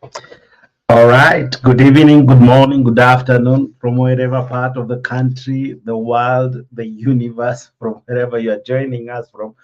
All right. Good evening, good morning, good afternoon from wherever part of the country, the world, the universe, from wherever you are joining us from.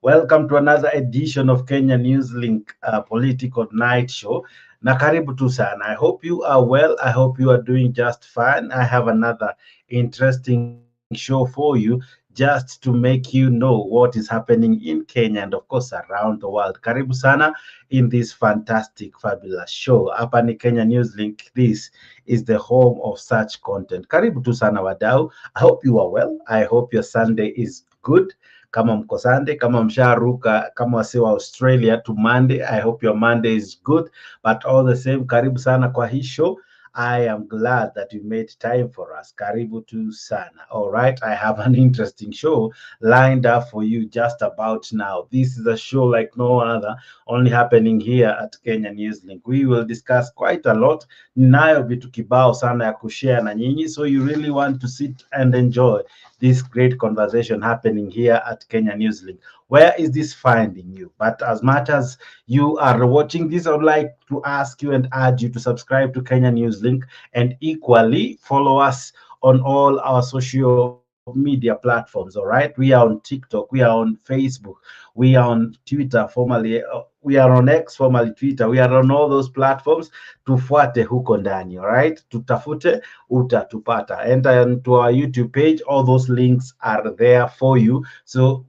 Welcome to another edition of Kenya News Link Political Night Show. Na karibu tu sana. I hope you are well. I hope you are doing just fine. I have another interesting show for you just to make you know what is happening in Kenya and of course around the world. Karibu sana in this fantastic, fabulous show. Hapa ni Kenya News Link. This is the home of such content. Karibu tu sana wadau. I hope you are well. I hope your Sunday is good. Kama mko Sunday, kama msharuka, kama wasi wa Australia to Monday, I hope your Monday is good. But all the same, karibu sana kwa hii show. I am glad that you made time for us. Karibu tu sana. All right, I have an interesting show lined up for you just about now. This is a show like no other, only happening here at Kenya News Link. We will discuss quite a lot. Ninayo vitu kibao sana ya kushare na nyinyi, so you really want to sit and enjoy this great conversation happening here at Kenya News Link. Where is this finding you? But as much as you are watching this, I would like to ask you and urge you to subscribe to Kenya News Link and equally follow us on all our social media platforms. All right, we are on TikTok, we are on Facebook, we are on Twitter, formerly we are on X, formerly Twitter. We are on all those platforms. Tufuate huko ndani, all right? Tutafute utatupata. Enter into our YouTube page. All those links are there for you. So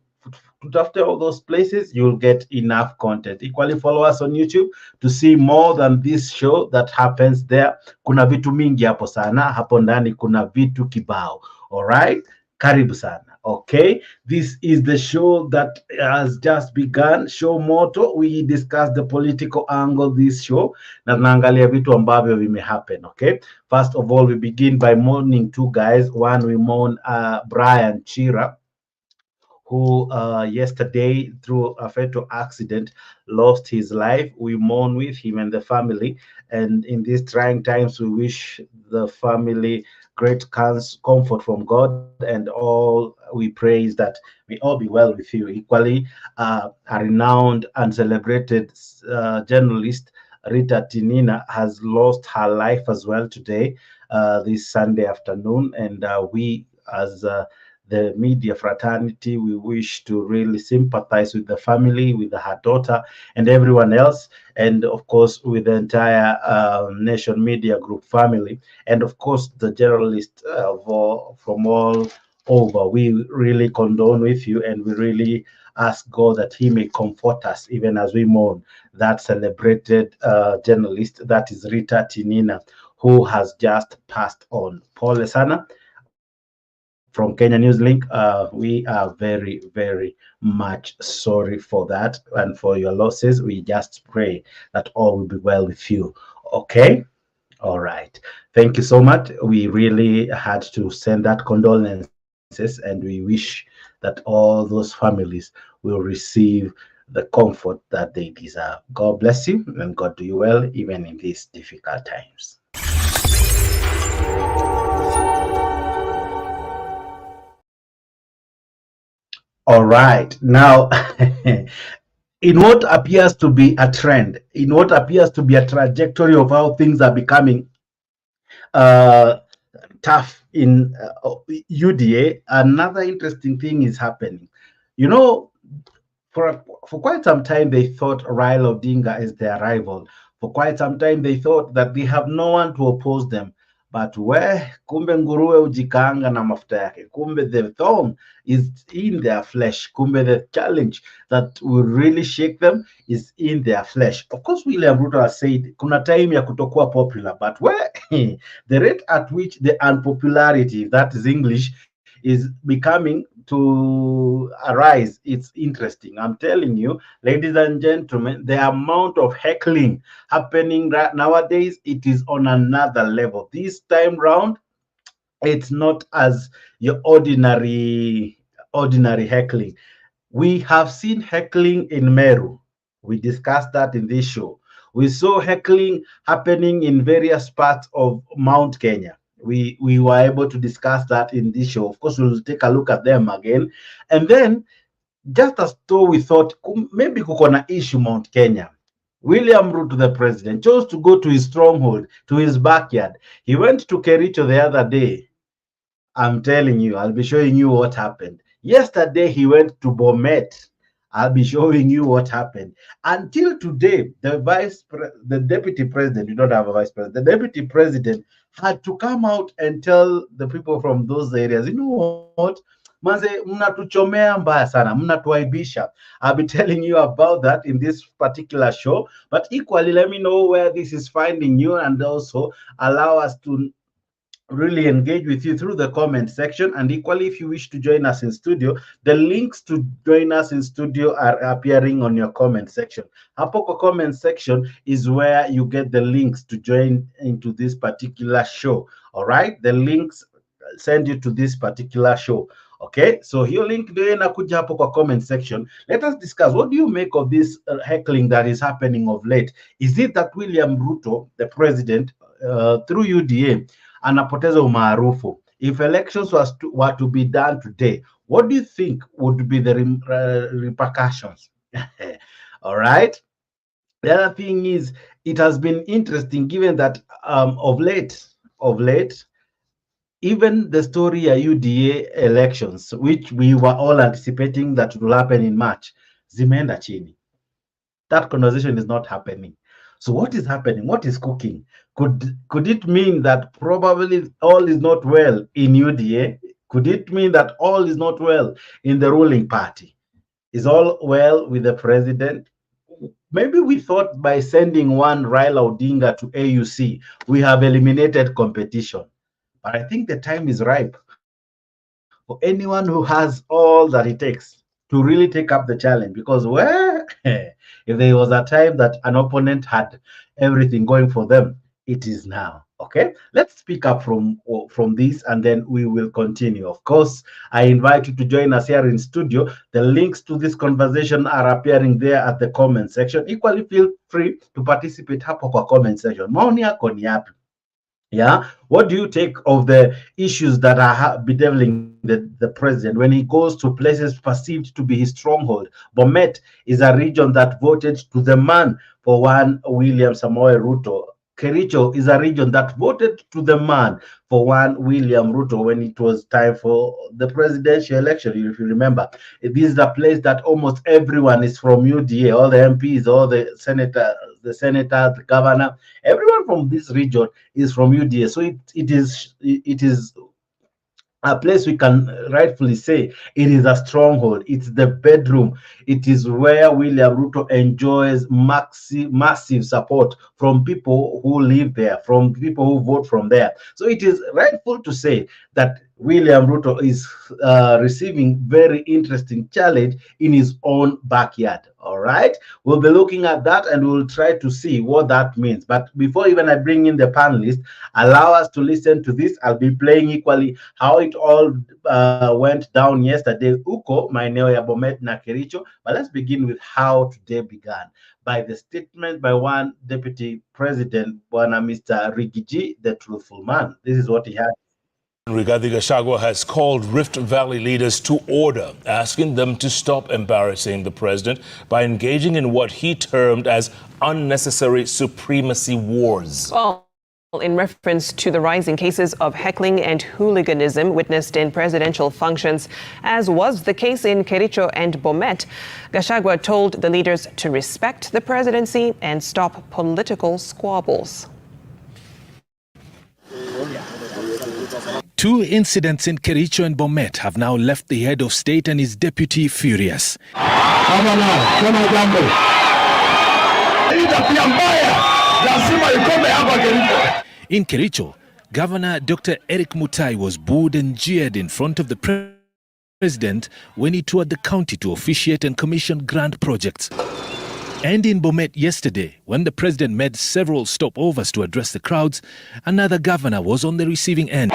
after all those places, you'll get enough content. Equally follow us on YouTube to see more than this show that happens there. Kuna vitu mingi hapo sana, hapo ndani kuna vitu kibao. All right? Karibu sana. Okay, this is the show that has just begun. Show motto, we discuss the political angle this show na tunaangalia vitu ambavyo vimehappen. Okay, first of all, we begin by mourning two guys. One, we mourn Brian Chira, who yesterday through a fatal accident lost his life. We mourn with him and the family, and in these trying times we wish the family great comfort from God, and all we pray is that we all be well with you. Equally, a renowned and celebrated journalist, Rita Tinina, has lost her life as well today, this Sunday afternoon, and we as the media fraternity, we wish to really sympathize with the family, with her daughter, and everyone else, and of course with the entire Nation Media Group family, and of course the journalists from all over. We really condone with you, and we really ask God that He may comfort us even as we mourn that celebrated journalist, that is Rita Tinina, who has just passed on. Pole sana. From Kenya News Link, we are very, very much sorry for that and for your losses. We just pray that all will be well with you. Okay? All right. Thank you so much. We really had to send that condolences, and we wish that all those families will receive the comfort that they deserve. God bless you, and God do you well, even in these difficult times. All right. Now, in what appears to be a trend, in what appears to be a trajectory of how things are becoming uh, tough in UDA, another interesting thing is happening. You know, for quite some time, they thought Raila Odinga is their rival. For quite some time, they thought that they have no one to oppose them. But where kumbe nguruwe ujikaanga na mafuta yake. Kumbe the thorn is in their flesh. Kumbe the challenge that will really shake them is in their flesh. Of course, William Ruto has said, kuna time ya kutokuwa popular. But where the rate at which the unpopularity, that is English, is becoming to arise, it's interesting. I'm telling you, ladies and gentlemen, the amount of heckling happening right nowadays, it is on another level. This time round, it's not as your ordinary heckling. We have seen heckling in Meru. We discussed that in this show. We saw heckling happening in various parts of Mount Kenya. We were able to discuss that in this show. Of course, we'll take a look at them again. And then, just as though we thought maybe kuko na issue Mount Kenya, William Ruto, the president, chose to go to his stronghold, to his backyard. He went to Kericho the other day. I'm telling you, I'll be showing you what happened. Yesterday, he went to Bomet. I'll be showing you what happened. Until today, the deputy president, we don't have a vice president, the deputy president had to come out and tell the people from those areas, you know what? Manze, mnatuchomea mbaya sana, mnatuaibisha. I'll be telling you about that in this particular show. But equally, let me know where this is finding you, and also allow us to really engage with you through the comment section. And equally, if you wish to join us in studio, the links to join us in studio are appearing on your comment section. Hapo kwa comment section is where you get the links to join into this particular show. All right, the links send you to this particular show. Okay, so hiyo link ndio inakuja hapo kwa comment section. Let us discuss, what do you make of this heckling that is happening of late? Is it that William Ruto, the president, through UDA, anapoteza umaarufu? If elections were to be done today, what do you think would be the repercussions? All right. The other thing is, it has been interesting given that of late, even the story of UDA elections, which we were all anticipating that will happen in March, zimeenda chini. That conversation is not happening. So what is happening? What is cooking? Could it mean that probably all is not well in UDA? Could it mean that all is not well in the ruling party? Is all well with the president? Maybe we thought by sending one Raila Odinga to AUC, we have eliminated competition. But I think the time is ripe for anyone who has all that it takes to really take up the challenge. Because if there was a time that an opponent had everything going for them, it is now. Okay, let's speak up from this, and then we will continue. Of course, I invite you to join us here in studio. The links to this conversation are appearing there at the comment section. Equally, feel free to participate hapo kwa comment section. Maoni yako ni yapi? Yeah, what do you take of the issues that are bedeviling the president when he goes to places perceived to be his stronghold? Bomet is a region that voted to the man for one William Samoei Ruto. Kericho is a region that voted to the man for one William Ruto when it was time for the presidential election. If you remember, this is a place that almost everyone is from UDA, all the MPs, all the senator, the governor, everyone from this region is from UDA. So it is a place we can rightfully say it is a stronghold. It's the bedroom. It is where William Ruto enjoys massive support from people who live there, from people who vote from there. So it is rightful to say that William Ruto is receiving very interesting challenge in his own backyard. All right, we'll be looking at that and we'll try to see what that means. But before even I bring in the panelists, allow us to listen to this. I'll be playing equally how it all went down yesterday, Uko, maeneo ya Bomet na Kericho. But let's begin with how today began, by the statement by one Deputy President, Bwana Mr. Rigiji, the truthful man. This is what he had. Rigathi Gachagua has called Rift Valley leaders to order, asking them to stop embarrassing the president by engaging in what he termed as unnecessary supremacy wars. Well, in reference to the rising cases of heckling and hooliganism witnessed in presidential functions, as was the case in Kericho and Bomet, Gachagua told the leaders to respect the presidency and stop political squabbles. Two incidents in Kericho and Bomet have now left the head of state and his deputy furious. In Kericho, Governor Dr. Eric Mutai was booed and jeered in front of the president when he toured the county to officiate and commission grand projects. And in Bomet yesterday, when the president made several stopovers to address the crowds, another governor was on the receiving end.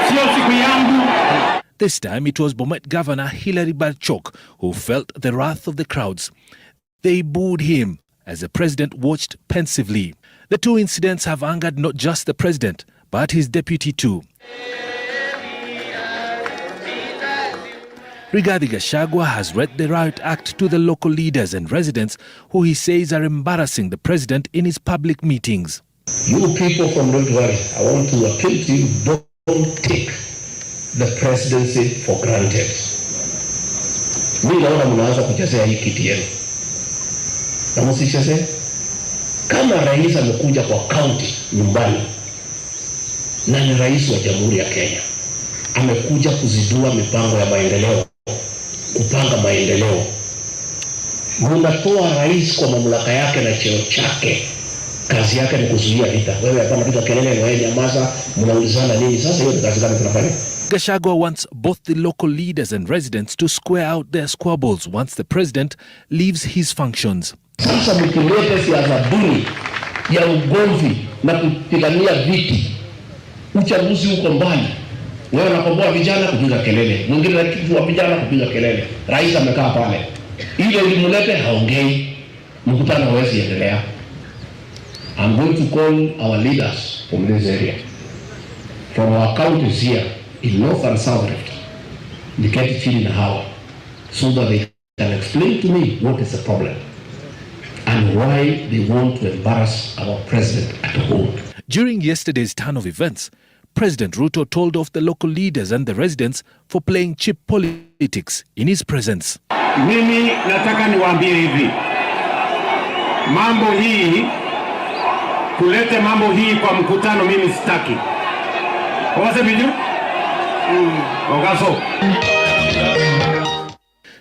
This time it was Bomet Governor Hilary Barchok who felt the wrath of the crowds. They booed him as the president watched pensively. The two incidents have angered not just the president, but his deputy too. Rigathi Gachagua has read the riot act to the local leaders and residents who he says are embarrassing the president in his public meetings. You people from Rift Valley, I want to appeal to you, don't take the presidency for granted. Mimi naona mnaanza kuchezea hii kiti yenu. Na msichezee. Kama rais amekuja kwa county nyumbani na ni rais wa Jamhuri ya Kenya, amekuja kuzidua mipango ya maendeleo, kupanga maendeleo. Mnatoa rais kwa mamlaka yake na cheo chake. Kazi yake ni kuzuia vita. Wewe hapa unapiga kelele na wewe nyamaza, mnaulizana nini? Sasa hiyo ni kazi gani tunafanya? Gachagua wants both the local leaders and residents to square out their squabbles once the president leaves his functions. Sasa mkileta siasa duni ya ugomvi na kupigania viti, uchaguzi uko mbali. Wewe unakomboa vijana kupiga kelele, mwingine anachukua vijana kupiga kelele. Rais amekaa pale. Ile ilimlete haongei. Mkutano hawezi endelea. I'm going to call our leaders from this area, from our counties here in North and South Rift, get chini na hawa, so that they can explain to me what is the problem and why they want to embarrass our president at home. During yesterday's turn of events, President Ruto told off the local leaders and the residents for playing cheap politics in his presence. Mimi nataka niwaambie hivi, mambo hii, kulete mambo hii kwa mkutano mimi sitaki. Wawase biju? Ogaso.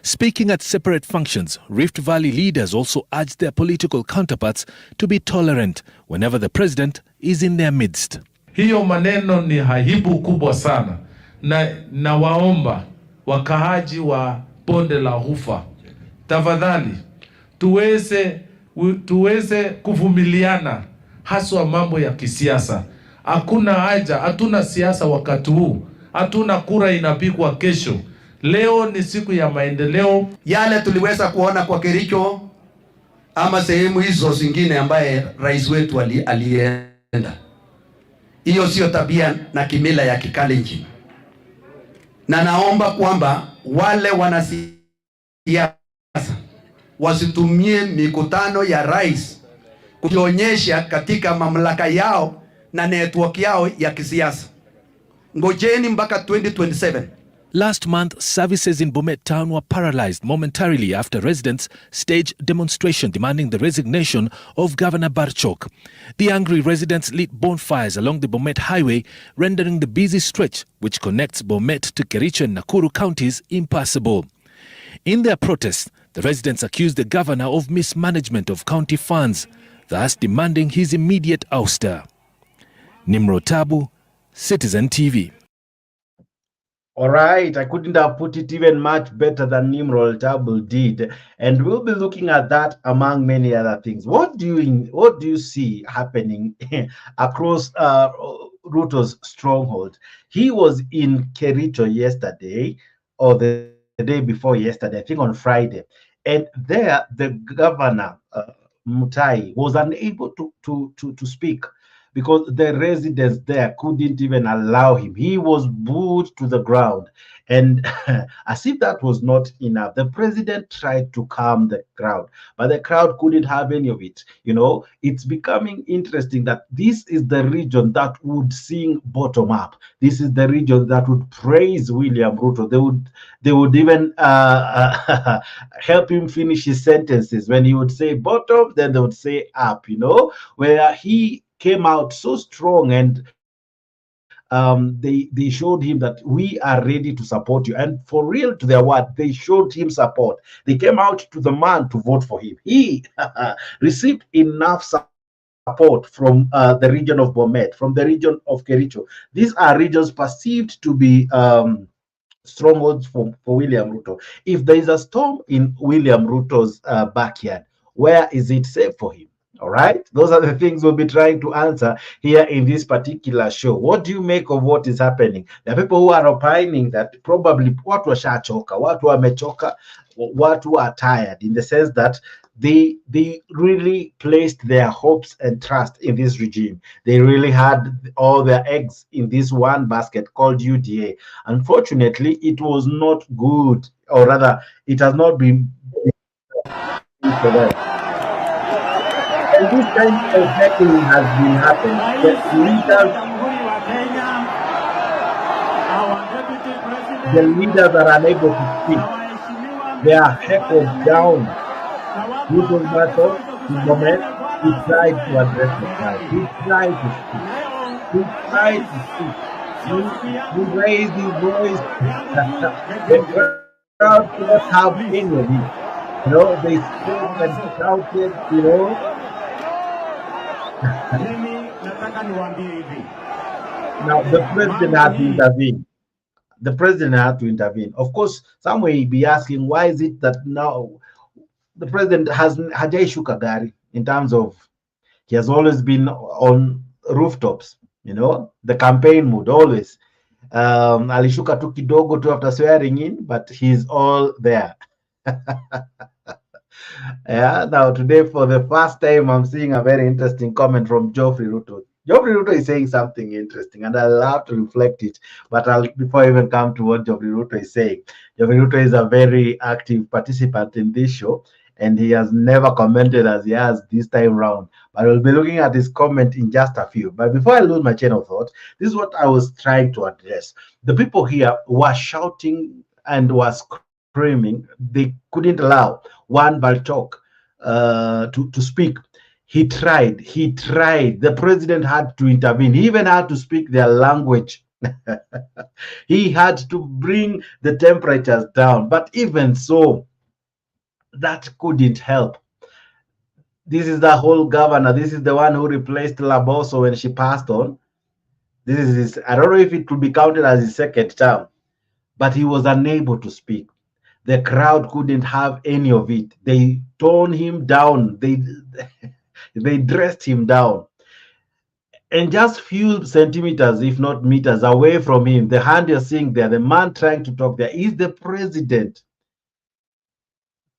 Speaking at separate functions, Rift Valley leaders also urged their political counterparts to be tolerant whenever the president is in their midst. Hiyo maneno ni aibu kubwa sana, na waomba wakaaji wa bonde la Ufa, tafadhali tuweze kuvumiliana, haswa mambo ya kisiasa. Hakuna haja, hatuna siasa wakati huu, hatuna kura inapigwa kesho. Leo ni siku ya maendeleo. Yale tuliweza kuona kwa Kericho ama sehemu hizo zingine ambaye rais wetu alienda. Hiyo sio tabia na kimila ya Kikalenjin. Na naomba kwamba wale wanasiasa wasitumie mikutano ya rais kujionyesha katika mamlaka yao na network yao ya kisiasa. Ngojeni mpaka 2027. Last month, services in Bomet town were paralyzed momentarily after residents staged demonstration demanding the resignation of Governor Barchok. The angry residents lit bonfires along the Bomet highway, rendering the busy stretch which connects Bomet to Kericho and Nakuru counties impassable. In their protest, the residents accused the governor of mismanagement of county funds, thus demanding his immediate ouster. Nimrod Tabu, Citizen TV. All right, I couldn't have put it even much better than Nimrod Tabu did, and we'll be looking at that among many other things. What do you see happening across Ruto's stronghold? He was in Kericho yesterday, or the day before yesterday, I think on Friday, and there the governor Mutai was unable to speak, because the residents there couldn't even allow him. He was booed to the ground. And as if that was not enough, the president tried to calm the crowd, but the crowd couldn't have any of it. You know, it's becoming interesting that this is the region that would sing bottom up. This is the region that would praise William Ruto. They would even help him finish his sentences. When he would say bottom, then they would say up, you know, where he came out so strong, and they showed him that we are ready to support you. And for real to their word, they showed him support. They came out to the man to vote for him. He received enough support from the region of Bomet, from the region of Kericho. These are regions perceived to be strongholds for William Ruto. If there is a storm in William Ruto's backyard, where is it safe for him? All right, those are the things we'll be trying to answer here in this particular show. What do you make of what is happening? There are people who are opining that probably watu washachoka, watu wamechoka, watu are tired, in the sense that they really placed their hopes and trust in this regime. They really had all their eggs in this one basket called UDA. Unfortunately, it was not good, or rather, it has not been for them. And this kind of heckling has been happening. The leaders are unable to speak. They are heckled down. Ruto Mato, Bomet, he tried to address the crowd. He tried to speak. He tried to speak. He raised his voice. The crowd could not have any of it. You know, they spoke and shouted, you know. Now, the president had to intervene. The president had to intervene. Of course, some may be asking, why is it that now the president hasn't hajaishuka gari, in terms of he has always been on rooftops, you know, the campaign mood always. Alishuka tu kidogo tu after swearing in, but he's all there. Yeah, now today for the first time I'm seeing a very interesting comment from Geoffrey Ruto. Geoffrey Ruto is saying something interesting, and I'll have to reflect it. But before I even come to what Geoffrey Ruto is saying, Geoffrey Ruto is a very active participant in this show, and he has never commented as he has this time round. But we'll be looking at his comment in just a few. But before I lose my chain of thought, this is what I was trying to address. The people here were shouting and were screaming. They couldn't allow one Balchok to speak. He tried. The president had to intervene. He even had to speak their language. He had to bring the temperatures down. But even so, that couldn't help. This is the whole governor. This is the one who replaced Laboso when she passed on. This is his, I don't know if it could be counted as his second term, but he was unable to speak. The crowd couldn't have any of it. They toned him down. They dressed him down. And just few centimeters, if not meters, away from him, the hand you're seeing there, the man trying to talk there, is the president.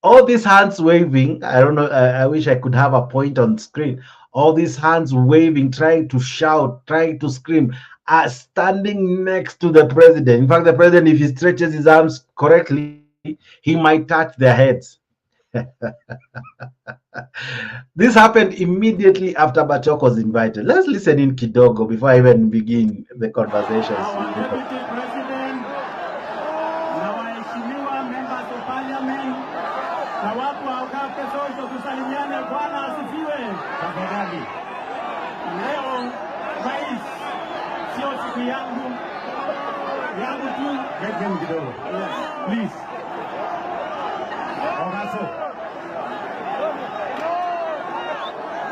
All these hands waving, I don't know, I wish I could have a point on screen. All these hands waving, trying to shout, trying to scream, are standing next to the president. In fact, the president, if he stretches his arms correctly, he might touch their heads. This happened immediately after Bachok was invited. Let's listen in kidogo before I even begin the conversations. Deputy President, na waheshimiwa members of parliament, na watu wa Ukape Sojo, tusalimiane. Bwana asifiwe. Tafadhali. Leo rais, sio siku yangu tu. Get him kidogo. Please.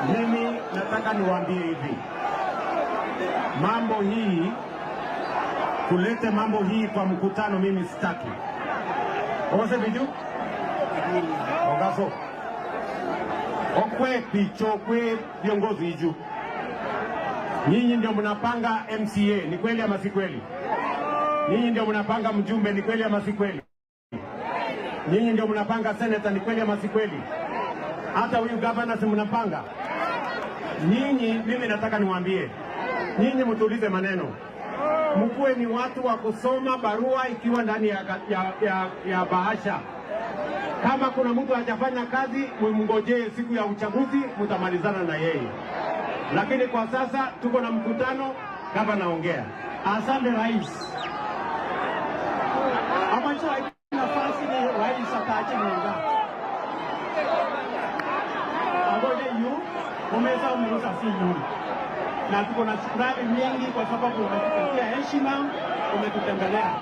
Mimi nataka niwaambie hivi, mambo hii, kulete mambo hii kwa mkutano, mimi sitaki. Ose biju? Ogaso. Okwe picho kwe viongozi hiju. Nyinyi ndio mnapanga MCA, ni kweli ama si kweli? Nyinyi ndio mnapanga mjumbe, ni kweli ama si kweli? Nyinyi ndio mnapanga senator, ni kweli ama si kweli? Hata huyu governor si mnapanga? Nyinyi, mimi nataka niwaambie, nyinyi mtulize maneno. Mkuwe ni watu wa kusoma barua ikiwa ndani ya bahasha. Kama kuna mtu hajafanya kazi, mngojee siku ya uchaguzi, mtamalizana na yeye. Lakini kwa sasa tuko na mkutano, kama naongea. Asante rais. Amacho nafasi ni rais ataje mwenga. Ngoja yu umeza umerusa simu. Na tuko na shukrani nyingi kwa sababu umetupatia heshima, umetutembelea.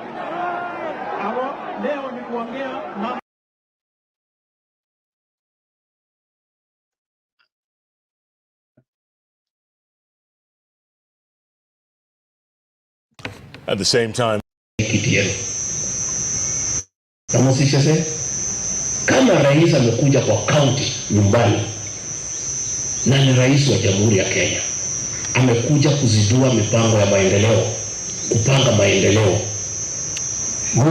Hapo leo ni kuongea mambo. At the same time, kama rais amekuja kwa county nyumbani, na ni rais wa Jamhuri ya Kenya. Amekuja kuzidua mipango ya maendeleo, kupanga maendeleo.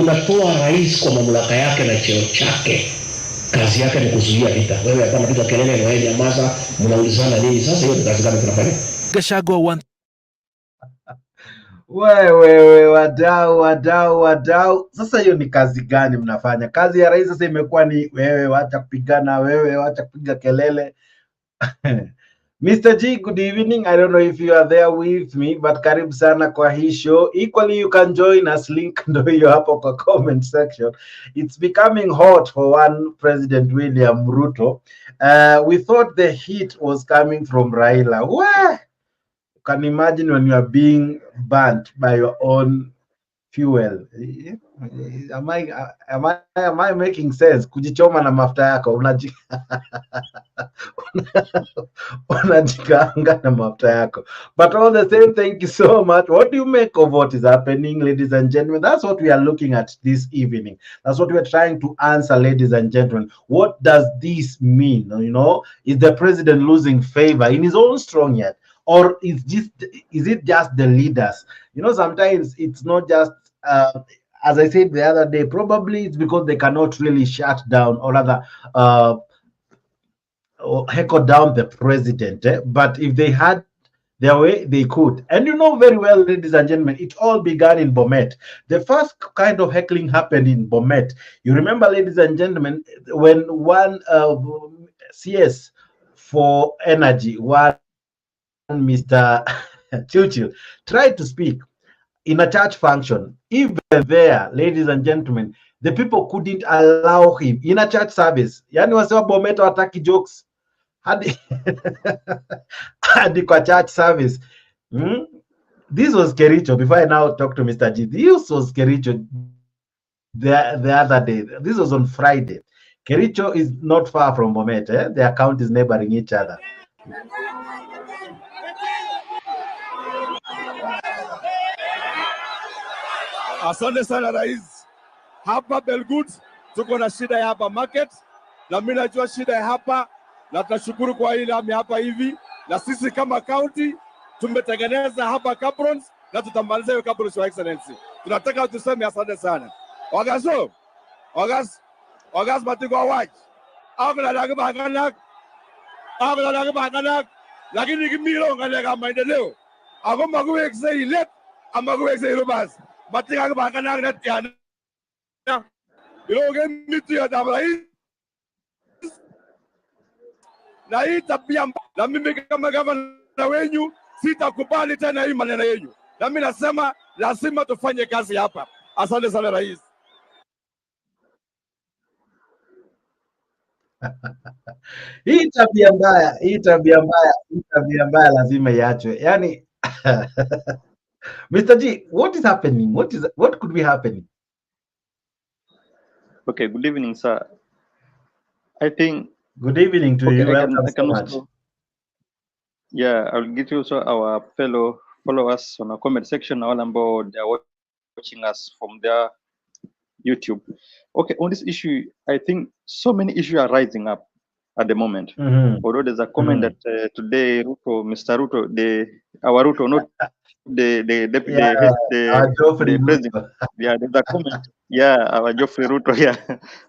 Unatoa rais kwa mamlaka yake na cheo chake. Kazi yake ni kuzuia vita. Wewe hapa unapiga kelele na wewe nyamaza, mnaulizana nini? Sasa hiyo ni kazi gani tunafanya? Gachagua wants Wewe wadau. Sasa hiyo ni kazi gani mnafanya? Kazi ya rais sasa imekuwa ni wewe wacha kupigana, wewe wacha kupiga kelele. Mr. G, good evening. I don't know if you are there with me, but karibu sana kwa hii show. Equally, you can join us. Link ndo hiyo hapo kwa comment section. It's becoming hot for one President William Ruto. We thought the heat was coming from Raila. Where? You can imagine when you are being burnt by your own fuel. Am I making sense? Kujichoma na mafuta yako unajikaanga na mafuta yako. But all the same, thank you so much. What do you make of what is happening, ladies and gentlemen? That's what we are looking at this evening. That's what we are trying to answer, ladies and gentlemen. What does this mean? You know, is the president losing favor in his own strong yet? Or is it just the leaders? You know, sometimes it's not just as I said the other day, probably it's because they cannot really shut down or rather heckle down the president. But if they had their way, they could. And you know very well, ladies and gentlemen, it all began in Bomet. The first kind of heckling happened in Bomet. You remember, ladies and gentlemen, when one CS for energy, one Mr. Churchill tried to speak in a church function. Even there, ladies and gentlemen, the people couldn't allow him in a church service. Yani wasewa Bomet wataki jokes hadi kwa church service. This was Kericho. Before I now talk to Mr. G, this was Kericho the other day. This was on Friday. Kericho is not far from Bomet. Their account is neighboring each other. Asante sana rais. Hapa Belgut tuko na shida ya hapa market, na mimi najua shida ya hapa, na tunashukuru kwa ile lami hapa hivi, na sisi kama county tumetengeneza hapa caprons na tutamaliza hiyo caprons, your excellency. Tunataka tuseme asante sana. Ogas matiko awaj. Agla lagi baganak. Lakini kimilo ngalega maendeleo. Ako maguwekse ilet, amaguwekse ilubas. Matika baganak na tiana. Iloge mitu ya tabrai. Na hii tabia na mimi kama gavana wenyu sitakubali tena hii maneno yenu. Na mimi nasema lazima tufanye kazi hapa. Asante sana rais. Hii tabia mbaya lazima iachwe. Yani Mr. G, what is happening? What could be happening? Okay, good evening, sir. I think good evening to you. Welcome so much. Yeah, I'll get you also our fellow followers on our comment section, all about they are watching us from their YouTube. Okay, on this issue, I think so many issues are rising up at the moment. Although there's a comment that today, Ruto, Mr. Ruto, our Ruto, not the president. Yeah, there's a comment. Yeah, our Geoffrey Ruto. Yeah,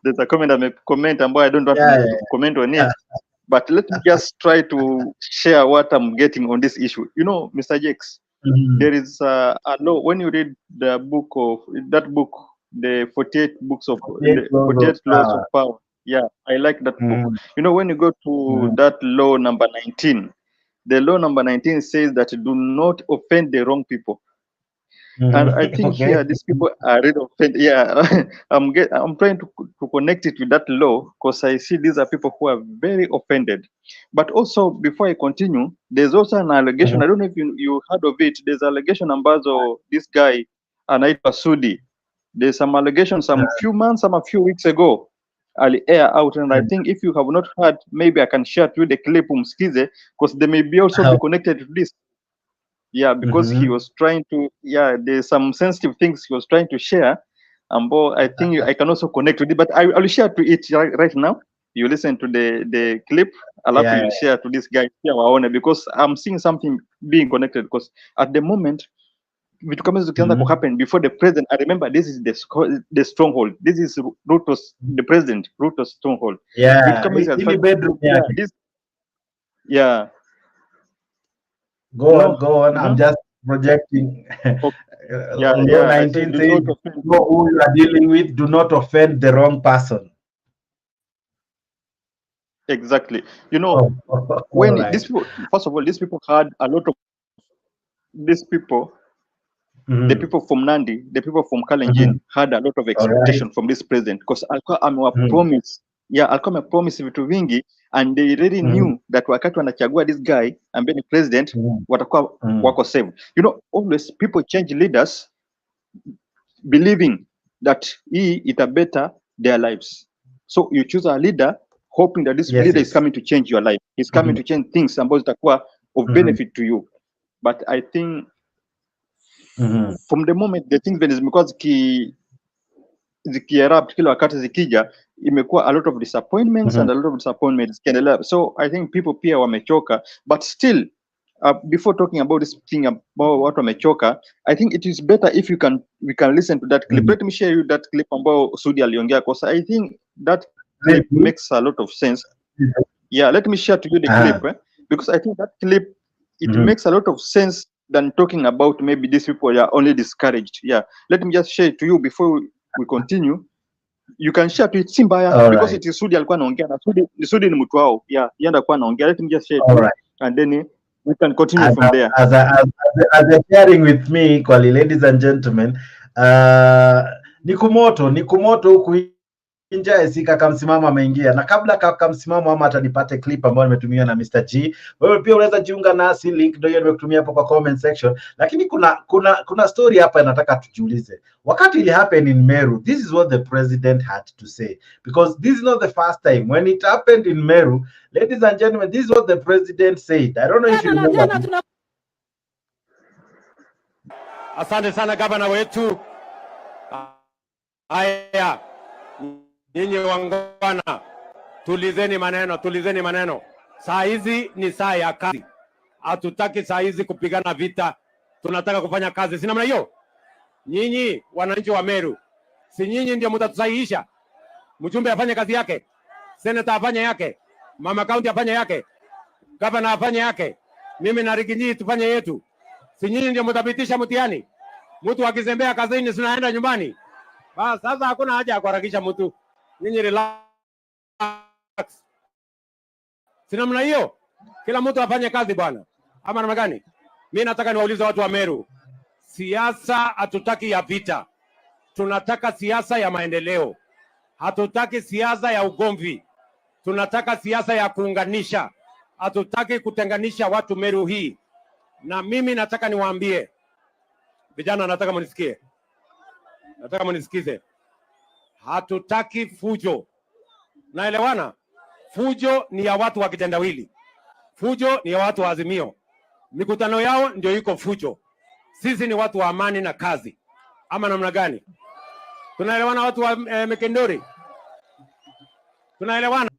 there's a comment. I comment, and boy, I don't want to comment on it. But let me just try to share what I'm getting on this issue. You know, Mr. Jakes, there is a law. When you read the book the 48 books of 48 laws of power. Yeah, I like that book. You know, when you go to that law number 19, the law number 19 says that do not offend the wrong people. And I think here these people are really offended. Yeah, I'm trying to connect it with that law because I see these are people who are very offended. But also, before I continue, there's also an allegation. I don't know if you heard of it. There's an allegation ambazo this guy anaitwa Sudi. There's some allegations a few weeks ago ali air out, and I think if you have not heard, maybe I can share to you the clip umsikize, because they may be also be connected to this. Yeah, because he was trying to, there's some sensitive things he was trying to share. I think I can also connect with it, but I will share to it right now. You listen to the clip alafu you share to this guy pia waone, because I'm seeing something being connected, because at the moment vitu kama zikianza ku happen before the president. I remember this is the stronghold, this is Ruto's, the president Ruto's stronghold. Vitu kama hizi bedroom this go on. I'm just projecting. Law 19 says, who you are dealing with, do not offend the wrong person. Exactly. You know, when these people, first of all, these people had a lot of these people, the people from Nandi, the people from Kalenjin had a lot of expectation from this president, because alikuwa promise, alikuwa amepromise vitu vingi, and they really knew that wakati wanachagua this guy ambaye ni president watakuwa wako safe. You know, always people change leaders believing that it better their lives. So you choose a leader hoping that this leader is coming to change your life. He's coming to change things ambazo zitakuwa of benefit to you. But I think from the moment the things when zimekuwa ziki-erupt kila wakati zikija, imekuwa a lot of disappointments and a lot of disappointments kiendelea. So I think people pia wamechoka, but still before talking about this thing about watu wamechoka, I think it is better if we can listen to that clip. Let me share you that clip ambao Sudi aliongea, because I think that clip makes a lot of sense. Let me share to you the clip, because I think that clip, it makes a lot of sense than talking about maybe these people are only discouraged. Let me just share it to you before we continue. You can share to it Simbaya, because it is Sudi alikuwa anaongea, na Sudi ni mtu wao. Yenda alikuwa anaongea. Let me just share it to you, and then we can continue from there. As you're sharing with me equally, ladies and gentlemen, nikumoto huku nje, si kaka msimamo ameingia, na kabla kaka msimamo ama atanipate clip ambayo nimetumia na Mr. G. Wewe pia unaweza jiunga nasi, link ndio hiyo nimekutumia hapo kwa comment section. Lakini kuna story hapa nataka tujiulize. Wakati it happened in Meru, this is what the president had to say, because this is not the first time when it happened in Meru. Ladies and gentlemen, this is what the president said. I don't know if you remember. Asante sana gavana wetu. Haya, nyinyi wangwana, tulizeni maneno. Saa hizi ni saa ya kazi. Hatutaki saa hizi kupigana vita. Tunataka kufanya kazi. Si namna hiyo? Nyinyi wananchi wa Meru, si nyinyi ndio mtatusahihisha? Mjumbe afanye kazi yake, senator afanye yake, mama county afanye yake, gavana afanye yake, mimi na Riginyi tufanye yetu. Si nyinyi ndio mtapitisha mtihani? Mtu akizembea kazini sinaenda nyumbani. Basi sasa hakuna haja ya kuharakisha mtu. Nyinyi relax. Si namna hiyo? Kila mtu afanye kazi bwana. Ama namna gani? Mimi nataka niwaulize watu wa Meru. Siasa hatutaki ya vita. Tunataka siasa ya maendeleo. Hatutaki siasa ya ugomvi. Tunataka siasa ya kuunganisha. Hatutaki kutenganisha watu Meru hii. Na mimi nataka niwaambie, vijana, nataka mnisikie. Nataka mnisikize. Hatutaki fujo. Naelewana? Fujo ni ya watu wa kitendawili. Fujo ni ya watu wa Azimio. Mikutano yao ndio iko fujo. Sisi ni watu wa amani na kazi. Ama namna gani? Tunaelewana watu wa Mekendori? Tunaelewana?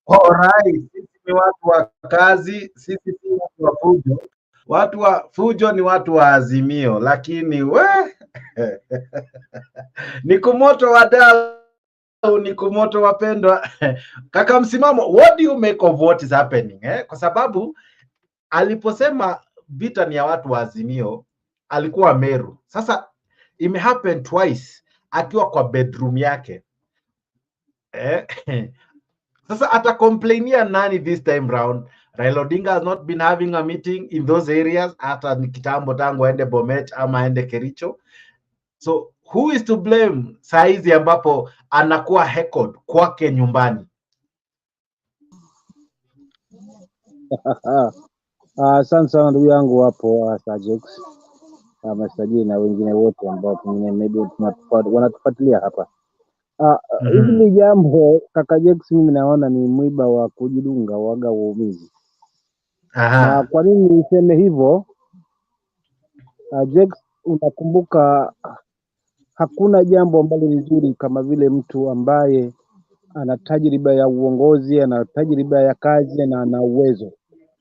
Alright, sisi ni watu wa kazi, sisi si watu wa fujo. Watu wa fujo ni watu wa Azimio, lakini nikumoto wadau, nikumoto wapendwa. Kaka msimamo, what do you make of what is happening? Kwa sababu aliposema vita ni ya watu wa Azimio, alikuwa Meru. Sasa ime happen twice akiwa kwa bedroom yake. Sasa atacomplainia nani this time round? Raila Odinga has not been having a meeting in those areas hata ni kitambo tangu aende Bomet ama aende Kericho. So who is to blame saizi ambapo anakuwa heckled kwake nyumbani? Asante sana ndugu yangu hapo Sajex, Masaji na wengine wote ambao pengine maybe wanatufuatilia hapa. Hili ni jambo kaka Jex, mimi naona ni mwiba wa kujidunga waga uumizi. Kwa nini niseme hivyo? Jex, unakumbuka hakuna jambo ambalo nzuri kama vile mtu ambaye ana tajriba ya uongozi, ana tajriba ya kazi na ana uwezo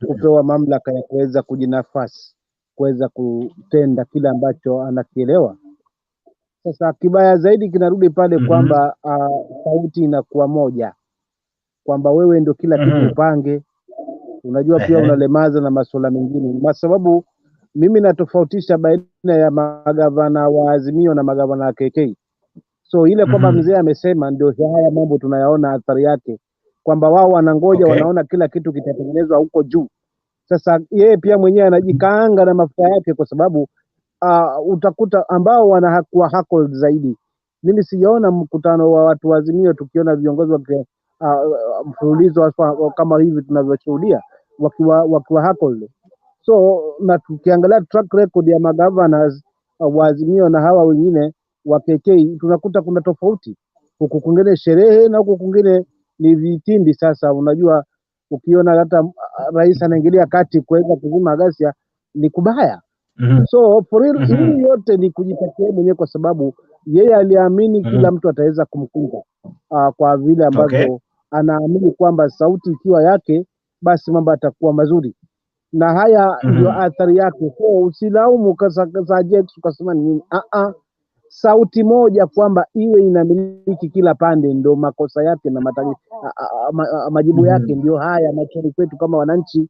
kupewa mamlaka ya kuweza kujinafasi, kuweza kutenda kile ambacho anakielewa. Sasa kibaya zaidi kinarudi pale kwamba sauti inakuwa moja, kwamba wewe ndio kila kitu upange. Unajua pia unalemaza na masuala mengine, kwa sababu mimi natofautisha baina ya magavana wa Azimio na magavana wa KK. So ile kwamba mzee amesema ndio haya mambo tunayaona athari yake, kwamba wao wanangoja wanaona kila kitu kitatengenezwa huko juu. Sasa yeye pia mwenyewe anajikaanga na mafuta yake, kwa sababu utakuta ambao wanakuwa heckled zaidi. Mimi sijaona mkutano wa watu wa Azimio tukiona viongozi wa mfululizo kama hivi tunavyoshuhudia wakiwa heckled. So na tukiangalia track record ya magovernors wa Azimio na hawa wengine wa KK, tunakuta kuna tofauti. Huku kwingine sherehe na huku kwingine ni vitimbi. Sasa unajua, ukiona hata rais anaingilia kati kuweza kuzima ghasia ni kubaya. So for real, hili yote ni kujitakia mwenyewe, kwa sababu yeye aliamini kila mtu ataweza kumkunga kwa vile ambavyo anaamini kwamba sauti ikiwa yake basi mambo atakuwa mazuri, na haya ndio athari yake. So usilaumu kasa Jex ukasema nini. Sauti moja kwamba iwe inamiliki kila pande ndio makosa yake na majibu yake ndio haya machoni kwetu kama wananchi.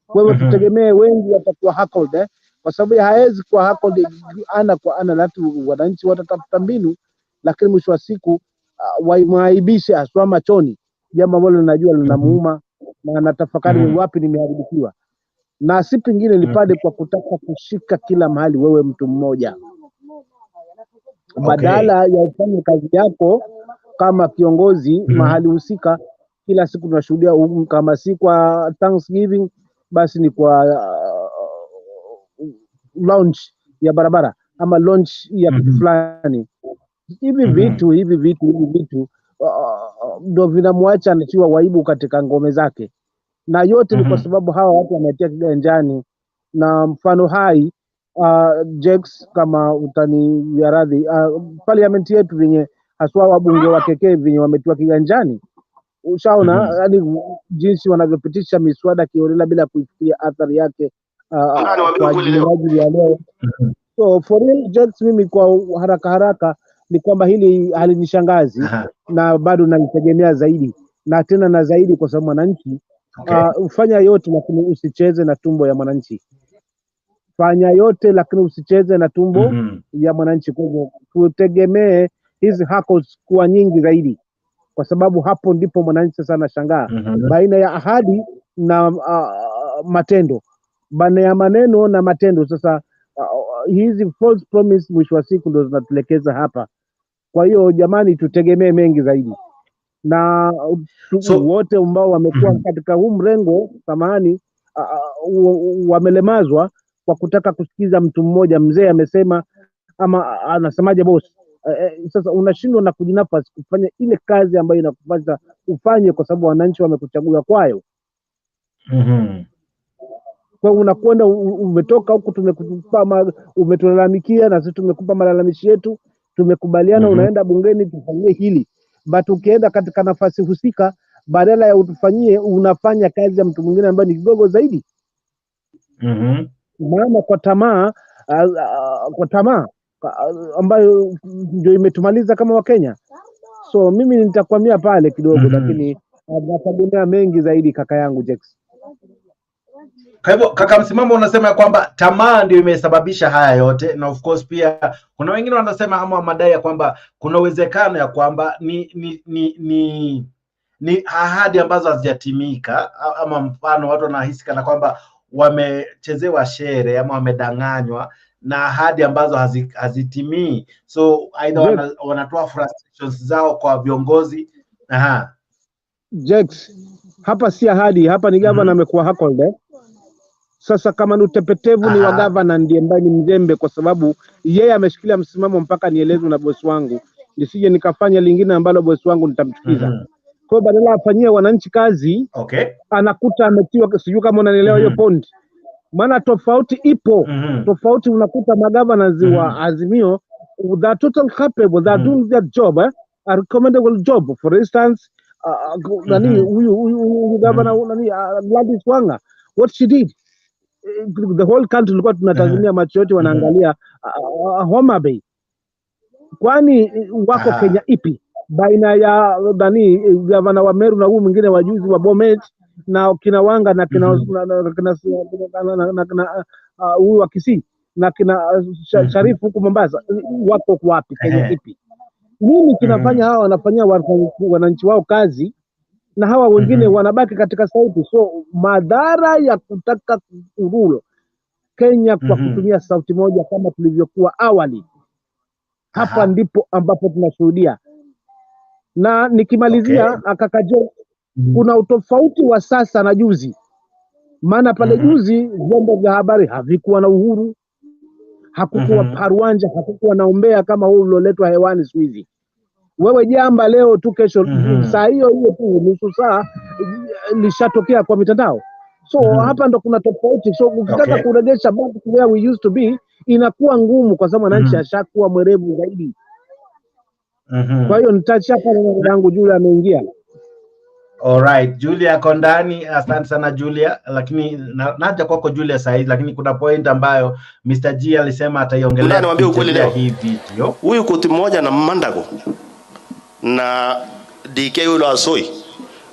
Kwa hivyo tutegemee wengi watakuwa heckled, kwa sababu hawezi kuwa heckled ana kwa ana. Watu wananchi watatafuta mbinu, lakini mwisho wa siku waimaibishe aswa machoni, jambo ambalo linajua linamuuma na anatafakari wapi nimeharibikiwa, na si pengine lipade kwa kutaka kushika kila mahali wewe mtu mmoja. Badala ya ufanye kazi yako kama kiongozi mahali husika. Kila siku tunashuhudia kama si kwa Thanksgiving basi ni kwa launch ya barabara ama launch ya kitu fulani. Hivi vitu ndio vinamwacha anachiwa waibu katika ngome zake, na yote ni kwa sababu hawa watu wametia kiganjani. Na mfano hai Jex, kama utani ya radhi, parliament yetu venye haswa wabunge wa KK venye wametiwa kiganjani. Ushaona yani jinsi wanavyopitisha miswada kiolela bila kuifikiria athari yake kwa ajili ya leo. So for real Jex, mimi kwa haraka ni kwamba hili halinishangazi na bado nalitegemea zaidi na tena na zaidi, kwa sababu mwananchi ufanya yote lakini usicheze na tumbo ya mwananchi. Fanya yote lakini usicheze na tumbo ya mwananchi. Kwa hivyo tutegemee hizi hackles kuwa nyingi zaidi, kwa sababu hapo ndipo mwananchi sasa anashangaa baina ya ahadi na matendo, baina ya maneno na matendo. Sasa hizi false promise mwisho wa siku ndio zinatulekeza hapa. Kwa hiyo jamani, tutegemee mengi zaidi, na wote ambao wamekuwa katika huu mrengo samahani wamelemazwa kwa kutaka kusikiza mtu mmoja. Mzee amesema ama anasemaje boss? Sasa unashindwa na kujinafasi kufanya ile kazi ambayo inakupasa ufanye, kwa sababu wananchi wamekuchagua kwayo. Kwa unakwenda umetoka huku, tumekupa umetulalamikia na sisi tumekupa malalamishi yetu, tumekubaliana unaenda bungeni tufanyie hili, but ukienda katika nafasi husika badala ya utufanyie unafanya kazi ya mtu mwingine ambaye ni kidogo zaidi. Maana kwa tamaa ambayo ndio imetumaliza kama Wakenya. So mimi nitakwamia pale kidogo lakini nategemea mengi zaidi kaka yangu Jex. Kwa hivyo kaka, msimamo unasema kwamba tamaa ndio imesababisha haya yote, na of course pia kuna wengine wanasema ama madai ya kwamba kuna uwezekano ya kwamba ni ahadi ambazo hazijatimika, ama mfano watu wanahisi kana kwamba wamechezewa shere ama wamedanganywa na ahadi ambazo hazitimii. So aidha wanatoa frustrations zao kwa viongozi. Jex, hapa si ahadi, hapa ni governor amekuwa heckled. Sasa kama ni utepetevu ni wa governor ndiye ambaye ni mzembe, kwa sababu yeye ameshikilia msimamo mpaka nielezwe na bosi wangu, nisije nikafanya lingine ambalo bosi wangu nitamchukiza. Kwa badala afanyie wananchi kazi, anakuta ametiwa, sijui kama unanielewa hiyo point. Maana tofauti ipo. Tofauti unakuta magovernors wa Azimio they are total capable, they are doing their job a recommendable job. For instance, Governor Gladys Wanga, what she did, the whole country tulikuwa tunatazamia macho yote wanaangalia Homa Bay. Kwani wako Kenya ipi baina ya gavana wa Meru na huyu mwingine wa juzi wa Bomet na kina Wanga na kina huyu wa Kisii na kina Sharifu huku Mombasa, wako wapi? Kenya ipi? Nini kinafanya hawa wanafanyia wananchi wao kazi na hawa wengine wanabaki katika sauti? So madhara ya kutaka uhuru Kenya kwa kutumia sauti moja kama tulivyokuwa awali, hapa ndipo ambapo tunashuhudia. Na nikimalizia akakaje, kuna utofauti wa sasa na juzi. Maana pale juzi vyombo vya habari havikuwa na uhuru, hakukuwa paruanja, hakukuwa naombea kama huu ulioletwa hewani siku hizi. Wewe jamba leo tu, kesho saa hiyo tu nusu saa lishatokea kwa mitandao. So hapa ndo kuna tofauti. So ukitaka kurejesha back to where we used to be inakuwa ngumu, kwa sababu wananchi ashakuwa mwerevu zaidi. Kwa hiyo nitachapa na yangu Julia ameingia. Alright, Julia kondani, asante sana Julia, lakini naja kwako Julia sasa hivi, lakini kuna point ambayo Mr. G alisema ataiongelea. Niambie ukweli leo. Hii video. Huyu koti mmoja na Mandago na DK yule Asoi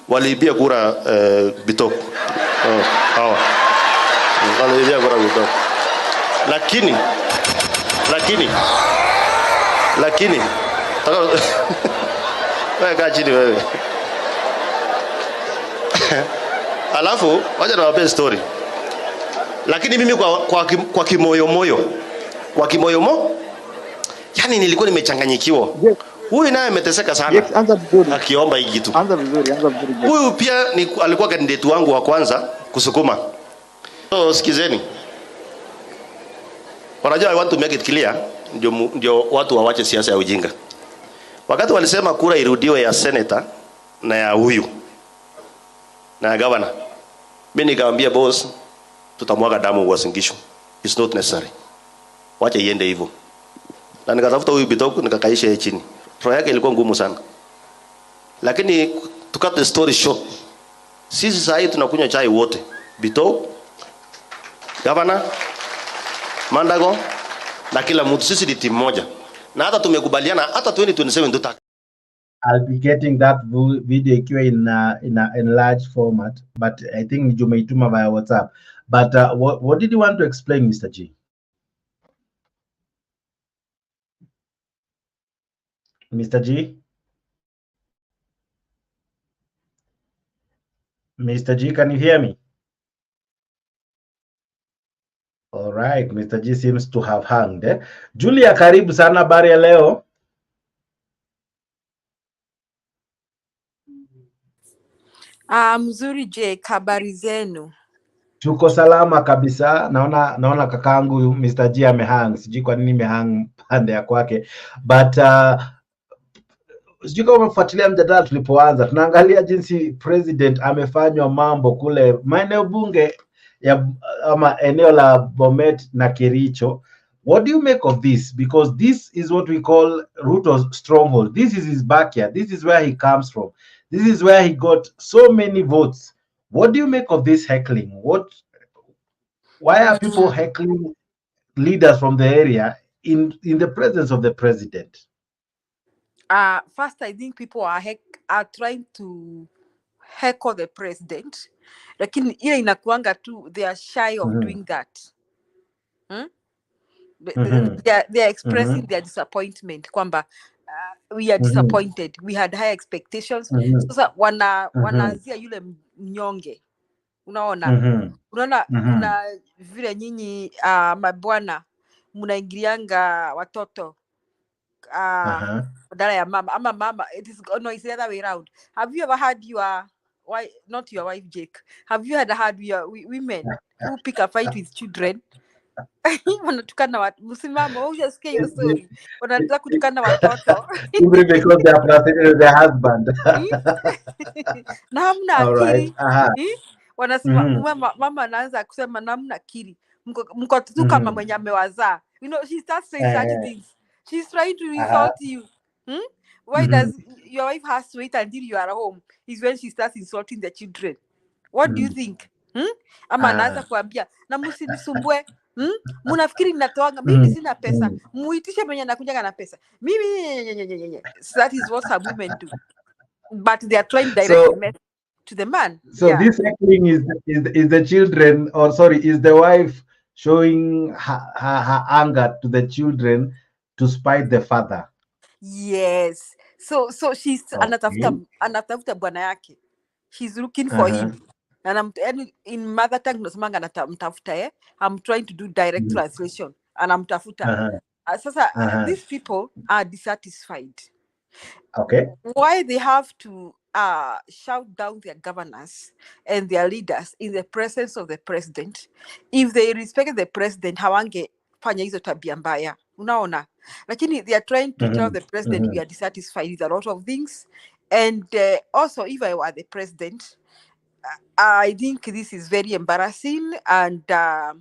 waliibia kura Bitok. Hawa. Waliibia kura Bitok. Lakini wewe kaa chini wewe. Alafu wacha niwape story. Lakini mimi kwa kimoyo yani nilikuwa nimechanganyikiwa. Huyu naye ameteseka sana. Akiomba hiki kitu. Anza vizuri. Huyu pia alikuwa candidate wangu wa kwanza kusukuma. So sikizeni. Wanajua I want to make it clear ndio watu wawache siasa ya ujinga. Wakati walisema kura irudiwe ya senator na ya huyu na ya governor, mimi nikamwambia boss, tutamwaga damu Uasin Gishu. It's not necessary. Wacha iende hivyo. Na nikatafuta huyu Bitok nikakaisha yeye chini. Roho yake ilikuwa ngumu sana. Lakini to cut the story short, sisi sasa hivi tunakunywa chai wote. Bitok, governor, Mandago na kila mtu, sisi ni timu moja. Na hata tumekubaliana hata 2027 tutaka. I'll be getting that video ikiwa in large format, but I think nijumeituma via WhatsApp. But what did you want to explain, Mr. G? Mr. G? Mr. G, can you hear me? All right, Mr. G seems to have hanged. Julia, karibu sana, habari ya leo. Mzuri je, habari zenu? Tuko salama kabisa. Naona kakaangu Mr. G amehang. Sijui kwa nini amehang pande ya kwake. But sijui kama umefuatilia mjadala tulipoanza. Tunaangalia jinsi president amefanywa mambo kule maeneo bunge ya ama eneo la Bomet na Kericho. What do you make of this? Because this is what we call Ruto's stronghold. This is his backyard. This is where he comes from. This is where he got so many votes. What do you make of this heckling? Why are people heckling leaders from the area in the presence of the president? First, I think people are trying to heckle the president. Lakini ile inakuanga tu, they are shy of doing that. They are expressing their disappointment kwamba we are disappointed, we had high expectations. Sasa wanaanzia yule mnyonge, unaona kuna vile nyinyi mabwana mnaingilianga watoto badala ya mama ama mama. It is it's the other way around. Have you ever had not your wife Jake, have you had your women who pick a fight with children? Wanatukana watu, msimamo hujasikia hiyo story, wanataka kutukana watoto because they are frustrated with their husband. Na hamna akili. Wanasema mama anaanza kusema na hamna akili, mko tu kama mwenye amewazaa. She starts saying such things. She's trying to insult you. Why does your wife has to wait until you are home? Is when she starts insulting the children. What do you think? Ama anaanza kuambia na msinisumbue. Munafikiri ninatoanga mimi sina pesa. Muitishe mwenye anakuja na pesa. Mimi so that is what some women do. But they are trying direct message to the man. So this heckling is the children, or sorry, is the wife showing her anger to the children to spite the father. Yes. So she's anatafuta bwana yake. She's looking for him. And in mother tongue nasemanga anamtafuta I'm trying to do direct translation. Anamtafuta. Sasa these people are dissatisfied. Okay. Why they have to shout down their governors and their leaders in the presence of the president? If they respected the president, hawange fanya hizo tabia mbaya. Unaona? Lakini they are trying to tell the president we are dissatisfied with a lot of things. And also, if I were the president, I think this is very embarrassing, and I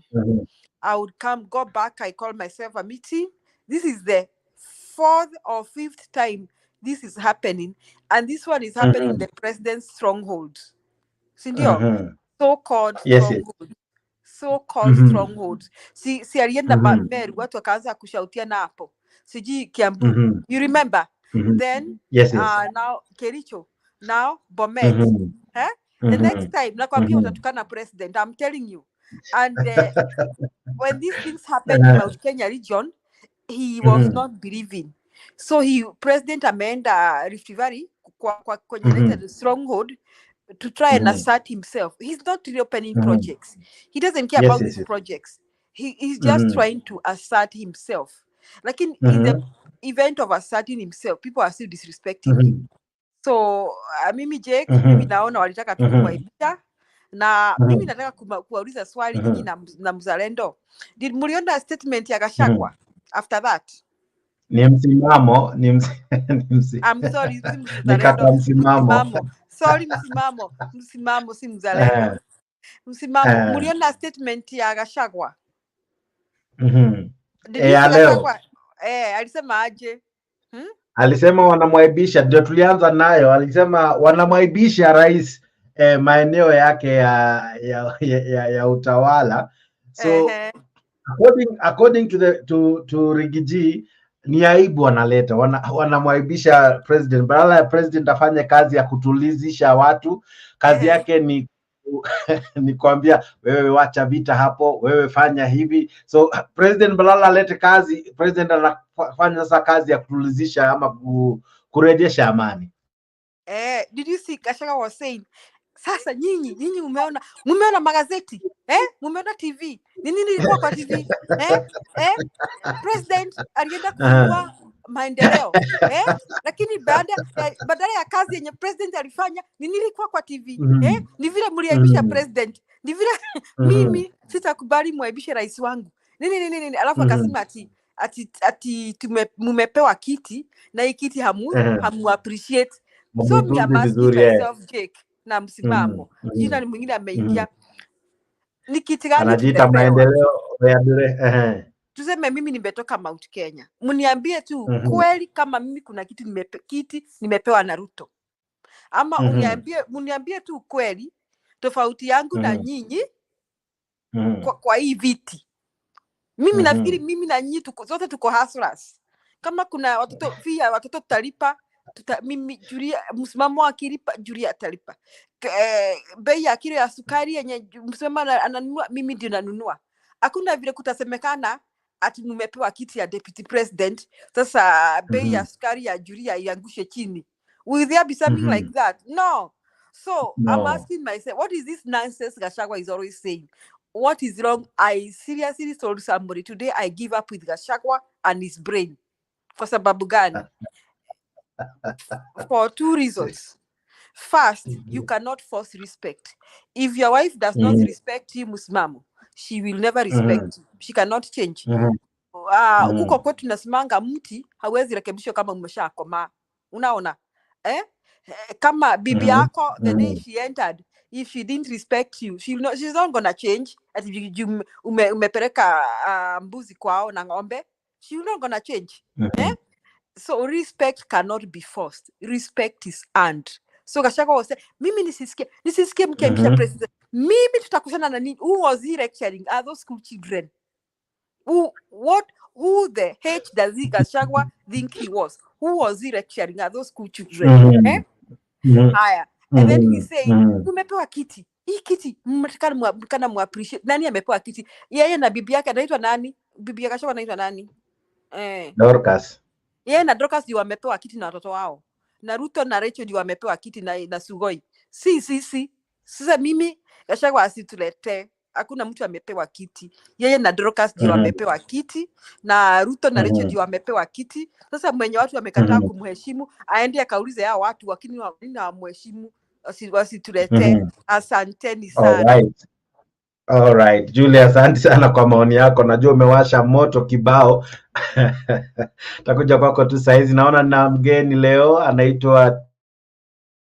would go back. I call myself a meeting. This is the 4th or 5th time this is happening, and this one is happening in the president's stronghold. Sindio? So-called stronghold. So-called strongholds. Si alienda Meru, watu wakaanza kushautiana hapo. Siji Kiambu. You remember? Then now Kericho. Now Bomet. The next time, nakwambia utatukana president. I'm telling you. And when these things happened in Mount Kenya region, he was not believing. So president ameenda Rift Valley kwenye the stronghold to try and assert himself. He's not reopening projects. He doesn't care about these projects. He's just trying to assert himself. Like in the event of asserting himself, people are still disrespecting him. So mimi Jake, mimi naona walitaka tu kumwaibisha, na mimi nataka kuwauliza swali nyinyi na mzalendo. Did mliona statement ya Gachagua after that? Ni msimamo, I'm sorry, msimamo. Sorry, msimamo si mzalendo. Msimamo, mliona statement ya Gachagua? Leo. Alisema aje? Alisema wanamwaibisha, ndio tulianza nayo. Alisema wanamwaibisha rais maeneo yake ya utawala. So according to Rigiji, ni aibu wanaleta, wanamwaibisha president. Badala ya president afanye kazi ya kutulizisha watu, kazi yake ni ni kuambia wewe wacha vita hapo, wewe fanya hivi. So president badala alete kazi, president anafanya sasa kazi ya kutulizisha ama kurejesha amani. Did you see Gachagua was saying, sasa nyinyi mumeona magazeti, mumeona TV, nini ilikuwa kwa TV, president alienda kununua maendeleo, lakini badala ya kazi yenye president alifanya, nini ilikuwa kwa TV, ni vile mliaibisha president, ni vile mimi sitakubali mwaibishe rais wangu, nini, alafu akasema ati mumepewa kiti na hii kiti hamu appreciate. So me am asking myself, Jake, na msimamo. Jina ni mwingine ameingia. Ni kiti gani anajiita maendeleo ya bure? Tuseme mimi nimetoka Mount Kenya. Mniambie tu kweli kama mimi kuna kiti nimepewa na Ruto. Ama mniambie tu kweli tofauti yangu na nyinyi kwa hii viti. Mimi nafikiri mimi na nyinyi zote tuko hustlers. Kama kuna watoto tutalipa, mimi Julia msimamo akilipa, Julia atalipa. Bei ya kilo ya sukari yenye msimamo ananunua, mimi ndio nanunua. Hakuna vile kutasemekana ati mumepewa kiti ya deputy president, sasa bei ya sukari ya Julia iangushe chini. Will there be something like that? No. So I'm asking myself, what is this nonsense Gachagua is always saying? What is wrong? I seriously told somebody today I give up with Gachagua and his brain. Kwa sababu gani? For 2 reasons. First, you cannot force respect. If your wife does not respect you, msimamo, she will never respect you. She cannot change. Huko kwetu nasimanga mti hawezi rekebishwa kama mmeshakoma. Unaona? Kama bibi yako the day she entered, if she didn't respect you, she's not gonna change. At umepeleka mbuzi kwao na ng'ombe, she's not gonna change. So respect cannot be forced. Respect is earned. So Gachagua was saying, mimi nisisikie mkiambisha president. Mimi tutakushana na nini? Who was he lecturing? Are those school children? Who the H does he Gachagua think he was? Who was he lecturing? Are those school children? Haya. And then he said, tumepewa kiti. Hii kiti mtakana muappreciate. Nani amepewa kiti? Yeye na bibi yake anaitwa nani? Bibi ya Gachagua anaitwa nani? Dorcas. Yeye na Dorcas ndio wamepewa kiti na watoto wao. Na Ruto na Rachel ndio wamepewa kiti na Sugoi. Si. Sasa mimi Gachagua asitulete. Hakuna mtu amepewa kiti. Yeye na Dorcas ndio wamepewa kiti na Ruto na Rachel ndio wamepewa kiti. Sasa mwenye watu wamekataa kumheshimu aende akaulize hao watu wakini wamheshimu wasitulete. Asanteni sana. All right. Julia, asante sana kwa maoni yako. Najua umewasha moto kibao. Takuja kwako tu saizi. Naona na mgeni leo anaitwa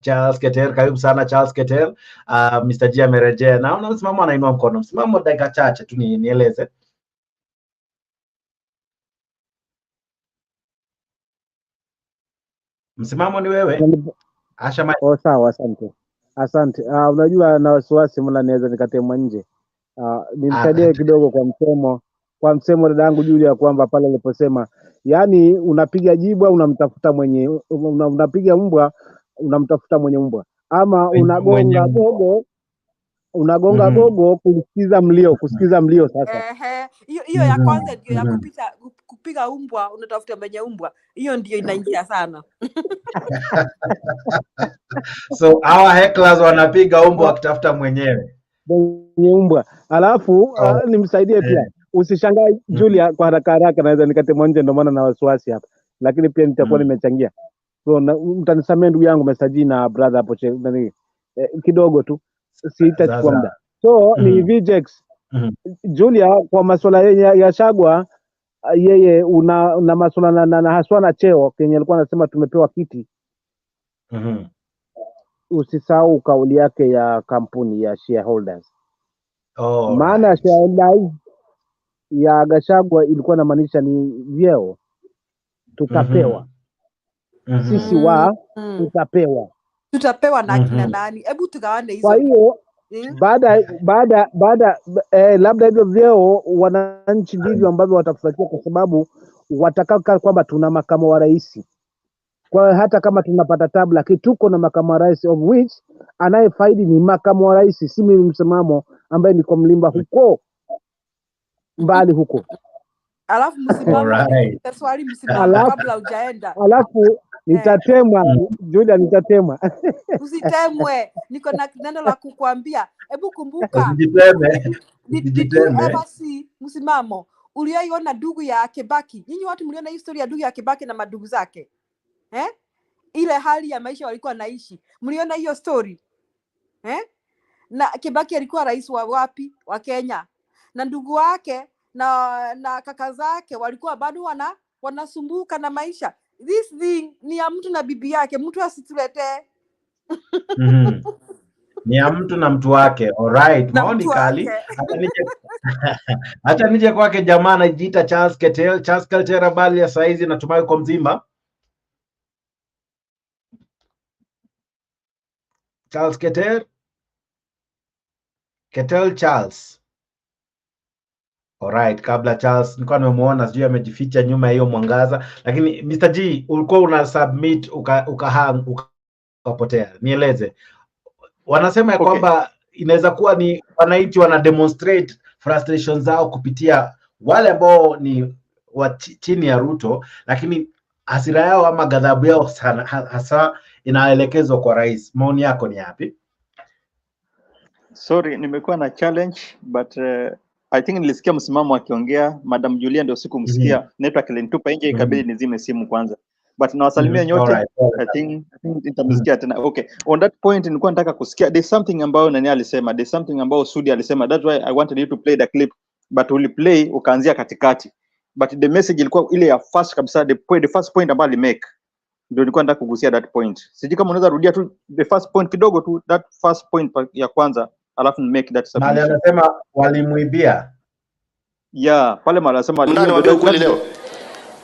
Charles Keter. Karibu sana Charles Keter. Mr. G amerejea. Naona msimamo anainua mkono. Msimamo dakika chache tu nieleze. Msimamo ni wewe. Asha sawa, asante. Unajua na wasiwasi mbona naweza nikatemwa nje. Nimsaidie kidogo kwa msemo dadangu Julia kwamba pale aliposema yani unapiga jibwa unamtafuta mwenye unapiga mbwa unamtafuta mwenye mbwa ama unagonga gogo kusikiza mlio sasa. Hiyo ya kwanza ndio ya kupiga mbwa unatafuta mwenye mbwa. Hiyo ndio inaingia sana. So our hecklers wanapiga mbwa wakitafuta mwenye mbwa. Alafu nimsaidie pia. Usishangae Julia kwa haraka naweza nikatemwa nje ndio maana na wasiwasi hapa. Lakini pia nitakuwa nimechangia. So mtanisamee ndugu yangu Mr. na brother hapo kidogo tu. Sitachukua muda. So ni VJX. Julia kwa masuala ya Gachagua yeye una masuala na haswa na cheo Kenya alikuwa anasema tumepewa kiti. Usisahau kauli yake ya kampuni ya shareholders. Maana shareholders ya Gachagua ilikuwa inamaanisha ni vyeo tutapewa. Sisi tutapewa na kina nani? Hebu tugawane hizo. Kwa hiyo baada labda hivyo vyeo wananchi ndivyo ambavyo watafuatia kwa sababu watakaa kwamba tuna makamu wa rais. Kwa hata kama tunapata tabu lakini tuko na makamu wa rais of which anayefaidi ni makamu wa rais, si mimi msimamo ambaye niko mlimba huko mbali huko. Alafu msimamo swali msimamo kabla hujaenda. Alafu nitatemwa Julia nitatemwa. Usitemwe. Niko na neno la kukuambia. Hebu kumbuka. Basi msimamo. Uliona ndugu ya Kibaki. Nyinyi watu mliona historia ya ndugu ya Kibaki na madugu zake? Ile hali ya maisha walikuwa naishi. Mliona hiyo story? Na Kibaki alikuwa rais wa wapi? Wa Kenya. Na ndugu wake na kaka zake walikuwa bado wanasumbuka na maisha. This thing ni ya mtu na bibi yake, mtu asituletee. Ni ya mtu na mtu wake. Alright, maoni kali. Hata nije kwake jamaa anajiita Charles Keter. Charles Keter, habari ya saizi, natumai uko mzima. Charles Keter. Charles. Alright, kabla Charles nilikuwa nimemuona sijui amejificha nyuma ya hiyo mwangaza, lakini Mr. G ulikuwa una submit ukapotea. Nieleze. Wanasema ya kwamba inaweza kuwa ni wananchi wana demonstrate frustration zao kupitia wale ambao ni chini ya Ruto, lakini hasira yao ama ghadhabu yao sana hasa inaelekezwa kwa rais. Maoni yako ni yapi? Sorry, nimekuwa na challenge but I think nilisikia msimamo akiongea. Madam Julia ndio sikumsikia. Network ilinitupa nje ikabidi nizime simu kwanza. But nawasalimia nyote. I think nitamsikia tena. Okay. On that point nilikuwa nataka kusikia there's something ambayo nani alisema. There's something ambayo Sudi alisema. That's why I wanted you to play the clip. But uli play ukaanzia katikati. But the message ilikuwa ile ya first kabisa, the first point ambayo alimake. Ndio nilikuwa nataka kugusia that point. Sijui kama unaweza rudia tu the first point kidogo tu, that first point ya kwanza. Alafu make that submission. Mali anasema walimuibia. Yeah, pale mali anasema nani waambia ukweli leo.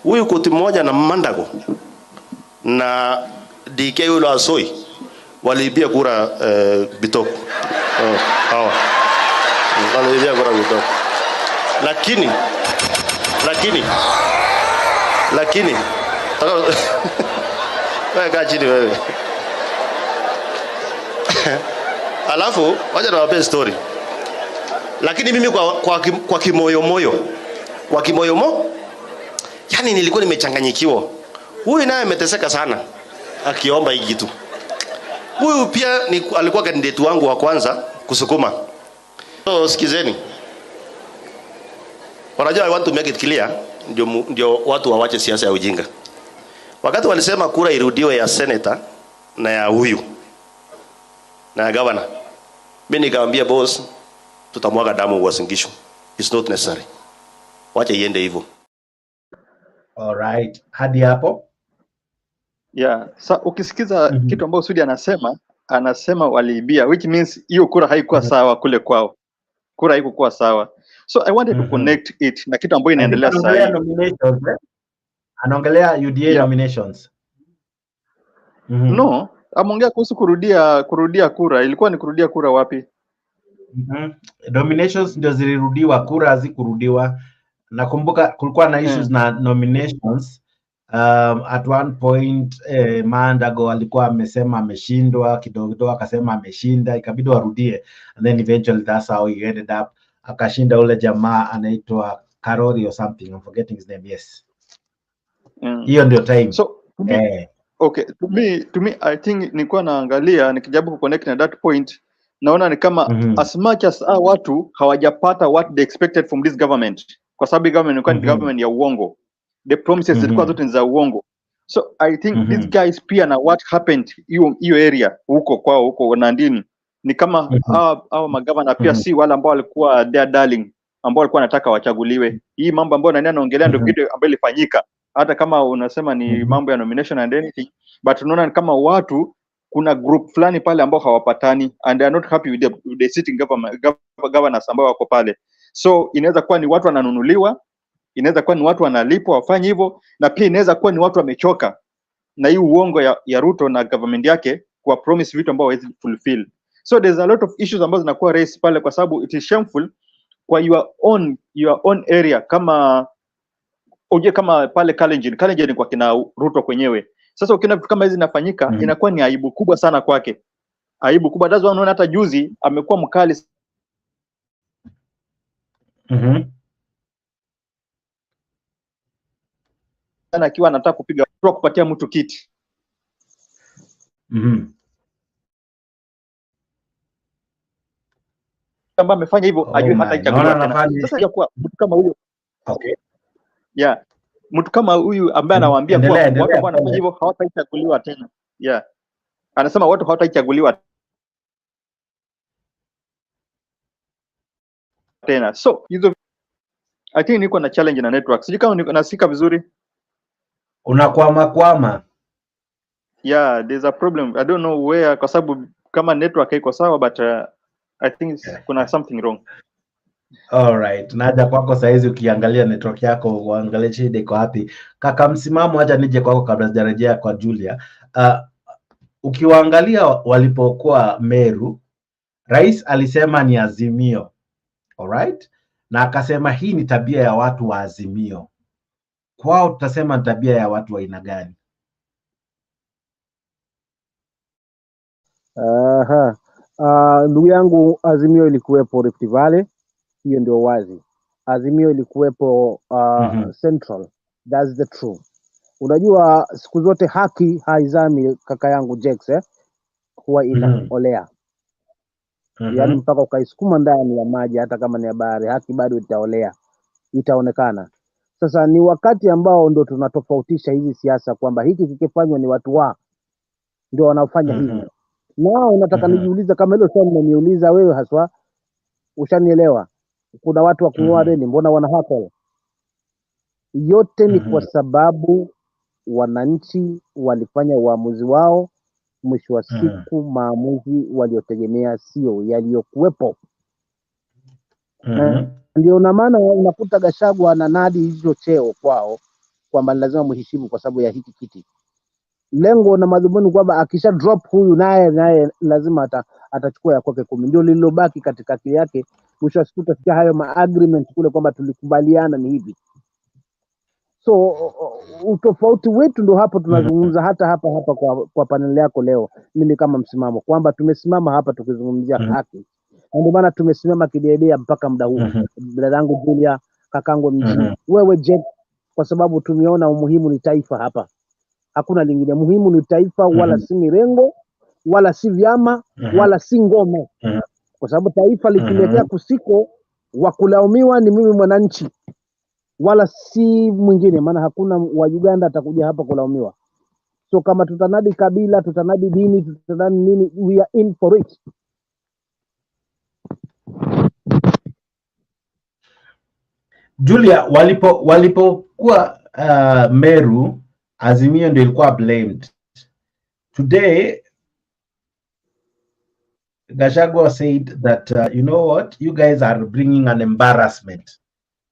Huyu koti mmoja na Mandago na DK yule Asoi waliibia kura Bitok. Hawa waliibia kura Bitok. Lakini wewe kaa chini wewe. Alafu wacha niwape story. Lakini mimi kwa kimoyo yani nilikuwa nimechanganyikiwa. Huyu naye ameteseka sana akiomba hiki kitu. Huyu pia alikuwa candidate wangu wa kwanza kusukuma. So sikizeni. Wanajua I want to make it clear ndio watu wawache siasa ya ujinga. Wakati walisema kura irudiwe ya senator na ya huyu na ya governor, mimi nikamwambia boss, tutamwaga damu Uasin Gishu. It's not necessary. Wacha iende hivyo. All right. Hadi hapo? Yeah. Sa ukisikiza kitu ambacho Sudi anasema waliibia, which means hiyo kura haikuwa sawa kule kwao. Kura haikuwa sawa. So I wanted to connect it na kitu ambacho inaendelea sasa. Anaongelea UDA nominations. No, ameongea kuhusu kurudia kura. Ilikuwa ni kurudia kura wapi? Nominations ndio zilirudiwa, kura hazikurudiwa. Nakumbuka kulikuwa na issues na nominations. At one point Mandago alikuwa amesema ameshindwa, kidogo akasema ameshinda, ikabidi warudie, and then eventually that's how he ended up akashinda ule jamaa anaitwa Karori or something, I'm forgetting his name. Yes. Hiyo ndio time. So okay, to me I think nilikuwa naangalia nikijaribu ku connect na that point, naona ni kama as much as watu hawajapata what they expected from this government, kwa sababu government ilikuwa ni government ya uongo. The promises zilikuwa zote ni za uongo. So I think these guys pia na what happened hiyo area huko kwao huko Nandini ni kama hao magavana pia si wale ambao walikuwa their darling ambao walikuwa wanataka wachaguliwe. Hii mambo ambayo nani anaongelea ndio kitu ambayo ilifanyika, hata kama unasema ni mambo ya nomination and anything, but unaona kama watu kuna group fulani pale ambao hawapatani and they are not happy with the sitting governors ambao wako pale. So inaweza kuwa ni watu wananunuliwa, inaweza kuwa ni watu wanalipwa wafanye hivyo, na pia inaweza kuwa ni watu wamechoka na hii uongo ya Ruto na government yake kwa promise vitu ambao hawezi fulfill. So there's a lot of issues ambazo zinakuwa raised pale, kwa sababu it is shameful kwa your own area. Kama uje kama pale Kalenjin kwa kina Ruto kwenyewe. Sasa ukiona vitu kama hizi zinafanyika, inakuwa ni aibu kubwa sana kwake. Aibu kubwa. That's why unaona hata juzi amekuwa mkali sana akiwa anataka kupiga kupatia mtu kiti. Kama amefanya hivyo ajue hata ichaguliwa tena. Sasa ya kuwa mtu kama huyo yeah, mtu kama huyu ambaye anawaambia kwa watu ambao wanafanya hivyo hawataichaguliwa tena. Yeah. Anasema watu hawataichaguliwa tena. So hizo I think niko na challenge na network. Sijui kama nasikika vizuri. Unakwama. Yeah, there's a problem. I don't know where, kwa sababu kama network haiko sawa, but I think kuna something wrong. All right. Naja kwako saizi ukiangalia network yako uangalie shida iko wapi. Kaka msimamo, acha nije kwako kabla sijarejea kwa Julia. Ukiwaangalia walipokuwa Meru, Rais alisema ni Azimio. All right? Na akasema hii ni tabia ya watu wa Azimio. Kwao tutasema tabia ya watu wa aina gani? Ndugu yangu, Azimio ilikuwepo Rift Valley, hiyo ndio wazi. Azimio ilikuwepo Central, that's the truth. Unajua siku zote haki haizami, kaka yangu Jex, huwa inaolea. Yaani mpaka ukaisukuma ndani ya maji, hata kama ni ya bahari, haki bado itaolea, itaonekana. Sasa ni wakati ambao ndo tunatofautisha hizi siasa kwamba hiki kikifanywa ni watu ndio wanaofanya hivi. Nao unataka nijiuliza kama hilo swali nimeniuliza wewe haswa, ushanielewa? Kuna watu wa kununua reli, mbona wana hustle? Yote ni kwa sababu wananchi walifanya uamuzi wao, mwisho wa siku maamuzi waliotegemea sio yaliyokuwepo. Ndio na maana unakuta Gachagua na nadi hizo cheo kwao, kwamba lazima muheshimu kwa sababu ya hiki kiti. Lengo na madhumuni kwamba akisha drop huyu naye lazima atachukua ya kwake 10. Ndio lililobaki katikati yake. Mwisho wa siku tutafikia hayo agreement kule kwamba tulikubaliana ni hivi. So utofauti wetu ndo hapo tunazungumza hata hapa kwa panel yako leo. Mimi kama msimamo kwamba tumesimama hapa tukizungumzia haki. Ndio maana tumesimama kidedea mpaka muda huu. Dadangu Julia, kakangu mjini, wewe Jack, kwa sababu tumeona umuhimu ni taifa hapa. Hakuna lingine. Muhimu ni taifa, wala si mirengo, wala si vyama, wala si ngome. Kwa sababu taifa likiletea kusiko, wa kulaumiwa ni mimi mwananchi, wala si mwingine. Maana hakuna wa Uganda atakuja hapa kulaumiwa. So kama tutanadi kabila, tutanadi dini, tutanadi nini, we are in for it. Julia, walipokuwa Meru, Azimio ndio ilikuwa blamed. Today, Gachagua said that, you know what, you guys are bringing an embarrassment.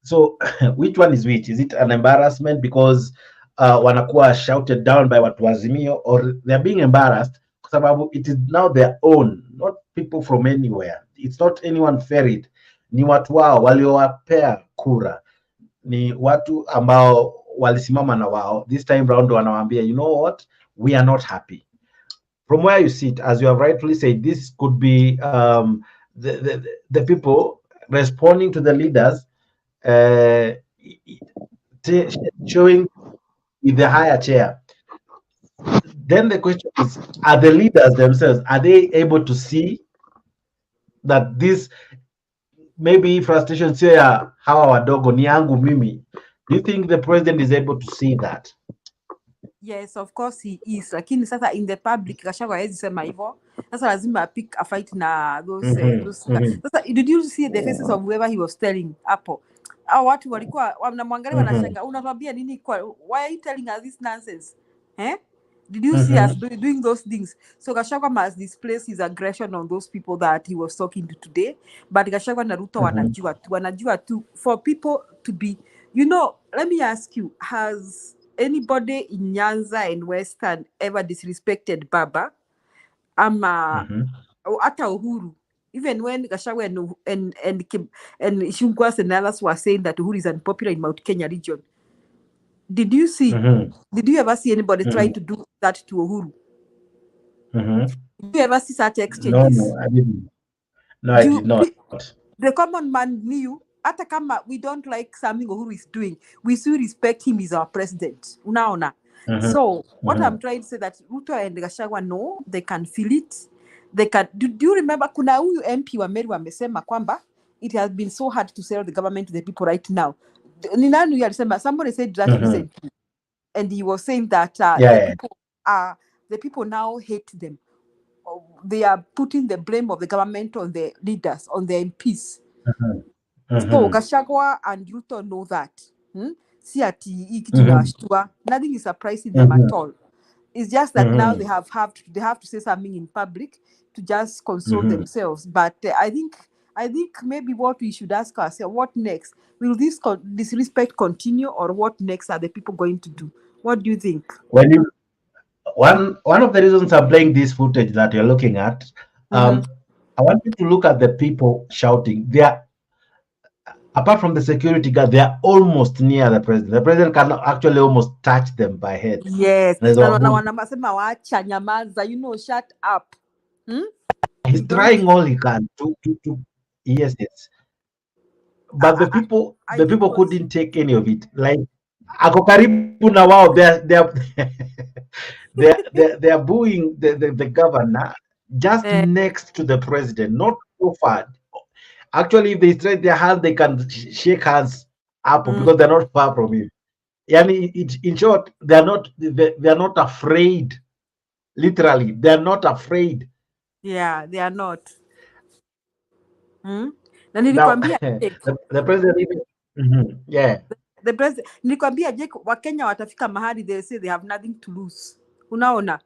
So, which one is which? Is it an embarrassment because wanakuwa shouted down by watu Azimio, or they're being embarrassed kwa sababu it is now their own, not people from anywhere. It's not anyone ferried. Ni watu wao waliowapea kura. Ni watu ambao walisimama na wao. This time round wanawaambia, you know what, we are not happy. From where you sit, as you have rightly said, this could be the people responding to the leaders, showing with the higher chair. Then the question is, are the leaders themselves, are they able to see that this maybe frustration sio ya hawa wadogo, ni yangu mimi? Do you think the president is able to see that? Yes, of course he is. Lakini sasa in the public Gachagua hawezi sema hivyo. Sasa lazima pick a fight na those Sasa did you see the faces of whoever he was telling hapo? Hao watu walikuwa wanamwangalia wanashanga. Unatuambia nini kwa, why are you telling us this nonsense? Did you see us doing those things? So Gachagua must display his aggression on those people that he was talking to today. But Gachagua na Ruto wanajua tu for people to be, you know, let me ask you, has anybody in Nyanza and Western ever disrespected Baba? Ama ata Uhuru? Even when Gachagua and Shungwas and others were saying that Uhuru is unpopular in Mount Kenya region. Did you see? Did you ever see anybody try to do that to Uhuru? Did you ever see such exchanges? No, I didn't. No, I did not. The common man knew, hata kama we don't like something Uhuru is doing, we still respect him as our president. Unaona? So, what I'm trying to say that Ruto and Gachagua know, they can feel it. They can. Do you remember kuna huyu MP wa Meru amesema kwamba it has been so hard to sell the government to the people right now. Ni nani alisema? Somebody said that recently, and he was saying that the people now hate them. They are putting the blame of the government on the leaders, on the MPs. So Gachagua and Ruto know that. See ati kitu inawashtua. Nothing is surprising them at all. It's just that now they have to say something in public to just console themselves. But I think maybe what we should ask ourselves, what next? Will this disrespect continue, or what next are the people going to do? What do you think? When you one of the reasons I'm playing this footage that you're looking at, I want you to look at the people shouting. They are, apart from the security guard, they are almost near the president. The president can actually almost touch them by head. Yes. You know, shut up. He's trying all he can to yes. But the people couldn't take any of it. Like ako karibu na wao, they are booing the governor just next to the president, not so far. Actually, if they stretch their hands, they can shake hands up because they're not far from him. Yani, in short, they are not afraid. Literally, they are not afraid. Yeah, they are not. Now, the president even, the president, nilikwambia Jake, Wakenya watafika mahali they say they have nothing to lose. Unaona?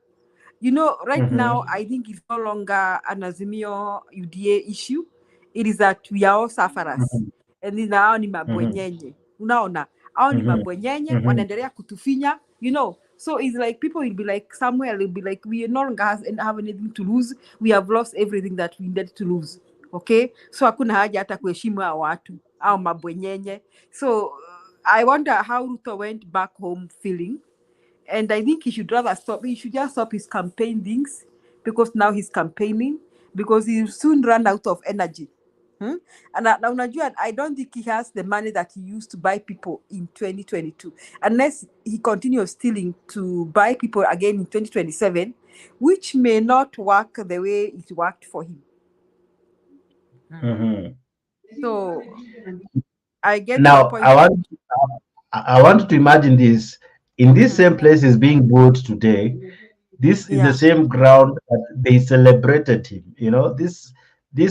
You know, right now, I think it's no longer an Azimio UDA issue. It is that we are all sufferers. And now ni mabwenyenye. Unaona? au ni mabwenyenye wanaendelea kutufinya, you know. So it's like people will be like somewhere, they'll be like, we no longer have anything to lose, we have lost everything that we needed to lose. Okay, so hakuna haja hata kuheshimu hao watu au mabwenyenye. So I wonder how Ruto went back home feeling. And I think he should rather stop. He should just stop his campaign things, because now he's campaigning, because he'll soon run out of energy. And unajua, I don't think he has the money that he used to buy people in 2022, unless he continues stealing to buy people again in 2027, which may not work the way it worked for him. So I get now your point. I want to imagine this. In this same place is being built today. This is the same ground that they celebrated him. You know, these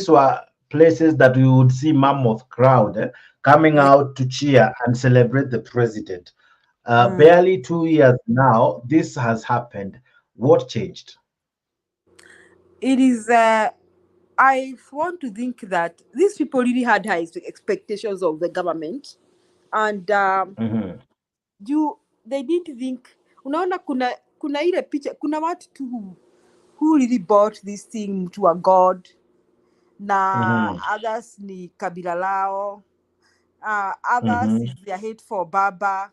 were places that we would see mammoth crowd coming out to cheer and celebrate the president. Barely 2 years now, this has happened. What changed? It is, I want to think that these people really had high expectations of the government, and they didn't think, unaona kuna ile picha, kuna watu tu who really bought this thing to a god, na others ni kabila lao, others is their hate for Baba.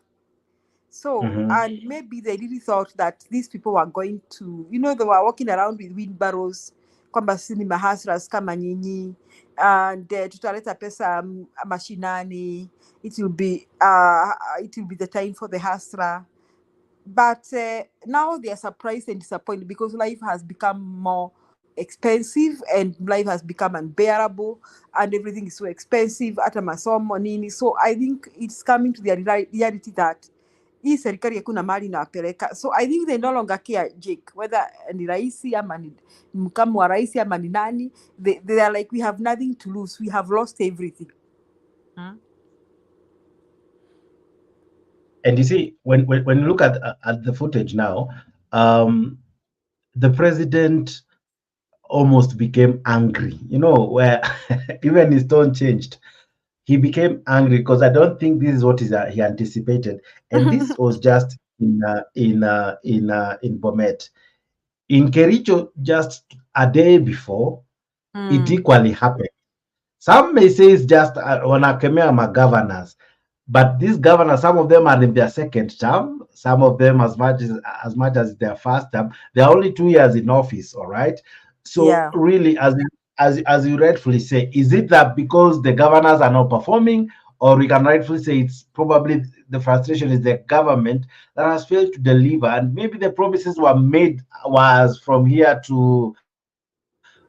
So, and maybe they really thought that these people were going to, you know, they were walking around with wheelbarrows, kwamba sisi ni mahasras kama nyinyi, and tutaleta pesa mashinani, it will be the time for the hasra. But now they are surprised and disappointed, because life has become more expensive and life has become unbearable and everything is so expensive, hata masomo nini. So I think it's coming to the reality that hii serikali hakuna mali inawapeleka. So I think they no longer care, Jake, whether ni raisi ama ni mkamu wa raisi ama ni nani. They are like, we have nothing to lose, we have lost everything. And you see, when you look at the footage now, the president almost became angry, you know, where even his tone changed. He became angry because I don't think this is what he anticipated, and this was just in Bomet. In Kericho, just a day before, it equally happened. Some may say it's just wanakemea ma governors, but these governors, some of them are in their second term, some of them as much as their first term. They're only 2 years in office, all right? So really, as you rightfully say, is it that because the governors are not performing, or we can rightfully say it's probably the frustration is the government that has failed to deliver, and maybe the promises were made was from here to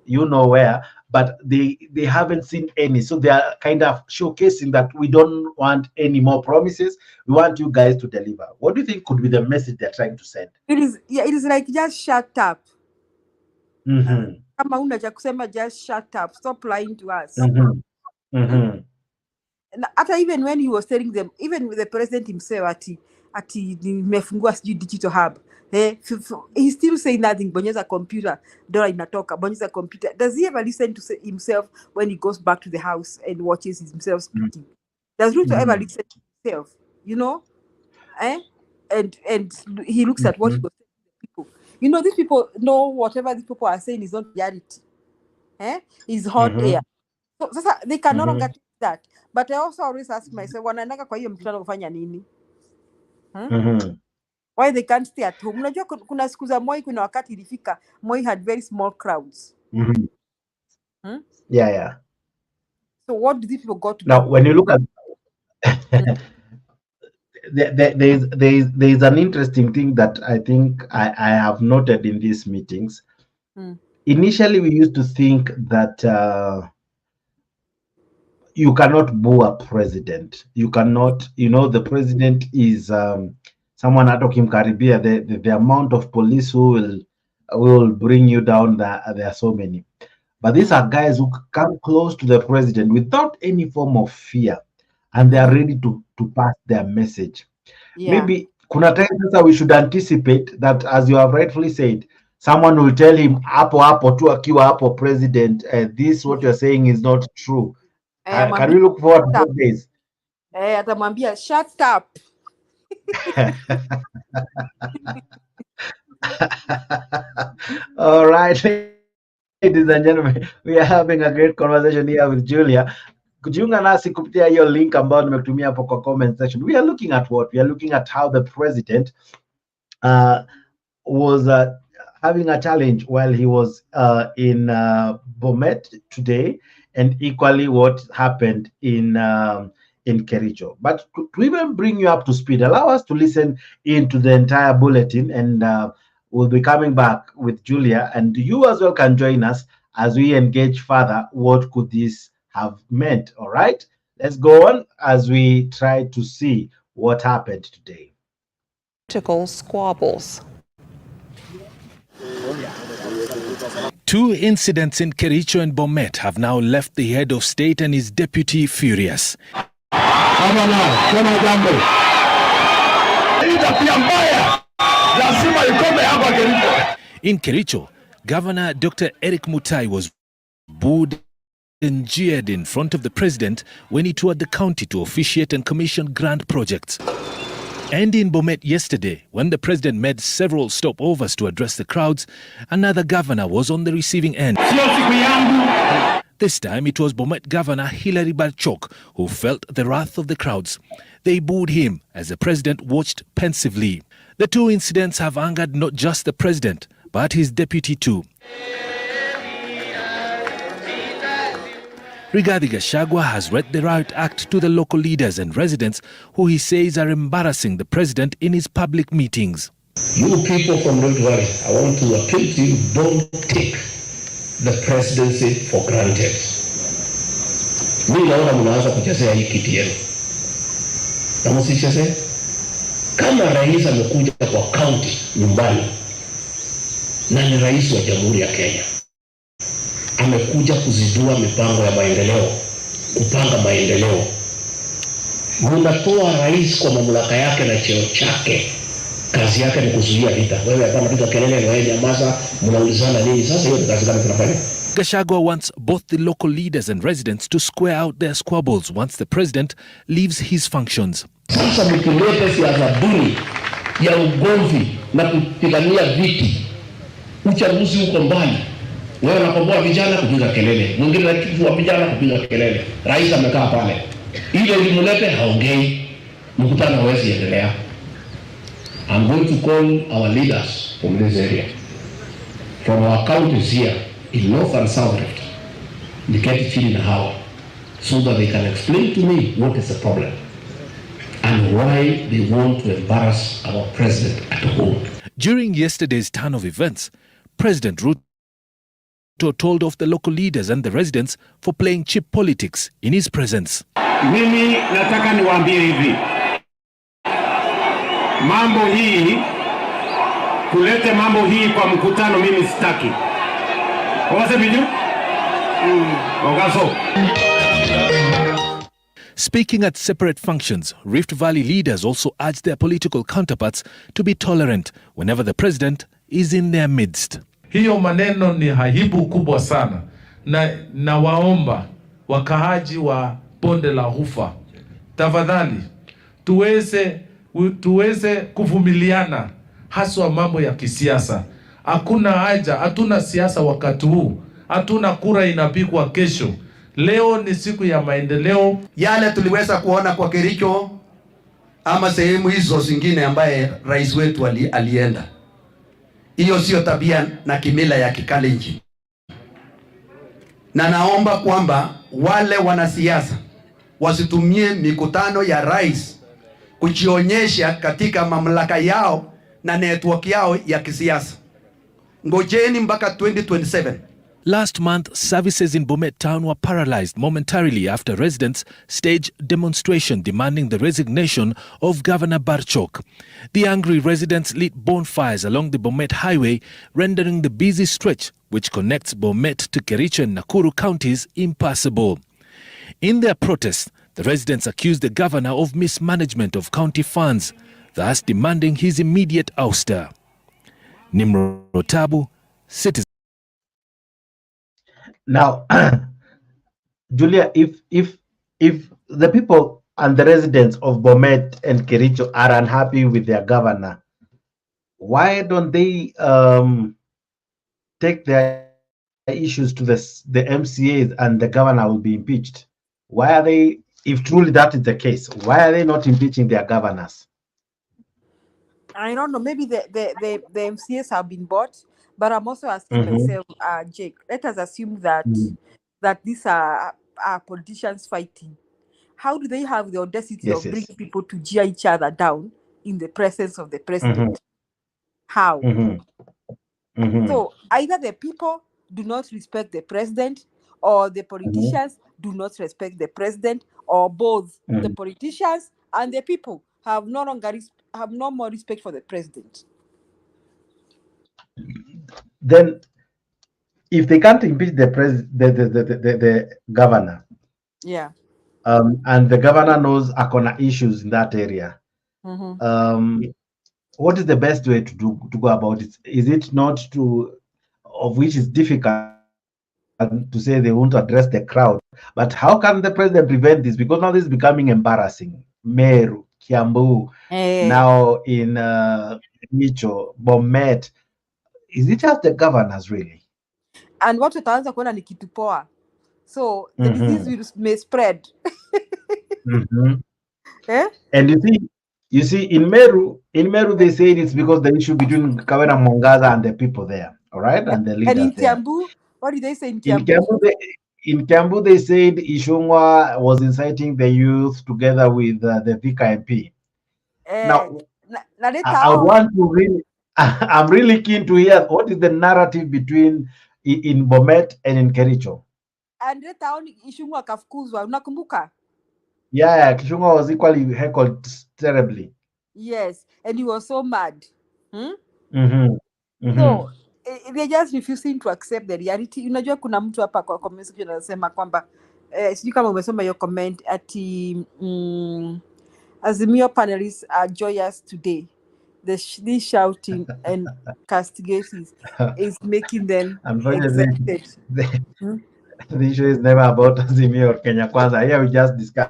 you know where, but they haven't seen any, so they are kind of showcasing that we don't want any more promises, we want you guys to deliver. What do you think could be the message they're trying to send? It is like, just shut up. Kama una cha kusema, just shut up, stop lying to us. Hata even when he was telling them, even with the president himself, ati nimefungua sijui digital hub, he still say nothing. Bonyeza computer, dola inatoka, bonyeza computer. Does he ever listen to himself when he goes back to the house and watches himself speaking? Does Ruto ever listen to himself, you know? And he looks at what he was saying to the people. You know, these people know whatever these people are saying is not reality. It's hot air. So they can no longer take that. But I also always ask myself, wanaendanga kwa hiyo mkutano kufanya nini? Why they can't stay at home? Unajua kuna siku za Moi, kuna wakati ilifika Moi had very small crowds. Yeah. So what do these people got to now do? When you look at there is an interesting thing that I think I have noted in these meetings. Initially, we used to think that you cannot boo a president. You cannot, you know, the president is someone at Karibia. The amount of police who will bring you down, there are so many. But these are guys who come close to the president without any form of fear, and they are ready to pass their message. Maybe kuna time we should anticipate that, as you have rightfully said, someone will tell him hapo tu akiwa hapo president, this what you're saying is not true. Can we look forward to those days? Atamwambia shut up. All right, ladies and gentlemen, we are having a great conversation here with Julia. Kujiunga nasi kupitia hiyo link ambayo nimekutumia hapo kwa comment section. We are looking at what? We are looking at how the president was having a challenge while he was in Bomet today, and equally what happened in Kericho. But to even bring you up to speed, allow us to listen into the entire bulletin, and we'll be coming back with Julia, and you as well can join us as we engage further. What could this have meant? All right, let's go on as we try to see what happened today. Political squabbles. Two incidents in Kericho and Bomet have now left the head of state and his deputy furious. In Kericho, Governor Dr. Eric Mutai was booed and jeered in front of the president when he toured the county to officiate and commission grand projects. And in Bomet yesterday, when the president made several stopovers to address the crowds, another governor was on the receiving end. This time it was Bomet Governor Hilary Barchok who felt the wrath of the crowds. They booed him as the president watched pensively. The two incidents have angered not just the president, but his deputy too. Rigathi Gachagua has read the riot act to the local leaders and residents who he says are embarrassing the president in his public meetings. You people from Rift Valley, I want to appeal to you, don't take the presidency for granted. Mimi naona mnaanza kuchezea hii kiti yenu. Na msichezee. Kama rais amekuja kwa county nyumbani na ni rais wa Jamhuri ya Kenya, amekuja kuzidua mipango ya maendeleo, kupanga maendeleo. Mnatoa rais kwa mamlaka yake na cheo chake. Kazi yake ni kuzuia vita. Wewe hapa unapiga kelele na wewe nyamaza, mnaulizana nini? Sasa hiyo kazi gani tunafanya? Gachagua wants both the local leaders and residents to square out their squabbles once the president leaves his functions. Sasa mkileta siasa duni ya ugomvi na kupigania viti, uchaguzi uko mbali. Wewe unakomboa vijana kupiga kelele, mwingine anachukua vijana kupiga kelele. Rais amekaa pale. Ile ilimlete haongei. Mkutano hawezi endelea. I'm going to call our leaders from this area, from our counties here in North and South Rift, niketi chini na hawa, so that they can explain to me what is the problem and why they want to embarrass our president at home. During yesterday's turn of events, President Ruto told off the local leaders and the residents for playing cheap politics in his presence. Mimi nataka niwaambie hivi. Mambo hii, kulete mambo hii kwa mkutano mimi sitaki. Wawase biju? Ogaso. Speaking at separate functions, Rift Valley leaders also urged their political counterparts to be tolerant whenever the president is in their midst. Hiyo maneno ni aibu kubwa sana, na waomba wakaaji wa bonde la Ufa, tafadhali tuweze kuvumiliana, haswa mambo ya kisiasa. Hakuna haja, hatuna siasa wakati huu, hatuna kura inapigwa kesho. Leo ni siku ya maendeleo. Yale tuliweza kuona kwa Kericho ama sehemu hizo zingine ambaye rais wetu alienda, hiyo sio tabia na kimila ya Kikalenjin. Na naomba kwamba wale wanasiasa wasitumie mikutano ya rais kujionyesha katika mamlaka yao na network yao ya kisiasa. Ngojeni mpaka 2027. Last month, services in Bomet town were paralyzed momentarily after residents staged demonstration demanding the resignation of Governor Barchok. The angry residents lit bonfires along the Bomet highway, rendering the busy stretch which connects Bomet to Kericho and Nakuru counties impassable. In their protest, the residents accused the governor of mismanagement of county funds, thus demanding his immediate ouster. Nimrotabu, Citizen. Now, Julia, if the people and the residents of Bomet and Kericho are unhappy with their governor, why don't they take their issues to the MCAs and the governor will be impeached? Why are they, if truly that is the case, why are they not impeaching their governors? I don't know. Maybe the MCAs have been bought, but I'm also asking myself, Jake. Let us assume that these are politicians fighting. How do they have the audacity of bringing people to jeer each other down in the presence of the president? How? So either the people do not respect the president, or the politicians do not respect the president, or both the politicians and the people have no more respect for the president. Then, if they can't impeach the governor, yeah, and the governor knows Akona issues in that area, what is the best way to go about it? Is it not of which is difficult to say they won't address the crowd, but how can the president prevent this? Because now this is becoming embarrassing. Meru, Kiambu, now in Nicho, Bomet. Is it just the governors really? And what wataanza kuona ni kitu poa, so the disease may spread. And you see in Meru they say it's because the issue between Kawena Mongaza and the people there, all right, and the leaders. And in Kiambu, what did they say in Kiambu? In Kiambu, they said Ishungwa was inciting the youth together with the Vika MP. Now, I want to really, I'm really keen to hear what is the narrative between in Bomet and in Kericho. And the town Ishungwa kafukuzwa, unakumbuka? Yeah, Kishungwa was equally heckled terribly. Yes, and he was so mad. So they're just refusing to accept the reality. Unajua kuna mtu hapa kwa comment section anasema kwamba sijui kama umesoma your comment ati Azimio panelists are joyous today. This shouting and castigating is making them excited. The issue is never about Azimio or Kenya Kwanza. Here we just discuss.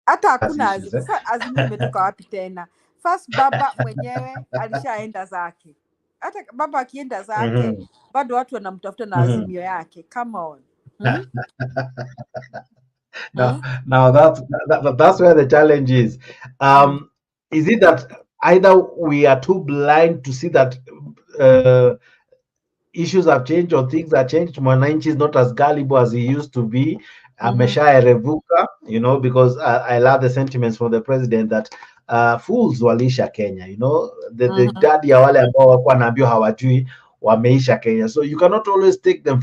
Hata hakuna Azimio imetoka wapi tena? First baba mwenyewe alishaenda zake. Hata baba akienda zake bado watu wanamtafuta na Azimio yake. Come on. Now that's where the challenge is. Is it that either we are too blind to see that issues have changed or things are changed? Mwananchi is not as gullible as he used to be. Amesha erevuka, you know, because I love the sentiments from the president that fools walisha Kenya, you know, the daddy ya wale ambao wako wanaambiwa hawajui wameisha Kenya. So you cannot always take them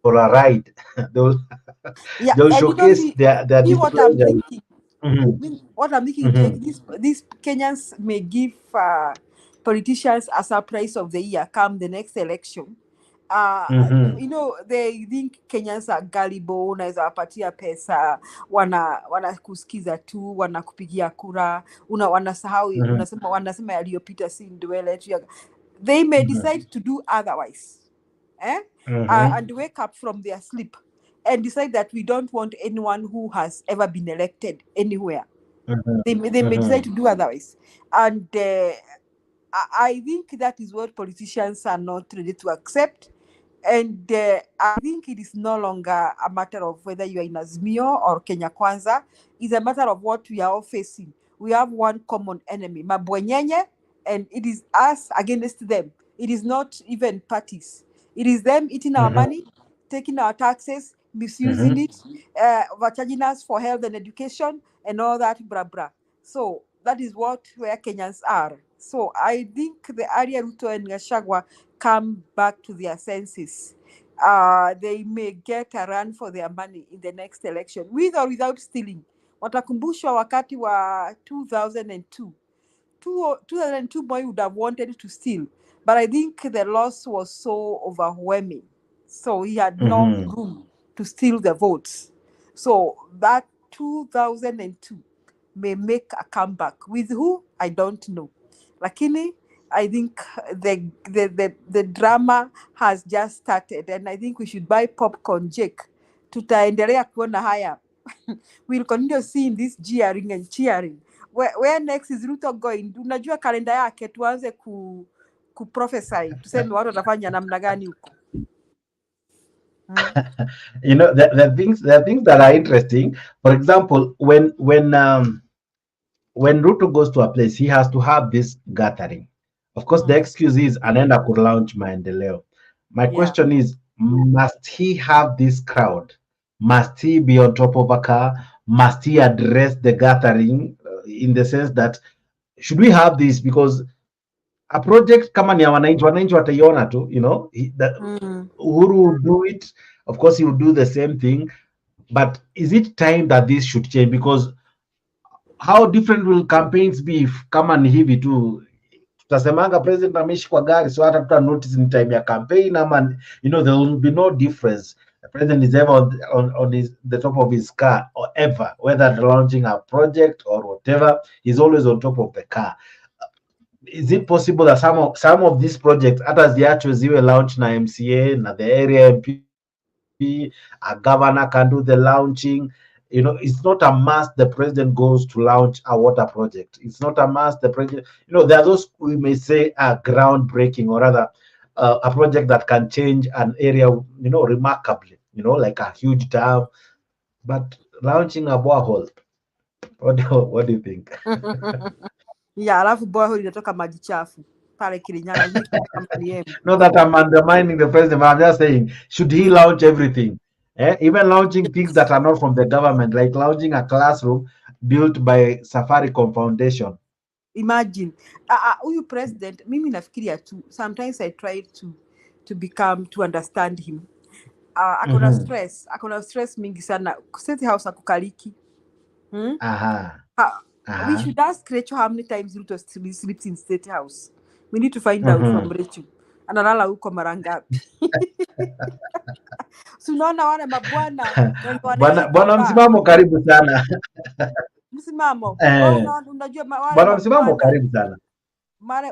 for a ride. they'll showcase their what I'm thinking. What I'm thinking, these Kenyans may give politicians a surprise of the year come the next election. You know, they think Kenyans are gullible, unaweza wapatia pesa, wanakusikiza tu, wanakupigia kura, wanasahau, wanasema yaliyopita si ndwele. They may decide to do otherwise. And wake up from their sleep and decide that we don't want anyone who has ever been elected anywhere. They may decide to do otherwise. And I think that is what politicians are not ready to accept. And I think it is no longer a matter of whether you are in Azimio or Kenya Kwanza. It's a matter of what we are all facing. We have one common enemy, Mabwenyenye, and it is us against them. It is not even parties. It is them eating our money, taking our taxes, misusing it, charging us for health and education, and all that, blah, blah. So that is where Kenyans are. So I think the area Ruto and Gachagua come back to their senses. They may get a run for their money in the next election, with or without stealing. Watakumbushwa wakati wa 2002. 2002 boy would have wanted to steal, but I think the loss was so overwhelming. So he had no room to steal the votes. So that 2002 may make a comeback. With who? I don't know. Lakini, I think the drama has just started, and I think we should buy popcorn, Jake. Tutaendelea kuona haya we'll continue seeing this jeering and cheering. Where next is Ruto going? Unajua kalenda yake tuanze ku prophesy. Tuseme watu watafanya namna gani huko. You know, there are things that are interesting. For example, when Ruto goes to a place, he has to have this gathering. Of course, the excuse is anaenda ku launch maendeleo. My question is, must he have this crowd? Must he be on top of a car? Must he address the gathering in the sense that should we have this? Because a project kama ni ya wananchi wataiona tu, you know, Uhuru will do it. Of course, he will do the same thing. But is it time that this should change? Because how different will campaigns be if kama ni hivi tu tutasemanga president ameishi kwa gari, so hata tuta notice in time ya campaign ama, you know, there will be no difference. The president is ever on the top of his car, or ever, whether launching a project or whatever, he's always on top of the car. Is it possible that some of these projects, hata ziachwe ziwe launch na MCA na the area MP, a governor can do the launching? You know, it's not a must the president goes to launch a water project. It's not a must the president, you know, there are those we may say are groundbreaking, or rather a project that can change an area, you know, remarkably, you know, like a huge dam. But launching a borehole, what do you think? Yeah, alafu borehole inatoka maji chafu pale Kirinyaga. Not that I'm undermining the president, but I'm just saying, should he launch everything? Even launching things that are not from the government, like launching a classroom built by Safaricom Foundation. Imagine, huyu president, mimi nafikiria tu, sometimes I try to understand him. Akona stress mingi sana. State House akukaliki. We should ask Rachel how many times Ruto sleeps in State House. We need to find out from Rachel. Analala huko mara ngapi? Sunaona wale mabwana bwana msimamo karibu sana. Msimamo. Unajua bwana msimamo karibu sana.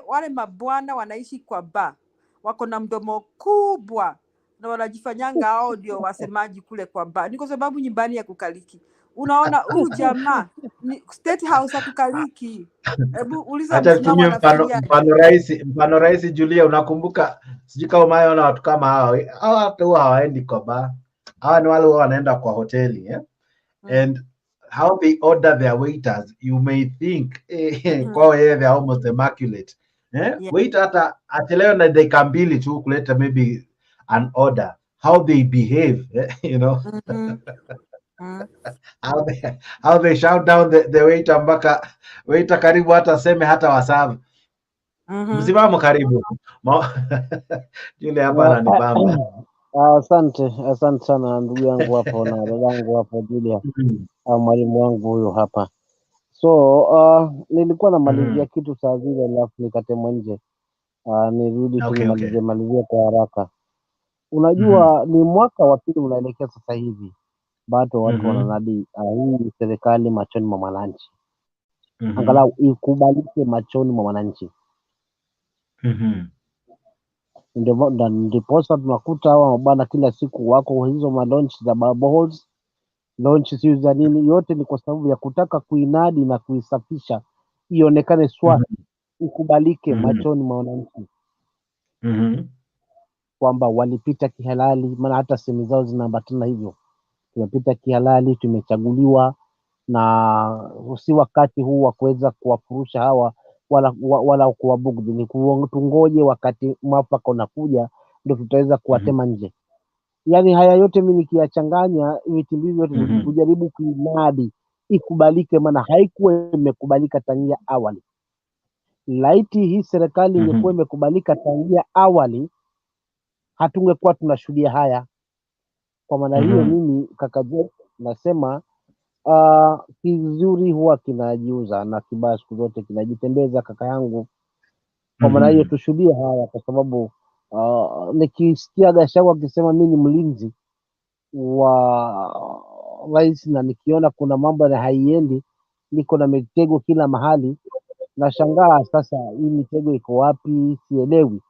Wale mabwana wanaishi kwa bar. Wako na mdomo kubwa na wanajifanyanga hao ndio wasemaji kule kwa bar. Ni kwa sababu nyumbani ya kukaliki. Unaona huyu jamaa State House akukaliki. Hebu uliza msimamo anafikiria. Mfano rais Julia, unakumbuka, sijui kama umeona watu kama hao watu hawaendi kwa bar. Hawa ni wale wanaenda kwa hoteli, and how they order their waiters, you may think kwa yeye they are almost immaculate. Wait hata atelewa na dakika mbili tu kuleta maybe an order, how they behave, you know. How they shout down the waiter mpaka waiter karibu hata seme hata wasavu. Msimamo karibu. Yule hapa ananibamba. Asante sana ndugu yangu hapo na dadangu hapo Julia, mwalimu wangu huyo hapa. So nilikuwa namalizia kitu saa zile alafu nikatemwa nje. Nirudi malizia kwa haraka. Unajua ni mwaka wa pili unaelekea sasa hivi, bado watu wananadi hii serikali machoni mwa mwananchi. Angalau ikubalike machoni mwa mwananchi. Ndiposa tunakuta hawa bwana kila siku wako hizo launch za boreholes, launch sio za nini, yote ni kwa sababu ya kutaka kuinadi na kuisafisha ionekane swali, ikubalike machoni mwa wananchi kwamba walipita kihalali. Maana hata semi zao zinaambatana hivyo, tumepita kihalali, tumechaguliwa, na si wakati huu wa kuweza kuwafurusha hawa wala kuwabugudhi. Ni tungoje wakati mwafaka unakuja ndio tutaweza kuwatema nje. Yani haya yote mimi nikiyachanganya vitu hivi yote ni kujaribu kuinadi ikubalike, maana haikuwa imekubalika tangia awali. Laiti hii serikali ingekuwa imekubalika tangia awali, hatungekuwa tunashuhudia haya. Kwa maana hiyo mimi kaka Jeff nasema kizuri huwa kinajiuza na kibaya siku zote kinajitembeza kaka yangu. Kwa maana hiyo tushuhudie haya, kwa sababu nikisikia Gachagua akisema mimi ni mlinzi wa rais na nikiona kuna mambo na haiendi, niko na mitego kila mahali, na shangaa sasa hii mitego iko wapi, sielewi.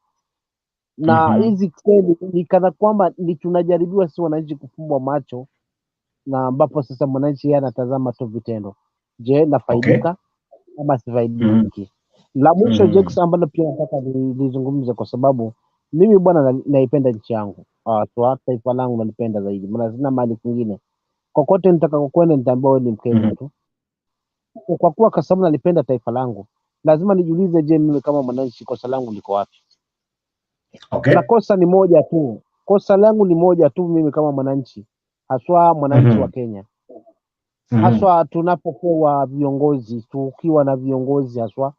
Na hizi kweli ni kana kwamba ni tunajaribiwa sisi wananchi kufumbwa macho na ambapo sasa mwananchi yeye anatazama tu vitendo. Je, nafaidika ama sifaidiki? La mwisho Jex, ambalo pia nataka nizungumze, kwa sababu mimi bwana naipenda nchi yangu, taifa langu nalipenda zaidi, maana sina mali kwingine. Kokote nitakakokwenda nitaambiwa wewe ni Mkenya tu. Kwa kuwa kwa sababu nalipenda taifa langu, lazima nijiulize, je, mimi kama mwananchi kosa langu liko wapi? Na kosa ni moja tu, kosa langu ni moja tu mimi kama mwananchi, haswa mwananchi wa Kenya. Haswa tunapokuwa viongozi, tukiwa na viongozi haswa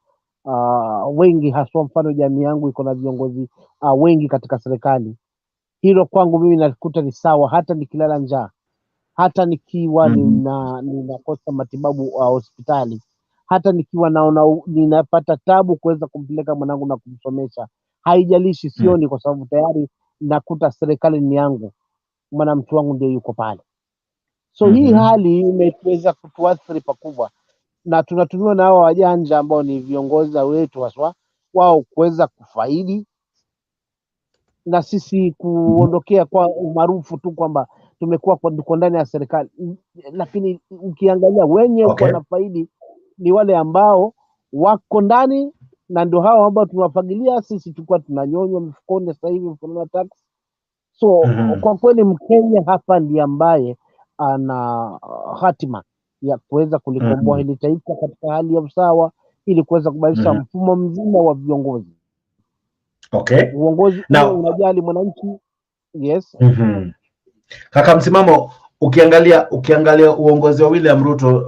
wengi, haswa mfano jamii yangu iko na viongozi wengi katika serikali. Hilo kwangu mimi nakuta ni sawa, hata nikilala njaa, hata nikiwa ninakosa matibabu hospitali, hata nikiwa naona ninapata tabu kuweza kumpeleka mwanangu na kumsomesha, haijalishi, sioni, kwa sababu tayari nakuta serikali ni yangu, maana mtu wangu ndio yuko pale. So hii hali imeweza kutuathiri pakubwa, na tunatumiwa na hao wajanja ambao ni viongozi wetu haswa, wao kuweza kufaidi na sisi kuondokea kwa umaarufu tu kwamba tumekuwa kwa ndani ya serikali. Lakini ukiangalia wenye wanafaidi ni wale ambao wako ndani, na ndio hao ambao tunawafagilia sisi, tulikuwa tunanyonywa mfukoni, sasa hivi mfukoni tax. So kwa kweli Mkenya hapa ndiye ambaye ana hatima ya kuweza kulikomboa hili taifa katika hali ya usawa, ili kuweza kubadilisha mfumo mzima wa viongozi. Uongozi unajali mwananchi. Yes. Kaka Msimamo, ukiangalia uongozi wa William Ruto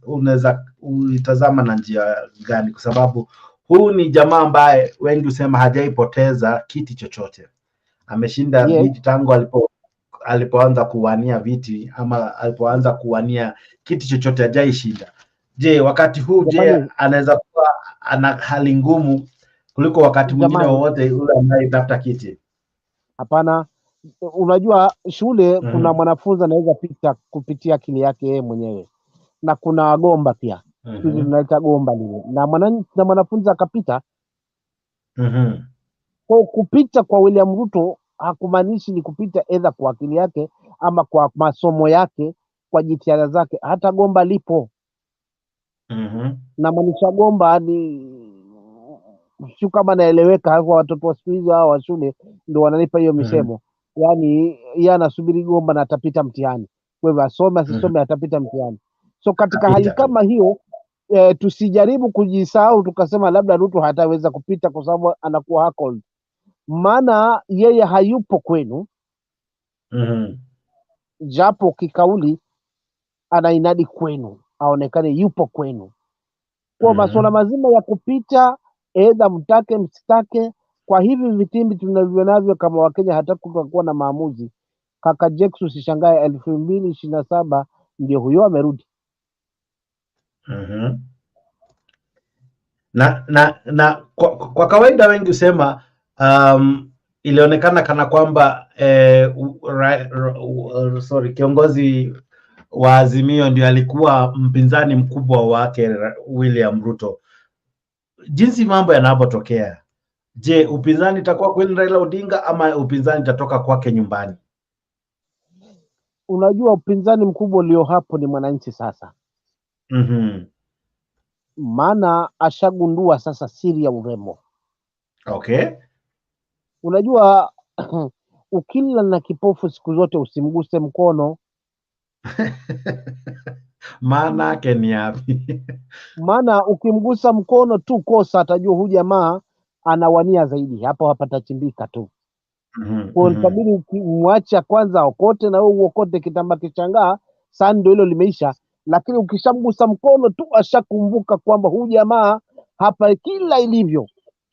unaweza uitazama na njia gani? Kwa sababu huu ni jamaa ambaye wengi husema hajaipoteza kiti chochote. Ameshinda viti tangu alipoanza kuwania viti, ama alipoanza kuwania kiti chochote hajaishinda. Je, wakati huu anaweza kuwa ana hali ngumu kuliko wakati mwingine wowote ule ambaye tafuta kiti? Hapana. Unajua shule kuna mwanafunzi anaweza pita kupitia akili yake yeye mwenyewe, na kuna gomba pia. Sisi tunaita gomba lile, na mwanafunzi akapita. Kwa kupita kwa William Ruto hakumaanishi ni kupita either kwa akili yake ama kwa masomo yake, kwa jitihada zake. Hata gomba lipo. Na maanisha gomba ni sio kama naeleweka. Hapo watoto wa siku hizi hao wa shule ndio wananipa hiyo misemo. Yani yeye anasubiri gomba na atapita mtihani. Kwa hivyo asome asisome atapita mtihani. So katika hali kama hiyo tusijaribu kujisahau tukasema labda Ruto hataweza kupita kwa sababu anakuwa Heckled. Maana yeye hayupo kwenu. Japo kikauli anainadi kwenu, aonekane yupo kwenu. Kwa masuala mazima ya kupita, aidha mtake msitake, kwa hivi vitimbi tunavyonavyo kama Wakenya, hata kutakuwa na maamuzi. Kaka Jex, usishangae 2027 ndio huyo amerudi. Na kwa kawaida wengi husema ilionekana kana kwamba kiongozi wa Azimio ndio alikuwa mpinzani mkubwa wake William Ruto. Jinsi mambo yanavyotokea, je, upinzani itakuwa kweli Raila Odinga ama upinzani itatoka kwake nyumbani? Unajua upinzani mkubwa ulio hapo ni mwananchi sasa. Maana ashagundua sasa siri ya urembo. Unajua ukila na kipofu siku zote usimguse mkono. Maana yake ni yapi? Maana ukimgusa mkono tu kosa, atajua huyu jamaa anawania zaidi, hapo hapatachimbika tu. Kwa sababu ukimwacha kwanza okote na wewe uokote kitamba kichangaa, sasa ndio hilo limeisha. Lakini ukishamgusa mkono tu ashakumbuka kwamba huyu jamaa hapa kila ilivyo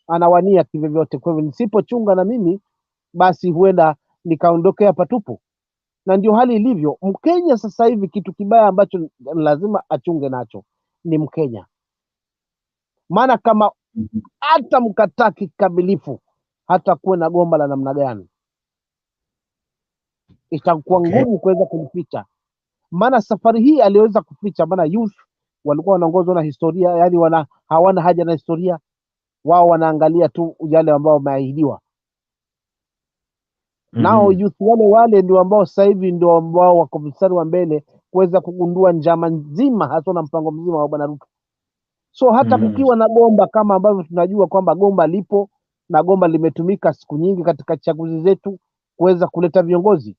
anawania kivyovyote. Kwa hivyo nisipochunga na mimi, basi huenda nikaondokea patupu. Na ndio hali ilivyo. Mkenya sasa hivi kitu kibaya ambacho lazima achunge nacho ni Mkenya. Maana kama hata mkataa kikamilifu, hata kuwe na gomba la namna gani, itakuwa ngumu kuweza kulificha. Maana safari hii aliweza kuficha, maana youth walikuwa wanaongozwa na historia, yani hawana haja na historia. Wao wanaangalia tu yale ambao wameahidiwa. Nao youth wale ndio ambao sasa hivi ndio ambao wako mstari wa mbele kuweza kugundua njama nzima hasa na mpango mzima wa Bwana Ruto. So hata kukiwa na gomba kama ambavyo tunajua kwamba gomba lipo na gomba limetumika siku nyingi katika chaguzi zetu kuweza kuleta viongozi,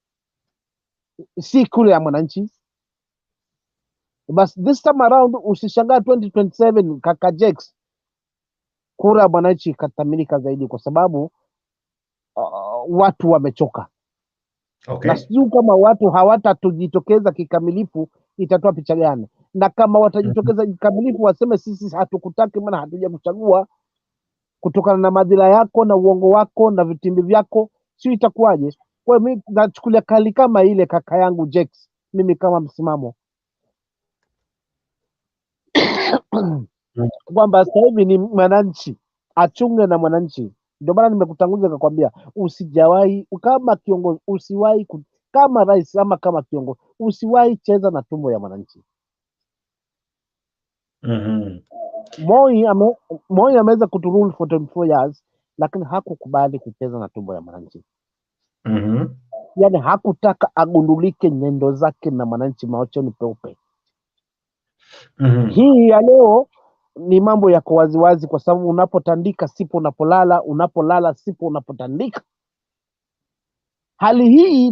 si kule ya mwananchi. But this time around usishangaa 2027 kaka Jex, kura ya mwananchi ikatamilika zaidi kwa sababu watu wamechoka. Okay. Na sijui kama watu hawatajitokeza kikamilifu itatoa picha gani, na kama watajitokeza kikamilifu waseme sisi hatukutaki maana hatuja kuchagua kutokana na madhila yako na uongo wako na vitimbi vyako, sio itakuwaje? Kwa mimi nachukulia kali kama ile kaka yangu Jex, mimi kama msimamo kwamba sasa hivi ni mwananchi achunge na mwananchi. Ndio maana nimekutanguza nikakwambia usijawahi kama kiongozi, usiwahi kama rais ama kama kiongozi, usiwahi cheza na tumbo ya mwananchi. Moi ameweza kuturule for 24 years lakini hakukubali kucheza na tumbo ya mwananchi. Yani hakutaka agundulike nyendo zake na mwananchi maochoni peupe. Hii ya leo ni mambo yako waziwazi kwa sababu unapotandika sipo unapolala, unapolala sipo unapotandika. Hali hii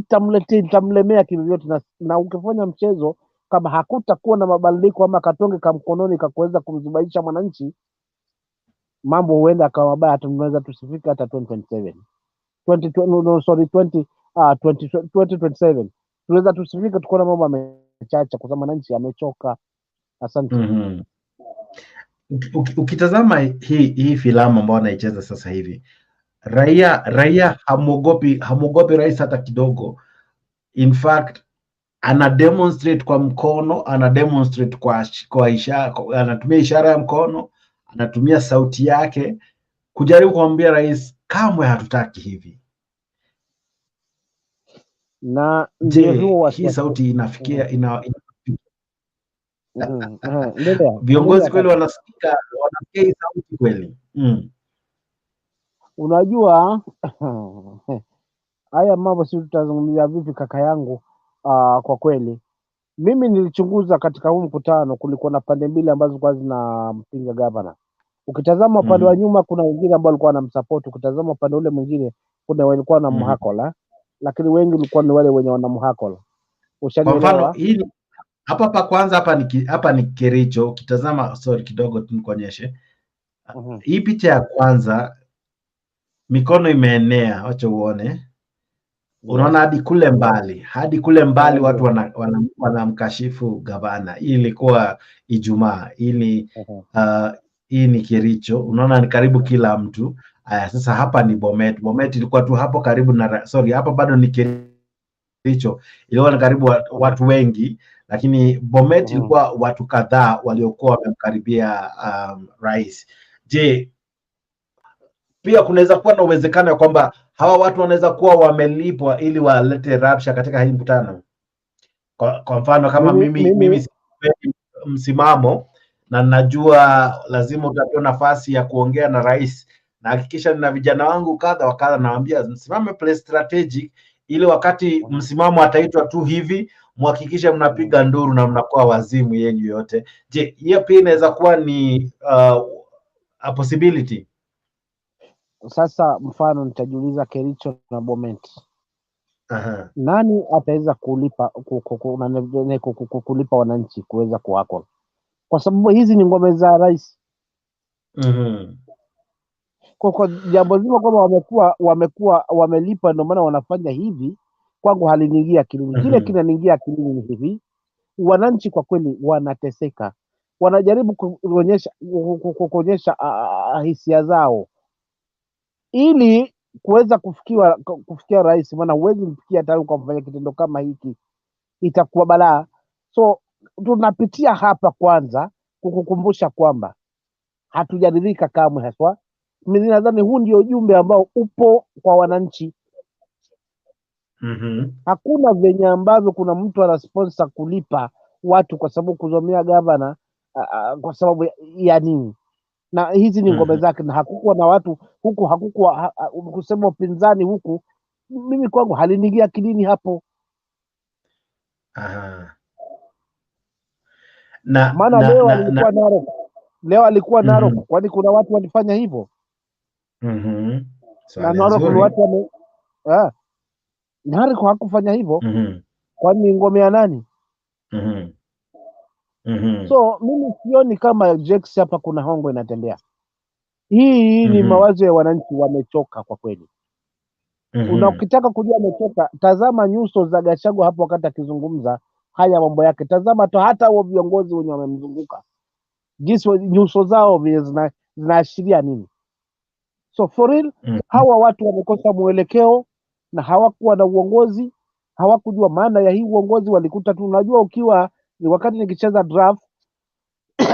itamlemea kivyote na ukifanya mchezo kama hakutakuwa na mabadiliko ama katonge ka mkononi kakuweza kumzubaisha mwananchi, mambo huenda akawa mabaya, hata tunaweza tusifika hata 2027. 2027 tunaweza tusifika tukaona mambo amechacha kwa sababu mwananchi amechoka. Asante. Ukitazama hii filamu ambayo anaicheza sasa hivi, raia hamuogopi rais hata kidogo. In fact ana demonstrate kwa mkono, ana demonstrate kwa ishara, anatumia ishara ya mkono, anatumia sauti yake kujaribu kumwambia rais kamwe hatutaki hivi. Na hii sauti inafikia viongozi kweli wanasikia hii sauti kweli? Unajua haya mambo si tutazungumzia vipi kaka yangu? Kwa kweli mimi nilichunguza katika huu mkutano, kulikuwa na pande mbili ambazo zilikuwa zinampinga gavana. Ukitazama upande wa nyuma kuna wengine ambao walikuwa wanamsupport, ukitazama upande ule mwingine kuna walikuwa na mhakola, lakini wengi walikuwa ni wale wenye wana mhakola. Kwa mfano hili hapa pa kwanza hapa ni Kericho. Ukitazama kidogo tu nikuonyeshe. Hii picha ya kwanza mikono imeenea, acha uone. Unaona hadi kule mbali watu wanamkashifu gavana. Hii ilikuwa Ijumaa. Hii ni Kericho. Unaona ni karibu kila mtu. Sasa hapa ni Bomet. Bomet ilikuwa tu hapo karibu na hapa bado ni Kericho. Ilikuwa ni karibu watu wengi, lakini Bomet ilikuwa watu kadhaa waliokuwa wamemkaribia rais. Je, pia kunaweza kuwa na uwezekano ya kwamba hawa watu wanaweza kuwa wamelipwa ili walete rabsha katika hii mkutano? Kwa mfano kama mimi msimamo na najua lazima utapewa nafasi ya kuongea na rais, na hakikisha nina vijana wangu kadha wa kadha, nawaambia msimame play strategic ili wakati msimamo ataitwa tu hivi muhakikishe mnapiga nduru na mnakuwa wazimu yenyu yote. Je, hiyo pia inaweza kuwa ni a possibility? Sasa mfano nitajiuliza Kericho na Bomet. Nani ataweza kulipa wananchi kuweza kuwako? Kwa sababu hizi ni ngome za rais. Kwa jambo zima kwamba wamekuwa wamelipa ndio maana wanafanya hivi, kwangu haliniingia akilini. Kile kinaniingia akilini ni hivi, wananchi kwa kweli wanateseka, wanajaribu kuonyesha hisia zao ili kuweza kufikia rais, maana huwezi mfikia hata ukamfanya kitendo kama hiki, itakuwa balaa. So tunapitia hapa kwanza kukukumbusha kwamba hatujaridhika kamwe haswa. Mimi nadhani huu ndio ujumbe ambao upo kwa wananchi. Hakuna venye ambavyo kuna mtu ana sponsor kulipa watu kwa sababu kuzomea gavana kwa sababu ya nini? Na hizi ni ngome zake, na hakukuwa na watu huku, hakukuwa kusema upinzani huku mimi kwangu haliniingia akilini hapo. Aha. Maana leo alikuwa Narok. Leo alikuwa Narok. Kwani kuna watu walifanya hivyo? Na Narok ni watu Narok hakufanya hivyo. Kwani ngome ya nani? So mimi sioni kama Jex hapa kuna hongo inatembea. Hii ni mawazo ya wananchi, wamechoka kwa kweli. Ukitaka kujua wamechoka, tazama nyuso za Gachagua hapo wakati akizungumza haya mambo yake. Tazama tu hata wao viongozi wenye wamemzunguka, jinsi nyuso zao vile zinaashiria nini. So for real, hawa watu wamekosa mwelekeo na hawakuwa na uongozi, hawakujua maana ya hii uongozi. Walikuta tu, unajua, ukiwa wakati nikicheza draft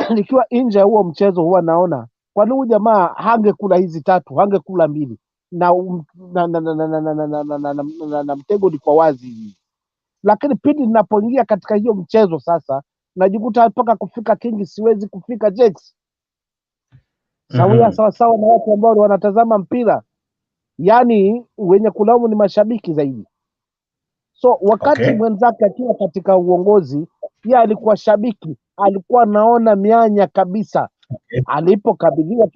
nikiwa nje ya huo mchezo huwa naona kwani huyu jamaa hangekula hizi tatu, hangekula mbili na mtego ni kwa wazi hivi. Lakini pindi ninapoingia katika hiyo mchezo sasa, najikuta mpaka kufika kingi siwezi kufika Jex. Sawia sawa na watu ambao wanatazama mpira, yani wenye kulaumu ni mashabiki zaidi. So wakati mwenzake akiwa katika uongozi, yeye alikuwa shabiki, alikuwa naona mianya kabisa. Alipokabidhiwa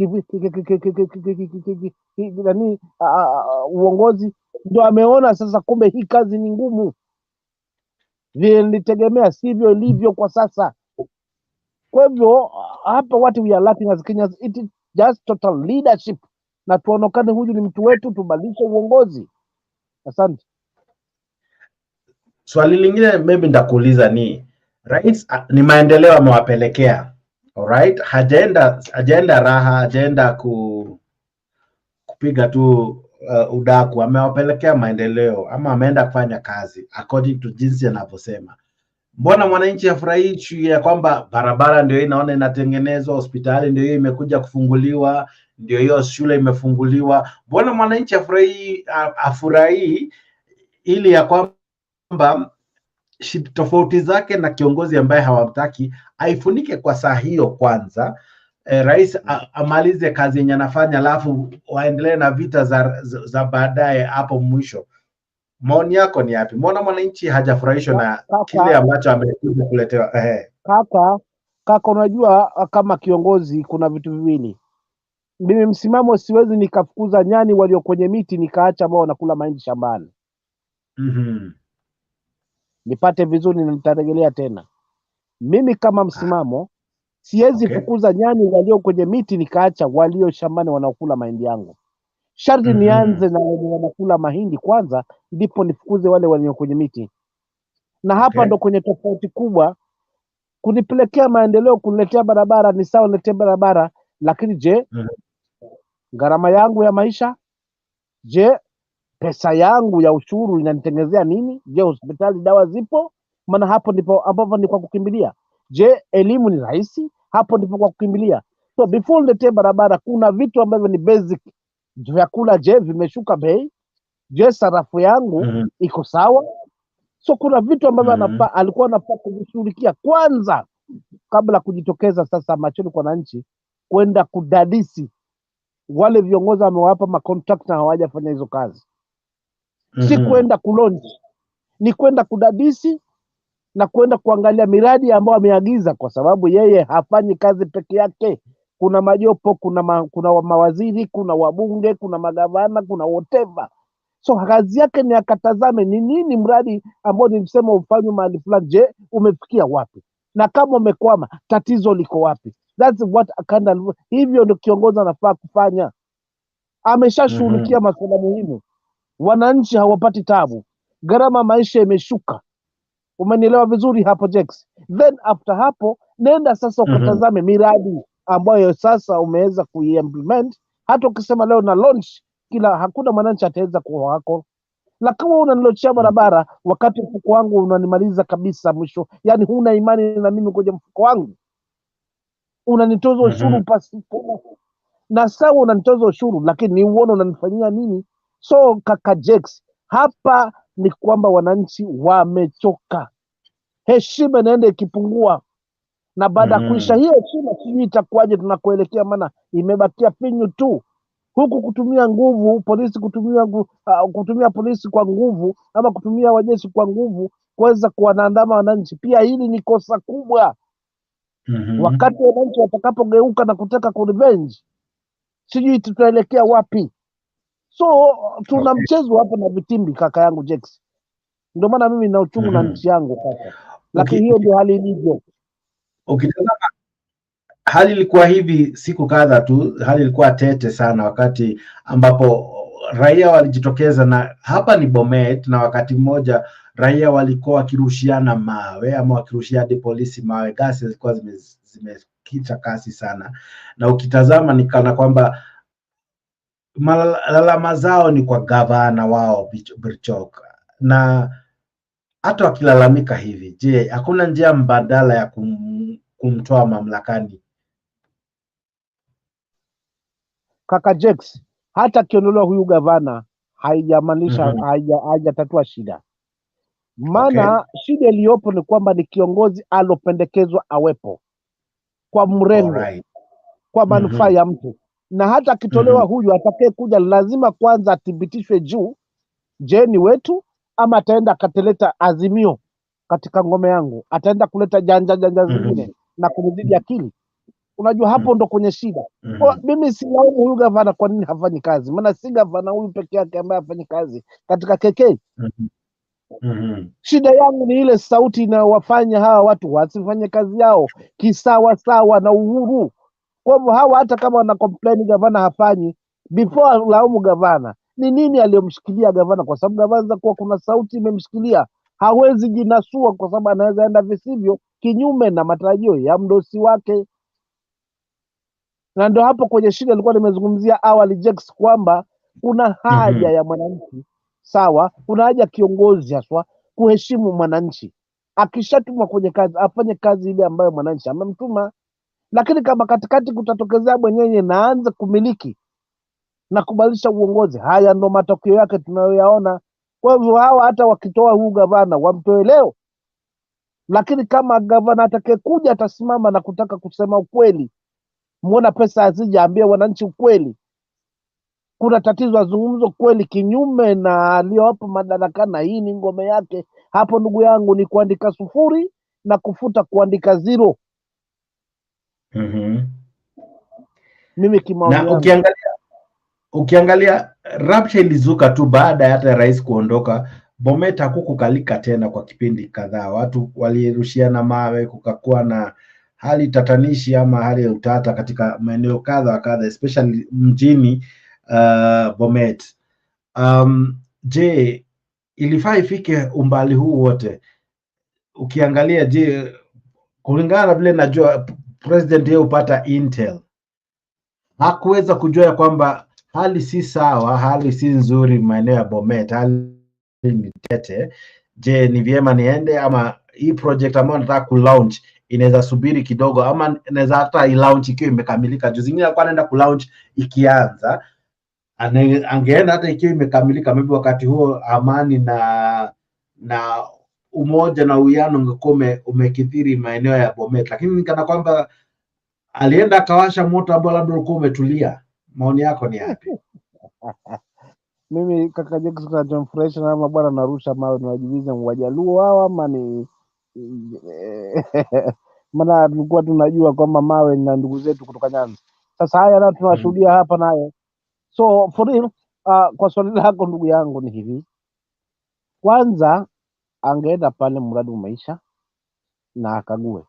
uongozi ndio ameona sasa kumbe hii kazi ni ngumu, vile nilitegemea sivyo ilivyo kwa sasa. Kwa hivyo hapa what we are lacking as Kenyans, it is just total leadership, na tuonekane huyu ni mtu wetu, tubadilishe uongozi. Asante. Swali lingine maybe ndakuuliza ni rais ni maendeleo amewapelekea, alright, hajaenda raha, hajaenda kupiga tu udaku, amewapelekea maendeleo ama ameenda kufanya kazi according to jinsi anavyosema. Mbona mwananchi afurahi ya kwamba barabara ndio inaona inatengenezwa, hospitali ndio hiyo imekuja kufunguliwa, ndio hiyo shule imefunguliwa? Mbona mwananchi afurahi ili ya kwamba tofauti zake na kiongozi ambaye hawamtaki aifunike kwa saa hiyo kwanza, rais amalize kazi yenye anafanya, alafu waendelee na vita za baadaye hapo mwisho? Maoni yako ni yapi? Mbona mwananchi hajafurahishwa na kile ambacho amekuja kuletewa? Kaka, unajua kama kiongozi kuna vitu viwili. Mimi msimamo, siwezi nikafukuza nyani walio kwenye miti nikaacha ambao wanakula mahindi shambani. Nipate vizuri na nitarejelea tena. Mimi kama msimamo siwezi fukuza nyani walio kwenye miti nikaacha walio shambani wanaokula mahindi yangu. Sharti nianze na wale wanakula mahindi kwanza, ndipo nifukuze wale walio kwenye miti. Na hapa ndo kwenye tofauti kubwa. Kunipelekea maendeleo, kuniletea barabara ni sawa, niletee barabara, lakini je, gharama yangu ya maisha? Je, pesa yangu ya ushuru inanitengenezea nini? Je, hospitali dawa zipo? Maana hapo ndipo ambapo ni kwa kukimbilia. Je, elimu ni rahisi? Hapo ndipo kwa kukimbilia. So before niletee barabara, kuna vitu ambavyo ni basic. Vyakula, je, vimeshuka bei? Je, sarafu yangu iko sawa? So kuna vitu ambavyo alikuwa anafaa kuvishughulikia kwanza kabla kujitokeza sasa machoni kwa wananchi kwenda kudadisi wale viongozi wamewapa macontract na hawajafanya hizo kazi. Si kwenda kulonji, ni kwenda kudadisi na kwenda kuangalia miradi ambayo ameagiza, kwa sababu yeye hafanyi kazi peke yake. Kuna majopo, kuna mawaziri, kuna wabunge, kuna magavana, kuna whatever. So kazi yake ni akatazame ni nini mradi ambao nilisema ufanywe mahali fulani, je, umefikia wapi? Na kama umekwama, tatizo liko wapi? That's what hivyo ndio kiongozi anafaa kufanya. Ameshashughulikia masuala muhimu. Wananchi hawapati tabu. Gharama maisha imeshuka. Umenielewa vizuri hapo Jex? Then after hapo nenda sasa ukatazame miradi ambayo sasa umeweza kuimplement. Hata ukisema leo na launch hakuna mwananchi ataweza kuwa wako. La, kama unanilochea barabara wakati mfuko wangu unanimaliza kabisa mwisho, yani huna imani na mimi kwenye mfuko wangu, unanitoza ushuru pasipo na sawa, unanitoza ushuru, lakini ni uone unanifanyia nini? So kaka Jex, hapa ni kwamba wananchi wamechoka. Heshima inaenda ikipungua, na baada ya kuisha hiyo heshima sijui itakuwaje tunakoelekea, maana imebakia finyu tu. Huku kutumia nguvu, polisi kutumia polisi kwa nguvu ama kutumia wajeshi kwa nguvu kuweza kuwanaandama wananchi, pia hili ni kosa kubwa. Wakati wananchi watakapogeuka na kutaka kurevenge, sijui tutaelekea wapi. So tuna mchezo hapa na vitimbi, kaka yangu Jex. Ndio maana mimi nina uchungu na nchi yangu kaka, lakini hiyo ndio hali ilivyo. Ukitazama hali ilikuwa hivi siku kadha tu, hali ilikuwa tete sana wakati ambapo raia walijitokeza, na hapa ni Bomet, na wakati mmoja raia walikuwa wakirushiana mawe ama wakirushia hadi polisi mawe. Gasi zilikuwa zimekita kasi sana, na ukitazama ni kana kwamba malalama zao ni kwa gavana wao Birchok, na hata wakilalamika hivi, je, hakuna njia mbadala ya kumtoa mamlakani? Kaka Jex, hata akiondolewa huyu gavana haijamaanisha haijatatua shida. Maana shida iliyopo ni kwamba ni kiongozi alopendekezwa awepo kwa mrengo, kwa manufaa ya mtu, na hata akitolewa huyu atakaye kuja lazima kwanza athibitishwe juu, je ni wetu ama ataenda akateleta azimio katika ngome yangu, ataenda kuleta janja zingine na kunizidi akili. Unajua hapo ndo kwenye shida. Mimi silaumu huyu gavana kwa nini hafanyi kazi, maana si gavana huyu peke yake ambaye hafanyi kazi katika KK. Shida yangu ni ile sauti inayowafanya hawa watu wasifanye kazi yao kisawa sawa na uhuru. Kwa hivyo hawa hata kama wana complain gavana hafanyi, before laumu gavana, ni nini aliyomshikilia gavana? Kwa sababu gavana za kuwa kuna sauti imemshikilia, hawezi jinasua kwa sababu anaweza enda visivyo kinyume na matarajio ya mdosi wake. Na ndio hapo kwenye shida nilikuwa nimezungumzia awali Jex, kwamba kuna haja ya mwananchi sawa, kuna haja kiongozi haswa kuheshimu mwananchi. Akishatumwa kwenye kazi afanye kazi ile ambayo mwananchi amemtuma, lakini kama katikati kutatokezea mwenyewe naanza kumiliki na kubadilisha uongozi, haya ndo matokeo yake tunayoyaona. Kwa hivyo hawa hata wakitoa huu gavana wamtoe leo, lakini kama gavana atakayekuja atasimama na kutaka kusema ukweli, muona pesa hazija, ambia wananchi ukweli, kuna tatizo, azungumzo kweli, kinyume na aliyopo madarakani, hii ni ngome yake. Hapo ndugu yangu ni kuandika sufuri na kufuta kuandika zero. Mimi kimaoni na ukiangalia rapsha ilizuka tu baada ya hata rais kuondoka. Bomet hakukukalika tena kwa kipindi kadhaa, watu walirushiana mawe, kukakuwa na hali tatanishi ama hali ya utata katika maeneo kadha wa kadha, especially mjini Bomet. Je, ilifaa ifike umbali huu wote? Ukiangalia, je, kulingana na vile najua president yeye upata intel, hakuweza kujua kwamba hali si sawa, hali si nzuri maeneo ya Bomet, hali ni tete. Je, ni vyema niende ama hii project ambayo nataka kulaunch inaweza subiri kidogo, ama inaweza hata ilaunch ikiwa imekamilika? Juu zingine alikuwa anaenda kulaunch ikianza, angeenda hata ikiwa imekamilika, maybe wakati huo amani na umoja na uwiano ungekuwa umekithiri maeneo ya Bomet, lakini nikana kwamba alienda akawasha moto ambao labda ulikuwa umetulia. Maoni yako ni yapi? Mimi kaka Jex, kinachomfurahisha na ama bwana narusha mawe niwajibize Wajaluo hawa ama ni maana tulikuwa tunajua kwamba mawe na ndugu zetu kutoka Nyanza. Sasa haya na tunashuhudia hapa nayo. So for real, kwa swali lako ndugu yangu ni hivi, kwanza angeenda pale mradi umeisha na akague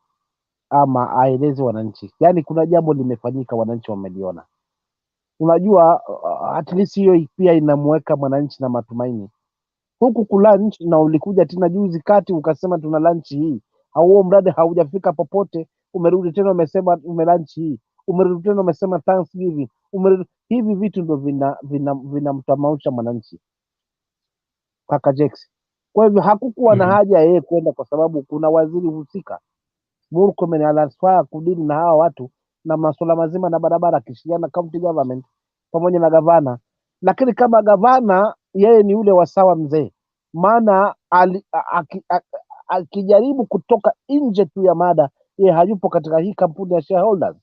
ama aeleze wananchi, yaani kuna jambo limefanyika, wananchi wameliona. Unajua at least hiyo pia inamweka mwananchi na matumaini. Huku kulunch na ulikuja tena juzi kati ukasema tuna lunch hii, huo mradi haujafika popote, umerudi tena umesema umelunch hii, umerudi tena umesema Thanksgiving, hivi vitu ndio vinamtamausha mwananchi kaka Jex. Kwa hivyo hakukuwa na haja yeye kwenda, kwa sababu kuna waziri husika Murkomen anafaa kudili na hawa watu na masuala mazima na barabara, akishirikiana county government pamoja na gavana. Lakini kama gavana yeye ni ule wasawa mzee, maana akijaribu kutoka nje tu ya mada, yeye hayupo katika hii kampuni ya shareholders.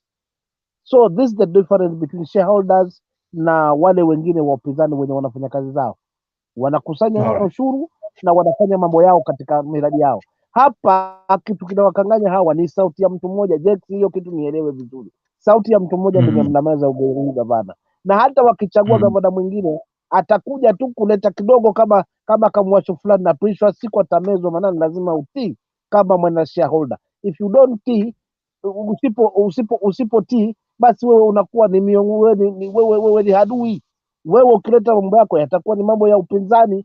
So this is the difference between shareholders na wale wengine wa upinzani wenye wanafanya kazi zao, wanakusanya ushuru na wanafanya mambo yao katika miradi yao. Hapa kitu kinawakanganya hawa ni sauti ya mtu mmoja. Je, hiyo kitu nielewe vizuri, sauti ya mtu mmoja ndio mnameza huyu gavana, na hata wakichagua gavana mwingine atakuja tu kuleta kidogo kama kamwasho fulani, na tuishwa siku atamezwa, maana lazima utii kama mwana shareholder. If you don't tii, usipo tii, basi wewe unakuwa ni wewe ni hadui. Wewe ukileta mambo yako yatakuwa ni mambo ya upinzani.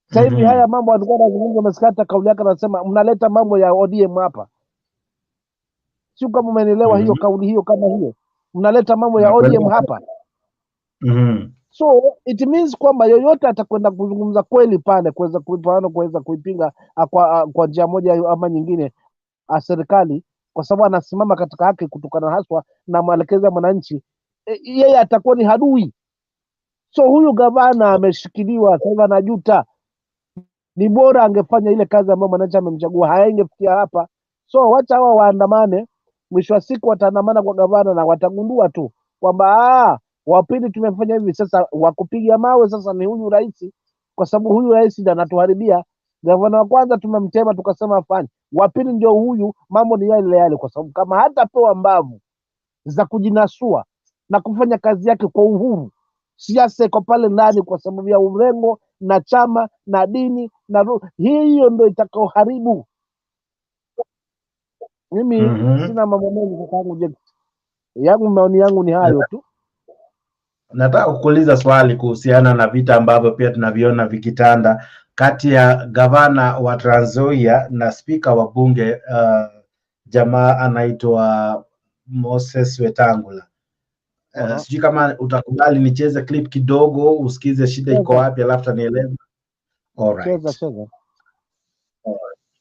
Sasa hivi haya mambo alikuwa anazungumza, maskata kauli yake anasema mnaleta mambo ya ODM hapa. Sio kama umeelewa hiyo kauli hiyo, kama hiyo mnaleta mambo ya ODM hapa. So it means kwamba yoyote atakwenda kuzungumza kweli pale kuweza kuipinga kwa njia moja ama nyingine serikali, kwa sababu anasimama katika haki kutokana haswa na maelekezo ya mwananchi, yeye atakuwa ni hadui. So huyu gavana ameshikiliwa sasa, anajuta. Ni bora angefanya ile kazi ambayo mwananchi amemchagua, haingefikia hapa. So wacha hawa waandamane, mwisho wa siku wataandamana kwa gavana na watagundua tu kwamba wapili tumefanya hivi. Sasa wakupiga mawe sasa ni huyu rais, kwa sababu huyu rais ndiye anatuharibia. Gavana wa kwanza tumemtema tukasema afanye, wapili ndio huyu, mambo ni yale, kwa sababu kama hatapewa mbavu za kujinasua na kufanya kazi yake kwa uhuru, siasa iko pale ndani kwa sababu ya urengo na chama na dini na hiyo ndio itakaoharibu. Mimi sina mambo mengi yangu, maoni yangu ni hayo tu. Nataka kukuuliza swali kuhusiana na vita ambavyo pia tunaviona vikitanda kati ya gavana wa Trans Nzoia na spika wa bunge jamaa anaitwa Moses Wetangula. Sijui kama utakubali nicheze clip kidogo usikize shida iko wapi, alafu nieleze. All right.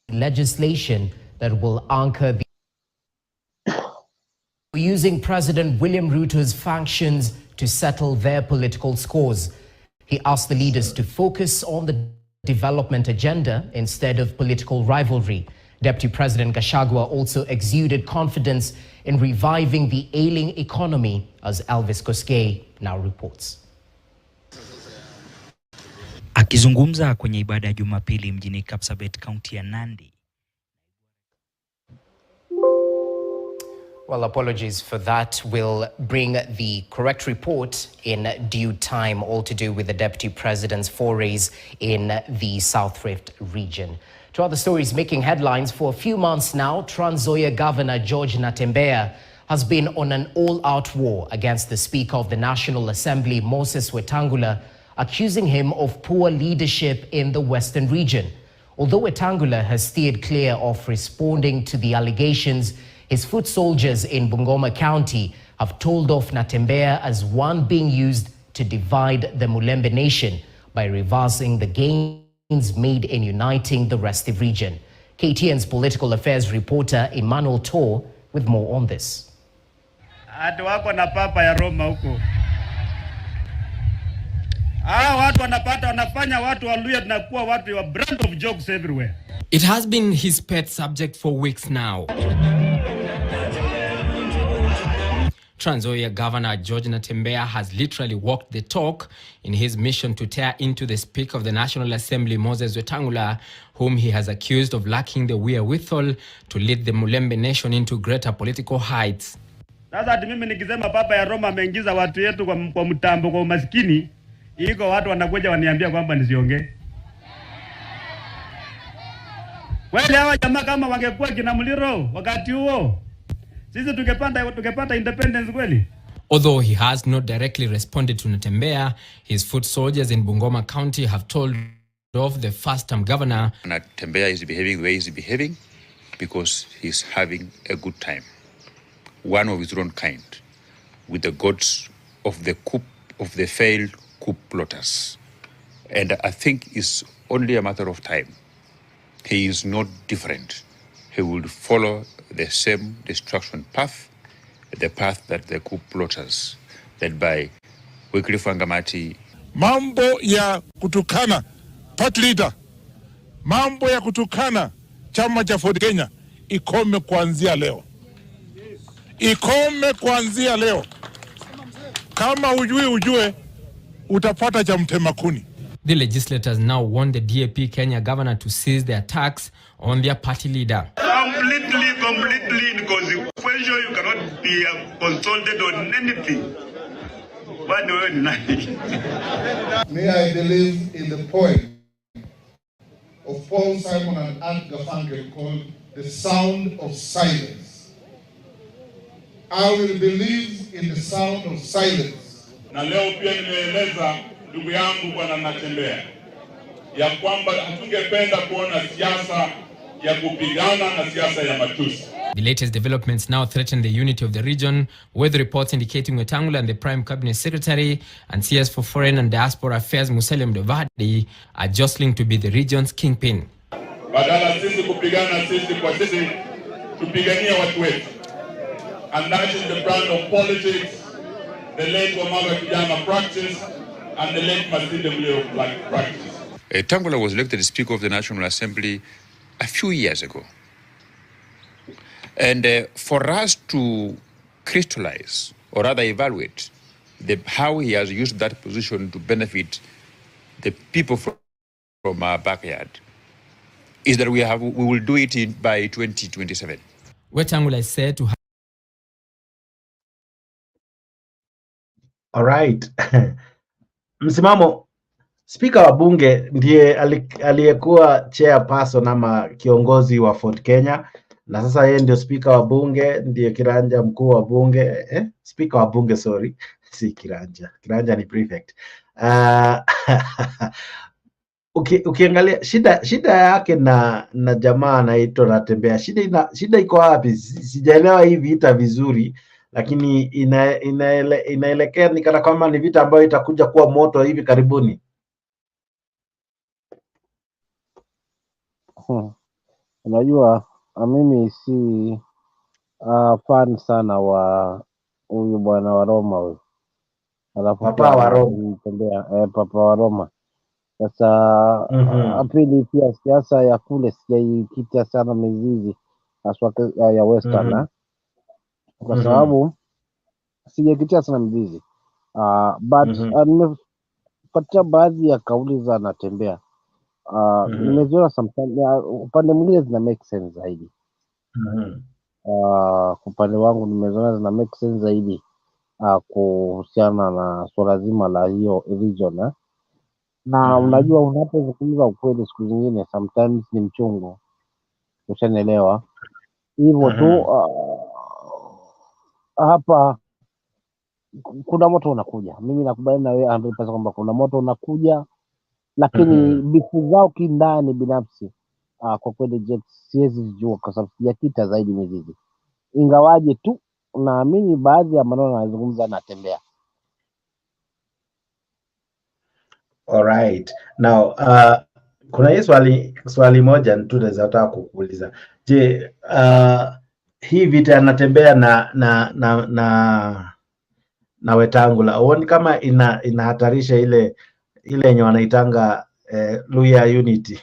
Legislation that will anchor the using President William Ruto's functions to settle their political scores. He asked the leaders to focus on the development agenda instead of political rivalry. Deputy President Gachagua also exuded confidence in reviving the ailing economy, as Elvis Koskei now reports. Akizungumza kwenye ibada ya Jumapili mjini Kapsabet, kaunti ya Nandi. Well, apologies for that. We'll bring the correct report in due time, all to do with the Deputy President's forays in the South Rift region. To other stories making headlines for a few months now, Trans Nzoia Governor George Natembeya has been on an all-out war against the Speaker of the National Assembly, Moses Wetangula, accusing him of poor leadership in the Western region. Although Wetangula has steered clear of responding to the allegations, his foot soldiers in Bungoma County have told off Natembeya as one being used to divide the Mulembe nation by reversing the gains made in uniting the restive region. KTN's political affairs reporter Emmanuel Tor with more on this. Watu wako na papa ya Roma huko. Watu wanapata wanafanya watu wa Luhya na kuwa watu wa brand of jokes everywhere. It has been his pet subject for weeks now. Trans Nzoia Governor George Natembeya has literally walked the talk in his mission to tear into the Speaker of the National Assembly, Moses Wetangula, whom he has accused of lacking the wherewithal to lead the Mulembe nation into greater political heights. Sasa ati mimi nikisema papa ya Roma ameingiza watu yetu kwa mtambo kwa umaskini, iko watu wanakuja waniambia kwamba nisiongee. Wale hawa jamaa kama wangekuwa kina Muliro wakati huo, sisi tungepata independence kweli. Although he has not directly responded to Natembeya, his foot soldiers in Bungoma County have told off the first-term governor. Natembeya is behaving the way he's behaving because he's having a good time, one of his own kind, with the gods of the coup, of the failed coup plotters. And I think it's only a matter of time. He is not different. He will follow the same destruction path, the path that the coup plotters, led by Wycliffe Wangamati. Mambo ya kutukana party leader, mambo ya kutukana chama cha Ford Kenya, ikome kuanzia leo. Ikome kuanzia leo. Kama ujui ujue, utapata cha mtema kuni. The legislators now want the DAP Kenya governor to cease the attacks on their party leader. Completely inconsequential. You cannot be consulted on anything. May I believe in the poem of Paul Simon and Art Garfunkel called The Sound of Silence. I will believe in the sound of silence. Na leo pia nimeeleza ndugu yangu Bwana Natembea ya kwamba hatungependa kuona siasa ya kupigana na siasa ya matusi. The latest developments now threaten the unity of the region, with reports indicating Wetangula and the Prime Cabinet Secretary and CS for Foreign and Diaspora Affairs Musalia Mudavadi are jostling to be the region's kingpin. Badala sisi kupigana sisi kwa sisi, tupigania watu wetu. And that is the brand of politics the late Wamaga Kijana practice and the late Mathira Black practice. Wetangula was elected Speaker of the National Assembly a few years ago. And for us to crystallize, or rather evaluate, how he has used that position to benefit the people from our backyard, is that we will do it by 2027. Wetangula is said to have... All right. Msimamo, Spika wa bunge ndiye aliyekuwa chairperson ama kiongozi wa Ford Kenya, na sasa yeye ndio spika wa bunge, ndiye kiranja mkuu wa bunge, spika wa bunge, sorry, si kiranja. Kiranja ni prefect. Ukiangalia shida yake na jamaa anaitwa Natembea. Shida iko wapi? Sijaelewa hii vita vizuri, lakini inaelekea ni kana kwamba ni vita ambayo itakuja kuwa moto hivi karibuni. Unajua, mimi si fan sana wa huyu bwana wa Roma huyu. Alafu Papa wa Roma. Papa wa Roma. Sasa pili pia siasa ya kule sijaikita sana mizizi haswa ya Western, kwa sababu sijaikita sana mizizi. But nimefuatia baadhi ya kauli za Natembea. Nimeziona sometimes upande mwingine zina make sense zaidi. Upande wangu nimeziona zina make sense zaidi kuhusiana na swala zima la hiyo region. Na unajua, unapozungumza ukweli siku zingine sometimes ni mchungu. Ushanielewa? Hivyo tu hapa kuna moto unakuja. Mimi nakubaliana na wewe 100% kwamba kuna moto unakuja, lakini bifu zao kindani binafsi kwa kweli siwezi jua kwa sababu sijakita zaidi mizizi. Ingawaje tu naamini baadhi ya maneno anazungumza Natembea. All right. Now, kuna hii swali moja tu naweza kukuuliza. Je, hii vita Natembea na Wetangula, uone kama inahatarisha ile yenye wanaitanga Luhya unity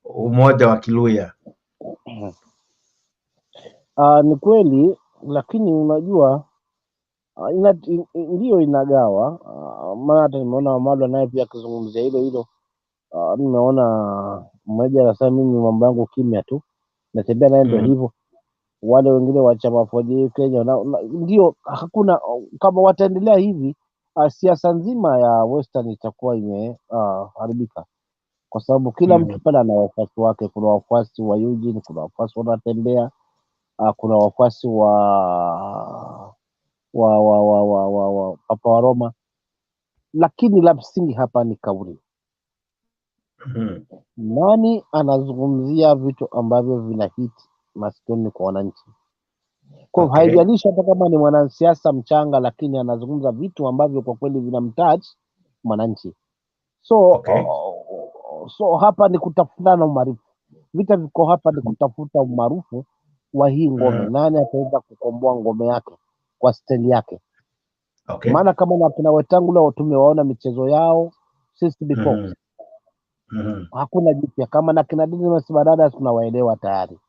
umoja wa Kiluhya? Ni kweli, lakini unajua ndio inagawa. Maana hata nimeona Wamalwa naye pia akizungumzia hilo. Nimeona mmoja anasema mimi mambo yangu kimya tu, Natembea naye ndio hivyo. Wale wengine wa chama Ford Kenya ndio hakuna, kama wataendelea hivi siasa nzima ya Western itakuwa imeharibika, kwa sababu kila mtu pale ana wafuasi wake. Kuna wafuasi wa Eugene, kuna wafuasi wa Natembea, kuna wafuasi wa Papa wa Roma, lakini la msingi hapa ni kauli. Nani anazungumzia vitu ambavyo vina hit masikioni kwa wananchi? Kwa haijalishi hata kama ni mwanasiasa mchanga, lakini anazungumza vitu ambavyo kwa kweli vinamtouch mwananchi. So hapa ni kutafutana umaarufu. Vita viko hapa ni kutafuta umaarufu wa hii ngome. Nani ataweza kukomboa ngome yake kwa style yake? Maana kama na kina Wetangula tumewaona michezo yao since before. Hakuna jipya. Kama na kina Dismas Badada tunawaelewa tayari.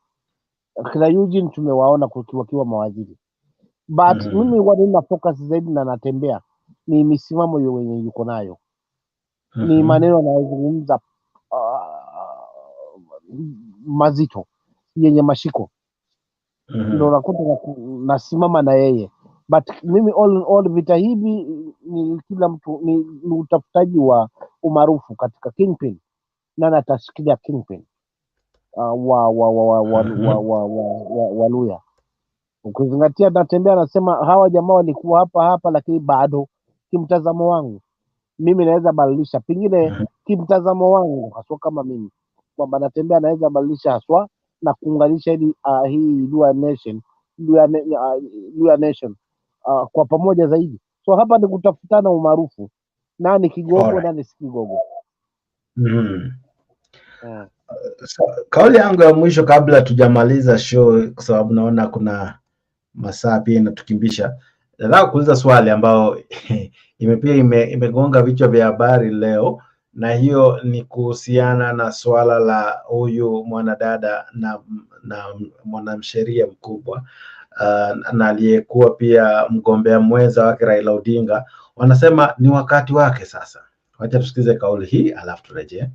Kina Eugene tumewaona wakiwa mawaziri. But mimi wana focus zaidi na Natembea ni misimamo yenye yuko nayo, ni maneno anayozungumza mazito yenye mashiko, ndio unakuta nasimama na yeye. But mimi all vita hivi ni kila mtu ni utafutaji wa umaarufu katika kingpin, nani atashikilia kingpin wa Luhya. Ukizingatia Natembea anasema hawa jamaa walikuwa hapa, lakini bado kimtazamo wangu mimi naweza badilisha, pengine kimtazamo wangu haswa kama mimi kwamba Natembea anaweza badilisha haswa na kuunganisha hii Luhya nation kwa pamoja zaidi. So hapa ni kutafutana umaarufu, nani kigogo nani si kigogo. So, kauli yangu ya mwisho kabla tujamaliza show, kwa sababu naona kuna masaa pia inatukimbisha, nataka kuuliza swali ambao imegonga vichwa vya habari leo, na hiyo ni kuhusiana na swala la huyu mwanadada na mwanamsheria mkubwa na aliyekuwa pia mgombea mwenza wake Raila Odinga. Wanasema ni wakati wake sasa. Wacha tusikize kauli hii alafu turejee.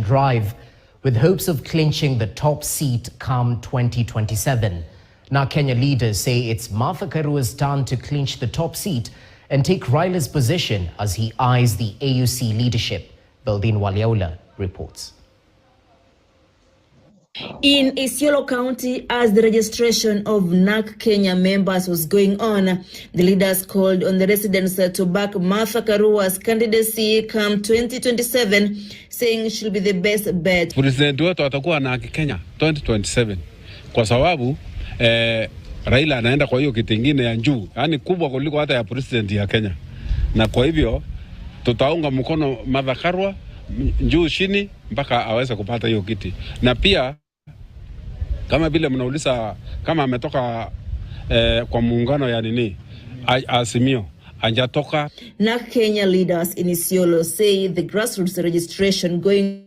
Drive with hopes of clinching the top seat come 2027. Now Kenya leaders say it's Martha Karua's turn to clinch the top seat and take Raila's position as he eyes the AUC leadership. Beldin Waliaula reports. In Isiolo County, as the registration of NAC Kenya members was going on, the leaders called on the residents to back Martha Karua's candidacy come 2027, saying she'll be the best bet. President wetu atakuwa NAC Kenya 2027 kwa sababu Raila anaenda kwa hiyo kiti ingine ya juu, yani kubwa kuliko hata ya president ya Kenya, na kwa hivyo tutaunga mkono Martha Karua juu chini mpaka aweze kupata hiyo kiti. Na pia kama vile mnauliza kama ametoka kwa muungano ya nini Azimio anjatoka. NAC Kenya leaders in Isiolo say the grassroots registration going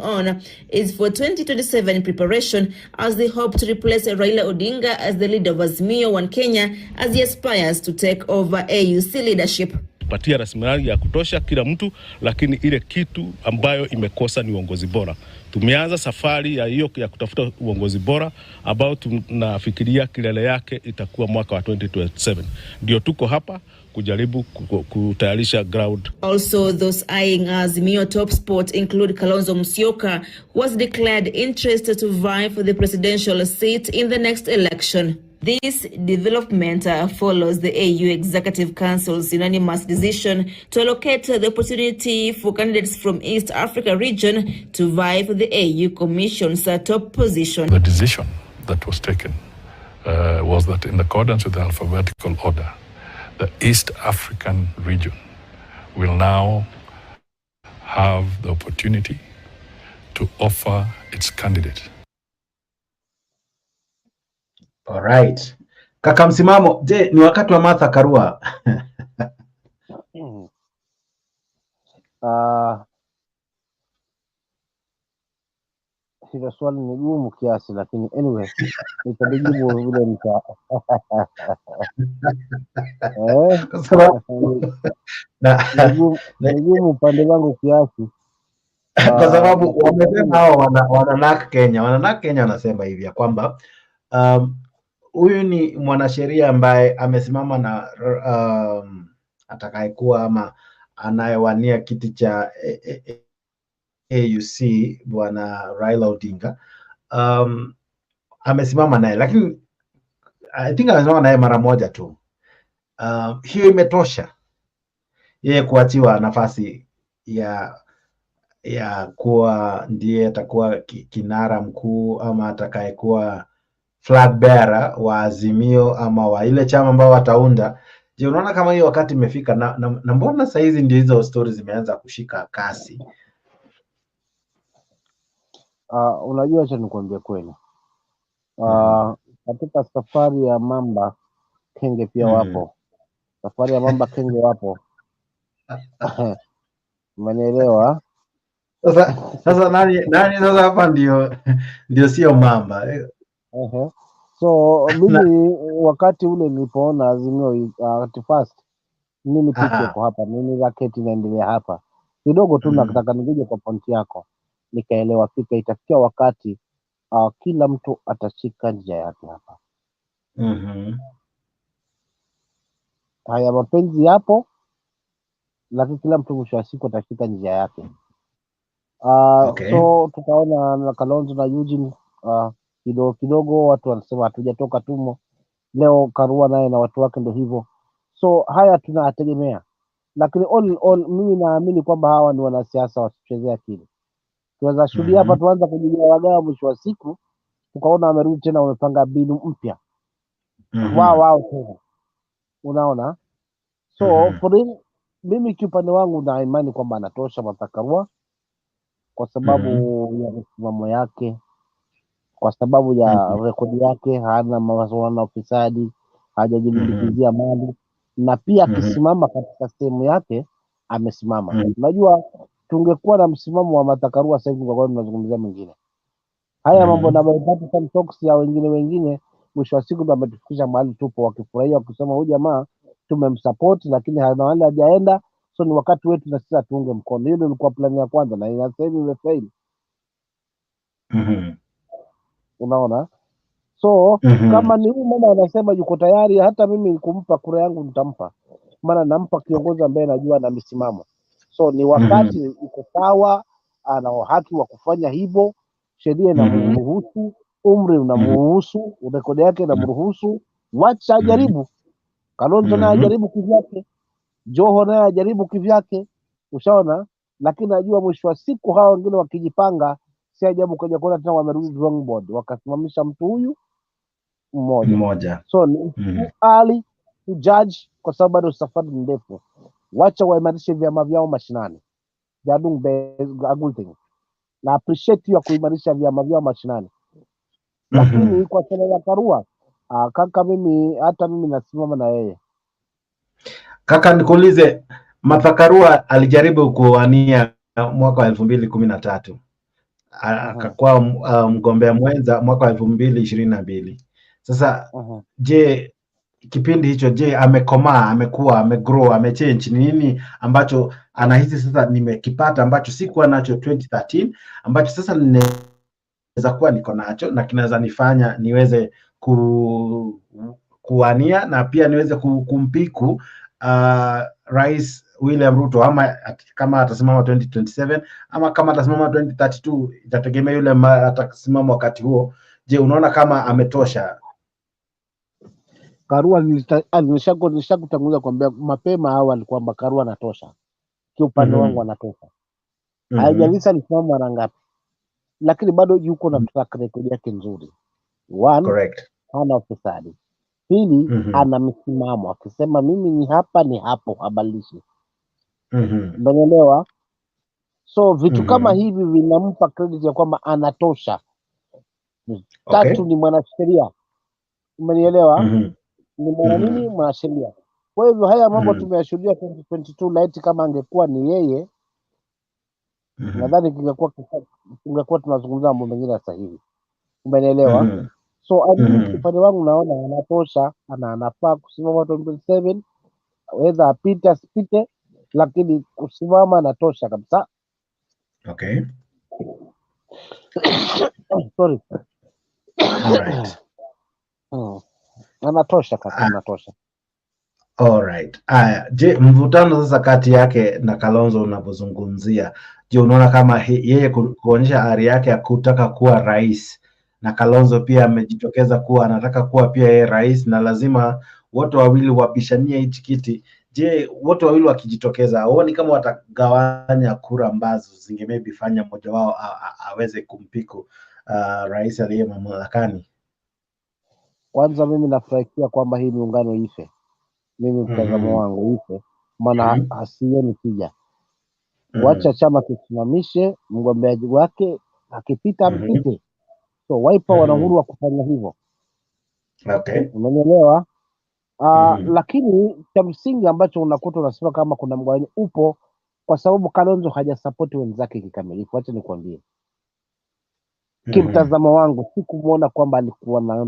on is for 2027 preparation as they hope to replace Raila Odinga as the leader of Azimio One Kenya as he aspires to take over AUC leadership. Patia rasilimali ya kutosha kila mtu, lakini ile kitu ambayo imekosa ni uongozi bora. Tumeanza safari ya hiyo ya kutafuta uongozi bora ambao tunafikiria kilele yake itakuwa mwaka wa 2027. Ndio tuko hapa kujaribu kutayarisha ground. Also, those eyeing Azimio top spot include Kalonzo Musyoka, who was declared interested to vie for the presidential seat in the next election. This development follows the AU Executive Council's unanimous decision to allocate the opportunity for candidates from East Africa region to vie for the AU Commission's top position. The decision that was taken was that in accordance with the alphabetical order, the East African region will now have the opportunity to offer its candidate. All right. Kaka Msimamo, je, ni wakati wa Martha Karua? Hilo swali ni gumu kiasi, lakini anyway nitajibu vile nita ni gumu upande wangu kiasi, kwa sababu wamesema hao wana NAC Kenya. Wana NAC Kenya wanasema hivi ya kwamba huyu ni mwanasheria ambaye amesimama na atakayekuwa ama anayewania kiti cha AUC bwana Raila Odinga. Amesimama naye, lakini I think amesimama naye mara moja tu. Hiyo imetosha yeye kuachiwa nafasi ya kuwa ndiye atakuwa kinara mkuu ama atakayekuwa flag bearer wa Azimio ama wa ile chama ambao wataunda. Je, unaona kama hiyo wakati imefika na mbona saa hizi ndio hizo stories zimeanza kushika kasi? Unajua acha nikwambie kweli. Katika safari ya mamba kenge pia wapo. Safari ya mamba kenge wapo. Umenielewa? Sasa nani sasa hapa ndio sio mamba. So mimi wakati ule nilipoona Azimio at first mimi picha iko hapa, mimi raketi inaendelea hapa kidogo tu, nataka nige kwa pointi yako, nikaelewa fika itafikia wakati kila mtu atashika njia yake hapa. Haya mapenzi yapo, lakini kila mtu mwisho wa siku atashika njia yake. So tukaona na Kalonzo na Eugene kidogo kidogo watu wanasema hatujatoka tumo. Leo Karua naye na watu wake ndio hivyo. So haya tunategemea, lakini all mimi naamini kwamba hawa ni wanasiasa wasichezea akili. Tuweza shuhudia hapa tuanza kujigawa mwisho wa siku tukaona wamerudi tena wamepanga mbinu mpya. Wao tena. Unaona? So mimi kiupande wangu na imani kwamba anatosha Martha Karua kwa sababu ya msimamo yake, kwa sababu ya rekodi yake, hana masuala na ufisadi, hajajilimbikizia mali, na pia akisimama katika sehemu yake amesimama. Unajua tungekuwa na msimamo wa Martha Karua sasa hivi kwa tunazungumzia mwingine. Haya mambo na bipartisan talks ya wengine mwisho wa siku ndio ametufikisha mahali tupo, wakifurahia wakisema huyu jamaa tumemsupport lakini hana wale hajaenda, so ni wakati wetu na sisi tuunge mkono. Hiyo ndio ilikuwa plan ya kwanza na sasa hivi imefail. Unaona? So kama ni huyu mama anasema yuko tayari, hata mimi kumpa kura yangu nitampa, maana nampa kiongozi ambaye najua na misimamo. So ni wakati uko sawa, ana haki wa kufanya hivyo, sheria inamruhusu, umri unamruhusu, rekodi yake inamruhusu, wacha ajaribu. Kalonzo naye ajaribu kivyake, Joho naye ajaribu kivyake, ushaona. Lakini najua mwisho wa siku hao wengine wakijipanga, si ajabu kaja kuona tena wamerudi drawing board, wakasimamisha mtu huyu mmoja. So ni early to judge kwa sababu bado safari ni ndefu. Wacha waimarishe vyama vyao mashinani. They are doing a good thing. Na appreciate ya kuimarisha vyama vyao mashinani. Lakini kwa sala ya Karua, kaka mimi hata mimi nasimama na yeye. Kaka nikuulize, Martha Karua alijaribu kuwania mwaka wa 2013. Akakuwa mgombea mwenza mwaka wa 2022. Sasa je, kipindi hicho je amekomaa, amekuwa, amegrow, amechange? Nini ambacho anahisi sasa nimekipata ambacho sikuwa nacho 2013 ambacho sasa ninaweza kuwa niko nacho na kinaweza nifanya niweze kuwania na pia niweze kumpiku Rais William Ruto, ama kama atasimama 2027 ama kama atasimama 2032 itategemea yule atasimama wakati huo. Je, unaona kama ametosha? Karua nilishakutangulia kuambia mapema awali kwamba Karua anatosha. Kiupande wangu anatosha. Haijalishi alisimama mara ngapi, lakini bado yuko na track record yake nzuri. Correct. Hana ufisadi. Pili, ana msimamo. Akisema mimi ni hapa ni hapo, habalishi. Umeelewa? So vitu kama hivi vinampa credit ya kwamba anatosha. Tatu, ni mwanasheria. Umenielewa? Ni mwanasheria. Kwa hivyo haya mambo tumeyashuhudia 2022, laiti kama angekuwa ni yeye, nadhani tungekuwa tunazungumza mambo mengine sasa hivi. Umenielewa? So upande wangu naona anatosha, anafaa kusimama 2027, whether apite asipite, lakini kusimama anatosha kabisa. Sorry. Alright. Anatosha kaka, anatosha. Alright. Je, mvutano sasa kati yake na Kalonzo unapozungumzia, je, unaona kama yeye kuonyesha ari yake ya kutaka kuwa rais, na Kalonzo pia amejitokeza kuwa anataka kuwa pia yeye rais, na lazima wote wawili wabishania hichi kiti. Je, wote wawili wakijitokeza, huoni kama watagawanya kura ambazo zingemaybe fanya mmoja wao aweze kumpiku rais aliye mamlakani? Kwanza mimi nafurahikia kwamba hii miungano ife. Mimi mtazamo wangu ife, maana hasioni tija. Wacha chama kisimamishe mgombeaji wake, akipita mpite. So Wiper wana uhuru wa kufanya hivyo. Umeelewa? Lakini cha msingi ambacho unakuta unasema kama kuna mgawanyiko upo kwa sababu Kalonzo hajasupport wenzake kikamilifu. Acha nikwambie. Kimtazamo wangu sikumuona kwamba alikuwa na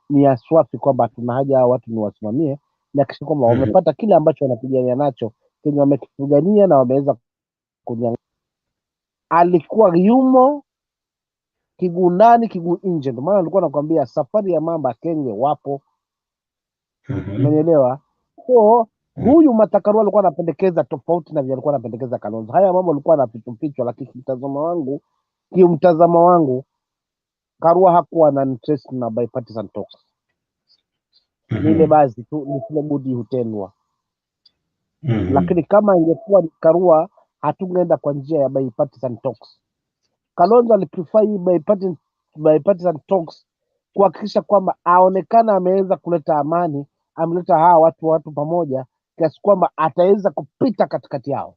ni aswafi kwamba tuna haja hao watu ni wasimamie na kisha kwamba wamepata kile ambacho wanapigania nacho kenye wamekipigania na wameweza kunyang'anya. Alikuwa yumo kigundani kiguu nje, ndio maana nilikuwa nakwambia safari ya mamba Kenya wapo. Umenielewa? So huyu Matakarua alikuwa anapendekeza tofauti na vile alikuwa anapendekeza Kalonzo. Haya mambo alikuwa anafichwa, lakini kimtazamo wangu Karua hakuwa na interest na bipartisan talks. Ile basi tu ni kile budi hutendwa. Lakini kama ingekuwa ni Karua hatungeenda kwa njia ya bipartisan talks. Kalonzo aliprefer hii bipartisan talks kuhakikisha kwamba aonekana ameweza kuleta amani, ameleta hawa watu pamoja kiasi kwamba ataweza kupita katikati yao.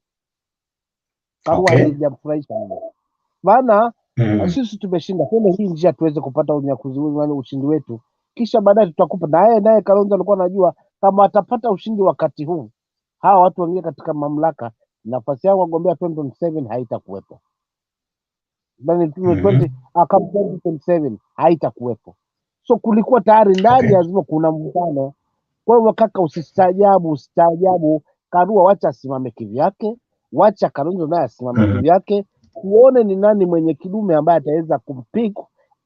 Karua haijamfurahisha mno. Maana sisi tumeshinda kwenye hii njia tuweze kupata ushindi wetu, kisha baadaye tutakupa naye Kalonzo alikuwa anajua kama atapata ushindi wakati huu, hawa watu wengine katika mamlaka, nafasi yao wagombea 2027 haitakuwepo. 2027 haitakuwepo. So kulikuwa tayari ndani lazima kuna mvutano. Kwa hiyo kaka, usistaajabu Karua, wacha asimame kivyake, wacha Kalonzo naye asimame kivyake, tuone ni nani mwenye kidume ambaye ataweza kumpick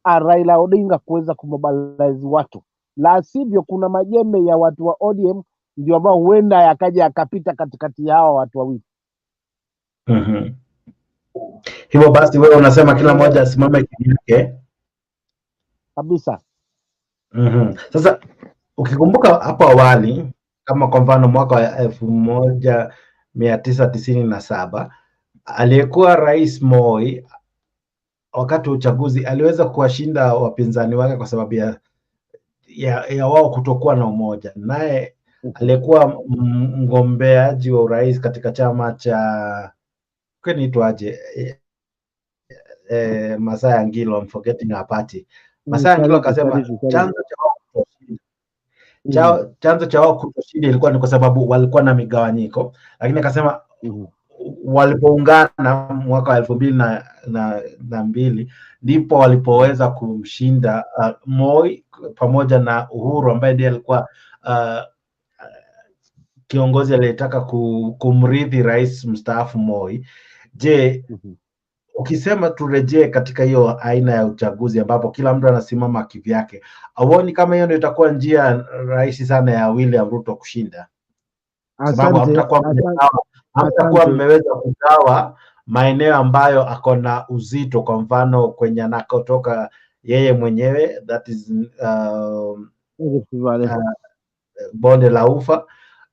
Raila Odinga kuweza kumobilize watu. La sivyo kuna majembe ya watu wa ODM ndio ambao huenda yakaja akapita katikati ya hawa watu wawili. Hivyo basi wewe unasema kila mmoja asimame kivyake kabisa. Sasa ukikumbuka hapo awali, kama kwa mfano mwaka wa 1997 aliyekuwa Rais Moi wakati wa uchaguzi aliweza kuwashinda wapinzani wake kwa sababu ya wao kutokuwa na umoja. Naye aliyekuwa mgombeaji wa urais katika chama cha kinaitwaje, Masaya Ngilo, I'm forgetting her party. Masaya Ngilo akasema chanzo cha wao kutoshinda ilikuwa ni kwa sababu walikuwa na migawanyiko, lakini akasema walipoungana mwaka wa 2002 ndipo walipoweza kumshinda Moi pamoja na Uhuru ambaye ndiye alikuwa kiongozi aliyetaka kumrithi rais mstaafu Moi. Je, ukisema turejee katika hiyo aina ya uchaguzi ambapo kila mtu anasimama kivyake, auoni kama hiyo ndio itakuwa njia rahisi sana ya William Ruto kushinda? Sababu hamtakuwa mmeweza kugawa maeneo ambayo akona uzito, kwa mfano kwenye anakotoka yeye mwenyewe, that is bonde la Ufa,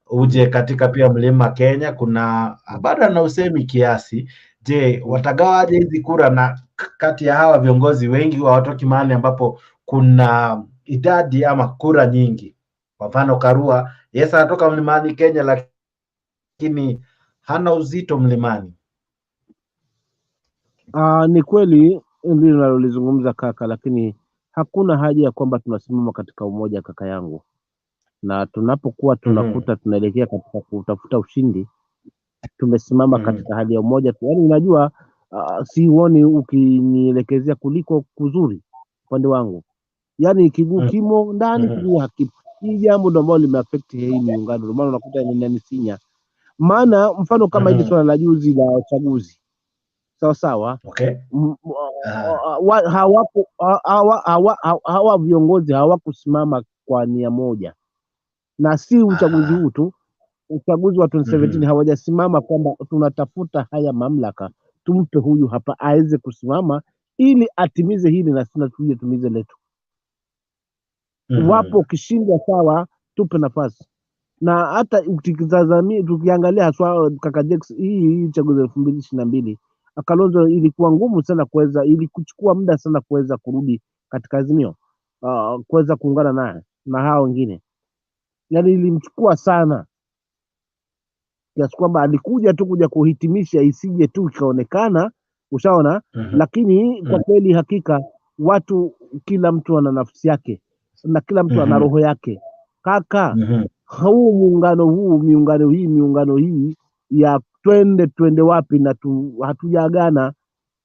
uje katika pia mlima Kenya, kuna bado na usemi kiasi. Je, watagawaje hizi kura? Na kati ya hawa viongozi wengi hawatoki mahali ambapo kuna idadi ama kura nyingi. Kwa mfano Karua, yes, anatoka mlimani Kenya, lakini hana uzito mlimani. Ni kweli ndilo nalolizungumza kaka, lakini hakuna haja ya kwamba tunasimama katika umoja kaka yangu, na tunapokuwa tunakuta tunaelekea katika kutafuta ushindi, tumesimama katika hali ya umoja. Yaani unajua sioni ukinielekezea kuliko kuzuri upande wangu, yaani kiguu kimo ndani kiguu hakipo. Hii jambo ndio ambalo limeaffect hii miungano, ndio maana unakuta ni nani sinya. Maana mfano kama hili swala la juzi la uchaguzi, sawa hawa viongozi hawakusimama kwa nia moja, na si uchaguzi huu tu, uchaguzi wa 2017 hawajasimama kwamba tunatafuta haya mamlaka tumpe huyu hapa aweze kusimama ili atimize hili na sina tuje tumize letu. Wapo kishinda sawa, tupe nafasi. Na hata ukitazamia tukiangalia haswa kaka Jex, hii uchaguzi 2022 Kalonzo ilikuwa ngumu sana kuweza, ilikuchukua muda sana kuweza kurudi katika Azimio, kuweza kuungana naye na hao wengine, yaani ilimchukua sana kiasi kwamba alikuja tu kuja kuhitimisha, isije tu ikaonekana, ushaona. Lakini kwa kweli hakika watu, kila mtu ana nafsi yake na kila mtu ana roho yake kaka. Huu miungano hii ya twende wapi na hatujaagana,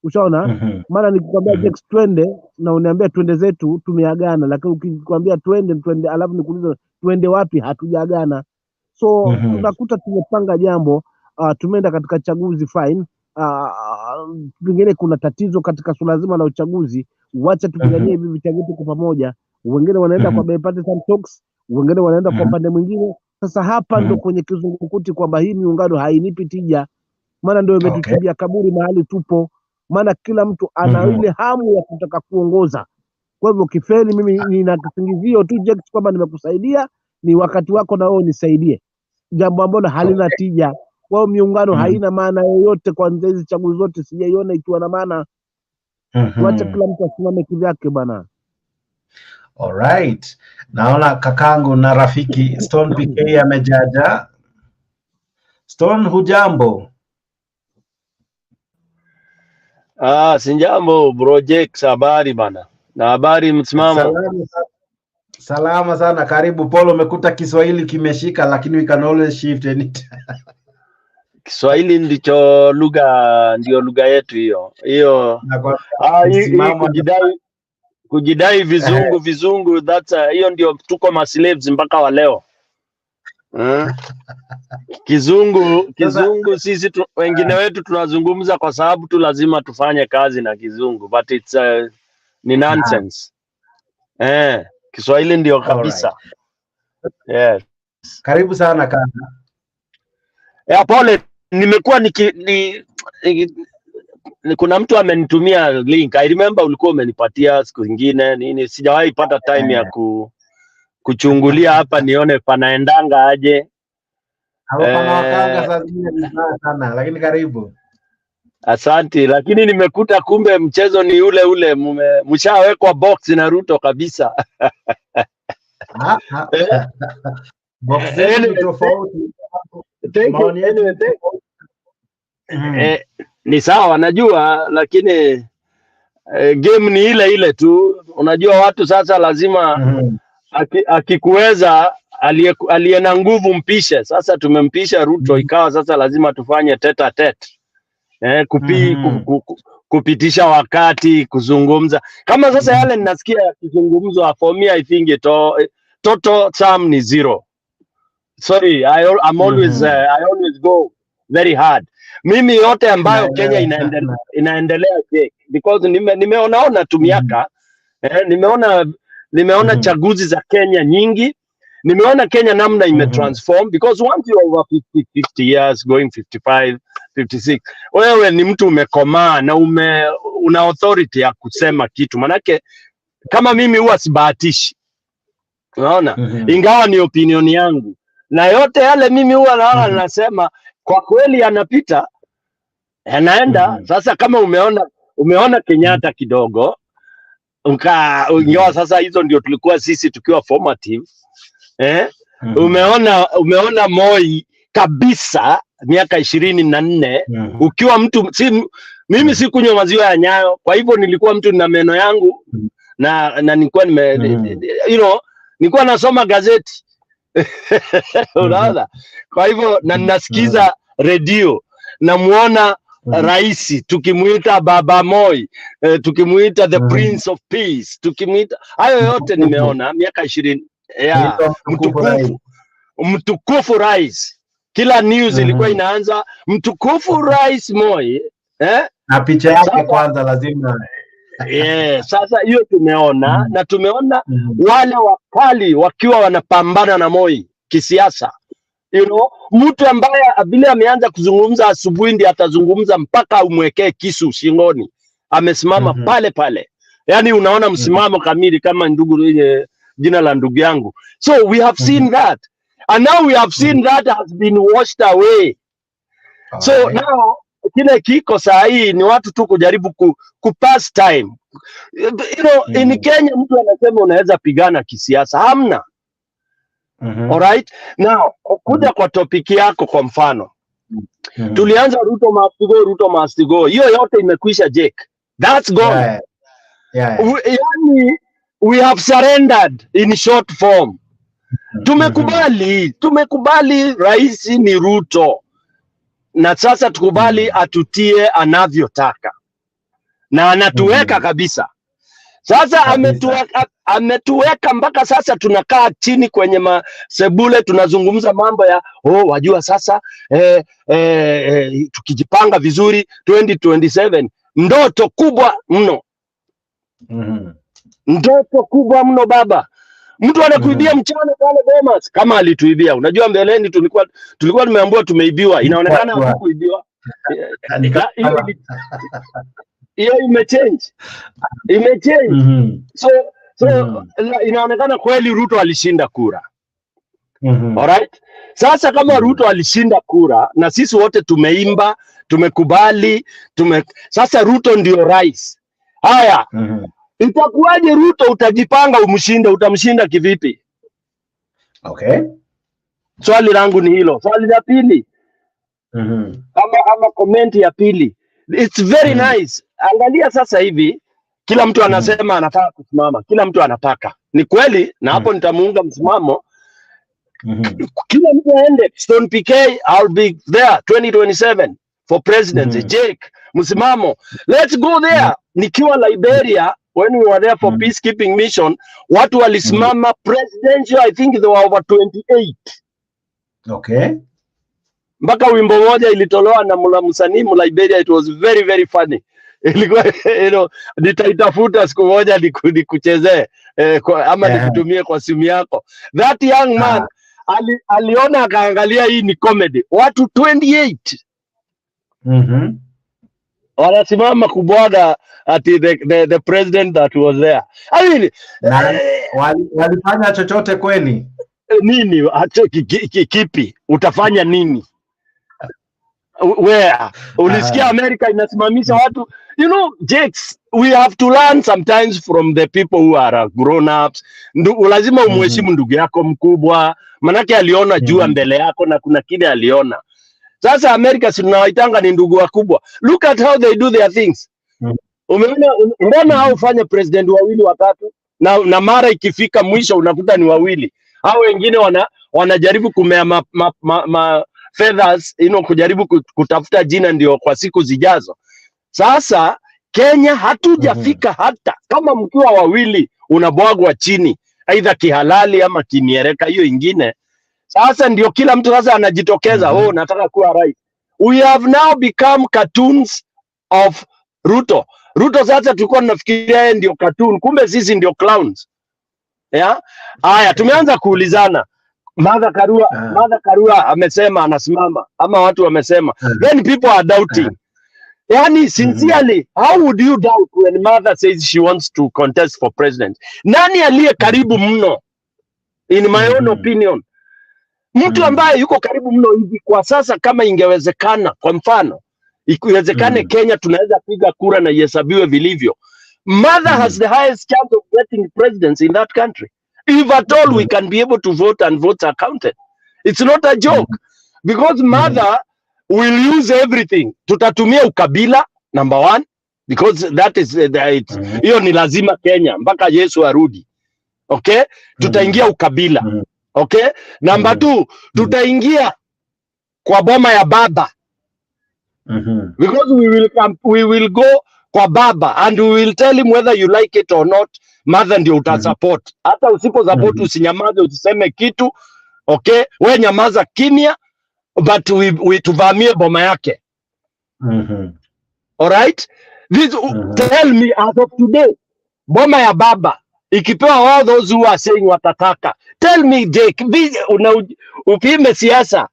Ushaona? Maana nikikwambia Jex twende na uniambia twende zetu tumeagana, lakini ukikwambia twende alafu nikuuliza twende wapi, hatujaagana. So tunakuta tumepanga jambo, tumeenda katika chaguzi fine. Pengine kuna tatizo katika suala zima la uchaguzi, wacha tupiganie hivi vita vyetu kwa pamoja. Wengine wanaenda kwa bipartisan talks, wengine wanaenda kwa pande mwingine. Sasa hapa ndo kwenye kizungukuti kwamba hii miungano hainipi tija, maana ndio imetuchimbia kaburi mahali tupo, maana kila mtu ana ile hamu ya kutaka kuongoza. Kwa hivyo kifeli, mimi nina kisingizio tu Jex kwamba nimekusaidia, ni wakati wako na wewe nisaidie, jambo ambalo halina tija. Kwa hiyo miungano haina maana yoyote. Kwanza hizi chaguzi zote sijaiona ikiwa na maana. Wacha kila mtu asimame kivyake bana. Alright. Naona kakangu na rafiki Stone PK amejaja. Stone, hujambo? Sinjambo bro Jex, habari bana. Na habari msimamo? Salama sana, karibu. Polo, umekuta Kiswahili kimeshika, lakini we can always shift anytime. Kiswahili ndio lugha yetu hiyo. Kujidai vizungu that's hiyo ndio tuko ma slaves mpaka wa leo. Kizungu sisi wengine wetu tunazungumza kwa sababu tu lazima tufanye kazi na kizungu, but it's ni nonsense. Kiswahili ndio kabisa. Yes. Karibu sana kaka. Pole, nimekuwa kuna mtu amenitumia link. I remember ulikuwa umenipatia siku nyingine nini, sijawahi pata time ya kuchungulia hapa nione panaendanga aje. Sana, lakini karibu. Asante, lakini nimekuta kumbe mchezo ni ule mshawekwa box na Ruto kabisa. Box tofauti. Ni sawa najua, lakini game ni ile tu. Unajua watu sasa lazima akikuweza aliye na nguvu mpishe. Sasa tumempisha Ruto, ikawa sasa lazima tufanye tete a tete. Kupitisha wakati, kuzungumza kama sasa yale ninasikia yakizungumzwa. For me I think total sum ni 0. Sorry, I'm always I always go very hard. Mimi yote ambayo Kenya inaendelea because nimeona tu miaka nimeona chaguzi za Kenya nyingi. Nimeona Kenya namna imetransform because once you over 50 years going 55 56, wewe ni mtu umekomaa na una authority ya kusema kitu. Manake kama mimi huwa sibahatishi, unaona, ingawa ni opinion yangu, na yote yale mimi huwa naona nasema kwa kweli yanapita, yanaenda. Sasa kama umeona Kenyatta kidogo ingawa sasa hizo ndio tulikuwa sisi tukiwa formative. Umeona Moi kabisa miaka 24 ukiwa mtu mimi si kunywa maziwa ya Nyayo, kwa hivyo nilikuwa mtu na meno yangu na nilikuwa nilikuwa nasoma gazeti. Unaona, kwa hivyo na nasikiza redio, namuona rais tukimuita Baba Moi, tukimuita the Prince of Peace, tukimuita hayo yote nimeona miaka 20. Mtukufu rais, kila news ilikuwa inaanza mtukufu rais Moi, na picha yake kwanza lazima. Sasa hiyo tumeona na tumeona wale wakali wakiwa wanapambana na Moi kisiasa. Mtu ambaye vile ameanza kuzungumza asubuhi ndiye atazungumza mpaka umwekee kisu shingoni, amesimama pale pale. Yani unaona msimamo kamili kama jina la ndugu yangu. So we have seen that, and now we have seen that has been washed away. So now kile kiko saa hii ni watu tu kujaribu pass time. In Kenya mtu anasema unaweza pigana kisiasa, hamna. Alright, now kuja kwa topiki yako, kwa mfano tulianza Ruto must go, hiyo yote imekwisha Jake, that's gone. Yani we have surrendered in short form. Tumekubali rais ni Ruto, na sasa tukubali atutie anavyotaka. na anatuweka kabisa. Sasa ametuweka mpaka sasa tunakaa chini kwenye sebule tunazungumza mambo ya wajua sasa tukijipanga vizuri 2027 ndoto kubwa mno. Ndoto kubwa mno baba. Mtu anakuibia mchana pale Bomet kama alituibia. Unajua mbeleni tulikuwa tumeambiwa tumeibiwa. Inaonekana hakuibiwa. Hiyo imechange. So inaonekana kweli Ruto alishinda kura. Alright? Sasa kama Ruto alishinda kura na sisi wote tumeimba, tumekubali, sasa Ruto ndio rais. Haya. Itakuwaje Ruto utajipanga utamshinda kivipi? Okay. Swali langu ni hilo. Swali la pili. Ama comment ya pili. It's very nice. Angalia sasa hivi kila mtu anasema anataka kusimama. Kila mtu anataka. Ni kweli na hapo nitamuunga msimamo. Kila mtu aende. Stone PK, I'll be there 2027 for president. Jake, msimamo. Let's go there. Nikiwa Liberia, when we were there for peacekeeping mission, watu walisimama presidential, I think there were over 28. Okay. Mpaka wimbo moja ilitolewa na msanii Liberia, it was very very funny. Ilikuwa nitaitafuta siku moja nikuchezee ama nikutumie kwa simu yako. That young man aliona akaangalia hii ni comedy. Watu 28. Wanasimama kubwaga ati the president that was there. I mean, walifanya chochote kweli? Nini? Kipi? Utafanya nini? Where? Ulisikia America inasimamisha watu? You know, Jakes, we have to learn sometimes from the people who are grown ups. Lazima umheshimu ndugu yako mkubwa, manake aliona jua mbele yako na kuna kile aliona. Sasa America si tunawaitanga ni ndugu wakubwa. Look at how they do their things. Umeona mbona hao ufanye president wawili watatu na mara ikifika mwisho unakuta ni wawili. Hao wengine wanajaribu kumea feathers, kujaribu kutafuta jina ndio kwa siku zijazo. Sasa Kenya hatujafika hata kama mkiwa wawili unabwagwa chini aidha kihalali ama kiniereka hiyo ingine. Sasa ndio kila mtu sasa anajitokeza, nataka kuwa rais. We have now become cartoons of Ruto. Ruto sasa tulikuwa tunafikiria yeye ndio cartoon, kumbe sisi ndio clowns. Yeah? Haya, tumeanza kuulizana. Martha Karua amesema anasimama ama watu wamesema. Then people are doubting. Yani sincerely, how would you doubt when Martha says she wants to contest for president? Nani aliye karibu mno? In my own opinion. Mtu ambaye yuko karibu mno hivi kwa sasa, kama ingewezekana, kwa mfano ikiwezekane Kenya tunaweza piga kura na ihesabiwe vilivyo, Martha has the highest chance of getting presidency in that country. If at all we can be able to vote and votes are counted. It's not a joke. Because Martha will use everything. Tutatumia ukabila, number one. Because that is, hiyo ni lazima Kenya, mpaka Yesu arudi. Okay? Tutaingia ukabila. Okay? Number two, tutaingia kwa boma ya baba. Because we will go kwa baba and we will tell him whether you like it or not. Martha ndio utasupport. Hata usipo support usinyamaze, usiseme kitu. Okay? We nyamaza kimya, but we tuvamie boma yake. Alright? Tell me as of today, boma ya baba ikipewa all those who are saying watataka. Tell me Jake, upime siasa.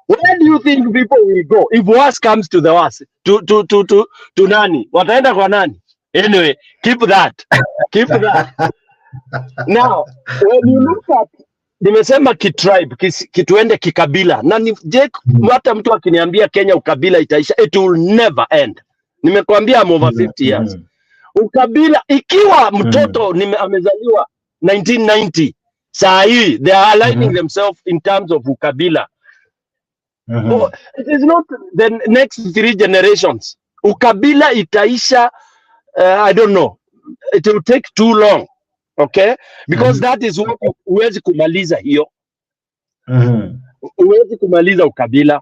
Where do you think people will go if worse comes to the worst? To nani? Wataenda kwa nani? Anyway, keep that. Keep that. Now, when you look at, nimesema kitribe, kituende kikabila. Na Jake, hata mtu akiniambia Kenya ukabila itaisha, it will never end. Nimekuambia I'm over 50 years. Ukabila, ikiwa mtoto amezaliwa 1990, saa hii, they are aligning themselves in terms of ukabila. So, it is not the next 3 generations. Ukabila itaisha, I don't know. It will take too long. Okay? Because that is what huwezi kumaliza hiyo. Huwezi kumaliza ukabila.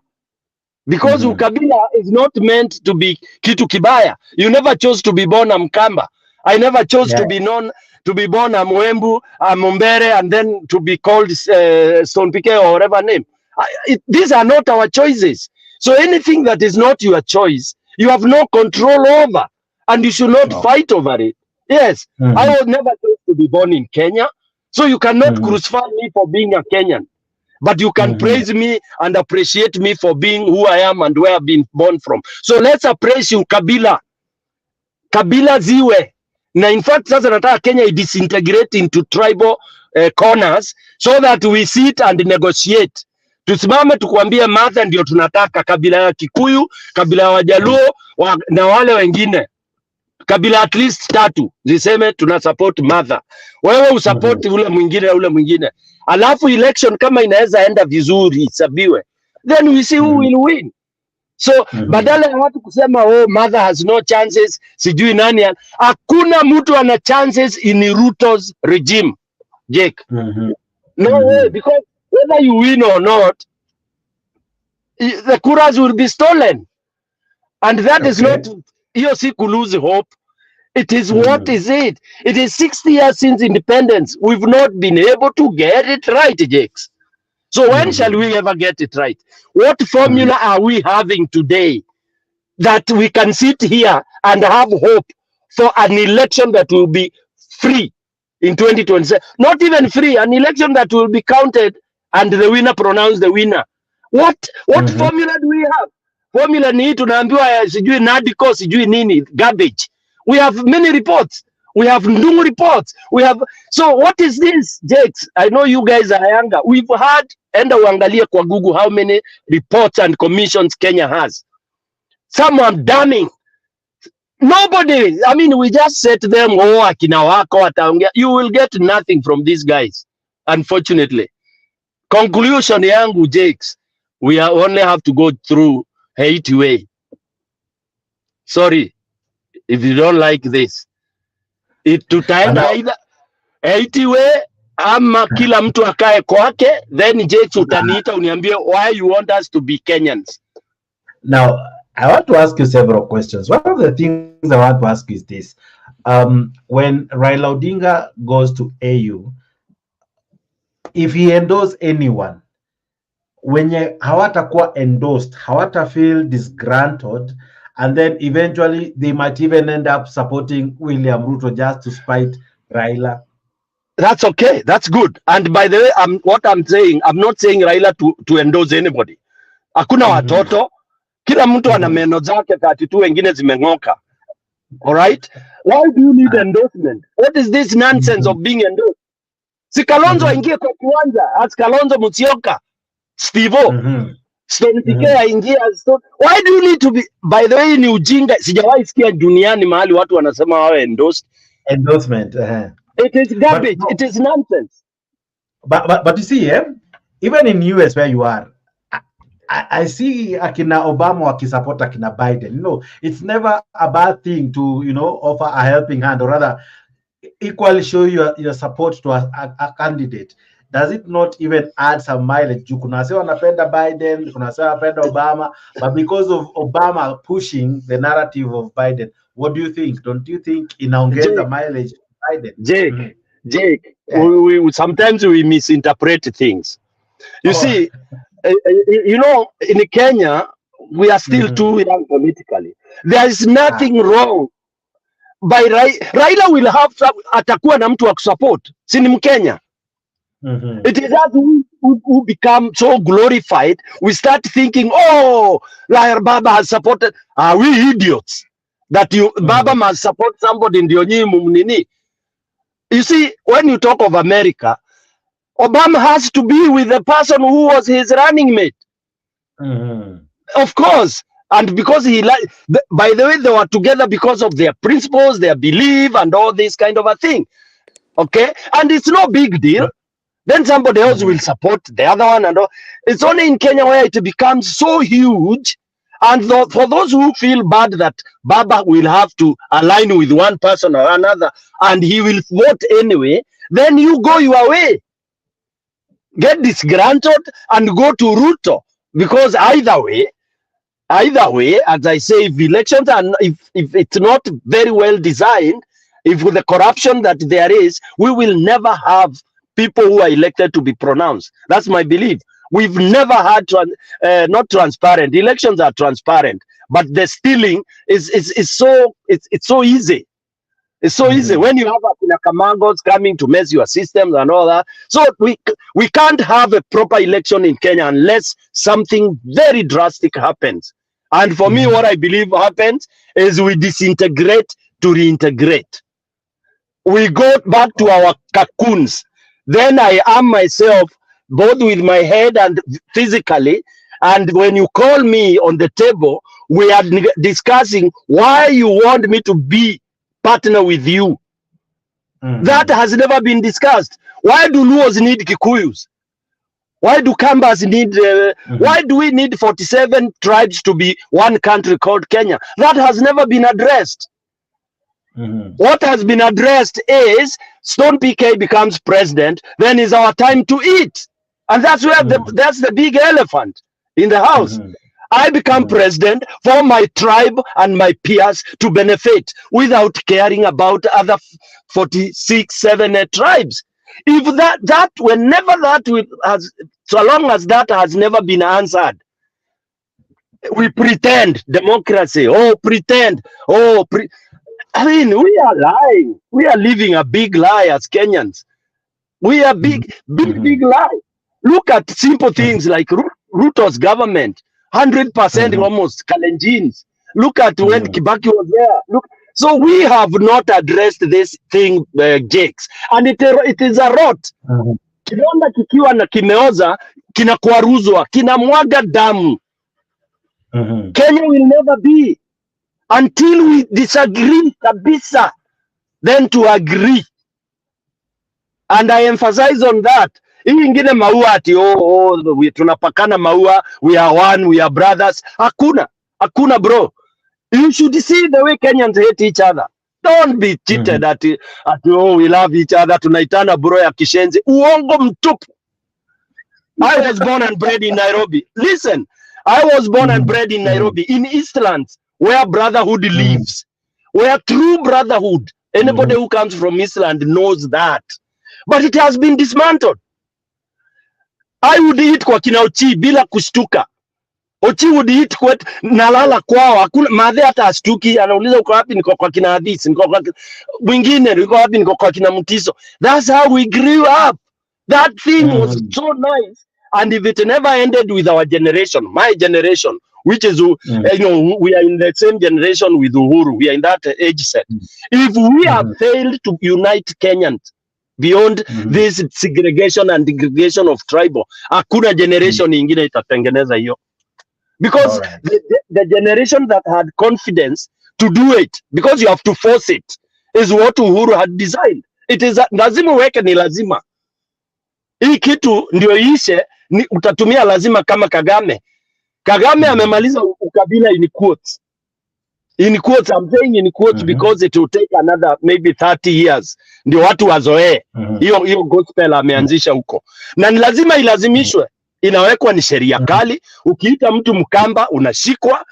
because ukabila is not meant to be kitu kibaya. You never chose to be born a Mkamba. I never chose to be known to be born a Mwembu, a Mumbere, and then to be called Stone Pike or whatever name. These are not our choices. So anything that is not your choice, you have no control over, and you should not fight over it. Yes, I was never chose to be born in Kenya, so you cannot crucify me for being a Kenyan. But you can praise me and appreciate me for being who I am and where I've been born from. So let's appraise you, Kabila. Kabila ziwe. Na in fact, sasa nataka Kenya disintegrate into tribal corners so that we sit and negotiate. Tusimame tukuambie Martha ndio tunataka, kabila ya Kikuyu, kabila ya Wajaluo na wale wengine. Kabila at least 3 ziseme tuna support Martha. Wewe usupport ule mwingine. Alafu election kama inaweza enda vizuri isabiwe, then we see who will win. So badala ya watu kusema Martha has no chances, sijui nani, hakuna mtu ana chances in Ruto's regime, Jake. No way, because whether you win or not, the kuras will be stolen, and that is not, hiyo si ku lose hope. It is what is it? It is 60 years since independence. We've not been able to get it right, Jakes. So when shall we ever get it right? What formula are we having today that we can sit here and have hope for an election that will be free in 2027? Not even free, an election that will be counted and the winner pronounced the winner. What formula do we have? Formula ni tunaambiwa sijui NADCO sijui nini, garbage. We have many reports. We have new reports. We have, so what is this, Jakes? I know you guys are younger. We've had, enda uangalie kwa Google how many reports and commissions Kenya has. Some are damning. Nobody, I mean, we just said to them, akina wako wataongea. You will get nothing from these guys, unfortunately. Conclusion yangu, Jakes, we only have to go through Haiti way. Sorry. If you don't like this, tutaenda either Haiti way ama kila mtu akae kwake, then Jakes utaniita uniambie why you want us to be Kenyans. Now, I want to ask you several questions. One of the things I want to ask is this. When Raila Odinga goes to AU, if he endorses anyone, wenye hawatakuwa endorsed, hawata feel disgruntled, and then eventually they might even end up supporting William Ruto just to spite Raila. That's okay. That's good. And by the way, what I'm saying, I'm not saying Raila to endorse anybody. Hakuna watoto. Kila mtu ana meno zake 32 wengine zimengoka. All right? Why do you need endorsement? What is this nonsense of being endorsed? Si Kalonzo aingie kwa kiwanja. As Kalonzo Musyoka. Steve-O. Stone Pike ingia. Why do you need to be, by the way, ni ujinga. Sijawahi sikia duniani mahali watu wanasema wawe endorsed. Endorsement. It is garbage. It is nonsense. But you see, even in US where you are, I see akina Obama wakisupport akina Biden. You know, it's never a bad thing to, you know, offer a helping hand, or rather equally show your support to a candidate. Does it not even add some mileage? Kuna wase wanapenda Biden, kuna wase wanapenda Obama, but because of Obama pushing the narrative of Biden, what do you think? Don't you think inaongeza mileage to Biden? Jake, we sometimes we misinterpret things. You see, you know, in Kenya, we are still too young politically. There is nothing wrong. By Raila will have atakuwa na mtu wa kusupport. Si ni Mkenya. It is us who become so glorified. We start thinking, like Baba has supported. Are we idiots that Baba must support somebody in the You see, when you talk of America, Obama has to be with the person who was his running mate. Of course. And because by the way, they were together because of their principles, their belief, and all this kind of a thing. Okay? And it's no big deal. Then somebody else will support the other one. And all. It's only in Kenya where it becomes so huge. And for those who feel bad that Baba will have to align with one person or another, and he will vote anyway, then you go your way. Get disgruntled and go to Ruto. Because either way, Either way, as I say, if elections are, if it's not very well designed, if with the corruption that there is, we will never have people who are elected to be pronounced. That's my belief. We've never had not transparent. Elections are transparent, but the stealing is so easy. It's so easy when you have Kamangos coming to mess your systems and all that. So we can't have a proper election in Kenya unless something very drastic happens. And for me, what I believe happens is we disintegrate to reintegrate. We go back to our cocoons. Then I arm myself both with my head and physically. And when you call me on the table, we are discussing why you want me to be partner with you. That has never been discussed. Why do Luos need Kikuyus? Why do Kambas need, why do we need 47 tribes to be one country called Kenya? That has never been addressed. What has been addressed is Stone PK becomes president, then is our time to eat. And that's where that's the big elephant in the house. I become president for my tribe and my peers to benefit without caring about other 46, 7 tribes. If whenever that has, so long as that has never been answered, we pretend democracy, pretend, I mean, we are lying. We are living a big lie as Kenyans. We are big lie. Look at simple things like Ruto's government, 100% almost Kalenjins. Look at when Kibaki was there. Look, so we have not addressed this thing, Jakes, and it is a rot. Kidonda kikiwa na kimeoza, kinakwaruzwa, kinamwaga damu. Kenya will never be until we disagree kabisa, then to agree. And I emphasize on that. Hii ingine maua ati tunapakana maua, we are one, we are brothers. Hakuna bro. You should see the way Kenyans hate each other. Don't be cheated at we love each other, tunaitana bro ya kishenzi. Uongo mtupu. I was born and bred in Nairobi. Listen, I was born and bred in Nairobi, in Eastlands, where brotherhood lives, where true brotherhood, anybody who comes from Eastland knows that. But it has been dismantled. I would eat kwa kina Ochi bila kushtuka. Ochi would eat kwa nalala kwao. Hakuna madhe hata astuki, anauliza uko wapi, niko kwa kina Hadisi, niko kwa mwingine, niko wapi, niko kwa kina Mutiso. That's how we grew up. That thing was so nice. And if it never ended with our generation, my generation, which is, you know, we are in the same generation with Uhuru, we are in that age set. If we have failed to unite Kenyans beyond this segregation and degradation of tribal, hakuna generation ingine itatengeneza hiyo. Because the generation that had confidence to do it, because you have to force it, is what Uhuru had designed. It is lazima uweke ni lazima. Hii kitu ndio ishe, utatumia lazima kama Kagame. Kagame amemaliza ukabila in quotes. In quotes, I'm saying in quotes because it will take another maybe 30 years. Ndio watu wazoee. Hiyo gospel ameanzisha huko. Na ni lazima ilazimishwe. Inawekwa ni sheria kali. Ukiita mtu Mkamba unashikwa.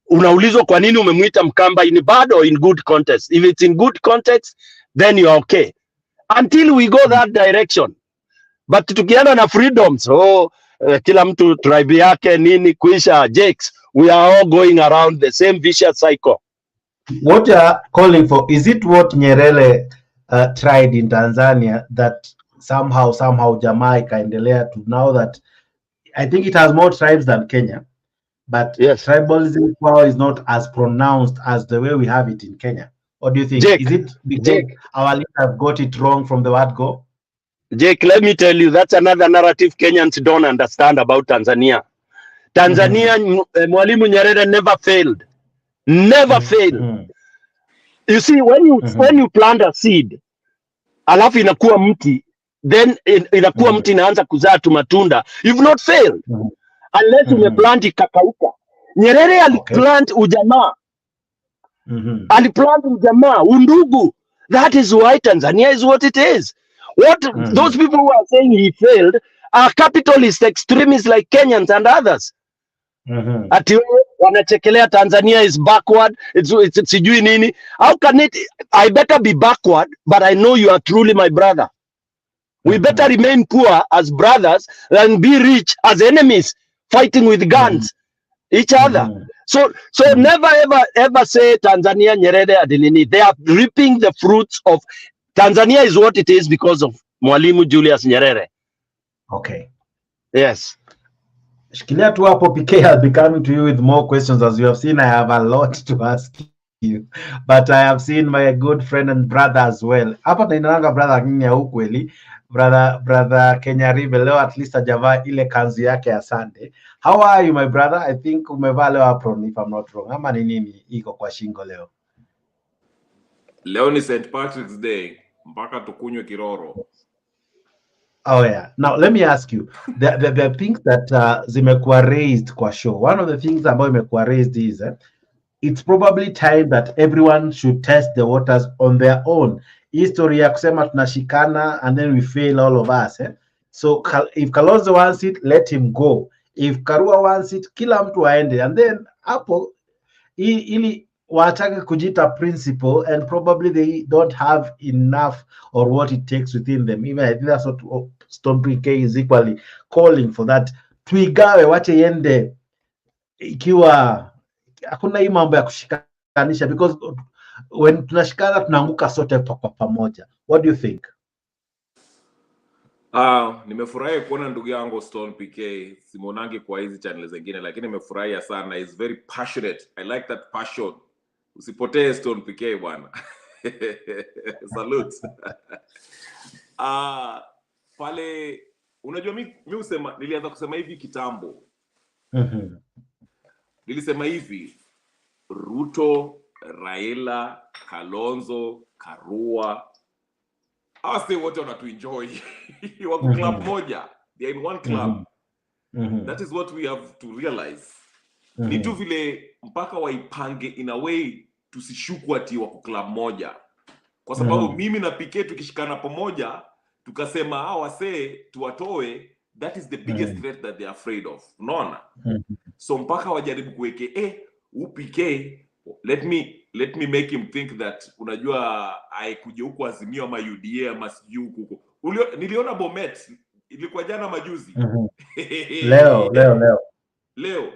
Unaulizwa kwa nini umemuita Mkamba, in bad or in good context. If it's in good context, then you are okay. Until we go that direction. But tukienda na freedoms, kila mtu tribe yake nini kuisha, Jakes, we are all going around the same vicious cycle. What you are calling for, is it what Nyerere tried in Tanzania, that somehow Jamaa ikaendelea to now that I think it has more tribes than Kenya, but tribalism power is not as pronounced as the way we have it in Kenya? What do you think? Is it because our leaders have got it wrong from the word go? Jake, let me tell you, that's another narrative Kenyans don't understand about Tanzania. Tanzania, Mwalimu Nyerere never failed. Never failed. You see, when you plant a seed, alafu inakuwa mti, then inakuwa mti inaanza kuzaa matunda, you've not failed. Unless umeplant ikakauka. Nyerere aliplant ujamaa. Aliplant ujamaa, undugu. That is why Tanzania is what it is. What those people who are saying he failed are capitalist extremists like Kenyans and others. Ati wanachekelea Tanzania is backward, it's sijui nini. How can it, I better be backward, but I know you are truly my brother. We better remain poor as brothers than be rich as enemies, fighting with guns each other. So never ever say Tanzania Nyerere Adenini. They are reaping the fruits of Tanzania is what it is because of Mwalimu Julius Nyerere. Okay. Yes. Shikilia tu hapo, PK. I'll be coming to you with more questions. As you have seen, I have a lot to ask you, but I have seen my good friend and brother as well. Hapa tunainanga brother Kenya huku kweli. Brother Kenya Ribe leo at least ajavaa ile kanzu yake ya Sunday. How are you my brother? I think umevaa leo apron if I'm not wrong. Ama ni nini iko kwa shingo leo? Leo ni St. Patrick's Day. Mpaka tukunywe kiroro. Oh yeah. Now let me ask you, the things that zimekuwa raised kwa show. One of the things ambayo imekuwa raised is it's probably time that everyone should test the waters on their own. History ya kusema tunashikana and then we fail all of us. So if Kalonzo wants it, let him go. If Karua wants it, kila mtu aende. And then hapo ili wataka kujita principle and probably they don't have enough or what it takes within them. Even I think that's what Stone K is equally calling for, that tuigawe wache yende ikiwa hakuna hii mambo ya kushikanisha, because when tunashikana tunaanguka sote kwa pamoja. What do you think? Nimefurahi kuona ndugu yangu Stone PK, simonangi kwa hizi channel zingine, lakini nimefurahia sana. He's very passionate. I like that passion. Usipotee Stone PK bwana. Salute. Pale unajua mimi usema, nilianza kusema hivi kitambo. Nilisema hivi, Ruto, Raila, Kalonzo, Karua, hawa say wote wanatuenjoy. Wako club moja. They are in one club. That is what we have to realize. Ni tu vile mpaka waipange in a way tusishuku ati wako club moja. Kwa sababu mimi na PK tukishikana pamoja, tukasema hawa say tuwatoe, that is the biggest threat that they are afraid of. Unaona? So mpaka wajaribu kuweke PK, let me make him think that unajua aikuje huko Azimio ama UDA ama sijui huko. Niliona Bomet ilikuwa jana majuzi. Leo.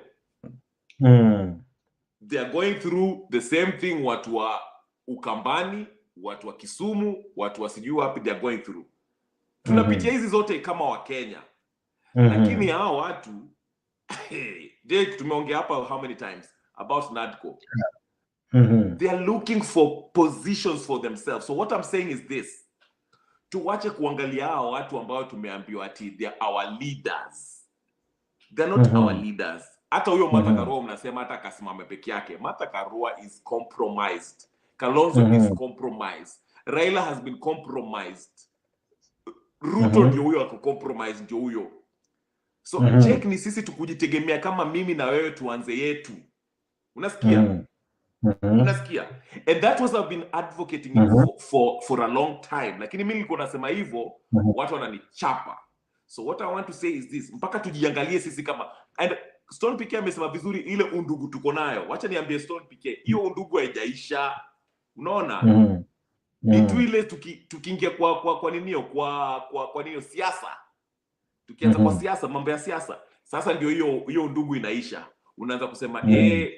They are going through the same thing watu wa Ukambani, watu wa Kisumu, watu wa sijui wapi they are going through. Tunapitia hizi zote kama wa Kenya. Lakini hao watu Jake, tumeongea hapa how many times about NADCO. They are looking for positions for themselves. So what I'm saying is this. Tuwache kuangalia hao watu ambao tumeambiwa ati they are our leaders. They are not our leaders. Hata huyo Martha Karua mnasema hata kasimame peke yake. Martha Karua is compromised. Kalonzo is compromised. Raila has been compromised. Ruto ndio huyo ako compromised, ndio huyo. So check ni sisi tukujitegemea kama mimi na wewe tuanze yetu. Unasikia? Unasikia? And that was I've been advocating for a long time. Lakini mimi nilikuwa nasema hivyo, watu wananichapa. So what I want to say is this, mpaka tujiangalie sisi kama, and Stone PK amesema vizuri ile undugu tuko nayo. Wacha niambie Stone PK, hiyo undugu haijaisha. Unaona? Ni tu ile tukiingia kwa ninio kwa ninio siasa. Tukianza kwa siasa, mambo ya siasa. Sasa ndio hiyo undugu inaisha. Unaanza kusema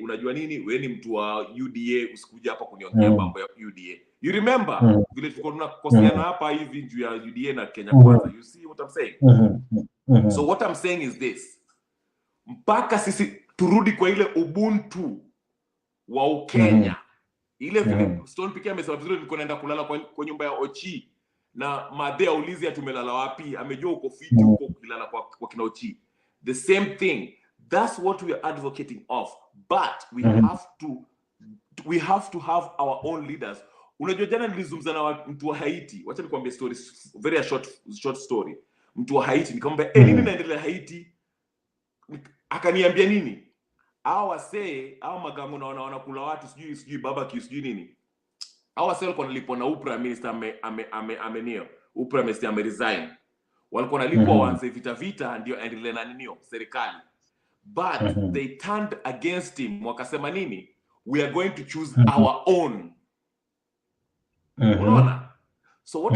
unajua nini, wewe ni mtu wa UDA, usikuja hapa kuniongea mambo ya UDA. You remember vile tulikuwa tunakoseana hapa hivi juu ya UDA na Kenya Kwanza. You see what I'm saying? So what I'm saying is this. Mpaka sisi turudi kwa ile ubuntu wa Ukenya. Ile vile Stone PK amesema vizuri, nilikuwa naenda kulala kwa nyumba ya Ochi na Madhe aulizi tumelala wapi, amejua uko fiti huko kulala kwa kina Ochi. The same thing. That's what we are advocating of. But we have to have our own leaders. Unajua jana nilizungumza na mtu wa Haiti. Wacha nikwambie story, very short story. Mtu wa Haiti nikamwambia nini naendelea Haiti? Akaniambia nini? Hao wasee, hao magamu na wanakula watu sijui barbecue sijui nini. Hao wasee walikuwa nalipwa na Prime Minister amenio. Prime Minister resign. Walikuwa nalipwa waanze vita ndio endelee na ninio serikali. but they turned against him. Wakasema nini? We are going to choose our own. Unaona? So what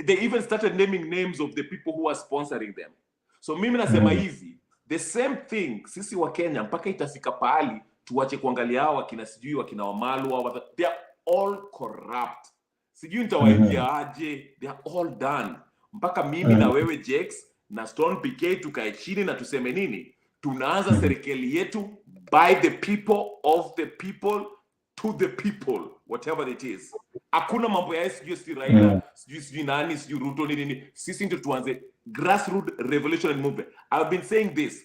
they even started naming names of the people who are sponsoring them. So mimi nasema hivi, the same thing sisi wa Kenya mpaka itafika pahali tuache kuangalia hao wakina sijui wakina Wamalu, they are all corrupt. Sijui nitawaambia aje, they are all done. Mpaka mimi na wewe Jex na Stone PK tukae chini na tuseme nini? Tunaanza serikali yetu by the people, of the people, to the people, whatever it is. Hakuna mambo ya sijui Raila, sijui nani, sijui Ruto nini. Sisi ndio tuanze grassroots revolution and movement. I've been saying this.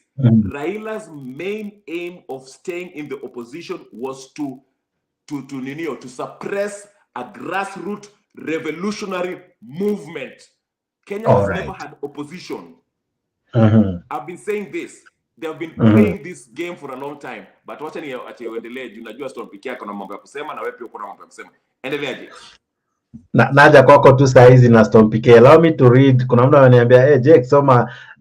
Raila's main aim of staying in the opposition was to suppress a grassroots revolutionary movement. Kenya has never had opposition. I've been saying this. They have been playing this game for a long time. But wacha ni aendelee, unajua Stone PK yako na mambo ya kusema na wewe pia uko na mambo ya kusema. Endeleaje? Naja kwako tu saa hizi na Stone PK. Allow me to read. Kuna mtu ananiambia, Jake,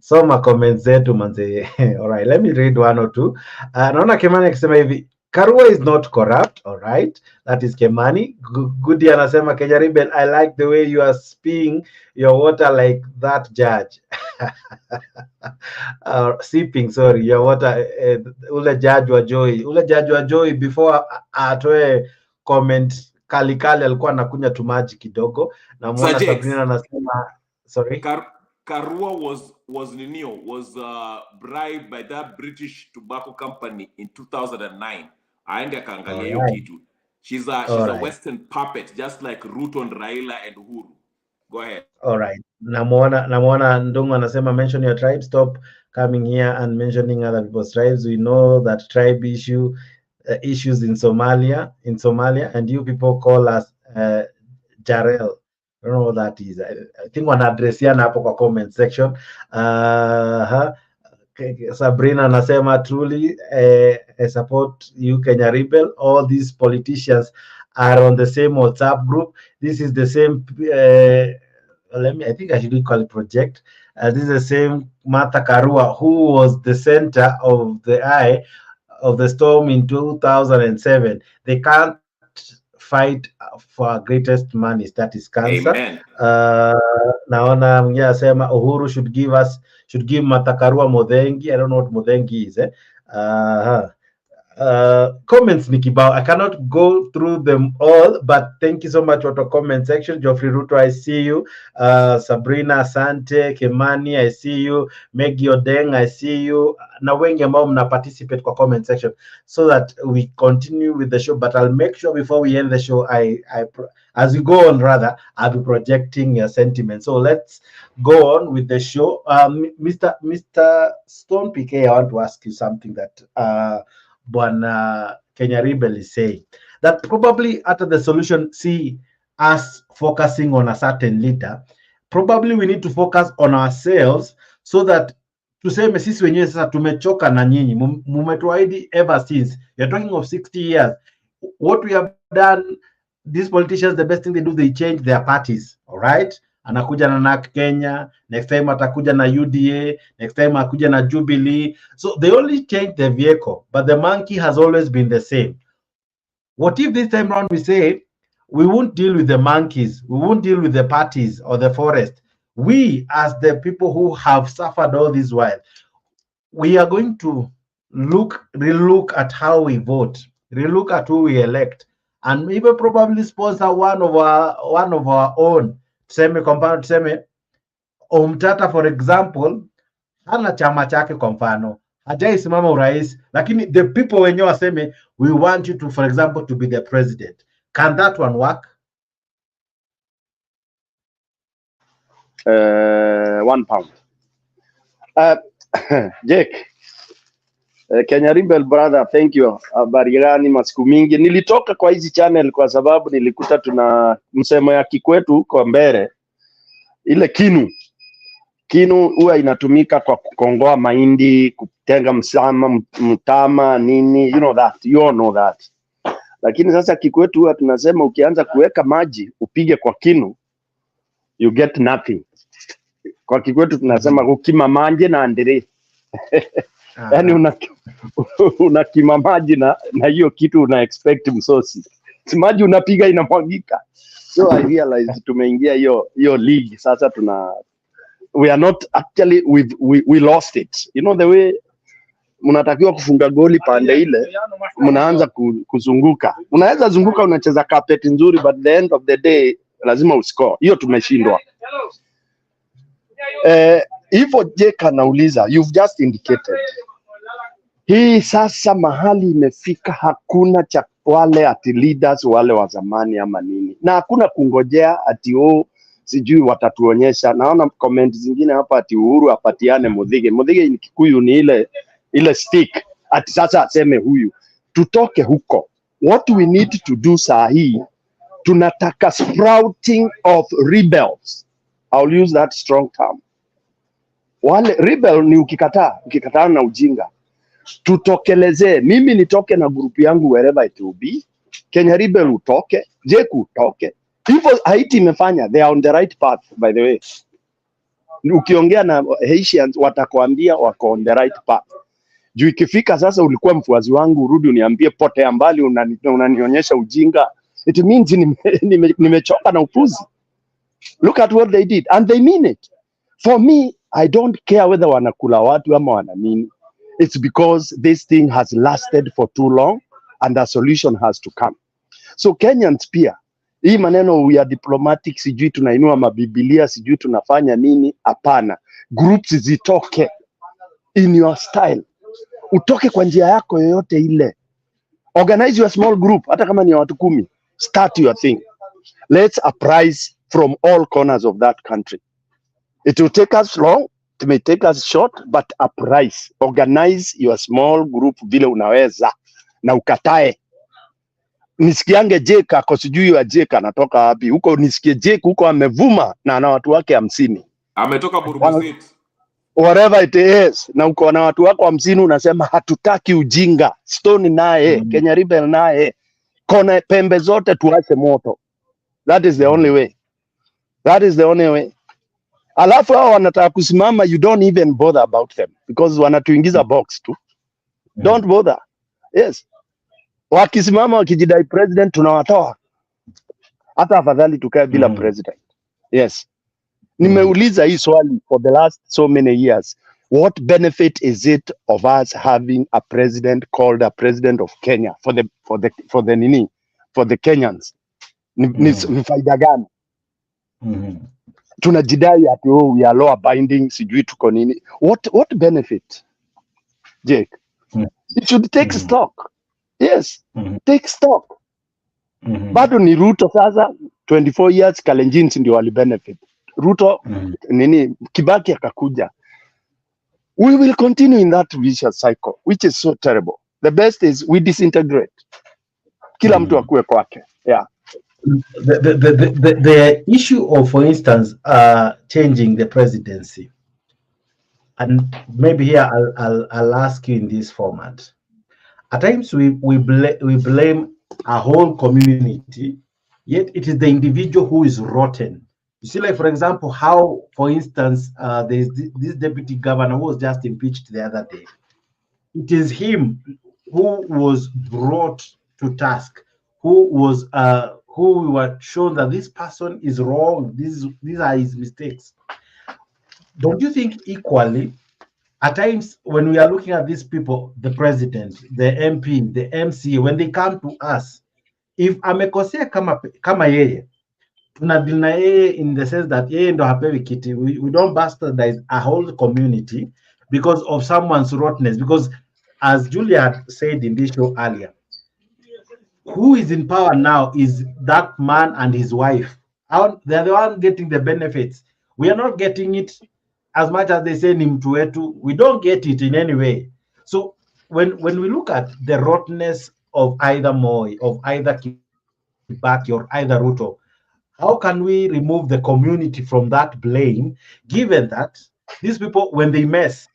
soma comments zetu manze. Alright, let me read one or two. Naona Kimani akisema hivi, Karua is not corrupt, alright. That is Kimani. Goody anasema, Kenya Rebel, I like the way you are spilling your water like that judge. Sipping, sorry, your water. Ule judge wa Joy before atoe comment kali alikuwa anakunya tu maji kidogo. Na muona Sabrina anasema, sorry. Karua was bribed by that British tobacco company in 2009. Aende akaangalia hiyo kitu. She's a Western puppet, just like Ruto and Raila and Uhuru. Go ahead. All right. Namuona Ndungu anasema, mention your tribe, stop coming here and mentioning other people's tribes. We know that tribe issues in Somalia, and you people call us Jarel. I don't know what that is. I think wanaadresiana hapo kwa comment section. Sabrina anasema, truly I support you, Kenya Rebel. All these politicians are on the same WhatsApp group. This is the same I think I should call it project. This is the same Martha Karua who was the center of the eye of the storm in 2007. They can't fight for our greatest money, that is cancer. Amen. Naona mwingine asema Uhuru should give Martha Karua Modhengi. I don't know what Modhengi is. Comments ni kibao. I cannot go through them all, but thank you so much for the comment section. Geoffrey Ruto, I see you. Sabrina Asante, Kimani, I see you. Maggie Odeng, I see you. Na wengi ambao mna participate kwa comment section so that we continue with the show. But I'll make sure before we end the show, as we go on, rather, I'll be projecting your sentiments. So let's go on with the show. Mr. Stone PK, I want to ask you something that Bwana Kenya Rebel is saying, that probably after the solution see us focusing on a certain leader, probably we need to focus on ourselves so that tuseme sisi wenyewe sasa tumechoka na nyinyi, mumetuahidi ever since. You're talking of 60 years. What we have done, these politicians, the best thing they do, they change their parties, all right? Anakuja na NAK Kenya, next time atakuja na UDA, next time akuja na Jubilee. So they only change the vehicle, but the monkey has always been the same. What if this time around we say, we won't deal with the monkeys, we won't deal with the parties or the forest. We, as the people who have suffered all this while, we are going to relook at how we vote, relook at who we elect, and maybe probably sponsor one of our own. Tuseme kwa mfano, tuseme Omtata for example, hana chama chake kwa mfano, hajaisimama urais, lakini the people wenyewe waseme, we want you to, for example, to be the president. Can that one work? 1 pound. Jake, Kenya Rebel brother, thank you. Habari gani masiku mingi? Nilitoka kwa hizi channel kwa sababu nilikuta tuna msemo ya Kikwetu kwa mbele. Ile kinu huwa inatumika kwa kukongoa mahindi, kutenga mtama nini, you all know that. Lakini sasa Kikwetu huwa tunasema ukianza kuweka maji upige kwa kinu, you get nothing. Kwa Kikwetu tunasema ukima manje na andere. Yani unakima maji na hiyo kitu una expect msosi. Si maji unapiga inamwagika. So I realized tumeingia hiyo league sasa we are not actually we lost it. You know the way mnatakiwa kufunga goli pande ile mnaanza kuzunguka. Unaweza zunguka unacheza carpet nzuri but the end of the day lazima uscore. Hiyo tumeshindwa. Hivyo Jeka nauliza, you've just indicated. Hii sasa mahali imefika hakuna cha wale ati leaders wale wa zamani ama nini. Na hakuna kungojea ati sijui watatuonyesha. Naona comment zingine hapa ati Uhuru apatiane Muthige. Muthige ni Kikuyu ni ile stick. Ati sasa aseme huyu. Tutoke huko. What we need to do saa hii, tunataka sprouting of rebels. I'll use that strong term. Wale rebel ni ukikataa na ujinga. Tutokeleze, mimi nitoke na grupu yangu wherever it will be. Kenya rebel utoke, Jeku utoke. Hivyo Haiti imefanya, they are on the right path by the way. Ukiongea na Haitians watakwambia wako on the right path. Juu ikifika sasa ulikuwa mfuazi wangu urudi uniambie pote mbali unanionyesha ujinga. It means nimechoka na upuzi. Look at what they did and they mean it. For me, I don't care whether wanakula watu ama wanamini. It's because this thing has lasted for too long and a solution has to come. So Kenyans pia, hii maneno we are diplomatic, sijui tunainua mabibilia, sijui tunafanya nini, hapana. Groups zitoke in your style. Utoke kwa njia yako yoyote ile. Organize your small group, hata kama ni watu 10. Start your thing. Let's uprise from all corners of that country. It will take us long, it may take us short, but uprise. Organize your small group vile unaweza na ukatae. Nisikiange Jeka ako sijui ya Jeka anatoka wapi. Huko nisikie Jeka huko amevuma na ana watu wake 50. Ametoka Burubusiti. Whatever it is. Na uko na watu wako 50 unasema hatutaki ujinga. Stone naye, Kenya rebel naye. Kona pembe zote tuache moto. That is the only way. That is the only way. Alafu hao wanataka kusimama, you don't even bother about them because wanatuingiza box tu. Don't bother. Yes. Wakisimama wakijidai president tunawatoa. Hata afadhali tukae bila president. Yes. Nimeuliza hii swali for the last so many years. What benefit is it of us having a president called a president of Kenya for the Kenyans? Ni faida gani? Tunajidai ati we are law binding, sijui tuko nini. What benefit? Jake. It should take stock. Yes. Take stock. Bado ni Ruto sasa 24 years Kalenjin ndio wali benefit. Ruto Kibaki akakuja. We will continue in that vicious cycle which is so terrible. The best is we disintegrate. Kila mtu akue kwake. Yeah. The issue of, for instance, changing the presidency, and maybe here I'll ask you in this format. At times we blame a whole community, yet it is the individual who is rotten. You see, like for example, how, for instance, there's this deputy governor who was just impeached the other day. It is him who was brought to task, who we were shown that this person is wrong, these are his mistakes. Don't you think equally, at times when we are looking at these people, the president, the MP, the MC, when they come to us, if amekosea kama yeye, tunadili na yeye in the sense that yeye ndo hapewi kiti, we don't bastardize a whole community because of someone's rottenness. Because as Julia had said in this show earlier, who is in power now is that man and his wife. They're the one getting the benefits. We are not getting it as much as they say ni mtu wetu. We don't get it in any way. So when we look at the rottenness of either Moi, of either Kibaki, or either Ruto, how can we remove the community from that blame, given that these people, when they mess,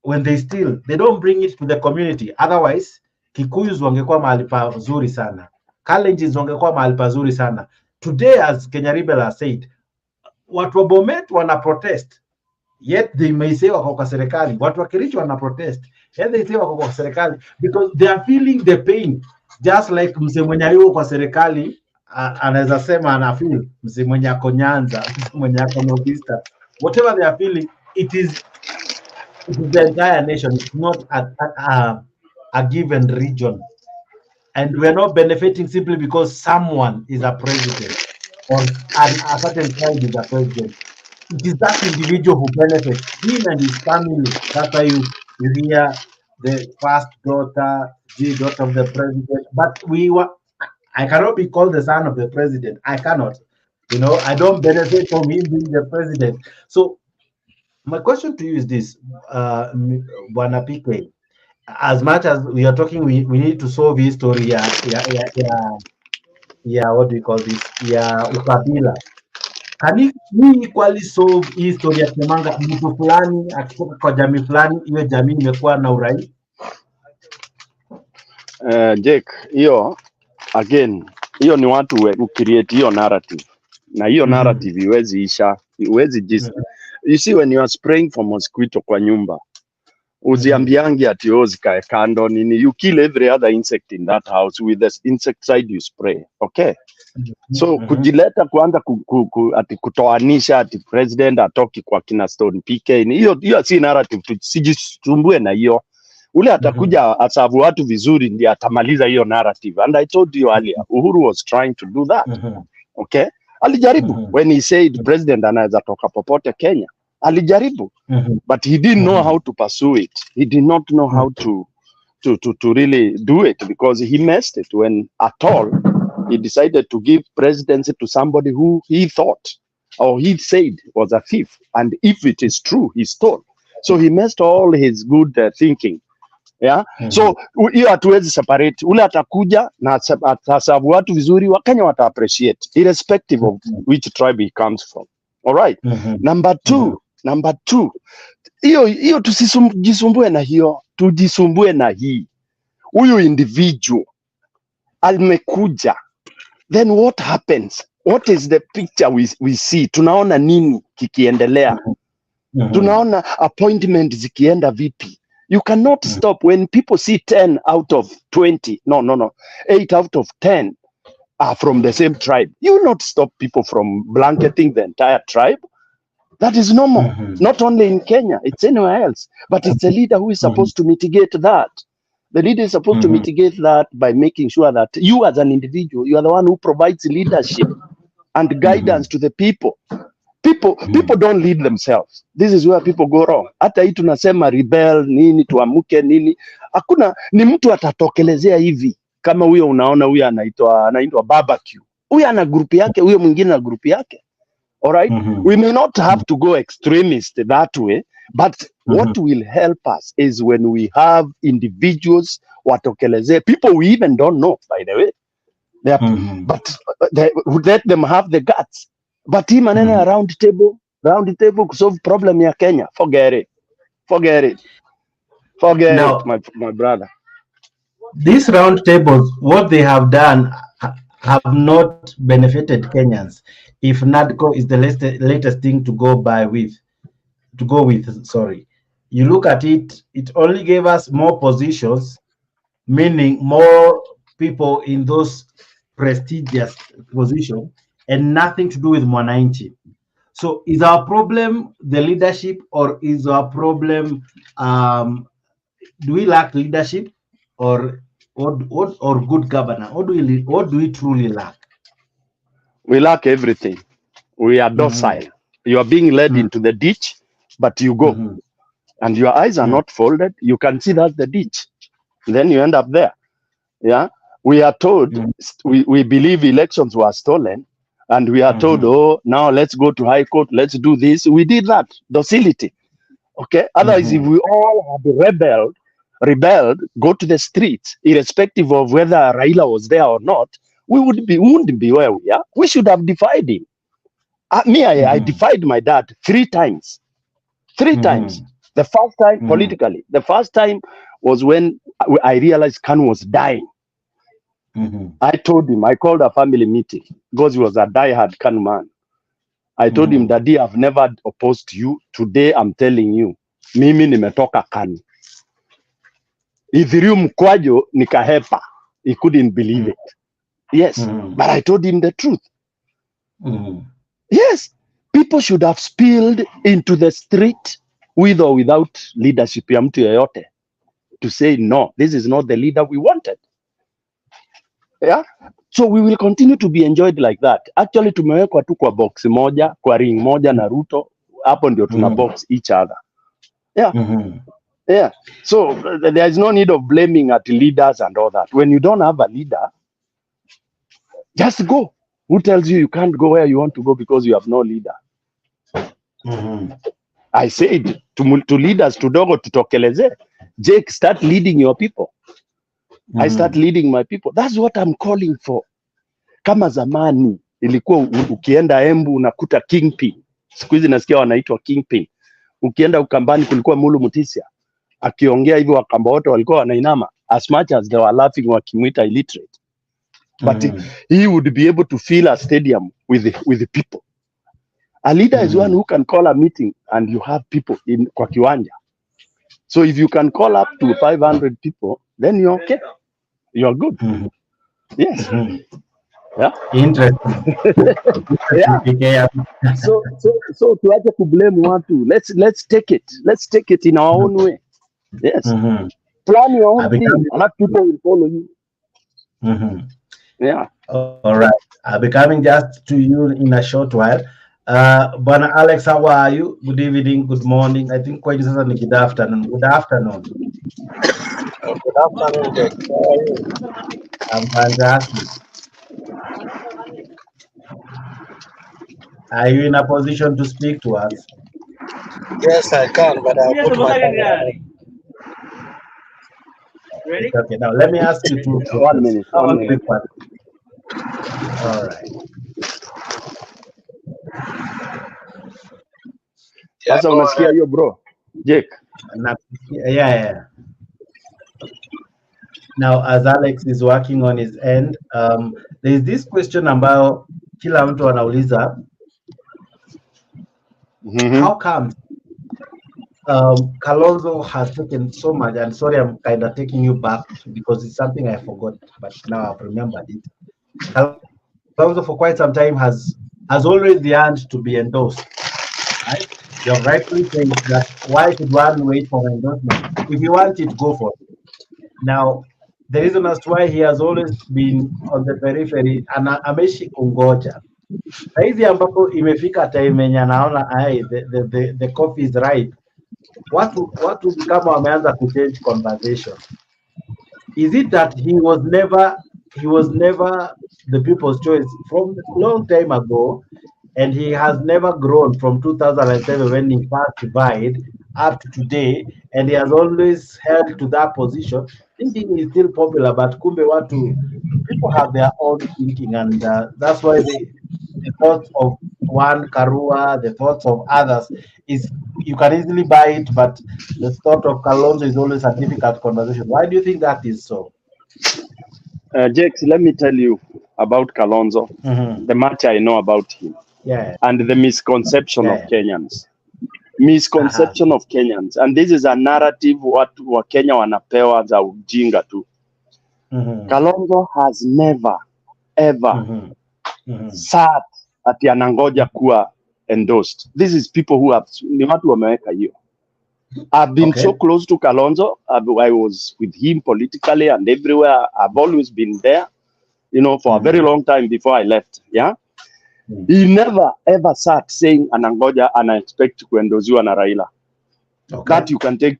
when they steal, they don't bring it to the community. Otherwise, Kikuyus wangekuwa mahali pazuri sana. Kalenjins wangekuwa mahali pazuri sana. Today, as Kenya Rebel has said, watu wa Bomet wana protest. yet they may say wako kwa serikali. Watu wa Kericho wana protest, yet they say wako kwa serikali because they are feeling the pain, just like mzee mwenye yuko kwa serikali anaweza sema ana feel, mzee mwenye ako Nyanza, mzee mwenye ako Northeastern, whatever they are feeling, it is the entire nation. It's not a given region, and we're not benefiting simply because someone is a president or a certain tribe is a president. It is that individual who benefits, him and his family. That's why you hear the first daughter, the daughter of the president. But I cannot be called the son of the president. I cannot. I don't benefit from him being the president. So my question to you is this, Bwana PK. As much as we are talking, we need to solve his story. What do you call this? Ukabila. Can we equally solve hii story ya semanga mtu fulani akitoka kwa jamii fulani, hiyo jamii imekuwa na urais? Jake, hiyo again, hiyo ni watu who create hiyo narrative, na hiyo narrative iwezi isha, iwezi just you see when you are spraying for mosquito kwa nyumba, uziambiangi ati zikae kando nini, you kill every other insect in that house with the insecticide you spray, okay? So kujileta kuanza ati kutoanisha ati president atoki kwa kina Stone PK, hiyo si narrative, sijisumbue na hiyo. Ule atakuja asabu watu vizuri ndiye atamaliza hiyo narrative, and I told you earlier Uhuru was trying to do that. Okay, alijaribu when he said president anaweza toka popote Kenya, alijaribu but he didn't know how to pursue it. He did not know how to really do it, because he messed it when at all he decided to give presidency to somebody who he thought or he said was a thief, and if it is true he stole. So he messed all his good thinking. Yeah. So hiyo hatuwezi separate. Ule atakuja na atasabu watu vizuri, Wakenya wata appreciate irrespective of which tribe he comes from. All right. Number two, hiyo tusijisumbue na hiyo, tujisumbue na hii. Huyu individual amekuja, then what happens? What is the picture we see? Tunaona nini kikiendelea? Tunaona appointment zikienda vipi? You cannot stop when people see 10 out of 20. No. 8 out of 10 are from the same tribe. You will not stop people from blanketing the entire tribe. That is normal. Not only in Kenya, it's anywhere else. But it's a leader who is supposed to mitigate that. The leader is supposed to mitigate that by making sure that you as an individual, you are the one who provides leadership and guidance to the people. People don't lead themselves. This is where people go wrong. Hata hii tunasema rebel nini, tuamuke nini, hakuna, ni mtu atatokelezea hivi. Kama huyo unaona huyo anaitwa barbecue. Huyo ana group yake, huyo mwingine na group yake. All right? We may not have to go extremist that way, but what will help us is when we have individuals watokelezea, people we even don't know, by the way. But they let them have the guts. But hii maneno ya round table kusolve problem ya Kenya, forget it, my brother. These round tables, what they have done have not benefited Kenyans. If NADCO is the latest thing to go with, sorry. You look at it, it only gave us more positions, meaning more people in those prestigious positions, and nothing to do with mwananchi. So is our problem the leadership, or is our problem do we lack leadership or good governance? What do we truly lack? We lack everything. We are docile. You are being led into the ditch, but you go and your eyes are not folded. You can see that's the ditch. Then you end up there. Yeah. We are told we believe elections were stolen. And we are told, oh, now let's go to High Court, let's do this. We did that, docility. Okay. Otherwise, if we all had rebelled, go to the streets, irrespective of whether Raila was there or not, we wouldn't be where we are. We should have defied him. I defied my dad 3 times. 3 times. The first time politically. The first time was when I realized Kanu was dying. I told him, I called a family meeting because he was a diehard Kanu man. I told him, Daddy, I've never opposed you. Today, I'm telling you, mimi nimetoka kani. Ithiriu mkwajo nikahepa. He couldn't believe it. Yes, but I told him the truth. Yes, people should have spilled into the street with or without leadership ya mtu yoyote to say, no, this is not the leader we wanted. Yeah, so we will continue to be enjoyed like that. Actually, tumewekwa tu kwa box moja, kwa ring moja na Ruto. Hapo ndio tuna box each other. Yeah. Yeah. So there is no need of blaming at leaders and all that. When you don't have a leader, just go. Who tells you you can't go where you want to go because you have no leader? I said to leaders, tudogo tutokeleze. Jake, start leading your people. I start leading my people. That's what I'm calling for. Kama zamani ilikuwa ukienda Embu unakuta kingpin. Siku hizi nasikia wanaitwa kingpin. Ukienda Ukambani kulikuwa Mulu Mutisia. Akiongea hivyo Wakamba wote walikuwa wanainama, as much as they were laughing wakimwita illiterate. But he would be able to fill a stadium with the people. A leader is one who can call a meeting and you have people in kwa kiwanja. So if you can call up to 500 people, then you're okay. You're good. Yes. Yeah. Interesting. Yeah. So tuache to blame watu. Let's take it. Let's take it in our own way. Yes. Plan your own thing. Other people will follow you. Yeah. All right. I'll be coming just to you in a short while. Bwana Alex, how are you? Good evening, good morning. I think quite sasa ni good afternoon. Good afternoon. Good afternoon, Jack. How are you? I'm fantastic. Are you in a position to speak to us? Yes, I can, but I'll put my camera. Ready? Okay, now let me ask you two. 1 minute. 1 minute. All right. Sasa unasikia hiyo bro? Jake. Yeah. Now, as Alex is working on his end, there is this question ambayo kila mtu anauliza. How come Kalonzo has taken so much, and sorry, I'm kind of taking you back because it's something I forgot, but now I've remembered it. Kalonzo for quite some time has always yearned to be endorsed. Right? You're rightly saying that why should one wait for endorsement? If you want it, go for it. Now, the reason as to why he has always been on the periphery, ameshi kungoja. Saizi ambapo imefika time yenye anaona the coffee is ripe. Watu kama wameanza kuchange conversation. Is it that he was never the people's choice from a long time ago, and he has never grown from 2007 when he first died up to today, and he has always held to that position, thinking he's still popular, but kumbe people have their own thinking, and that's why the thoughts of one Karua, the thoughts of others is you can easily buy it, but the thought of Kalonzo is always a difficult conversation. Why do you think that is so? Jake, let me tell you about Kalonzo, the much I know about him, and the misconception of Kenyans. Misconception of Kenyans, and this is a narrative what Kenya wanapewa za ujinga tu. Kalonzo has never ever sat ati anangoja kuwa endorsed. This is people who have ni watu wameweka hiyo. I've been so close to Kalonzo. I was with him politically and everywhere. I've always been there, for a very long time before I left. Yeah. He never ever sat saying anangoja ana expect kuendoziwa na Raila. That you can take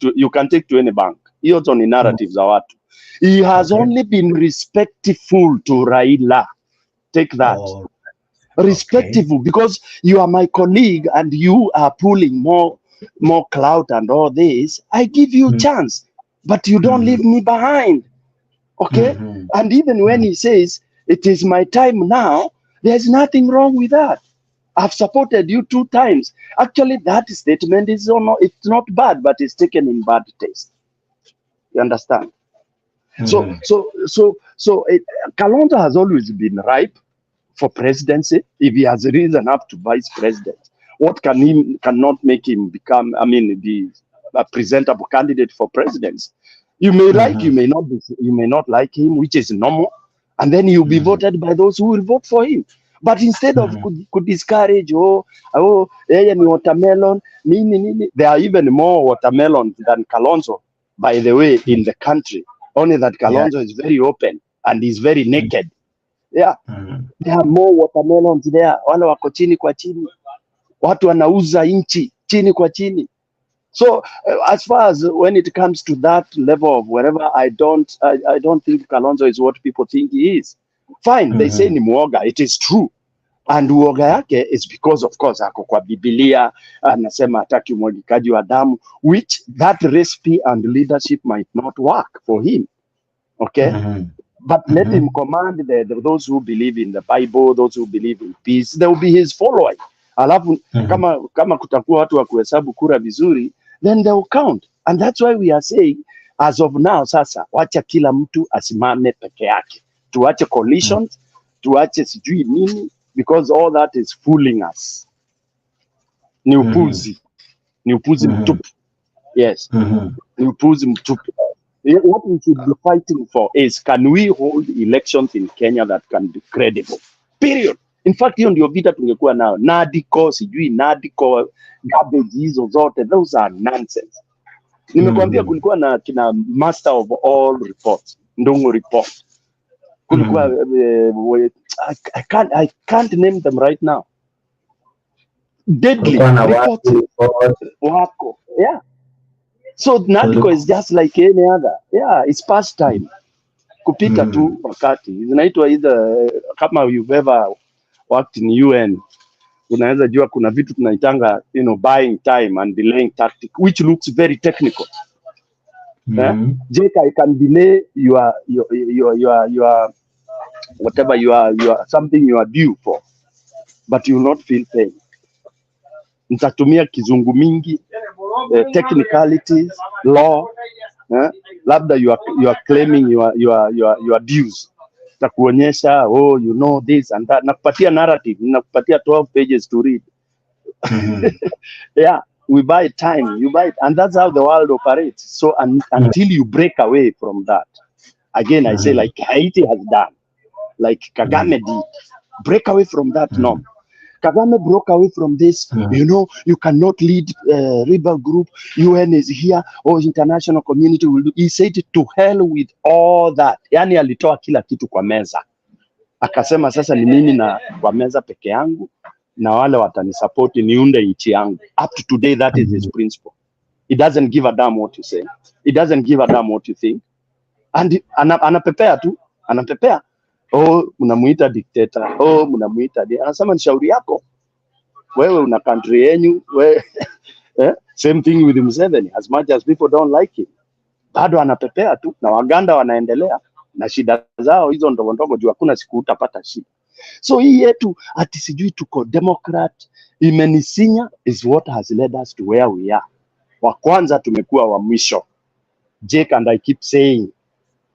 to any bank. Hiyo ni narrative za watu. He has only been respectful to Raila. Take that. Respectful, because you are my colleague and you are pulling more clout and all this. I give you a chance, but you don't leave me behind. Okay? And even when he says it is my time now, there's nothing wrong with that. I've supported you 2 times. Actually, that statement is it's not bad, but it's taken in bad taste. You understand? So Kalonzo has always been ripe for presidency if he has reason up to vice president? What cannot make him become, be a presentable candidate for presidency? You may like, you may not like him, which is normal, and then he'll be voted by those who will vote for him. But instead of could discourage, ni watermelon, there are even more watermelons than Kalonzo, by the way, in the country. Only that Kalonzo is very open and is very naked. Yeah, there are more watermelons there. Wale wako chini kwa chini. Watu wanauza inchi chini kwa chini. So as far as when it comes to that level of whatever, I don't think Kalonzo is what people think he is. Fine, they say ni muoga. It is true. And uoga yake is because, of course, ako kwa Biblia, anasema hataki umwagikaji wa damu, which that recipe and leadership might not work for him. Okay? But let him command those who believe in the Bible, those who believe in peace. They will be his followers. Alafu, kama kutakuwa watu wa kuhesabu kura vizuri, then they will count. And that's why we are saying, as of now, sasa, wacha kila mtu asimame peke yake. Tuache coalitions, tuache sijui nini, because all that is fooling us. Ni upuzi. Ni upuzi mtupu. Yes. Ni upuzi mtupu. What we should be fighting for is, can we hold elections in Kenya that can be credible? Period. In fact, hiyo ndio vita tungekuwa nao. Nadiko, sijui Nadiko, garbage hizo zote, those are nonsense. Nimekuambia kulikuwa na kina master of all reports, Ndungu report. Kulikuwa, I can't name them right now. Deadly reports. Wako. Yeah. So Nadiko is just like any other. Yeah, it's past time. Kupita tu wakati. Zinaitwa either, kama you've ever worked in UN, unaweza jua kuna vitu tunaitanga, buying time and delaying tactic, which looks very technical. Jake, I can delay your whatever you are something you are due for, but you will not feel pain. Nitatumia kizungu mingi, technicalities, law, labda you are claiming your dues. Takuonyesha, this and that. Nakupatia narrative, nakupatia 12 pages to read. Yeah, we buy time, you buy it, and that's how the world operates. So until you break away from that, again, I say, like Haiti has done, like Kagame did, break away from that norm. Kagame broke away from this, you cannot lead rebel group, UN is here, international community will do. He said to hell with all that. Yani alitoa kila kitu kwa meza. Akasema sasa ni mimi na kwa meza peke yangu, na wale watanisupport niunde nchi yangu. Up to today, that is his principle. He doesn't give a damn what you say. He doesn't give a damn what you think. And anapepea tu, anapepea. Mnamuita dictator. Mnamuita. Anasema ni shauri yako. Wewe una country yenyu. Same thing with Museveni. As much as people don't like him, bado anapepea tu, na Waganda wanaendelea na shida zao hizo ndogo ndogo, juu hakuna siku utapata shida. So hii yetu ati sijui tuko Democrat imenisinya is what has led us to where we are. Wa kwanza tumekuwa wa mwisho. Jake, and I keep saying,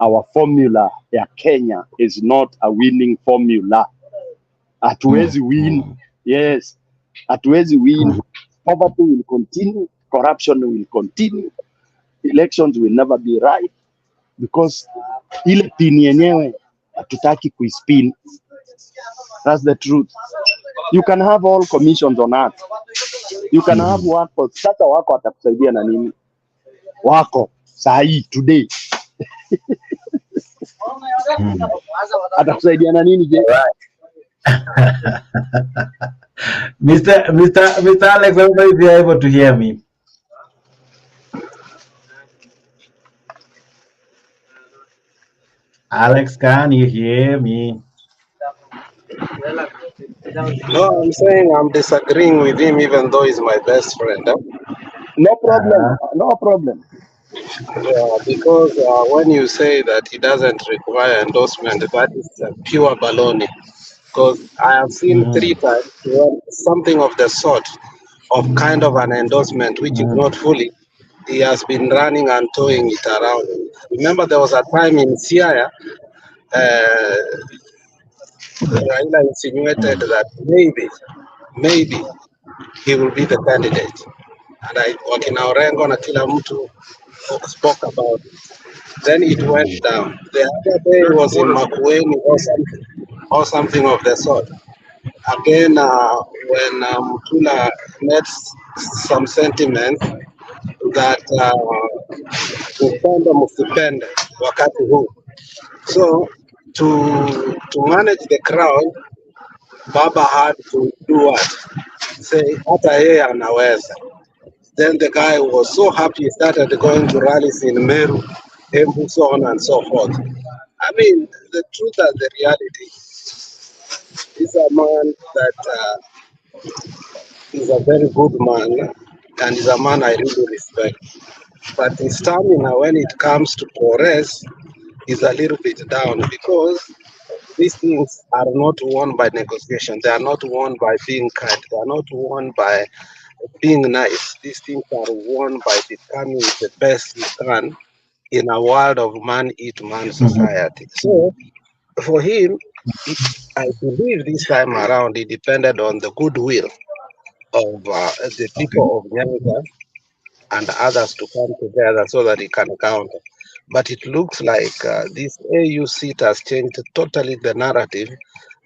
our formula ya Kenya is not a winning formula. Hatuwezi win. Yes. Hatuwezi win. Poverty will continue. Corruption will continue. Elections will never be right. Because ile pin yenyewe hatutaki kuispin. That's the truth. You can have all commissions on earth. You can have wako. Sasa wako atakusaidia na nini? Wako. Sahi, today. Atakusaidia na nini je? Mr. Alex, I don't know if you're able to hear me. Alex, can you hear me? No, I'm saying I'm disagreeing with him, even though he's my best friend. No problem. No problem. Yeah, because when you say that he doesn't require endorsement, that is pure baloney. Because I have seen 3 times something of the sort of kind of an endorsement, which is not fully. He has been running and towing it around. Remember, there was a time in Siaya, Raila insinuated that maybe he will be the candidate. And wakina Orengo na kila mtu spoke about it. Then it went down. The other day was in Makueni or something of the sort. Again, when Mutula made some sentiment that upende msipende wakati huu. So to manage the crowd, Baba had to do what? Say hata yeye anaweza. Then the guy was so happy, he started going to rallies in Meru, Embu, so on and so forth. I mean, the truth and the reality is a man that is a very good man, and is a man I really respect. But his stamina when it comes to progress is a little bit down, because these things are not won by negotiation. They are not won by being kind. They are not won by being nice. These things are won by becoming the best you can in a world of man-eat-man society. So for him, I believe this time around it depended on the goodwill of the people of Nyanza and others to come together so that he can counter. But it looks like this AU seat has changed totally the narrative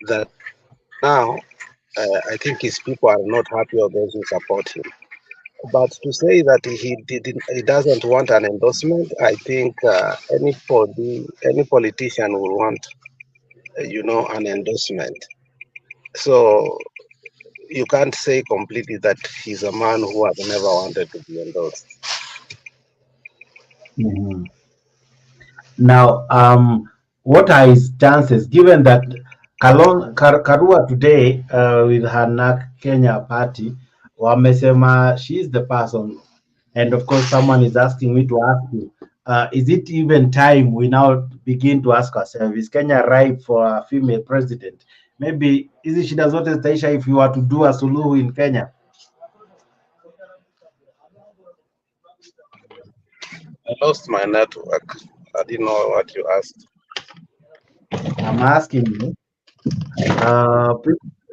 that now I think his people are not happy of those who support him. But to say that he doesn't want an endorsement, I think any politician will want, an endorsement. So you can't say completely that he's a man who has never wanted to be endorsed. Now, what are his chances, given that Karua today with her NAK Kenya party, wamesema she's the person, and of course someone is asking me to ask you, is it even time we now begin to ask ourselves, is Kenya ripe for a female president? Maybe hizi shida zote zitaisha if you were to do a suluhu in Kenya. I lost my network. I didn't know what you asked. I'm asking you,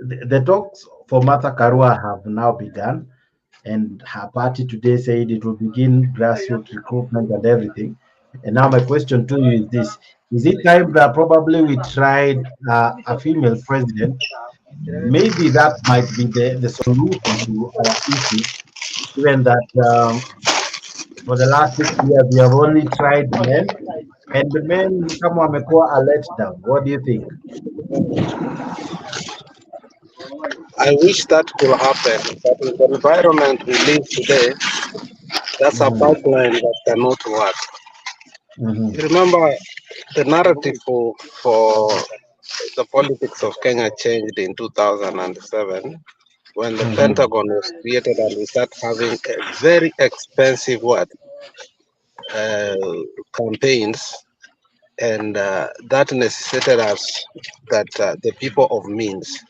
the talks for Martha Karua have now begun, and her party today said it will begin grassroots recruitment and everything. And now my question to you is this: is it time that probably we tried a female president? Maybe that might be the solution to our issue, given that for the last 6 years we have only tried men, and the men kama wamekuwa a letdown. What do you think? I wish that could happen, but in the environment we live today, that's a pipeline that cannot work. You remember the narrative for the politics of Kenya changed in 2007 when the Pentagon was created and we started having a very expensive campaigns, and that necessitated us that the people of means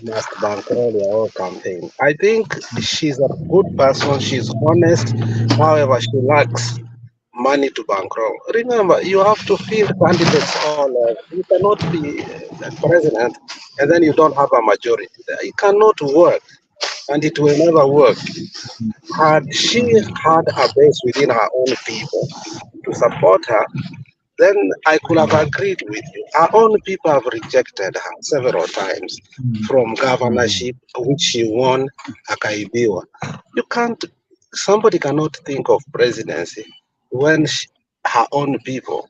must bankroll their own campaign. I think she's a good person, she's honest, however, she lacks money to bankroll. Remember, you have to field candidates all over. You cannot be president and then you don't have a majority there. It cannot work, and it will never work. Had she had a base within her own people to support her, then I could have agreed with you. Our own people have rejected her several times from governorship, which she won akaibiwa. Somebody cannot think of presidency when her own people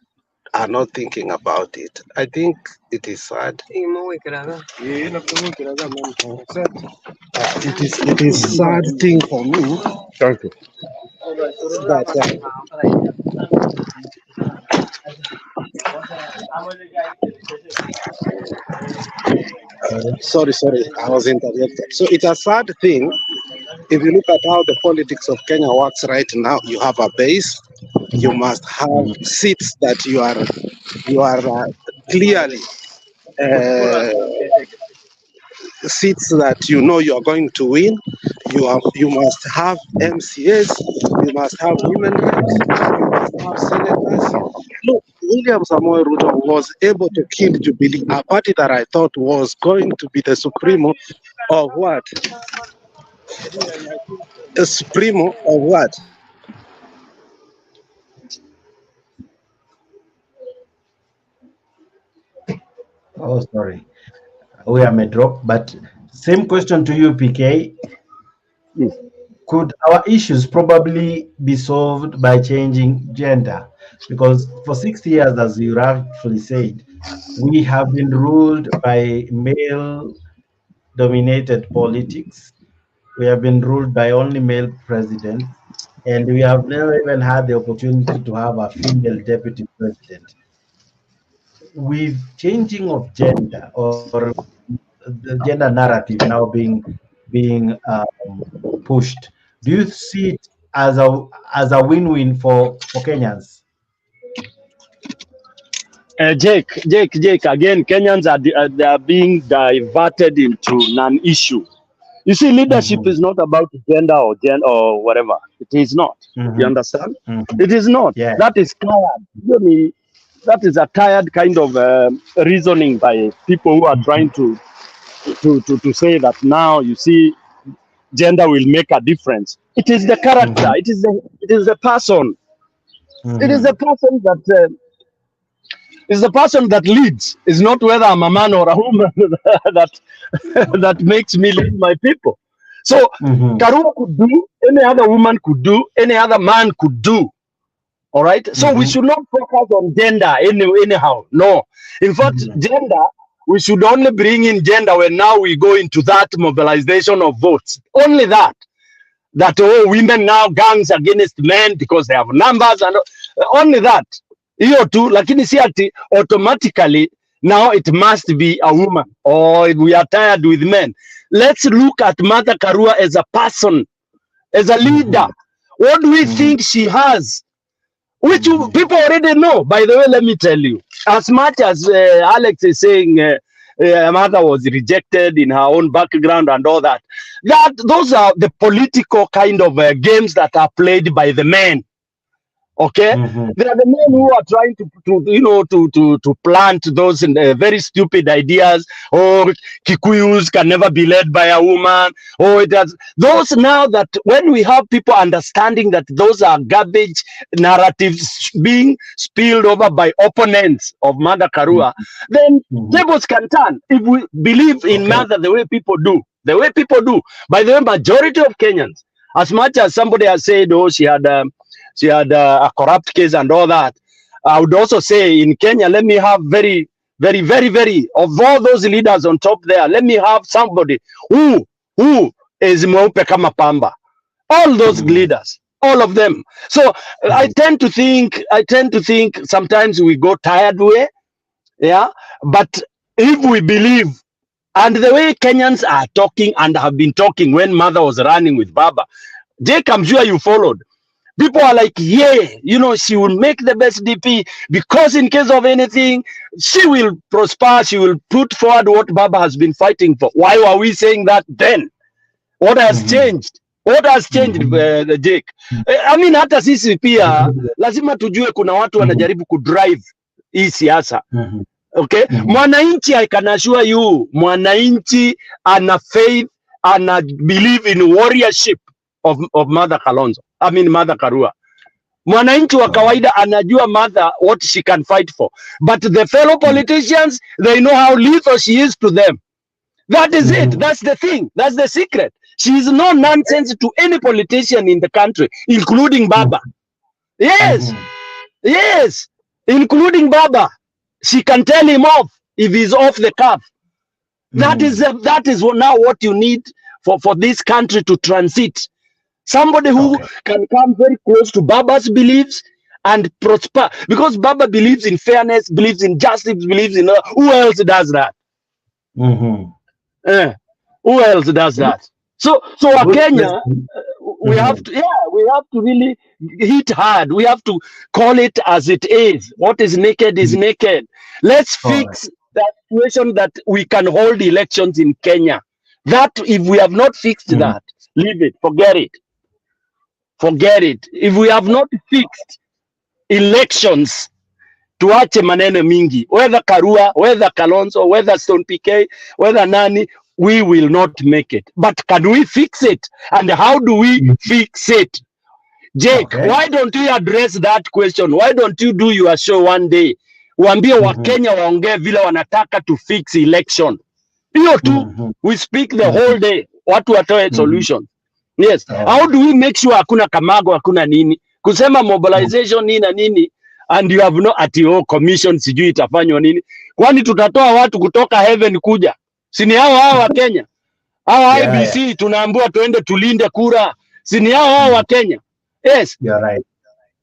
are not thinking about it. I think it is sad. It is sad thing for me. Thank you. Sorry, I was interrupted. So it's a sad thing. If you look at how the politics of Kenya works right now, you have a base. You must have seats that you are clearly seats that you know you are going to win. You must have MCAs. You must have women reps. You must have senators. Look, William Samoei Ruto was able to kill Jubilee, a party that I thought was going to be the supremo of what? The supremo of what? Oh, sorry. We are drop, but same question to you, PK. Could our issues probably be solved by changing gender? Because for 60 years, as you rightfully said, we have been ruled by male-dominated politics. We have been ruled by only male presidents, and we have never even had the opportunity to have a female deputy president. With changing of gender, or the gender narrative now being pushed, do you see it as a win-win for Kenyans? Jake, again, Kenyans they are being diverted into non-issue. You see, leadership is not about gender or whatever. It is not. You understand? It is not. Yeah. That is tired. You know, that is a tired kind of reasoning by people who are trying to say that now, you see, gender will make a difference. It is the character. It is the person. It is the person that is the person that leads. It's not whether I'm a man or a woman that makes me lead my people. So Karua could do, any other woman could do, any other man could do. All right. So we should not focus on gender anyhow. No. In fact, gender, we should only bring in gender when now we go into that mobilization of votes. Only that. That, oh, women now gangs against men because they have numbers, and only that. Hiyo tu, lakini si ati automatically now it must be a woman, or we are tired with men. Let's look at Martha Karua as a person, as a leader. What do we think she has? Which people already know. By the way, let me tell you, as much as Alex is saying Martha was rejected in her own background and all that, those are the political kind of games that are played by the men. Okay, there are the men who are trying to plant those very stupid ideas. Oh, Kikuyus can never be led by a woman. Oh, it does. Those now that when we have people understanding that those are garbage narratives being spilled over by opponents of Mother Karua, then tables can turn. If we believe in Mother the way people do, By the way, majority of Kenyans, as much as somebody has said, oh, she had a corrupt case and all that, I would also say in Kenya, let me have very, of all those leaders on top there, let me have somebody who is mweupe kama pamba. All those leaders, all of them. So I tend to think sometimes we go tired way, yeah. But if we believe, and the way Kenyans are talking and have been talking when Mother was running with Baba, Jake, I'm sure you followed. People are like, yeah, she will make the best DP because in case of anything, she will prosper. She will put forward what Baba has been fighting for. Why were we saying that then? What has changed? What has changed, Jake? I mean, hata sisi pia lazima tujue kuna watu wanajaribu kudrive hii siasa. Okay? Mwananchi, I can assure you, mwananchi ana faith, ana believe in warriorship of Mother Kalonzo. I mean Mother Karua. Mwananchi wa kawaida anajua Mother what she can fight for. But the fellow politicians, they know how lethal she is to them. That is it. That's the thing. That's the secret. She is no nonsense to any politician in the country, including Baba. Yes. Yes. Including Baba. She can tell him off if he's off the cuff. That is now what you need for this country to transit. Somebody who can come very close to Baba's beliefs and prosper. Because Baba believes in fairness, believes in justice, believes in... who else does that? Who else does that? So Kenya, we have to really hit hard. We have to call it as it is. What is naked is naked. Let's fix that situation that we can hold elections in Kenya. That if we have not fixed that, leave it, forget it. Forget it. If we have not fixed elections tuache maneno mingi, whether Karua, whether Kalonzo, whether Stone PK, whether nani, we will not make it. But can we fix it? And how do we fix it? Jake, why don't you address that question? Why don't you do your show one day? Waambie Wakenya waongee vile wanataka to fix election. Hiyo tu, we speak the whole day. Watu watoe solution. Yes. How do we make sure hakuna kamago, hakuna nini? Kusema mobilization nini na nini, and you have no commission sijui itafanywa nini. Kwani tutatoa watu kutoka heaven kuja? Sini hao wa Kenya. Hao IBC tunaambiwa tuende tulinde kura. Sini hao wa Kenya. Yes. You're right.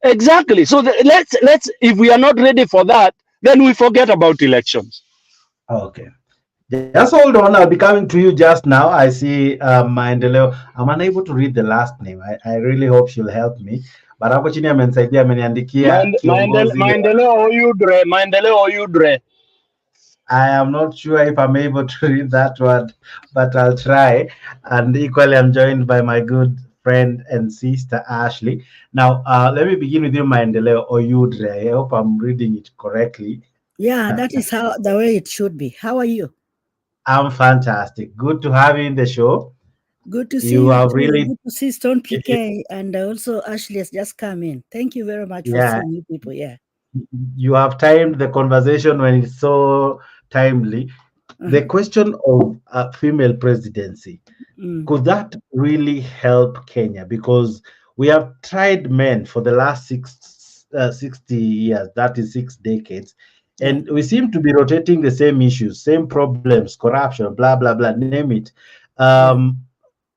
Exactly. So let's if we are not ready for that, then we forget about elections. Okay. Just hold on. I'll be coming to you just now. I see Maendeleo. I'm unable to read the last name. I really hope she'll help me. But hapo chini amenisaidia, ameniandikia Maendeleo Oyudre. I am not sure if I'm able to read that word, but I'll try. And equally, I'm joined by my good friend and sister Ashley. Now, let me begin with you, Maendeleo Oyudre. I hope I'm reading it correctly. Yeah, that is how the way it should be. How are you? I'm fantastic. Good to have you in the show. Good to see you. Are too. really Good to see Stone PK, and also Ashley has just come in. Thank you very much for seeing you people. Yeah. You have timed the conversation when it's so timely. The question of female presidency, could that really help Kenya? Because we have tried men for the last 60 years, that is 6 decades, and we seem to be rotating the same issues, same problems, corruption, blah, blah, blah, name it.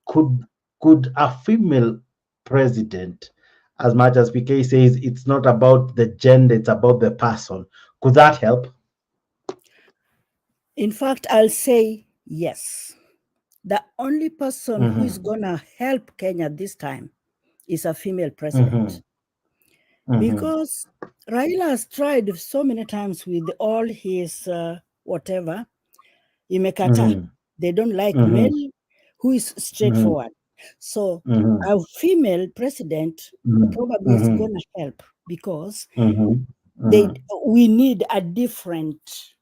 Could a female president, as much as PK says it's not about the gender, it's about the person, could that help? In fact, I'll say yes. The only person who is going to help Kenya this time is a female president. Because Raila has tried so many times with all his whatever, imekata. They don't like male who is straightforward. So a female president probably is going to help, because we need a different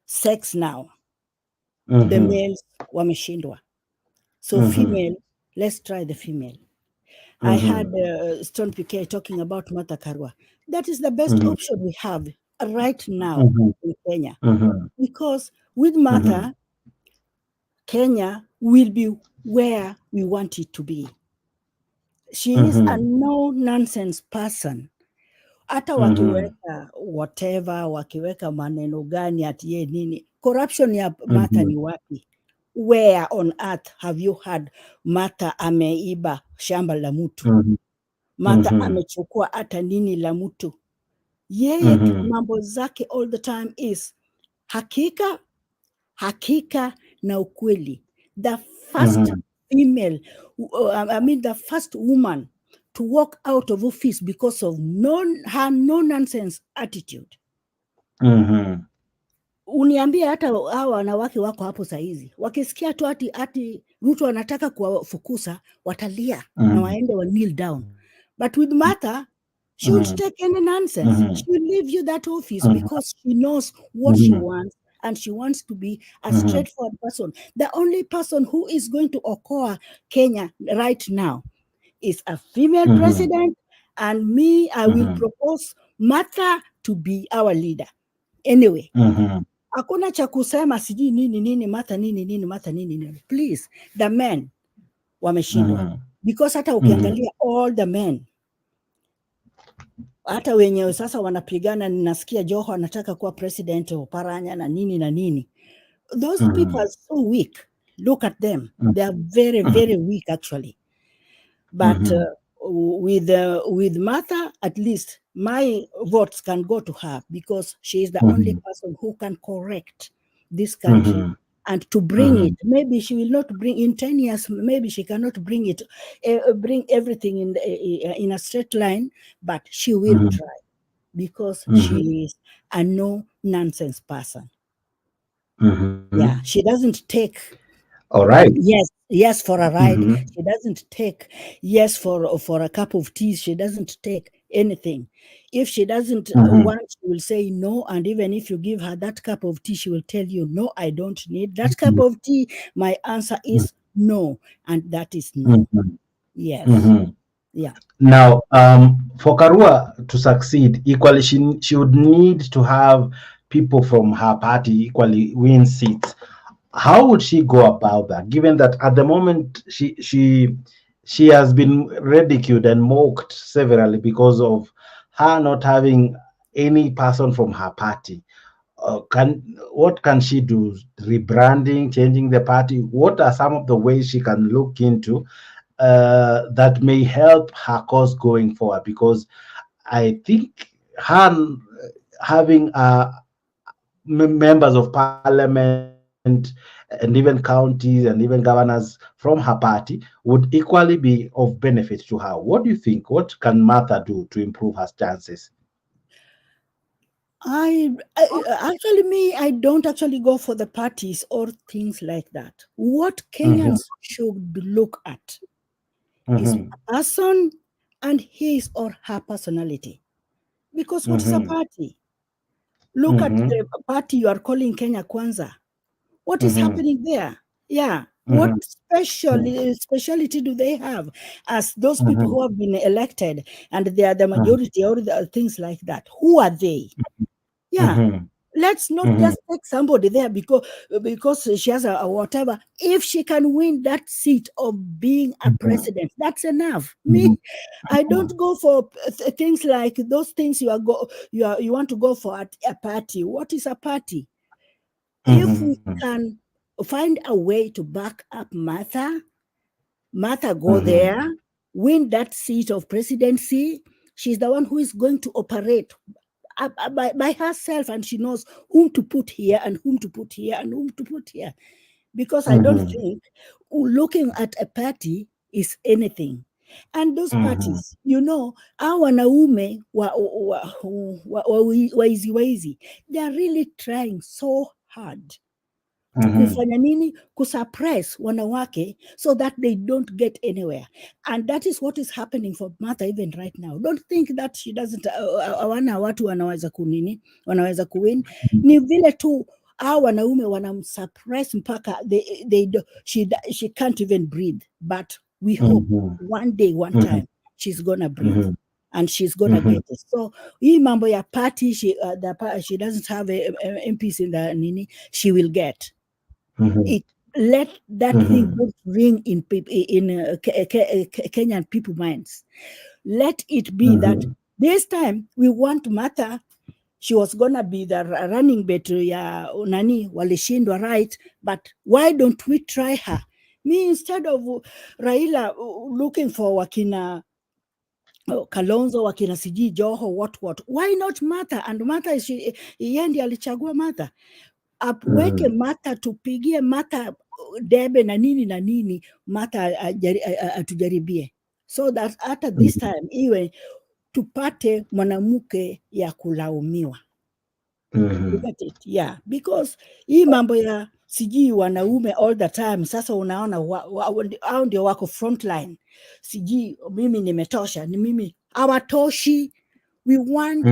sex now. The males wameshindwa. So female, let's try the female. I had Stone PK talking about Mathira. That is the best option we have right now in Kenya. Because with Mathira, Kenya will be where we want it to be. She is a no-nonsense person. Hata wakiweka whatever, wakiweka maneno gani ati ye nini, corruption ya Mathira ni wapi? Where on earth have you had Mathira ameiba shamba la mtu? Mathira amechukua hata nini la mtu? Yeye mambo zake all the time is hakika, hakika na ukweli. The first female, the first woman to walk out of office because of her no-nonsense attitude. Uniambia hata hawa wanawake wako hapo saizi, wakisikia tu ati Ruto anataka kuwafukuza, watalia na waende wa kneel down. But with Mathira, she would take any nonsense. She will leave you that office because she knows what she wants, and she wants to be a straightforward person. The only person who is going to occur Kenya right now is a female president, and me, I will propose Mathira to be our leader. Anyway, hakuna cha kusema sijui nini Mathira nini Mathira nini. Please, the men wameshindwa. Because hata ukiangalia all the men, hata wenyewe sasa wanapigana, ninasikia Joho anataka kuwa president, Oparanya na nini. Those people are so weak. Look at them. They are very, very weak actually. But with Mathira, at least my votes can go to her, because she is the only person who can correct this country and to bring it. Maybe she will not bring in 10 years. Maybe she cannot bring it, bring everything in a straight line, but she will try, because she is a no-nonsense person. Yeah, she doesn't take. All right. Yes, for a ride. She doesn't take yes for a cup of tea. She doesn't take anything. If she doesn't want, she will say no. And even if you give her that cup of tea, she will tell you, no, I don't need that cup of tea. My answer is no. And that is no. Yes. Yeah. Now, for Karua to succeed, equally, she would need to have people from her party equally win seats. How would she go about that, given that at the moment she has been ridiculed and mocked severally because of her not having any person from her party? What can she do? Rebranding, changing the party? What are some of the ways she can look into that may help her cause going forward? Because I think her having members of parliament and even counties and even governors from her party would equally be of benefit to her. What do you think? What can Martha do to improve her chances? I don't actually go for the parties or things like that. What Kenyans should look at is a person and his or her personality. Because what is a party? Look at the party you are calling Kenya Kwanza. What is happening there? Yeah. What speciality do they have as those people who have been elected and they are the majority or the things like that? Who are they? Yeah. Let's not just take somebody there because she has a whatever. If she can win that seat of being a president, that's enough. Me, I don't go for things like those things you want to go for at a party. What is a party? If we can find a way to back up Martha go there, win that seat of presidency. She's the one who is going to operate by herself, and she knows whom to put here and whom to put here and whom to put here. Because I don't think looking at a party is anything. And those parties, our wanaume waizi, they are really trying so hard kufanya nini, kusuppress wanawake so that they don't get anywhere. And that is what is happening for Martha even right now. Don't think that she doesn't hawana watu wanaweza kuwin. Ni vile tu hao wanaume wanamsuppress mpaka she can't even breathe. But we hope one day, one time, she's gonna breathe. And she's gonna get it. So, hii mambo ya party, she doesn't have MPs in the nini, she will get. Let that thing ring in Kenyan people minds. Let it be that this time we want Martha. She was gonna be the running mate ya nani walishindwa, right? But why don't we try her? Me, instead of Raila looking for wakina Kalonzo, wakina siji Joho, what? Why not Martha? And Martha is yendi alichagua Martha. Apweke Martha, tupigie Martha debe na nini Martha atujaribie, so that after this time iwe tupate mwanamke ya kulaumiwa. Look at it, yeah, because hii mambo ya siji wanaume all the time. Sasa unaona hao ndio wako frontline. Siji mimi nimetosha, ni mimi hawatoshi. We want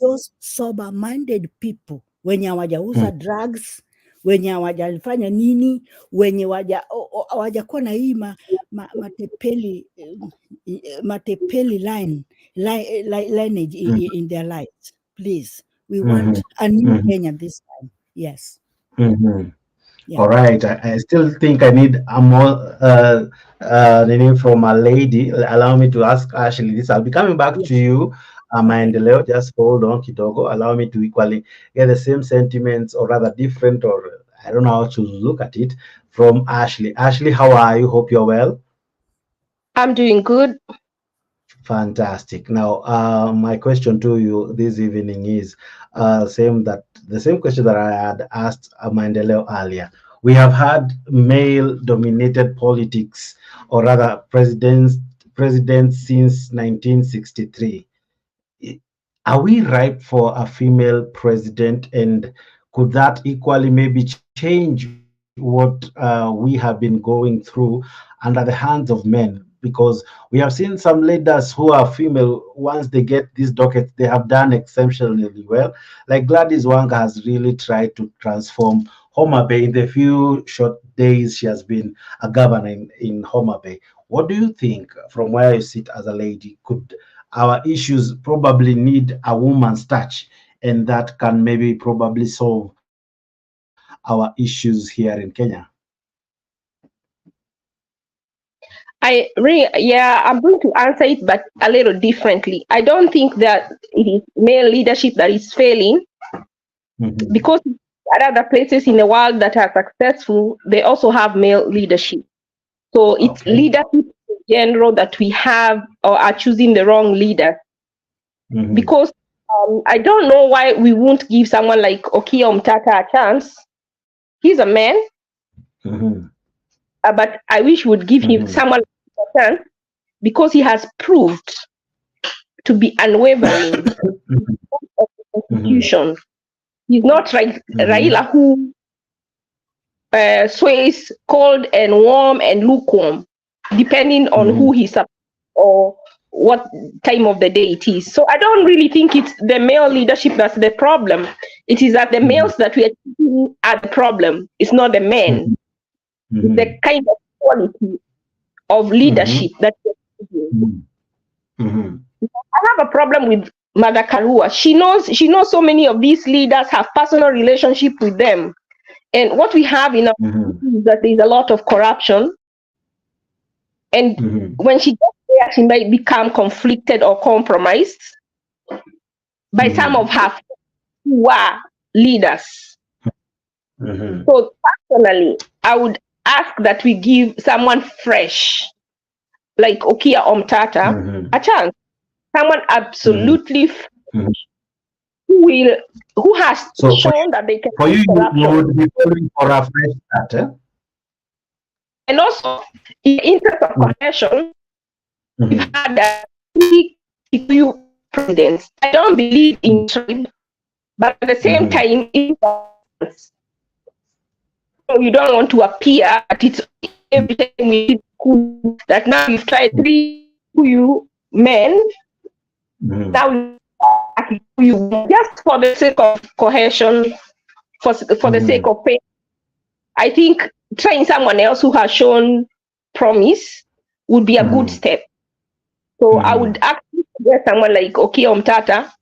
those sober-minded people wenye hawajauza drugs, wenye hawajafanya nini, wenye hawajakuwa na hii matepeli lineage in their lives. Please, we want a new Kenya this time. Yes. Yeah. All right. I still think I need a more name from a lady. Allow me to ask Ashley this. I'll be coming back to you, Maendeleo. Just hold on, kidogo. Allow me to equally get the same sentiments, or rather different, or I don't know how to look at it, from Ashley. Ashley, how are you? Hope you're well. I'm doing good. Fantastic. Now, my question to you this evening is the same question that I had asked Maendeleo earlier. We have had male-dominated politics, or rather presidents since 1963. Are we ripe for a female president, and could that equally maybe change what we have been going through under the hands of men? because we have seen some leaders who are female, once they get these dockets, they have done exceptionally well. Like Gladys Wanga has really tried to transform Homa Bay in the few short days she has been a governor in Homa Bay. What do you think, from where you sit as a lady, could our issues probably need a woman's touch, and that can maybe probably solve our issues here in Kenya? I'm going to answer it, but a little differently. I don't think that it is male leadership that is failing, because at other places in the world that are successful, they also have male leadership. So it's leadership in general that we have, or are choosing the wrong leader. Because I don't know why we won't give someone like Okiya Omtata a chance. He's a man, but I wish we would give him someone a chance, because he has proved to be unwavering of the constitution. He's not like Raila, who sways cold and warm and lukewarm, depending on who he's up or what time of the day it is. So I don't really think it's the male leadership that's the problem. It is that the males that we are choosing are the problem. It's not the men. It's the kind of quality of leadership that we're choosing. I have a problem with Mother Karua. She knows so many of these leaders have personal relationship with them. And what we have in our is that there's a lot of corruption. And when she gets there, she might become conflicted or compromised by some of her who are leaders. So personally, I would ask that we give someone fresh, like Okiya Omtata, a chance. Someone absolutely fresh, who has shown that they can. For you would be calling for a fresh start. And also, in the interest of cohesion, we've had few presidents. I don't believe in trade, but at the same time, you don't want to appear that it's every time we do that. Now you've tried 3 men. Now you just for the sake of cohesion, for the sake of pay. I think trying someone else who has shown promise would be a good step. So I would actually suggest someone like Okiya Omtata,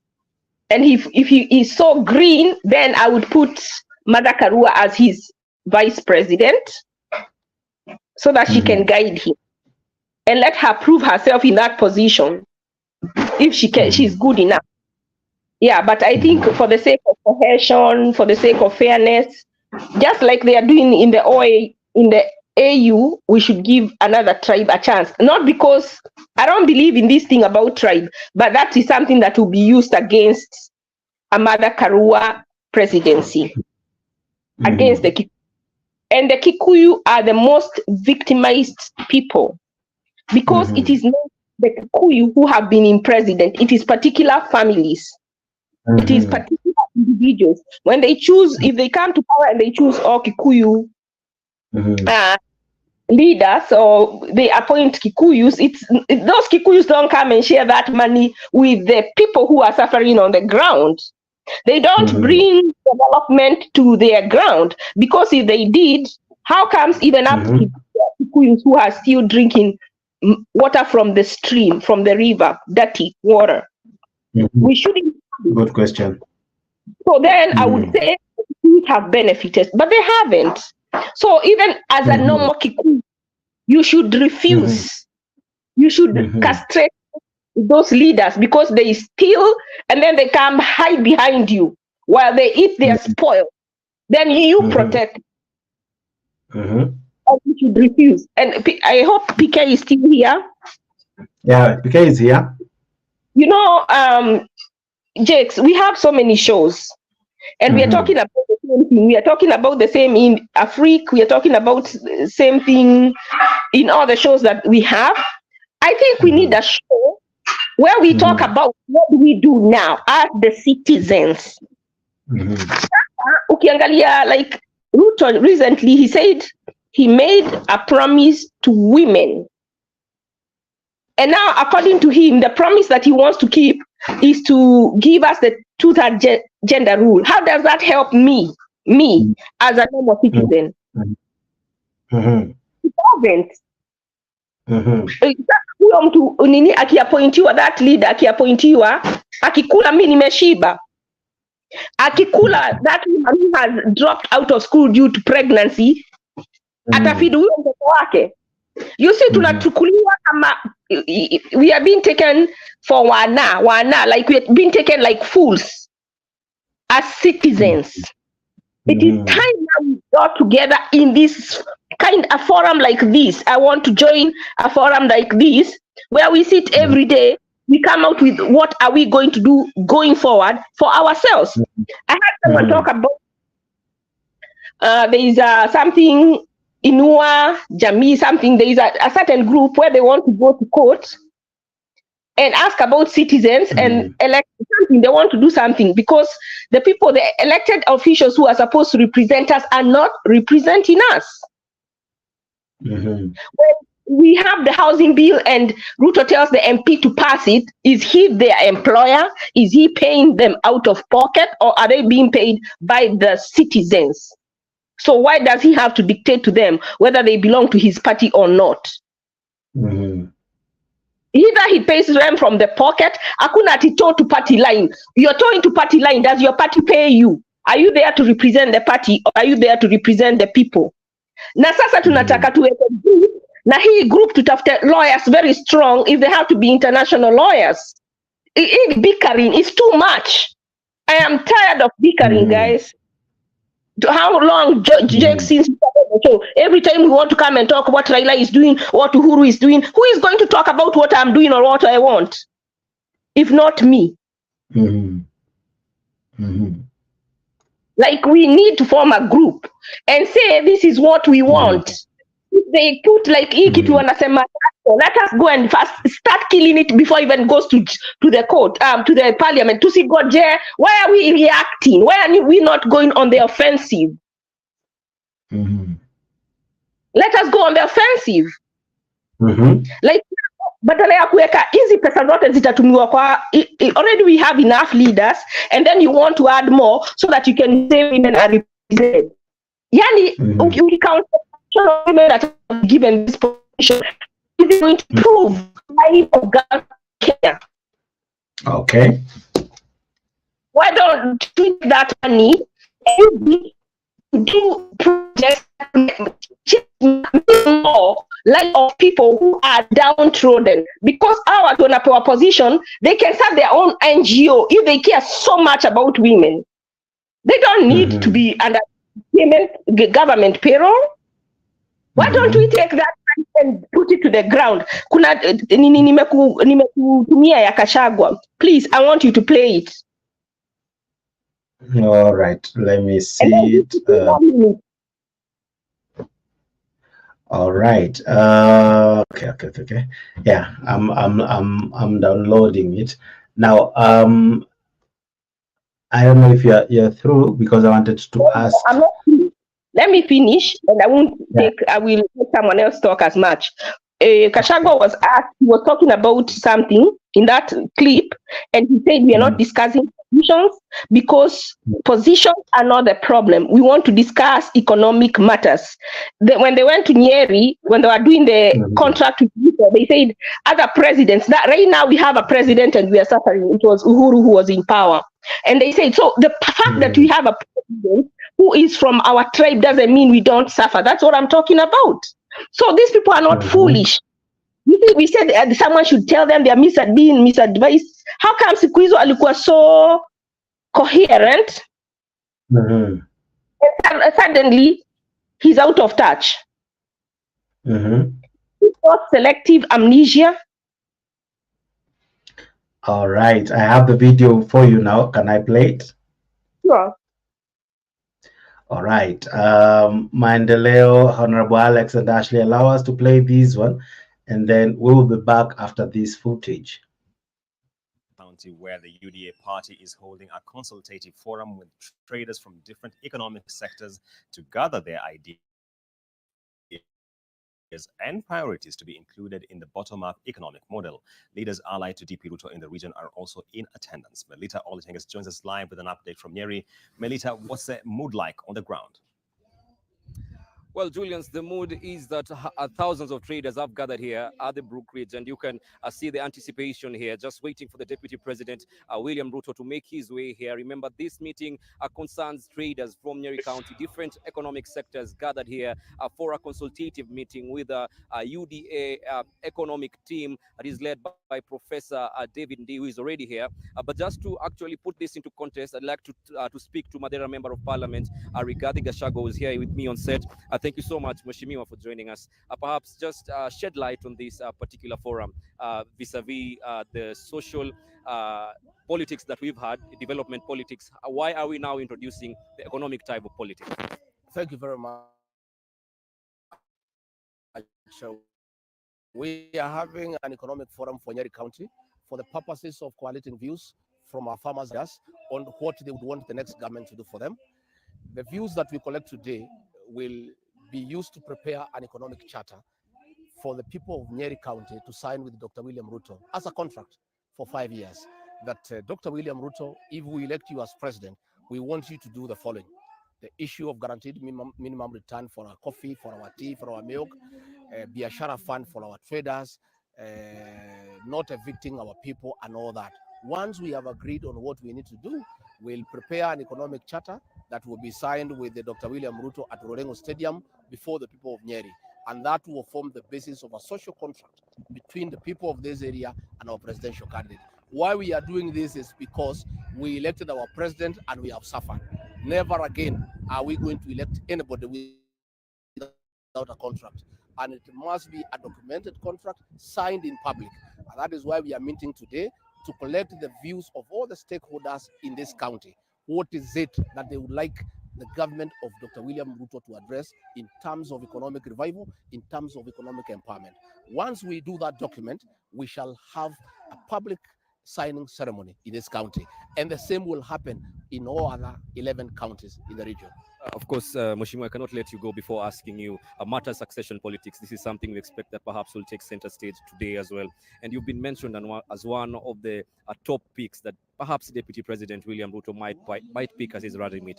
and if he is so green, then I would put Mother Karua as his vice president, so that she can guide him and let her prove herself in that position. If she can, she's good enough. Yeah, but I think for the sake of cohesion, for the sake of fairness, just like they are doing in the AU, we should give another tribe a chance. Not because I don't believe in this thing about tribe, but that is something that will be used against a Mother Karua presidency, against the Kikuyu. And the Kikuyu are the most victimized people, because it is not the Kikuyu who have been in president, it is particular families. It is particular individuals. When they choose, if they come to power and they choose all Kikuyu leaders, or they appoint Kikuyus, those Kikuyus don't come and share that money with the people who are suffering on the ground. They don't bring development to their ground, because if they did, how comes even up to Kikuyus who are still drinking water from the stream, from the river, dirty water? We shouldn't. Good question. So then I would say we have benefited, but they haven't. So even as a normal Kikuyu, you should refuse. You should castrate those leaders, because they steal and then they come hide behind you while they eat their spoil. Then you protect. And you should refuse. And I hope PK is still here. Yeah, PK is here. You know, Jakes, we have so many shows, and we are talking about the same thing. We are talking about the same in Africa. We are talking about the same thing in all the shows that we have. I think we need a show where we talk about what do we do now as the citizens. Ukiangalia, like Ruto recently, he said he made a promise to women And now, according to him, the promise that he wants to keep is to give us the two-third gender rule. How does that help me as a normal citizen? It doesn't. Huyo mtu nini akiappointiwa, that leader akiappointiwa, akikula mimi nimeshiba. Akikula that woman who has dropped out of school due to pregnancy, atafeed huyo mtoto wake. You see, tunachukuliwa kama we are being taken for wana, like we are being taken like fools as citizens. It is time now we got together in this a forum like this. I want to join a forum like this where we sit every day. We come out with what are we going to do going forward for ourselves. I had someone talk about there is something Inua Jamii, something. There is a certain group where they want to go to court and ask about citizens and elect something. They want to do something because the people, the elected officials who are supposed to represent us are not representing us. When we have the housing bill and Ruto tells the MP to pass it, is he their employer? Is he paying them out of pocket, or are they being paid by the citizens? So why does he have to dictate to them whether they belong to his party or not? Either he pays them from the pocket. Hakuna ati toe to party line. You're towing to party line. Does your party pay you? Are you there to represent the party, or are you there to represent the people? Na sasa tunataka tuweke group, na hii group tutafute lawyers very strong if they have to be international lawyers. Bickering is too much. I am tired of bickering, guys. How long, Jake, since we started the show? Every time we want to come and talk what Raila is doing, what Uhuru is doing, who is going to talk about what I'm doing or what I want? If not me. Like, we need to form a group and say this is what we want. If they put like if you wanasema, let us go and first start killing it before it even goes to the court, to the parliament, to see God. Why are we reacting? Why are we not going on the offensive? Let us go on the offensive. Like, badala ya kuweka hizi pesa zote zitatumiwa kwa already we have enough leaders, and then you want to add more so that you can say women are represented. Yani, you count women that are given this position, is it going to prove life of girls care? Okay. Why don't you take that money and do projects more like of people who are downtrodden? Because our tunapewa position, they can start their own NGO if they care so much about women. They don't need to be under government payroll. Why don't we take that and put it to the ground? Kuna nimekutumia ya Gachagua. Please, I want you to play it. All right, let me see it. All right. Okay. Yeah, I'm downloading it now. I don't know if you're through, because I wanted to ask. I'm not through. Let me finish, and I won't take. I will let someone else talk as much. Gachagua was asked. He was talking about something in that clip, and he said we are not discussing positions because positions are not the problem. We want to discuss economic matters. When they went to Nyeri, when they were doing the contract with Ruto, they said other presidents. That right now we have a president and we are suffering. It was Uhuru who was in power, and they said so. The fact that we have a president who is from our tribe doesn't mean we don't suffer. That's what I'm talking about. So these people are not foolish. We said someone should tell them they are being misadvised. How come siku hizo alikuwa so coherent? And suddenly he's out of touch. It's not selective amnesia. All right, I have the video for you now. Can I play it? Sure. All right. Maendeleo, Honorable Alex and Ashley, allow us to play this one, and then we will be back after this footage. Where the UDA party is holding a consultative forum with traders from different economic sectors to gather their ideas and priorities to be included in the bottom-up economic model. Leaders allied to DP Ruto in the region are also in attendance. Melita Oletenges joins us live with an update from Nyeri. Melita, what's the mood like on the ground? Well, Julians, the mood is that thousands of traders have gathered here at the Brook Ridge, and you can see the anticipation here, just waiting for the Deputy President William Ruto to make his way here. Remember, this meeting concerns traders from Nyeri County, different economic sectors gathered here for a consultative meeting with a UDA economic team that is led by Professor David Ndi, who is already here. But just to actually put this into context, I'd like to speak to Mathira Member of Parliament, Rigathi Gachagua, who is here with me on set. Thank you so much, Mheshimiwa, for joining us. Perhaps just shed light on this particular forum vis-a-vis the social politics that we've had, development politics. Why are we now introducing the economic type of politics? Thank you very much. So we are having an economic forum for Nyeri County for the purposes of collating views from our farmers on what they would want the next government to do for them. The views that we collect today will be used to prepare an economic charter for the people of Nyeri County to sign with Dr. William Ruto as a contract for 5 years. That Dr. William Ruto, if we elect you as president, we want you to do the following. The issue of guaranteed minimum return for our coffee, for our tea, for our milk, biashara fund for our traders, not evicting our people and all that. Once we have agreed on what we need to do, we'll prepare an economic charter that will be signed with the Dr. William Ruto at Rorengo Stadium before the people of Nyeri. And that will form the basis of a social contract between the people of this area and our presidential candidate. Why we are doing this is because we elected our president and we have suffered. Never again are we going to elect anybody without a contract. And it must be a documented contract signed in public. And that is why we are meeting today to collect the views of all the stakeholders in this county. What is it that they would like the government of Dr. William Ruto to address in terms of economic revival, in terms of economic empowerment? Once we do that document, we shall have a public signing ceremony in this county. And the same will happen in all other 11 counties in the region. Of course, Mheshimiwa, I cannot let you go before asking you matter succession politics. This is something we expect that perhaps will take center stage today as well. And you've been mentioned as one of the top picks that perhaps Deputy President William Ruto might pick as his running mate.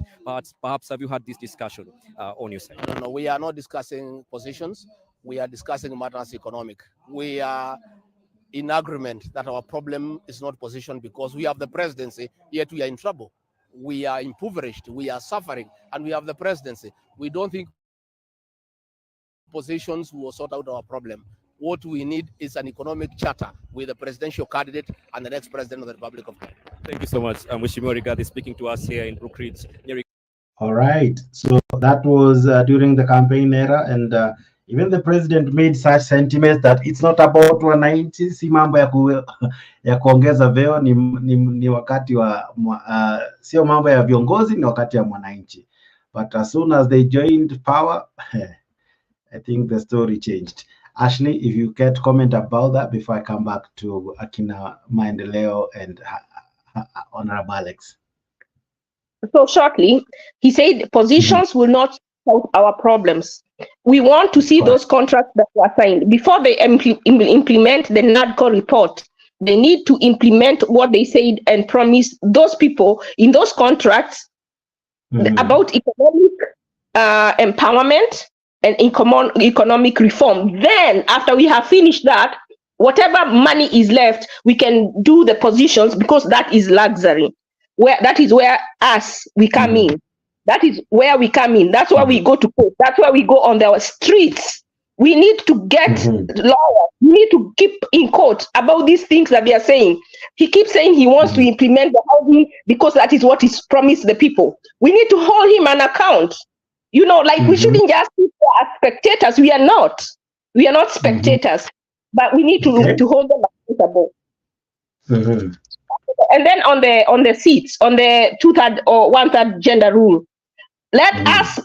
Perhaps have you had this discussion on your side? No, we are not discussing positions. We are discussing matters economic. We are in agreement that our problem is not position because we have the presidency, yet we are in trouble. We are impoverished, we are suffering, and we have the presidency. We don't think positions will sort out our problem. What we need is an economic charter with a presidential candidate and the next president of the Republic of Kenya. Thank you so much. Mheshimiwa Rigathi speaking to us here in Brook Ridge. All right, so that was during the campaign era, and even the president made such sentiments that it's not about wananchi, si mambo ya kuongeza veo, ni wakati wa sio mambo ya viongozi, ni wakati ya mwananchi. But as soon as they joined power, I think the story changed. Ashley, if you can comment about that before I come back to Akina Maendeleo and Honorable Alex. So shortly, he said positions will not solve our problems. We want to see those contracts that were signed. Before they implement the NADCO report, they need to implement what they said and promise those people in those contracts about economic empowerment and economic reform. Then, after we have finished that, whatever money is left, we can do the positions because that is luxury. That is where we come in. That is where we come in. That's why we go to court. That's why we go on the streets. We need to get lawyers. We need to keep in court about these things that they are saying. He keeps saying he wants to implement the housing because that is what is promised the people. We need to hold him an account. You know, like we shouldn't just be as spectators. We are not. We are not spectators. But we need to hold them accountable. And then on the seats, on the 2/3 or 1/3 gender rule, let us,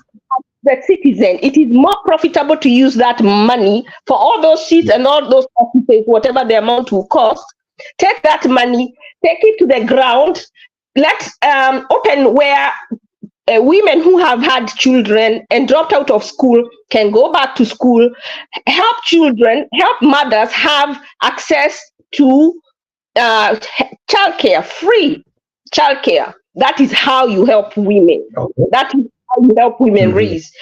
the citizen, it is more profitable to use that money for all those seats and all those offices, whatever the amount will cost. Take that money, take it to the ground. Let's open where women who have had children and dropped out of school can go back to school, help children, help mothers have access to childcare, free childcare. That is how you help women. Okay. That is how you help women raise.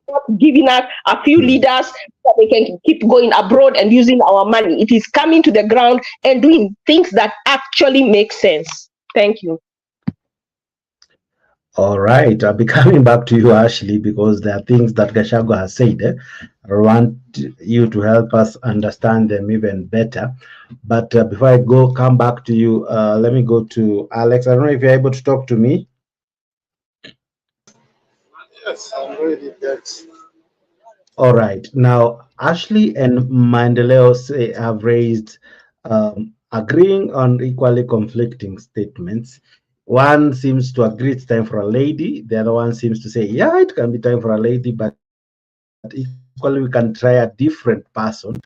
Not giving us a few leaders so they can keep going abroad and using our money. It is coming to the ground and doing things that actually make sense. Thank you. All right, I'll be coming back to you, Ashley, because there are things that Gachagua has said. I want you to help us understand them even better. But before I come back to you, let me go to Alex. I don't know if you're able to talk to me. Yes, I'm ready. Yes. All right. Now, Ashley and Mandeleo have raised agreeing on equally conflicting statements. One seems to agree it's time for a lady. The other one seems to say, yeah, it can be time for a lady, but equally we can try a different person,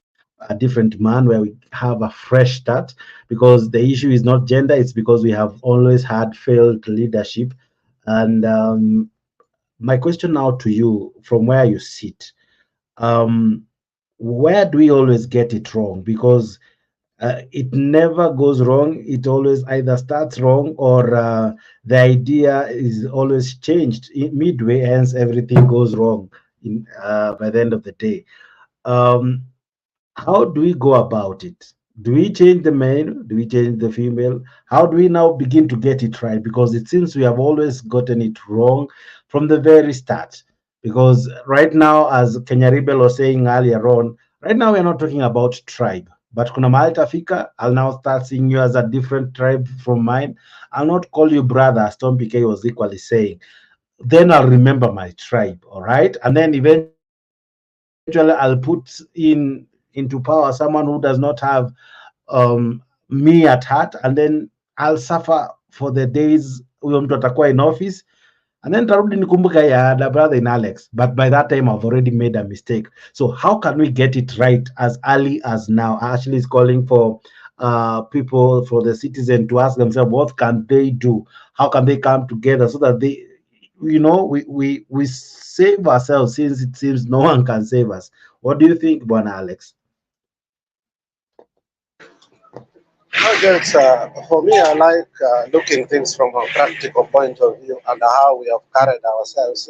a different man, where we have a fresh start, because the issue is not gender. It's because we have always had failed leadership. And my question now to you, from where you sit, where do we always get it wrong? Because it never goes wrong. It always either starts wrong, or the idea is always changed midway, hence everything goes wrong by the end of the day. How do we go about it? Do we change the male? Do we change the female? How do we now begin to get it right? Because it seems we have always gotten it wrong from the very start. Because right now, as Kenya Rebel was saying earlier on, right now we're not talking about tribe. But kuna mahali tafika, I'll now start seeing you as a different tribe from mine. I'll not call you brother, as Tom PK was equally saying. Then I'll remember my tribe, all right? And then eventually I'll put into power someone who does not have me at heart, and then I'll suffer for the days huyo mtu atakuwa in office, and then tarudi nikumbuka ya the brother in Alex, but by that time I've already made a mistake. So how can we get it right as early as now? Ashley is calling for people, for the citizen, to ask themselves what can they do, how can they come together so that they, we save ourselves, since it seems no one can save us. What do you think, Bwana Alex? For me, I like looking things from a practical point of view and how we have carried ourselves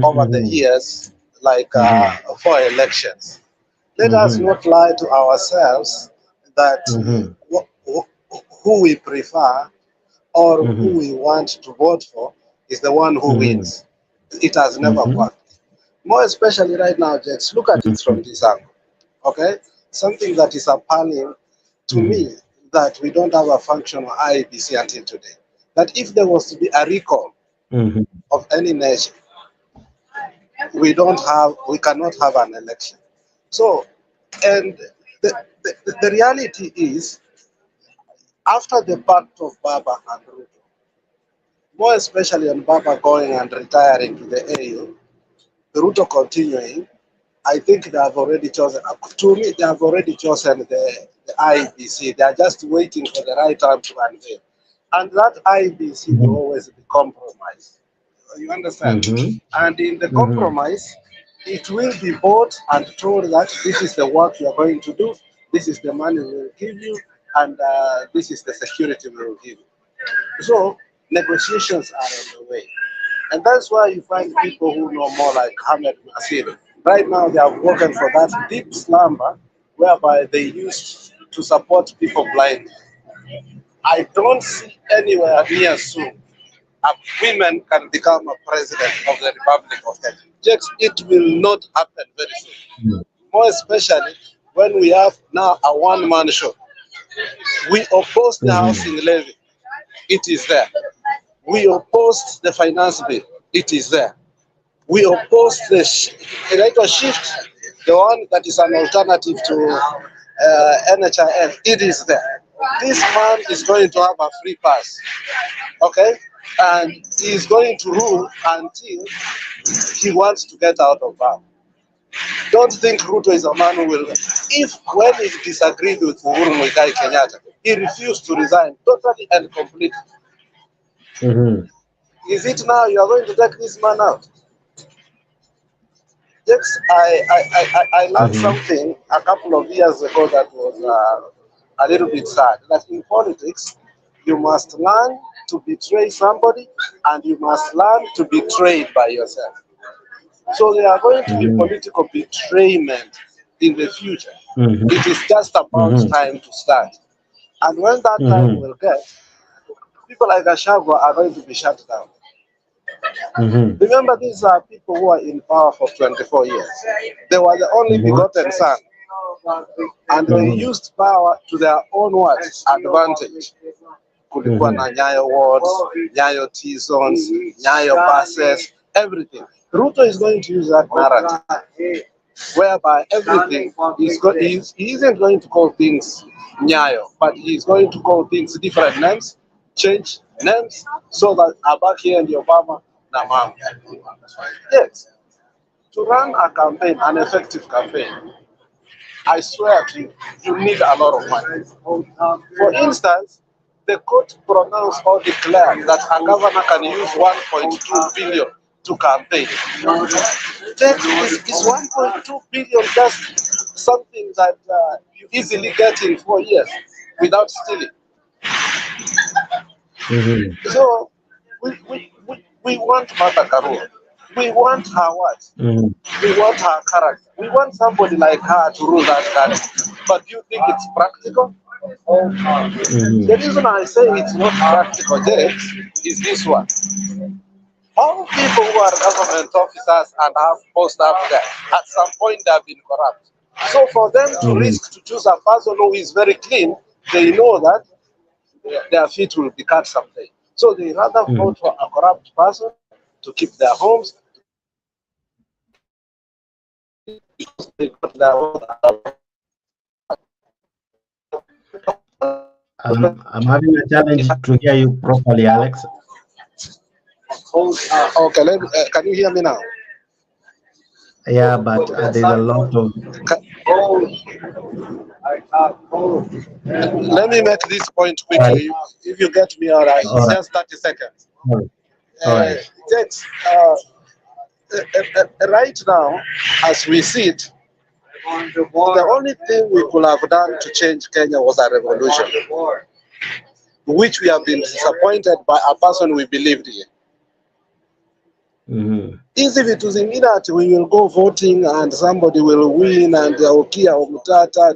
over the years, like for elections. Let us not lie to ourselves that who we prefer or who we want to vote for is the one who wins. It has never worked. More especially right now, Jex, look at it from this angle. Okay? Something that is appalling to me, that we don't have a functional IEBC until today. That if there was to be a recall of any nation, we cannot have an election. So, and the reality is, after the pact of Baba and Ruto, more especially on Baba going and retiring to the AU, Ruto continuing, I think they have already chosen, to me, they have already chosen the IEBC. They are just waiting for the right time to unveil. And that IEBC will always be compromised. You understand? And in the compromise, it will be bought and told that this is the work you are going to do, this is the money we will give you, and this is the security we will give you. So negotiations are on the way. And that's why you find people who know more, like Ahmed Nasir. Right now they have woken for that deep slumber whereby they used to support people blindly. I don't see anywhere near soon women can become a president of the Republic of Kenya. It will not happen very soon. More especially when we have now a one-man show. We opposed the housing levy. It is there. We opposed the finance bill. It is there. We opposed the shift, the one that is an alternative to NHIF. It is there. This man is going to have a free pass, okay? And he is going to rule until he wants to get out of power. Don't think Ruto is a man who will, when he disagreed with Uhuru Muigai Kenyatta, he refused to resign totally and completely. Is it now you are going to take this man out? Yes, I learned something a couple of years ago that was a little bit sad. That in politics, you must learn to betray somebody and you must learn to be betrayed by yourself. So there are going to be political betrayment in the future. It is just about time to start. And when that time will get, people like Gachagua are going to be shut down. Remember, these are people who are in power for 24 years. They were the only begotten son. And they used power to their own words, advantage. Kulikuwa na Nyayo wards, Nyayo T-zones, Nyayo buses, everything. Ruto is going to use that narrative, whereby everything he isn't going to call things Nyayo, but he's going to call things different names, change names, so that Abaki and Obama Namam. Yes, to run a campaign, an effective campaign, I swear to you, you need a lot of money. For instance, the court pronounced or declared that a governor can use 1.2 billion to campaign. That is 1.2 billion, just something that you easily get in 4 years without stealing. So we want Martha Karua. We want her what? We want her character. We want somebody like her to rule that country. But do you think it's practical? The reason I say it's not practical yet is this one. All people who are government officers and have posts up there, at some point they have been corrupt. So for them to risk to choose a person who is very clean, they know that their feet will be cut someday. So they rather vote for a corrupt person to keep their homes. Because they got their own. I'm having a challenge to hear you properly, Alex. Okay, can you hear me now? Yeah, but there's a lot of... Let me make this point quickly. If you get me all right, it's just 30 seconds. All right. Right now, as we see it, the only thing we could have done to change Kenya was a revolution, which we have been disappointed by a person we believed in. Easy vitu zingine ati we will go voting and somebody will win and Okia or Mutata.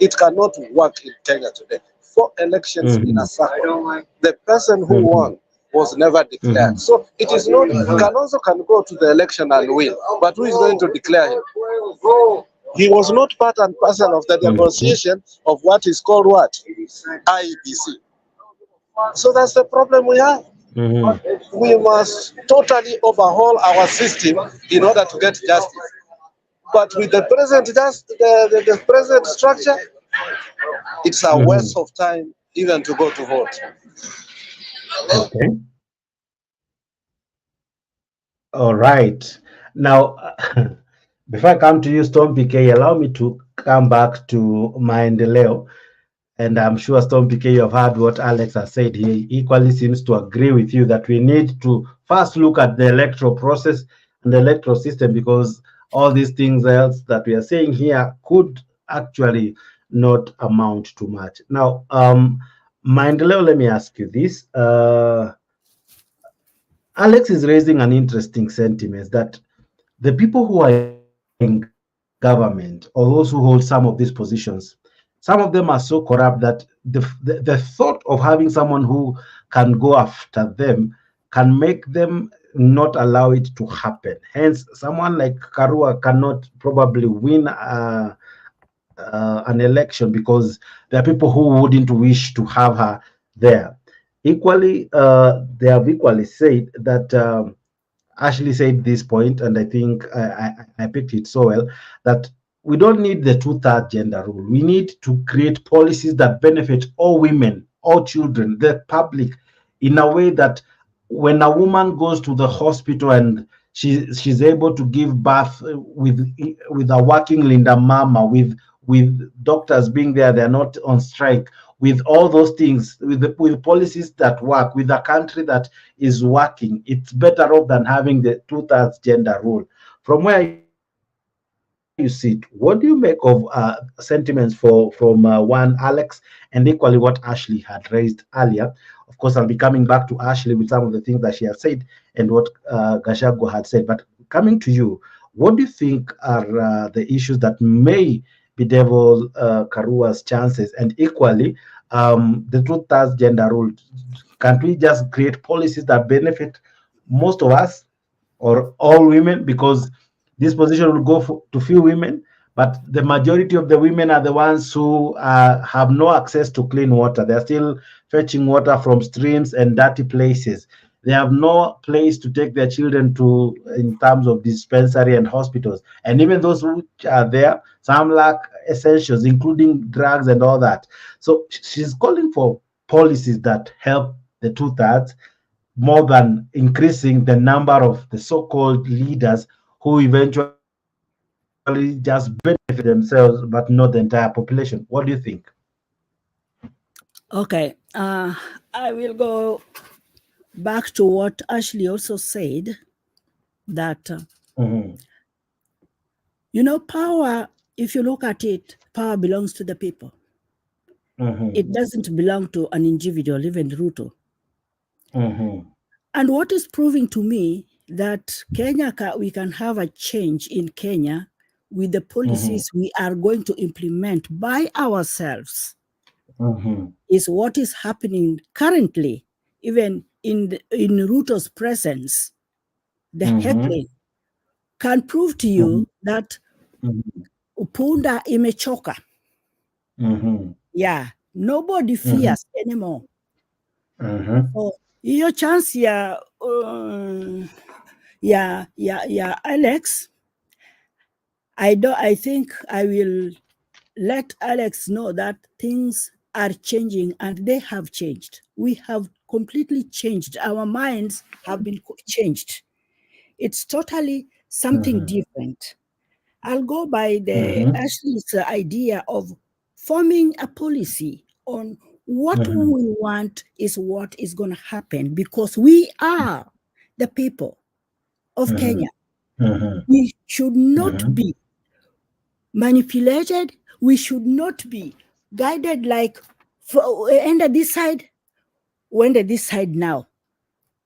It cannot work in Kenya today. 4 elections in a circle. The person who won was never declared. So it is not, Kalonzo can go to the election and win, but who is going to declare him? He was not part and parcel of the negotiation of what is called what? IEBC. So that's the problem we have. We must totally overhaul our system in order to get justice. But with the present the present structure, it's a waste of time even to go to vote. Okay. All right. Now, before I come to you, Storm PK, allow me to come back to Maendeleo. And I'm sure Storm PK, you have heard what Alex has said. He equally seems to agree with you that we need to first look at the electoral process and the electoral system, because all these things else that we are saying here could actually not amount to much. Now, Maendeleo, let me ask you this. Alex is raising an interesting sentiment that the people who are in government or those who hold some of these positions, some of them are so corrupt that the thought of having someone who can go after them can make them not allow it to happen. Hence, someone like Karua cannot probably win an election because there are people who wouldn't wish to have her there. Equally, they have equally said that Ashley said this point, and I think I picked it so well, that we don't need the 2/3 gender rule. We need to create policies that benefit all women, all children, the public, in a way that when a woman goes to the hospital and she's able to give birth with a working Linda Mama, with with doctors being there, they're not on strike, with all those things, with policies that work, with a country that is working, it's better off than having the 2/3 gender rule. From where you sit, what do you make of sentiments from one Alex, and equally what Ashley had raised earlier? Of course, I'll be coming back to Ashley with some of the things that she has said and what Gachagua had said. But coming to you, what do you think are the issues that may bedevil Karua's chances? And equally, the 2/3 gender rule, can't we just create policies that benefit most of us or all women? Because this position will go to few women, but the majority of the women are the ones who have no access to clean water. They're still fetching water from streams and dirty places. They have no place to take their children to in terms of dispensary and hospitals. And even those who are there, some lack essentials, including drugs and all that. So she's calling for policies that help the 2/3 more than increasing the number of the so-called leaders who eventually just benefit themselves, but not the entire population. What do you think? Okay, I will go back to what Ashley also said, that, you know, power, if you look at it, power belongs to the people. It doesn't belong to an individual, even Ruto. And what is proving to me that Kenya, we can have a change in Kenya with the policies we are going to implement by ourselves, is what is happening currently, even in Ruto's presence. The Heckling can prove to you that Upunda imechoka. Yeah, nobody fears anymore. So, hiyo chance ya Alex, I think I will let Alex know that things are changing, and they have changed. We have completely changed. Our minds have been changed. It's totally something different. I'll go by the Ashley's idea of forming a policy on what we want is what is going to happen, because we are the people of Kenya. We should not be manipulated. We should not be guided like, enter this side, enter this side now.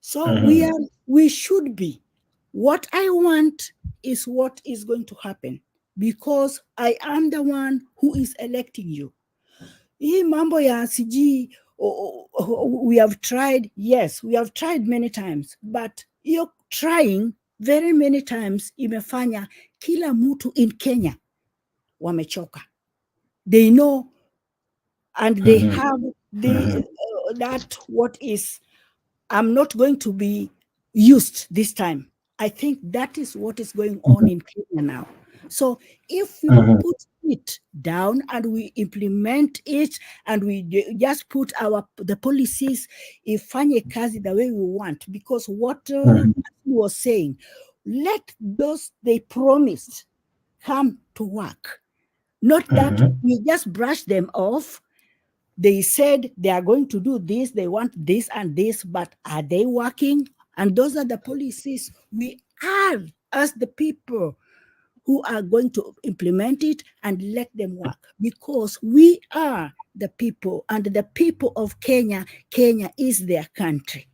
So we should be. What I want is what is going to happen, because I am the one who is electing you. Hii mambo ya CG, we have tried, yes, we have tried many times, but you're trying very many times imefanya kila mtu in Kenya wamechoka. They know, and they have that what is, I'm not going to be used this time. I think that is what is going on in Kenya now. So if we put it down and we implement it, and we just put the policies, ifanye kazi the way we want, because what he was saying, let those they promised come to work. Not that we just brush them off. They said they are going to do this, they want this and this, but are they working? And those are the policies we are, as the people who are going to implement it and let them work, because we are the people, and the people of Kenya, Kenya is their country,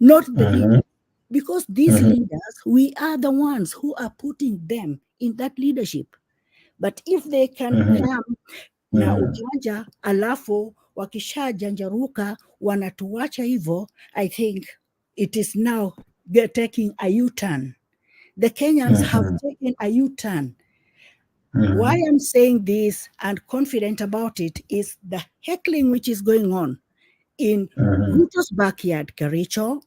not the leaders. Because these leaders, we are the ones who are putting them in that leadership. But if they can come na ujanja, alafu wakisha janjaruka wanatuacha hivyo, I think it is now taking a U-turn. The Kenyans have taken a U-turn. Why I'm saying this and confident about it is the heckling which is going on in Ruto's backyard, Kericho,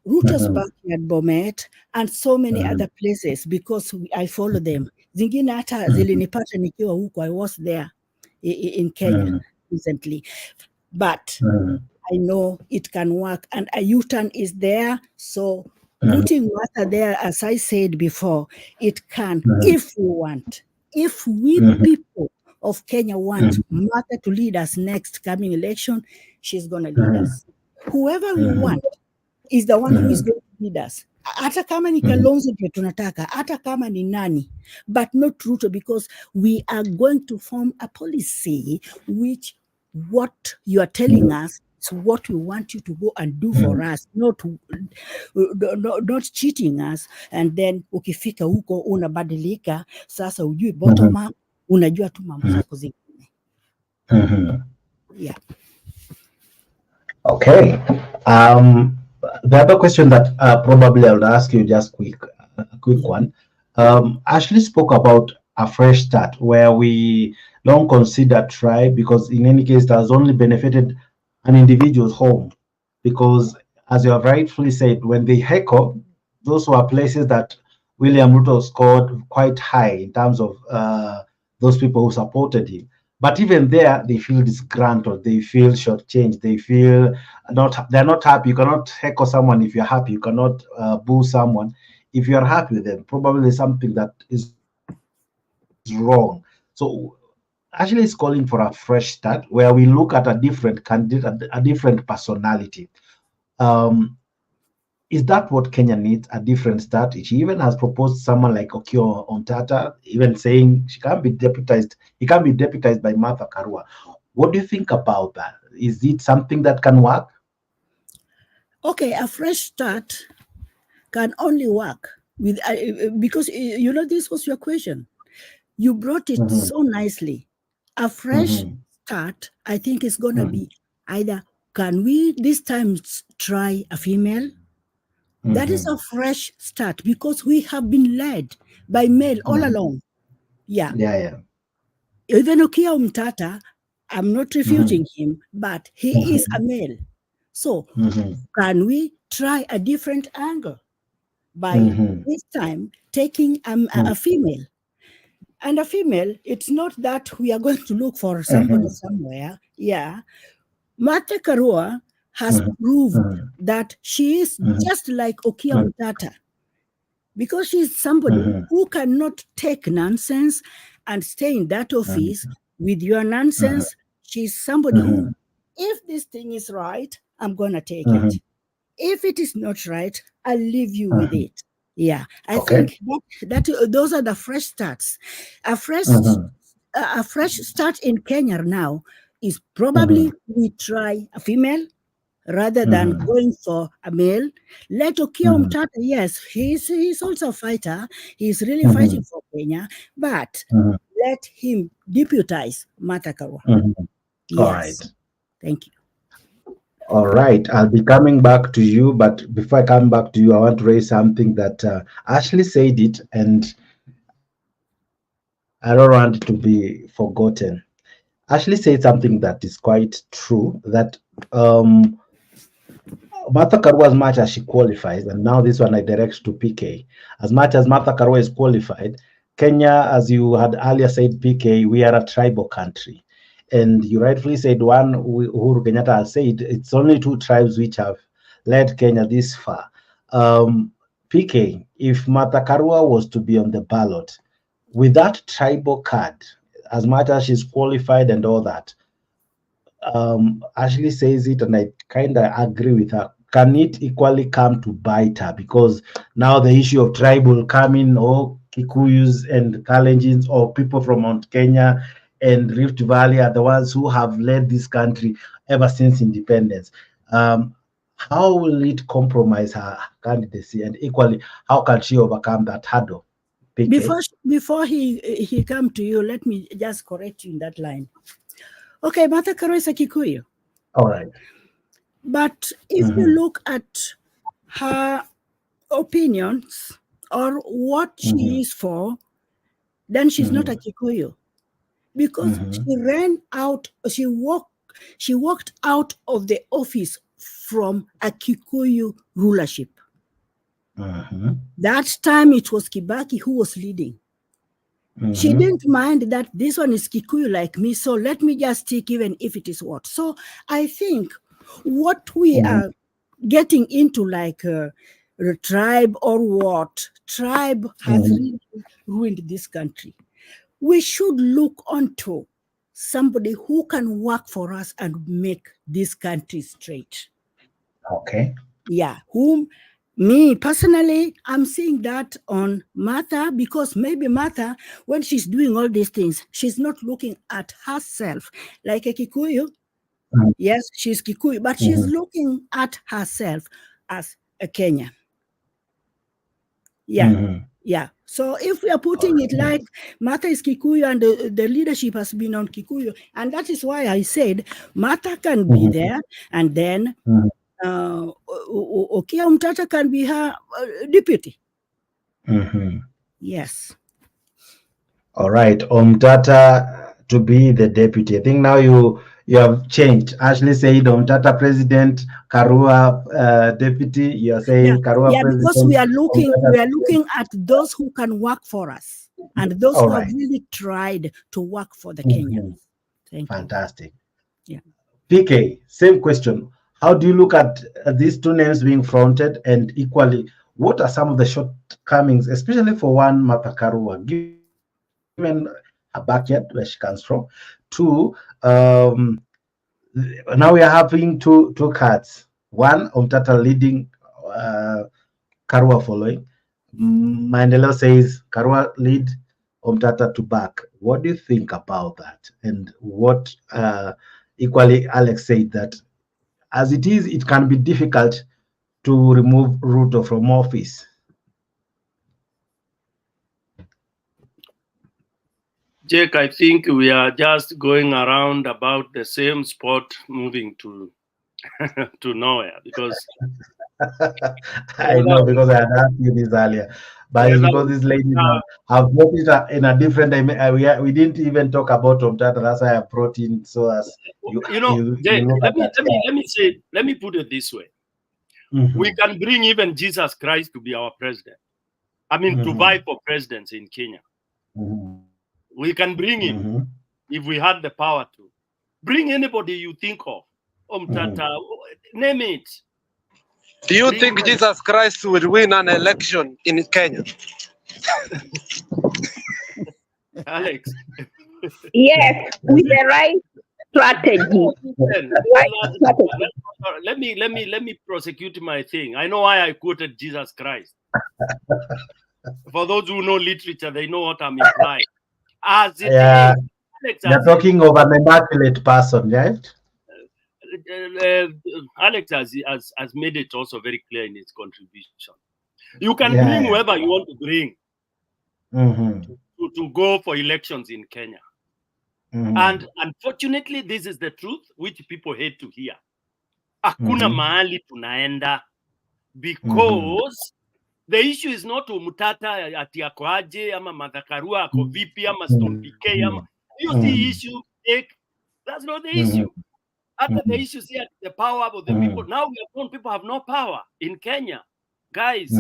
Ruto's backyard, Bomet, and so many other places, because I follow them. Zingine hata zilinipata nikiwa huko. I was there in Kenya recently. But I know it can work, and a U-turn is there. So putting water there, as I said before, it can, if we want. If we people of Kenya want Martha to lead us next coming election, she's going to lead us. Whoever we want is the one who is going to lead us. Hata kama ni Kalonzo ndio tunataka, hata kama ni nani, but not Ruto, because we are going to form a policy which what you are telling us is what we want you to go and do for us, not cheating us, and then ukifika huko unabadilika, sasa ujui bottom up, unajua tu mambo zako zingine. Yeah. Okay. The other question that probably I'll ask you, just a quick one. Ashley spoke about a fresh start where we don't consider tribe, because in any case, it has only benefited an individual's home. Because as you have rightfully said, when they heckle, those were places that William Ruto scored quite high in terms of those people who supported him. But even there, they feel disgruntled, they feel shortchanged, they feel they're not happy. You cannot heckle someone if you're happy. You cannot boo someone if you're happy with them. Probably something that is wrong. So actually it's calling for a fresh start where we look at a different candidate, a different personality. Is that what Kenya needs? A different start? She even has proposed someone like Okiya Omtata, even saying she can't be deputized. He can't be deputized by Martha Karua. What do you think about that? Is it something that can work? Okay, a fresh start can only work with because you know this was your question. You brought it so nicely. A fresh start, I think, is gonna be either can we this time try a female? That is a fresh start, because we have been led by male all along. Yeah. Even Okiya Omtata, I'm not refuting him, but he is a male. So can we try a different angle by this time taking a female? And a female, it's not that we are going to look for somebody somewhere. Yeah. Martha Karua has proved that she is just like Okiya Omtata, because she's somebody who cannot take nonsense and stay in that office with your nonsense. She's somebody who, if this thing is right, I'm going to take it. If it is not right, I'll leave you with it. Yeah, I think that those are the fresh starts. A fresh start in Kenya now is probably we try a female rather than going for a male. Let Okiya Omtata, yes, he's also a fighter. He's really fighting for Kenya, but let him deputize Martha Karua. Yes. All right. Thank you. All right, I'll be coming back to you, but before I come back to you, I want to raise something that Ashley said it, and I don't want it to be forgotten. Ashley said something that is quite true, that Martha Karua, as much as she qualifies, and now this one I direct to PK, as much as Martha Karua is qualified, Kenya, as you had earlier said, PK, we are a tribal country. And you rightfully said, one, Uhuru Kenyatta has said, it's only 2 tribes which have led Kenya this far. PK, if Martha Karua was to be on the ballot, with that tribal card, as much as she's qualified and all that, Ashley says it, and I kind of agree with her. Can it equally come to bite her? Because now the issue of tribe will come in, or Kikuyus and Kalenjins or people from Mount Kenya and Rift Valley are the ones who have led this country ever since independence. How will it compromise her candidacy? And equally, how can she overcome that hurdle? PK? Before he come to you, let me just correct you in that line. Okay, Martha Karua is a Kikuyu. All right. But if you look at her opinions or what she is for, then she's not a Kikuyu. Because she ran out, she walked out of the office from a Kikuyu rulership. That time it was Kibaki who was leading. She didn't mind that this one is Kikuyu like me, so let me just stick even if it is what. So I think what we are getting into, like a tribe or what, tribe has really ruined this country. We should look onto somebody who can work for us and make this country straight. Okay. Yeah, whom me personally, I'm seeing that on Martha, because maybe Martha, when she's doing all these things, she's not looking at herself like a Kikuyu. Yes, she's Kikuyu, but she's looking at herself as a Kenyan. Yeah. Yeah. So if we are putting it like Martha is Kikuyu and the leadership has been on Kikuyu, and that is why I said Martha can be there, and then Okia Umtata can be her deputy. Yes. All right, Omtata to be the deputy. I think now you have changed. Ashley said Omtata president, Karua deputy. You are saying Karua president. Because we are looking at those who can work for us and those who have really tried to work for the Kenyans. Thank you. Fantastic. Yeah. PK, same question. How do you look at these two names being fronted, and equally, what are some of the shortcomings, especially for one Martha Karua, given her backyard where she comes from? Two, now we are having two cards. One, Omtata leading, Karua following. Mandela says Karua lead, Omtata to back. What do you think about that? And what equally Alex said that as it is, it can be difficult to remove Ruto from office. Jake, I think we are just going around about the same spot, moving to to nowhere, because I know, because I had asked you this earlier, but it's because these ladies have brought it in a different. We didn't even talk about Omtata. That's why I brought in so as Jake, let me put it this way. We can bring even Jesus Christ to be our president. I mean, to vie for presidency in Kenya. We can bring him if we had the power to. Bring anybody you think of. Omtata, name it. Do you think Jesus Christ will win an election in Kenya? Alex. Yes, with the right strategy. Let me prosecute my thing. I know why I quoted Jesus Christ. For those who know literature, they know what I'm implying. As it is, you're talking of an immaculate person, right? Alex has made it also very clear in his contribution. You can bring whoever you want to bring to go for elections in Kenya. And unfortunately, this is the truth which people hate to hear. Hakuna mahali tunaenda, because the issue is not Omtata ati ako aje, ama Martha Karua ako vipi, ama Stone PK, ama you see issue. That's not the issue. After the issue here, the power of the people. Now we have known people have no power in Kenya. Guys,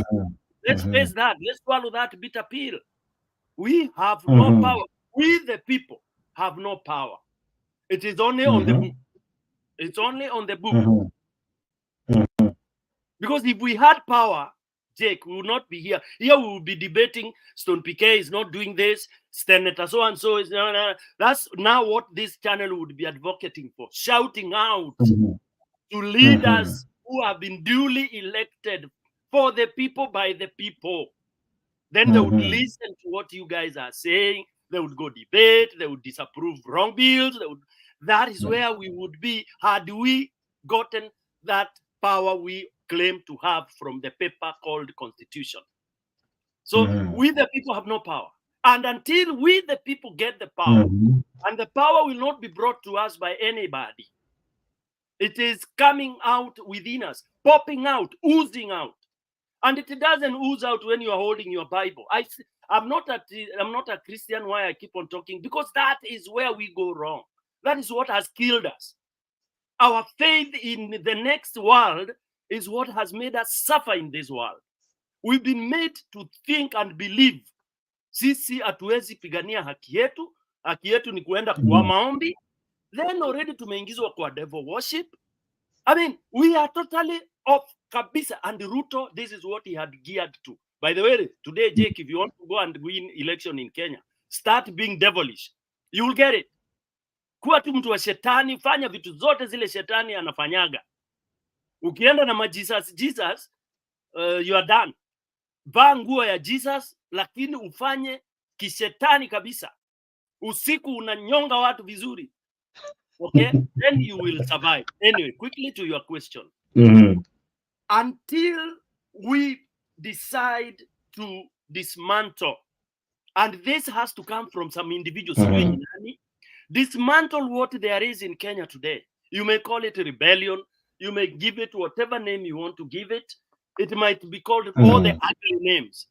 let's face that. Let's swallow that bitter pill. We have no power. We, the people, have no power. It is only on the book. It's only on the book. Because if we had power, Jake, we would not be here. Here we would be debating Stone PK is not doing this, Senator so-and-so is... That's now what this channel would be advocating for, shouting out to leaders who have been duly elected for the people, by the people. Then they would listen to what you guys are saying. They would go debate. They would disapprove wrong bills. That is where we would be had we gotten that power we claim to have from the paper called Constitution. So we the people have no power. And until we the people get the power, and the power will not be brought to us by anybody. It is coming out within us, popping out, oozing out. And it doesn't ooze out when you are holding your Bible. I'm not a Christian. Why I keep on talking? Because that is where we go wrong. That is what has killed us. Our faith in the next world is what has made us suffer in this world. We've been made to think and believe sisi hatuwezi pigania haki yetu ni kuenda kwa maombi. Then already tumeingizwa kwa devil worship. I mean, we are totally off kabisa. And Ruto, this is what he had geared to. By the way, today, Jake, if you want to go and win election in Kenya, start being devilish. You will get it. kuwa tu mtu wa shetani, fanya vitu zote zile shetani anafanyaga. Ukienda na maJesus, you are done. Vaa nguo ya Jesus, lakini ufanye kishetani kabisa. Usiku unanyonga watu vizuri. Okay? Then you will survive. Anyway, quickly to your question. Until we decide to dismantle, and this has to come from some individuals, dismantle what there is in Kenya today. You may call it rebellion, you may give it whatever name you want to give it. It might be called all the ugly names.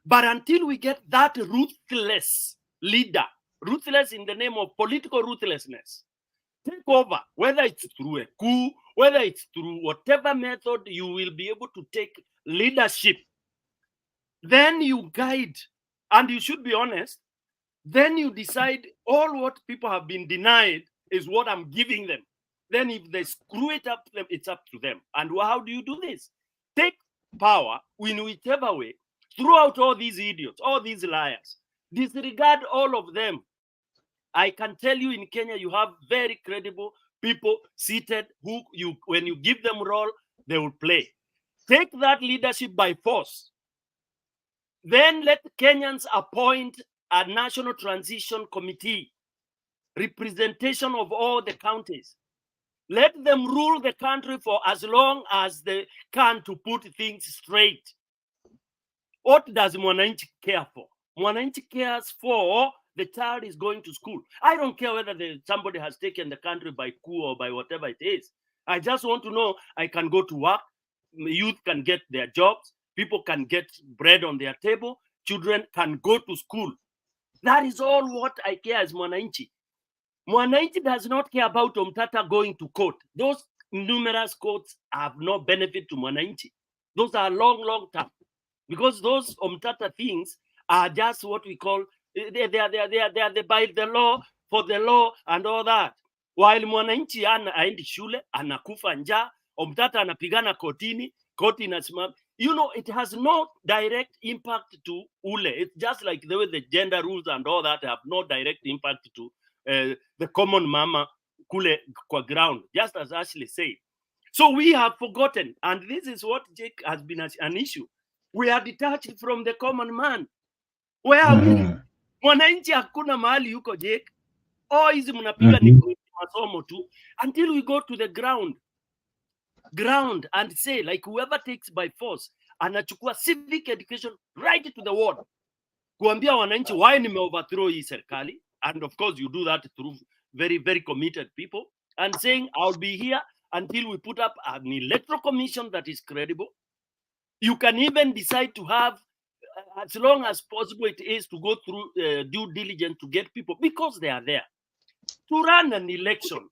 But until we get that ruthless leader, ruthless in the name of political ruthlessness, take over, whether it's through a coup, whether it's through whatever method you will be able to take leadership, then you guide, and you should be honest, then you decide all what people have been denied is what I'm giving them. Then if they screw it up, it's up to them. And how do you do this? Take power in whichever way, throw out all these idiots, all these liars, disregard all of them. I can tell you in Kenya, you have very credible people seated who when you give them role, they will play. Take that leadership by force. Then let Kenyans appoint a national transition committee, representation of all the counties. Let them rule the country for as long as they can to put things straight. What does Mwananchi care for? Mwananchi cares for the child is going to school. I don't care whether somebody has taken the country by coup or by whatever it is. I just want to know I can go to work, youth can get their jobs, people can get bread on their table, children can go to school. That is all what I care as Mwananchi. Mwananchi does not care about Omtata going to court. Those numerous courts have no benefit to Mwananchi. Those are long term. Because those Omtata things are just what we call, they are by the law, for the law and all that. While Mwananchi aendi shule, anakufa njaa, Omtata anapigana kotini, koti inasimama. You know, it has no direct impact to ule. It's just like the way the gender rules and all that have no direct impact to the common mama kule kwa ground, just as Ashley said. So we have forgotten, and this is what Jake has been an issue. We are detached from the common man. Where are we? Mwananchi hakuna mahali yuko Jake. Hizi mnapiga ni masomo tu until we go to the ground and say, like, whoever takes by force anachukua civic education right to the ward, kuambia wananchi why nime overthrow hii serikali. And of course you do that through very, very committed people, and saying I'll be here until we put up an electoral commission that is credible. You can even decide to have, as long as possible it is, to go through due diligence to get people, because they are there, to run an election.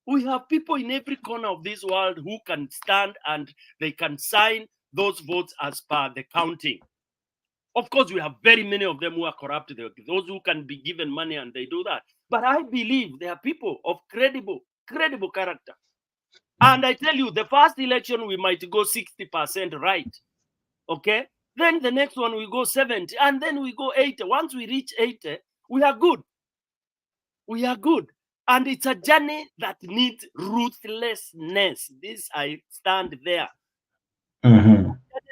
We have people in every corner of this world who can stand and they can sign those votes as per the counting. Of course, we have very many of them who are corrupt, those who can be given money and they do that. But I believe there are people of credible character. And I tell you, the first election, we might go 60% right. Okay? Then the next one, we go 70, and then we go 80. Once we reach 80, we are good. We are good. And it's a journey that needs ruthlessness. This, I stand there.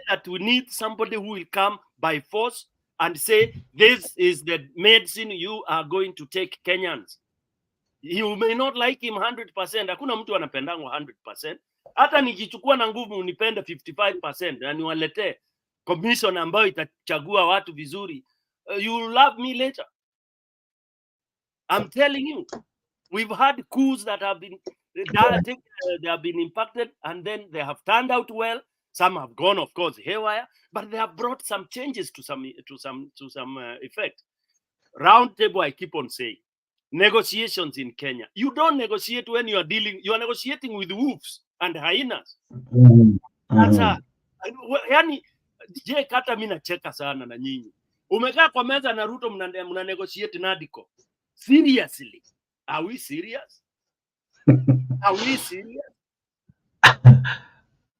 That we need somebody who will come by force and say, this is the medicine you are going to take, Kenyans. You may not like him 100%. Hakuna mtu anapendangwa 100%. Hata nikichukua na nguvu unipende 55% na niwaletee commission ambayo itachagua watu vizuri, you will love me later. I'm telling you, we've had coups that have been they have been impacted, and then they have turned out well. Some have gone, of course, haywire, but they have brought some changes to some effect. Round table, I keep on saying, negotiations in Kenya. You don't negotiate when you are negotiating with wolves and hyenas. That's yani, je, kata mimi nacheka sana na nyinyi. Umekaa kwa meza na Ruto mna negotiate Nadiko. Seriously? Are we serious? Are we serious?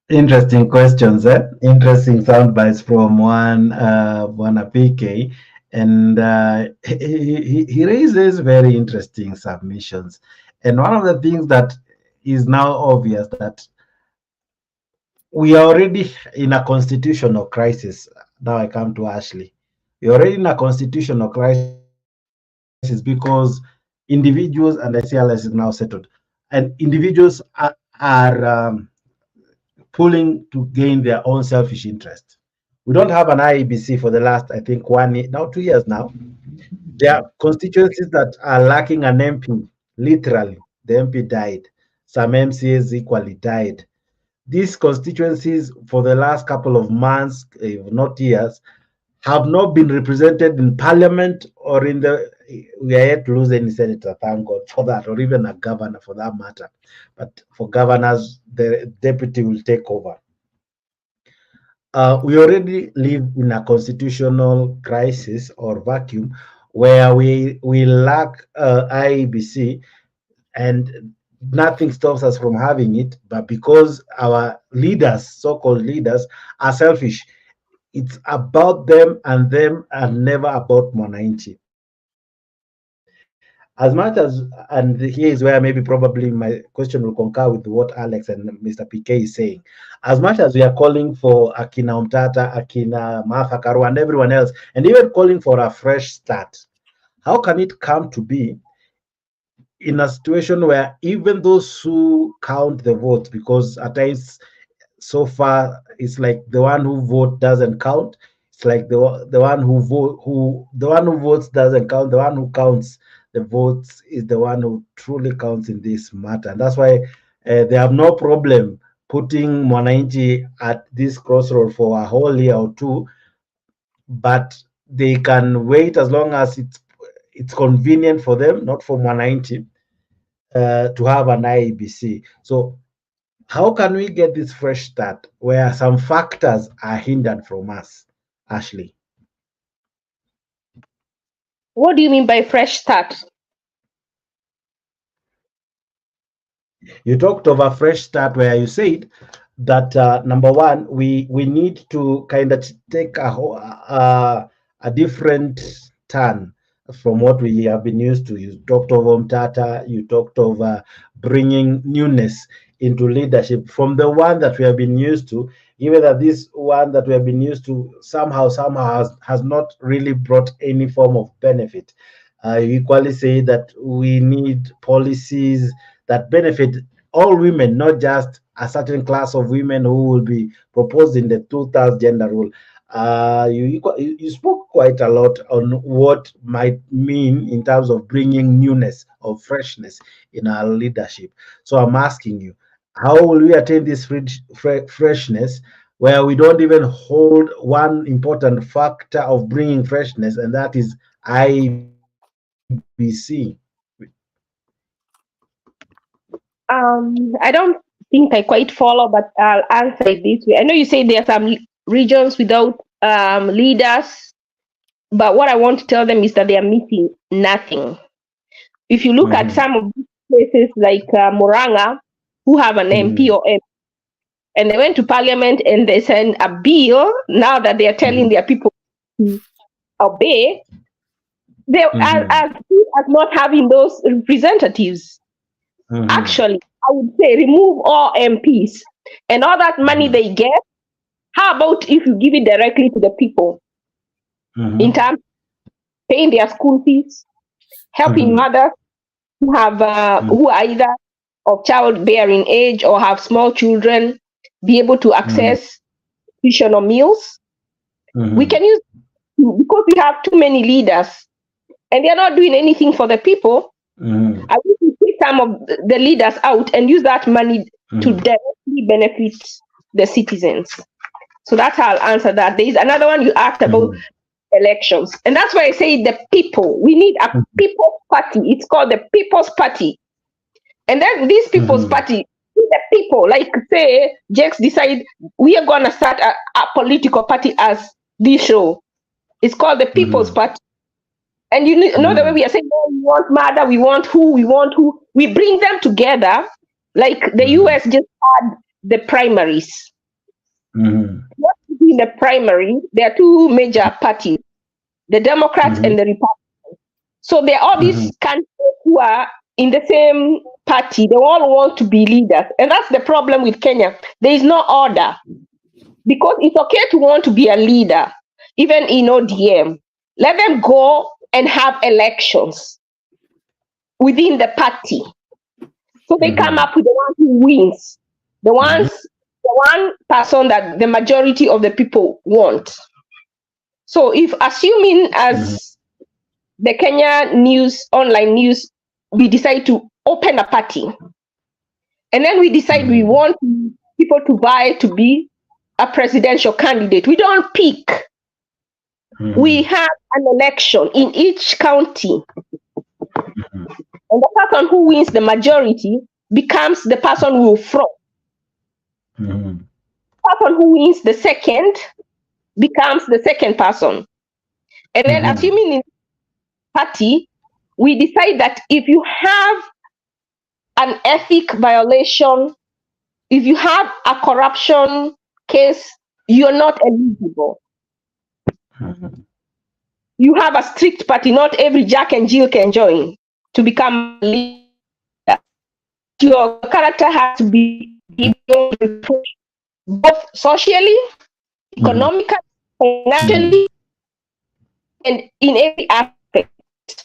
Interesting questions, Interesting sound bites from one PK. And he raises very interesting submissions. And one of the things that is now obvious that we are already in a constitutional crisis. Now I come to Ashley. We're already in a constitutional crisis because individuals, and I see LS is now settled, and individuals are pulling to gain their own selfish interest. We don't have an IEBC for the last, I think, 1 year, now 2 years now. There are constituencies that are lacking an MP. Literally, the MP died. Some MCAs equally died. These constituencies for the last couple of months, if not years, have not been represented in parliament or in the, we are yet to lose any senator, thank God for that, or even a governor for that matter. But for governors, the deputy will take over. We already live in a constitutional crisis or vacuum where we lack IEBC, and nothing stops us from having it, but because our leaders, so-called leaders, are selfish, it's about them and never about Mwananchi. As much as, and here is where maybe probably my question will concur with what Alex and Mr. PK is saying. As much as we are calling for Akina Umtata, Akina Martha Karua, and everyone else, and even calling for a fresh start, how can it come to be in a situation where even those who count the votes, because at times so far it's like the one who vote doesn't count, it's like the one who votes doesn't count, the one who counts the votes is the one who truly counts in this matter. And that's why they have no problem putting Mwananchi at this crossroad for a whole year or two, but they can wait as long as it's convenient for them, not for Mwananchi, to have an IEBC. So how can we get this fresh start where some factors are hindered from us, Ashley? What do you mean by fresh start? You talked of a fresh start where you said that number one, we need to kind of take a different turn from what we have been used to. You talked of Umtata, you talked of bringing newness into leadership from the one that we have been used to, even that this one that we have been used to somehow has not really brought any form of benefit. You equally say that we need policies that benefit all women, not just a certain class of women who will be proposed in the 2/3 gender rule. You spoke quite a lot on what might mean in terms of bringing newness or freshness in our leadership. So I'm asking you, how will we attain this freshness where we don't even hold one important factor of bringing freshness, and that is IEBC? I don't think I quite follow, but I'll answer it this way. I know you say there are some regions without leaders, but what I want to tell them is that they are missing nothing. If you look at some of these places like Moranga, who have an MP or MP, and they went to parliament and they sent a bill, now that they are telling their people to obey, they are as not having those representatives. Actually, I would say remove all MPs and all that money they get. How about if you give it directly to the people in terms of paying their school fees, helping mothers who have who are either of childbearing age or have small children be able to access tuition or meals? We can use, because we have too many leaders and they are not doing anything for the people. I wish we take some of the leaders out and use that money to directly benefit the citizens. So that's how I'll answer that. There is another one you asked about elections. And that's why I say the people. We need a people's party. It's called the People's Party. And then this People's Party, the people, like say, Jakes decide we are going to start a political party as this show. It's called the People's Party. And you know the way we are saying, oh, we want mother, we want who. We bring them together, like the US just had the primaries. What in the primary, there are two major parties. the Democrats and the Republicans. So there are all these candidates who are in the same party. They all want to be leaders. And that's the problem with Kenya. There is no order. Because it's okay to want to be a leader, even in ODM. Let them go and have elections within the party. So they come up with the one who wins. The one person that the majority of the people want. So if assuming as the Kenya news, online news, we decide to open a party, and then we decide we want people to buy to be a presidential candidate, we don't pick. We have an election in each county. And the person who wins the majority becomes the person who will front. The person who wins the second becomes the second person. And then assuming in party, we decide that if you have an ethic violation, if you have a corruption case, you're not eligible. You have a strict party, not every Jack and Jill can join to become a leader. Your character has to be both socially, economically, financially, and in every aspect.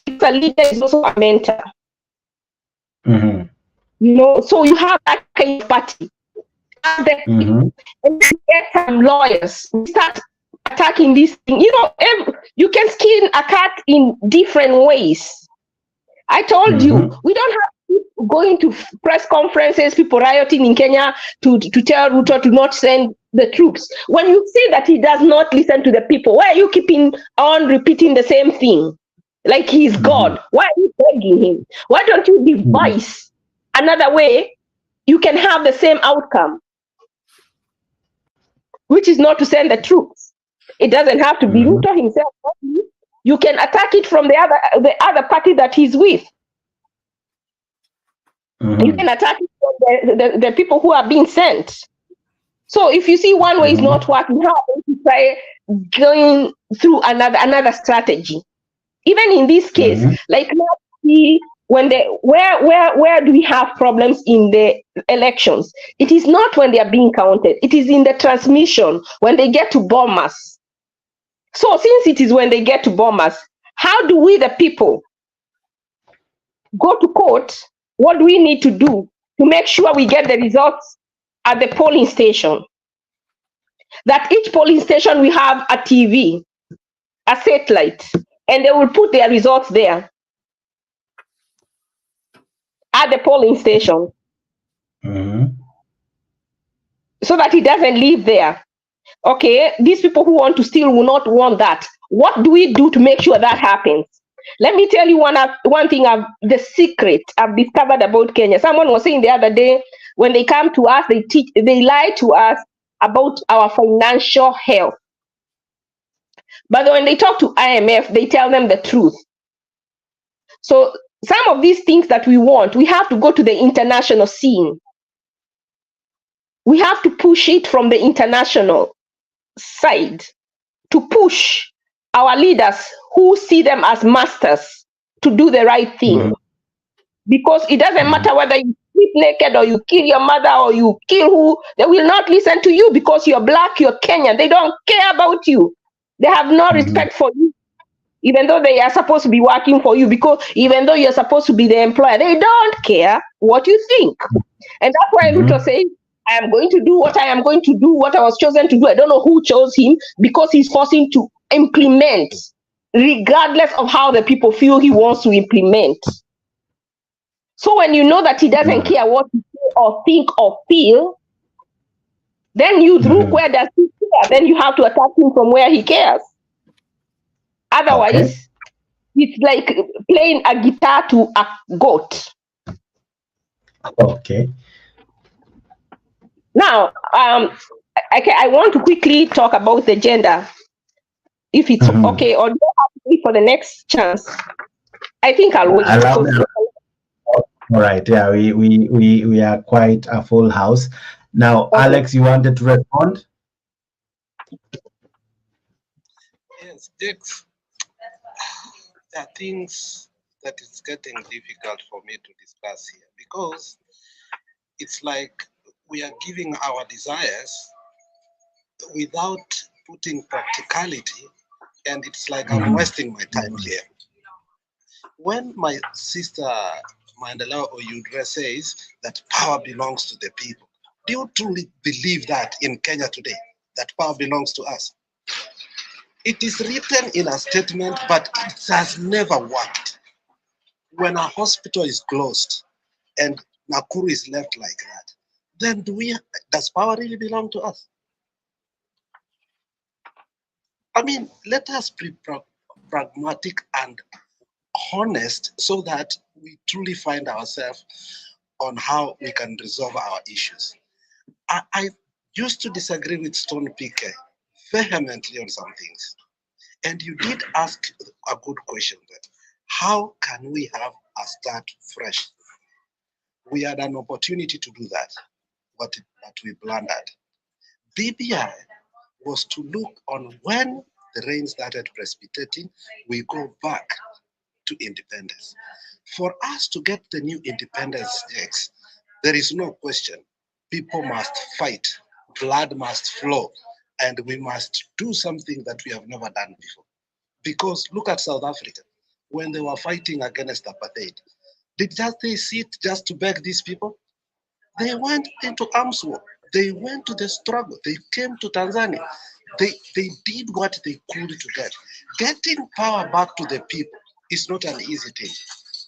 A leader is also a mentor. You know, so you have that kind of party. And then get some lawyers. We start attacking this thing. You know, you can skin a cat in different ways. I told you, we don't have people going to press conferences, people rioting in Kenya to tell Ruto to not send the troops. When you see that he does not listen to the people, why are you keeping on repeating the same thing? Like he's God. Why are you begging him? Why don't you devise another way you can have the same outcome? Which is not to send the troops. It doesn't have to be Ruto himself. You can attack it from the other party that he's with. You can attack it from the people who are being sent. So if you see one way is not working, how are you to try going through another strategy? Even in this case, like now, when where do we have problems in the elections? It is not when they are being counted. It is in the transmission when they get to Bomas. So since it is when they get to Bomas, how do we, the people, go to court? What do we need to do to make sure we get the results at the polling station? That each polling station we have a TV, a satellite, and they will put their results there at the polling station, so that it doesn't live there. Okay, these people who want to steal will not want that. What do we do to make sure that happens? Let me tell you one thing, the secret I've discovered about Kenya. Someone was saying the other day, when they come to us, they lie to us about our financial health. But when they talk to IMF, they tell them the truth. So some of these things that we want, we have to go to the international scene. We have to push it from the international side to push our leaders who see them as masters to do the right thing. Because it doesn't matter whether you sleep naked or you kill your mother or you kill who, they will not listen to you because you're black, you're Kenyan. They don't care about you. They have no respect for you, even though they are supposed to be working for you, because even though you're supposed to be the employer, they don't care what you think. And that's why Ruto says, I am going to do what I am going to do, what I was chosen to do. I don't know who chose him, because he's forcing to implement, regardless of how the people feel he wants to implement. So when you know that he doesn't care what you say or think or feel, then you look where does he care? Then you have to attack him from where he cares. Otherwise, it's like playing a guitar to a goat. Okay. Now, I want to quickly talk about the gender, if it's okay, or do I have to wait for the next chance? I think I'll wait. All right. Yeah, we are quite a full house now. Okay. Alex, you wanted to respond? Yes, Dix. There are things that it's getting difficult for me to discuss here because it's like we are giving our desires without putting practicality, and it's like I'm wasting my time here. When my sister Mandela Oyudre says that power belongs to the people, do you truly believe that in Kenya today, that power belongs to us? It is written in a statement, but it has never worked. When a hospital is closed and Nakuru is left like that, then does power really belong to us? I mean, let us be pragmatic and honest so that we truly find ourselves on how we can resolve our issues. I used to disagree with Stone PK vehemently on some things. And you did ask a good question, that how can we have a start fresh? We had an opportunity to do that, but we blundered. BBI was to look on when the rain started precipitating, we go back to independence. For us to get the new independence X, there is no question. People must fight, blood must flow, and we must do something that we have never done before. Because look at South Africa, when they were fighting against apartheid, did they sit just to beg these people? They went into arms war. They went to the struggle. They came to Tanzania. They did what they could to get. Getting power back to the people is not an easy thing.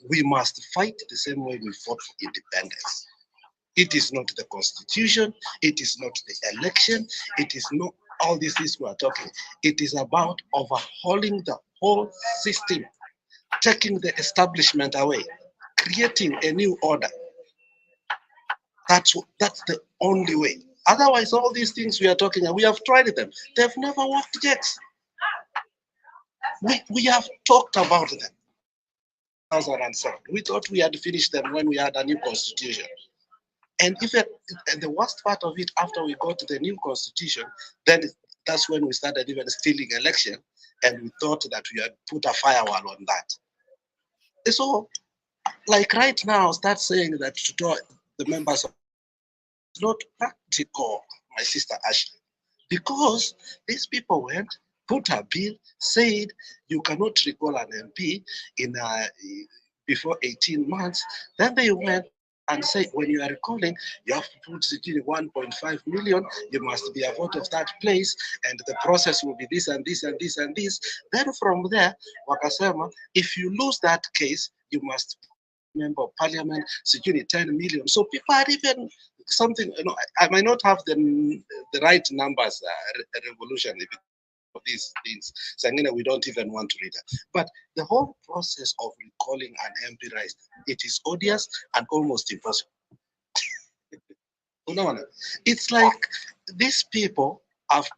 We must fight the same way we fought for independence. It is not the constitution. It is not the election. It is not all these things we are talking. It is about overhauling the whole system, taking the establishment away, creating a new order. That's the only way. Otherwise, all these things we are talking, and we have tried them. They've never worked yet. We have talked about them. 2007. We thought we had finished them when we had a new constitution. And the worst part of it, after we got the new constitution, then that's when we started even stealing election, and we thought that we had put a firewall on that. So, like right now, start saying that to the members of it's not practical, my sister Ashley, because these people went, put a bill, said you cannot recall an MP in before 18 months. Then they went and said, when you are recalling, you have to put 1.5 million, you must be a vote of that place, and the process will be this and this and this and this. Then from there, wakasema, if you lose that case, you must member of parliament, security 10 million. So people are even something, I might not have the right numbers revolutionary of these things. So we don't even want to read it. But the whole process of recalling an MP right, it is odious and almost impossible. It's like these people have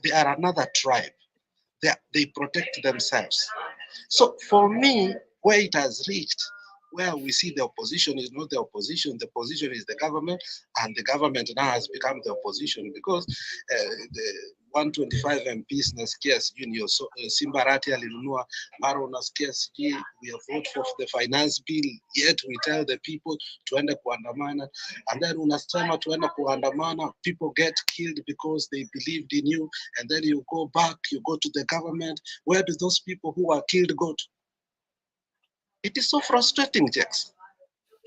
they are another tribe. They protect themselves. So for me, where it has reached, where we see the opposition is not the opposition is the government, and the government now has become the opposition because the 125 MPs nasikia sijui ndio Simbarati alinunua mara unasikia sijui we have voted for the finance bill, yet we tell the people tuende kuandamana, and then unasema tuende kuandamana, people get killed because they believed in you, and then you go back, you go to the government. Where do those people who are killed go to? It is so frustrating, Jax.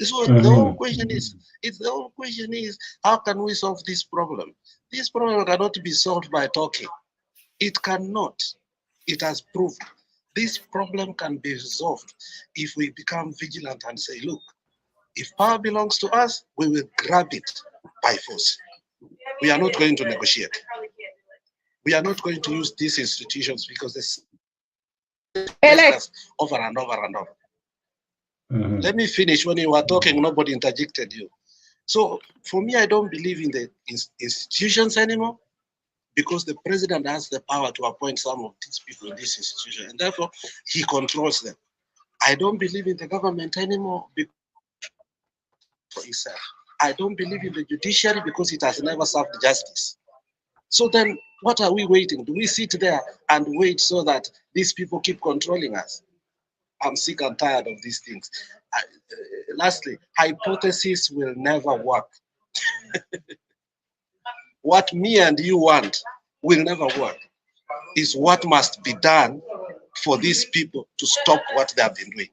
So the whole question is, how can we solve this problem? This problem cannot be solved by talking. It cannot. It has proved. This problem can be resolved if we become vigilant and say, look, if power belongs to us, we will grab it by force. We are not going to negotiate. We are not going to use these institutions because they over and over and over. Let me finish. When you were talking, nobody interjected you. So for me, I don't believe in the institutions anymore because the president has the power to appoint some of these people in this institution, and therefore he controls them. I don't believe in the government anymore because for itself. I don't believe in the judiciary because it has never served justice. So then what are we waiting? Do we sit there and wait so that these people keep controlling us? I'm sick and tired of these things. Lastly, hypothesis will never work. What me and you want will never work. Is what must be done for these people to stop what they have been doing.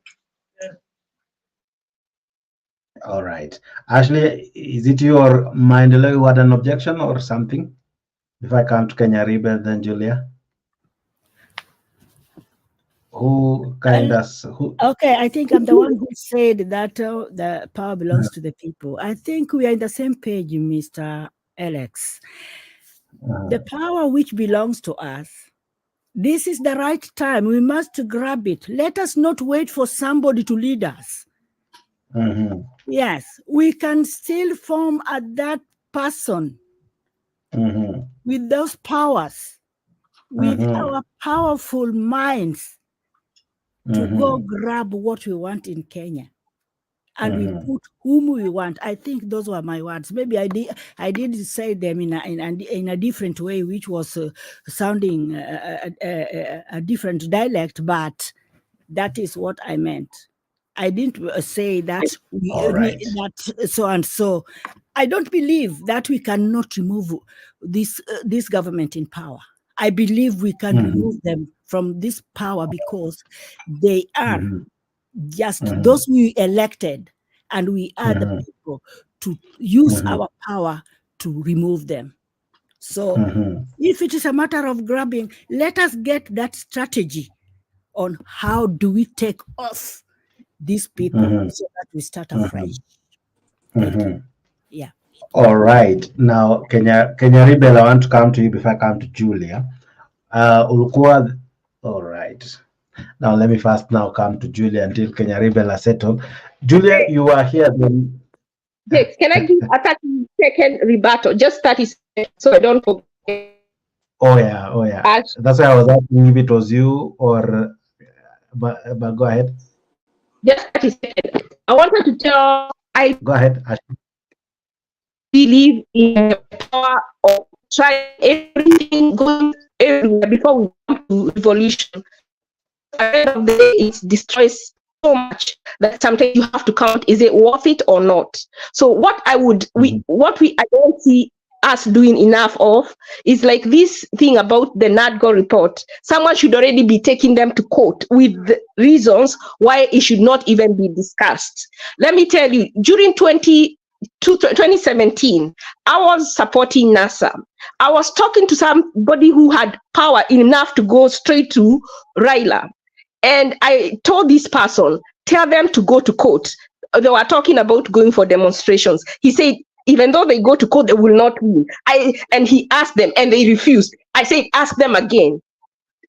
All right. Ashley, is it your mind who had an objection or something? If I come to Kenya Rebel, then Julia. Who kind of who? Okay, I think I'm the one who said that the power belongs to the people. I think we are in the same page, Mr. Alex. The power which belongs to us, this is the right time. We must grab it. Let us not wait for somebody to lead us. Yes, we can still form at that person with those powers, with our powerful minds to go grab what we want in Kenya. And we put whom we want. I think those were my words. Maybe I did say them in a different way, which was sounding a different dialect, but that is what I meant. I didn't say that that so and so. I don't believe that we cannot remove this government in power. I believe we can remove them from this power because they are just those we elected, and we are the people to use our power to remove them. So if it is a matter of grabbing, let us get that strategy on how do we take off these people so that we start afresh. Yeah. All right. Now, Kenya Rebel, I want to come to you before I come to Julia. All right. Now, let me first now come to Julia until Kenya Rebel are settled. Julia, you are here then. Yes, can I give a 30-second rebuttal? Just 30 seconds so I don't forget. Oh, yeah. That's why I was asking if it was you or, but go ahead. Just 30 seconds. I wanted to tell, Go ahead, Ashley. Believe in the power of trying everything, going everywhere before we come to revolution. At the end of the day, it destroys so much that sometimes you have to count, is it worth it or not? So what I don't see us doing enough of is like this thing about the NADGO report. Someone should already be taking them to court with the reasons why it should not even be discussed. Let me tell you, during 2017, I was supporting NASA. I was talking to somebody who had power enough to go straight to Raila. And I told this person, tell them to go to court. They were talking about going for demonstrations. He said, even though they go to court, they will not win. And he asked them and they refused. I said, ask them again.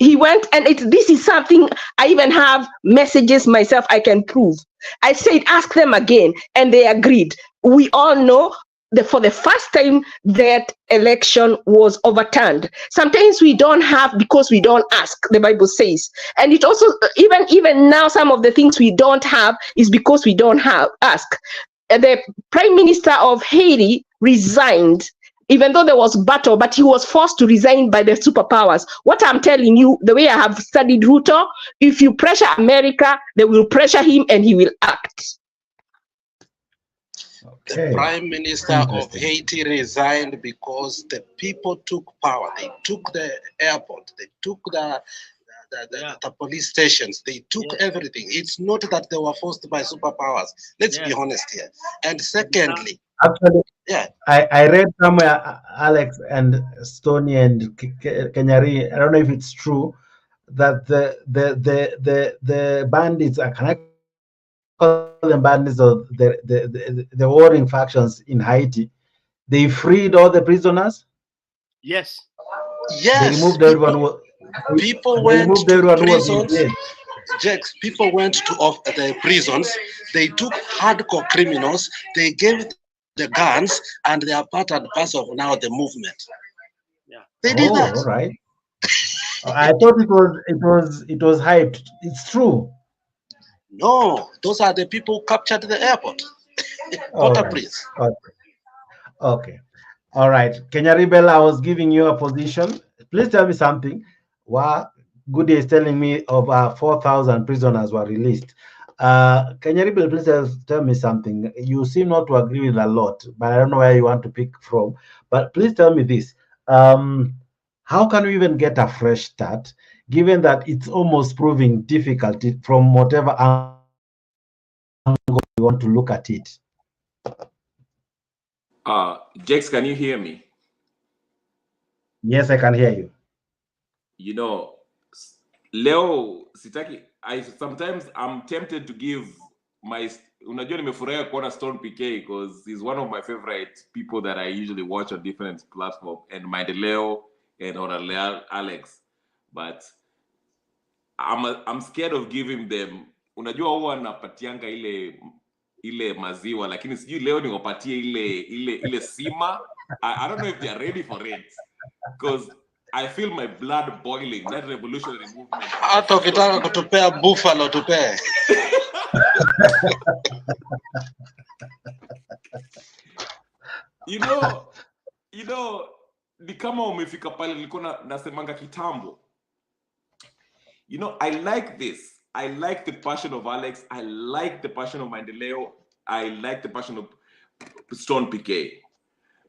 He went, and this is something I even have messages myself I can prove. I said, ask them again, and they agreed. We all know that for the first time that election was overturned. Sometimes we don't have because we don't ask, the Bible says. And it also, even now, some of the things we don't have is because we don't ask. The Prime Minister of Haiti resigned, even though there was battle, but he was forced to resign by the superpowers. What I'm telling you, the way I have studied Ruto, if you pressure America, they will pressure him and he will act. The Prime Minister of Haiti resigned because the people took power. They took the airport. They took the police stations. They took everything. It's not that they were forced by superpowers. Let's be honest here. And secondly, actually, I read somewhere, Alex and Stony and Kenyari, I don't know if it's true, that the bandits are connected. The bandits of the warring factions in Haiti, they freed all the prisoners. Yes. They removed everyone. People went to prisons. Jax, people went to the prisons. They took hardcore criminals. They gave the guns, and they are part and parcel of now the movement. Yeah. They did that. All right. I thought it was hyped. It's true. No, those are the people who captured the airport. Please. Okay. All right. Kenya Rebel, I was giving you a position. Please tell me something. Why Goody is telling me of 4,000 prisoners were released. Can you please tell me something? You seem not to agree with a lot, but I don't know where you want to pick from. But please tell me this. How can we even get a fresh start, given that it's almost proving difficult from whatever angle you want to look at it? Jex, can you hear me? Yes, I can hear you. You know, Leo sitaki, sometimes I'm tempted to give my, unajua nimefurahia kuona Stone PK because he's one of my favorite people that I usually watch on different platforms, and Leo and Alex, but I'm scared of giving them, unajua huwa napatianga ile maziwa, lakini sijui leo niwapatie ile sima. I don't know if they are ready for it, because I feel my blood boiling. That revolutionary movement. Hata ukitaka kutupea buffalo tupee. You know, ni kama umefika pale nilikuwa nasemanga kitambo. You know, I like this. I like the passion of Alex. I like the passion of Maendeleo. I like the passion of Stone PK.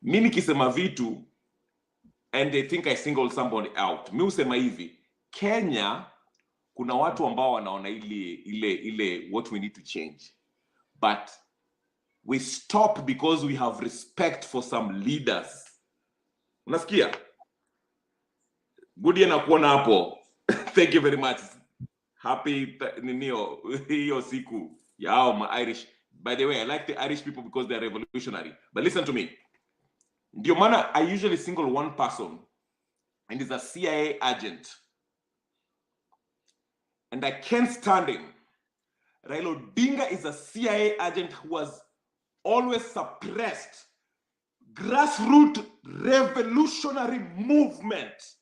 Mimi kisema vitu, and they think I single somebody out. Mi usema hivi, Kenya, kuna watu ambao wanaona ile what we need to change. But we stop because we have respect for some leaders. Unasikia? Good na kuona hapo. Thank you very much. Happy hiyo siku. Yao my Irish. By the way, I like the Irish people because they're revolutionary. But listen to me. Ndio maana I usually single one person, and he's a CIA agent. And I can't stand him. Raila Odinga is a CIA agent who has always suppressed grassroots revolutionary movement.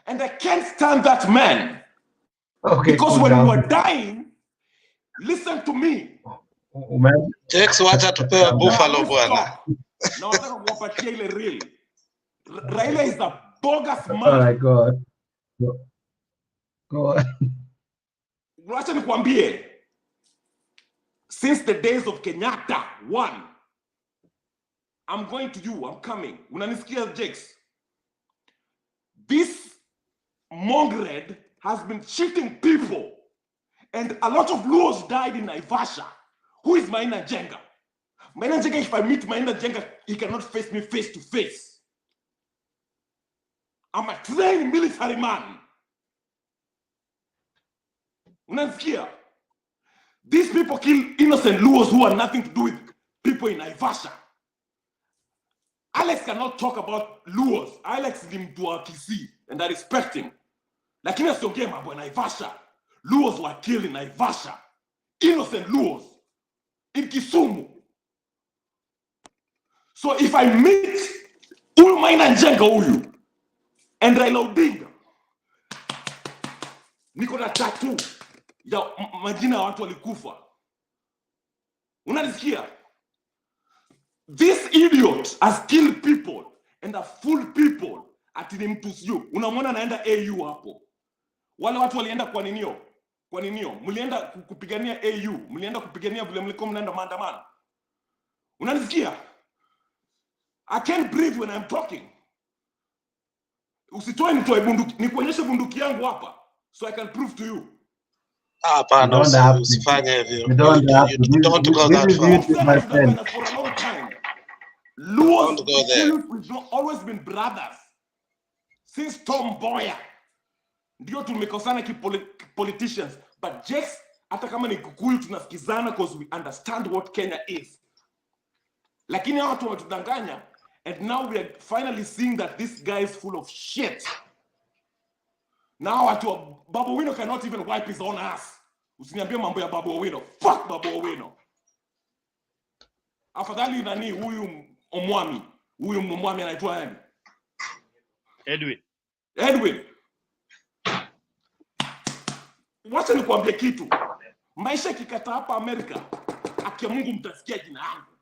And I can't stand that man. Okay, because when you are dying, listen to me. Jex, wacha tupewe buffalo bwana. Now nataka kuwapatia ile real. Raila is a bogus man. Oh my God. Go on. Wacha nikwambie. Since the days of Kenyatta, one, I'm going to you, I'm coming. Unanisikia Jex? This Mongred has been cheating people, and a lot of Luos died in Naivasha. Who is Maina Jenga? Maina Jenga, if I meet Maina Jenga, he cannot face me face to face. I'm a trained military man. Unanisikia? These people kill innocent Luos who have nothing to do with people in Naivasha. Alex cannot talk about Luos. Alex is mtu wa Kisii, and I respect him. Lakini asiongee mambo ya Naivasha. Luos were killed in Naivasha. Innocent Luos. In Kisumu. So if I meet huyu Maina Njenga huyu and Raila Odinga, niko na tattoo ya majina ya watu walikufa. Unanisikia? This idiot has killed people and have fooled people. Ati ni mtu sio. Unamwona anaenda AU hapo. Wale watu walienda kwa ninio? Kwa ninio? Mlienda kupigania AU, mlienda kupigania vile mlikuwa mnaenda maandamano. Unanisikia? I can't breathe when I'm talking. Usitoe nitoe bunduki, nikuonyeshe bunduki yangu hapa so I can prove to you. Hapana, usifanye hivyo. You don't go that far. For a long time. Luos we've always been brothers. Since Tom Mboya. Ndio tumekosana politicians, but Jex, hata kama ni Kikuyu tunasikizana because we understand what Kenya is. Lakini hao watu wametudanganya, and now we are finally seeing that this guy is full of shit. Now Babu Owino cannot even wipe his own ass. Usiniambie mambo ya Babu Owino. Fuck Babu Owino. Afadhali nani huyu omwami? Huyu mwami anaitwa nani? Edwin. Wacha nikwambie kitu. Maisha kikata hapa Amerika, akia Mungu mtasikia jina yangu.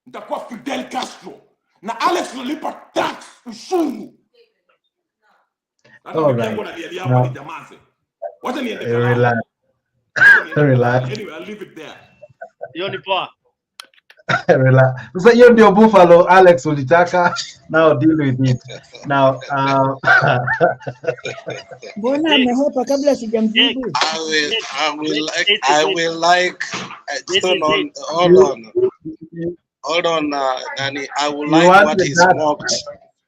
Nitakuwa Fidel Castro na Alex tunalipa tax ushuru. Hata All bibi yangu right. analialia hapa ni Now, jamaze. Wacha niende relax. Kalama. Relax. Anyway, I'll leave it there. Hiyo ni poa. Relax. Sasa hiyo ndio buffalo Alex ulitaka. Now deal with it. Now Mbona amehepa kabla sijamjibu? I will like hold on, Nani. I will like what is mocked.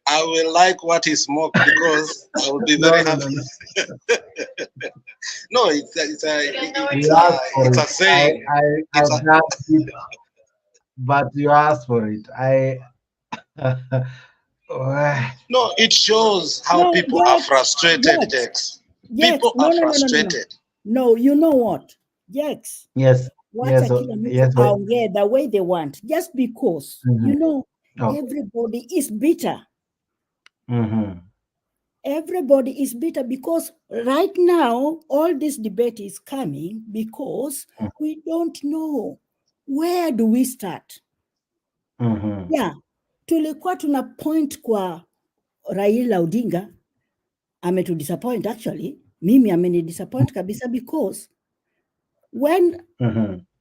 I will like what is mocked because I will be very happy. No, it's a saying. But you asked for it. No, it shows how people are frustrated, Jex. People are frustrated. No, you know what, Jex? Yes. Wacha kila mtu aongee the way they want, just because you know everybody is bitter. Everybody is bitter because right now all this debate is coming because we don't know where do we start. Yeah, tulikuwa tuna point kwa Raila Odinga, ametu disappoint actually. Mimi ameni disappoint kabisa because when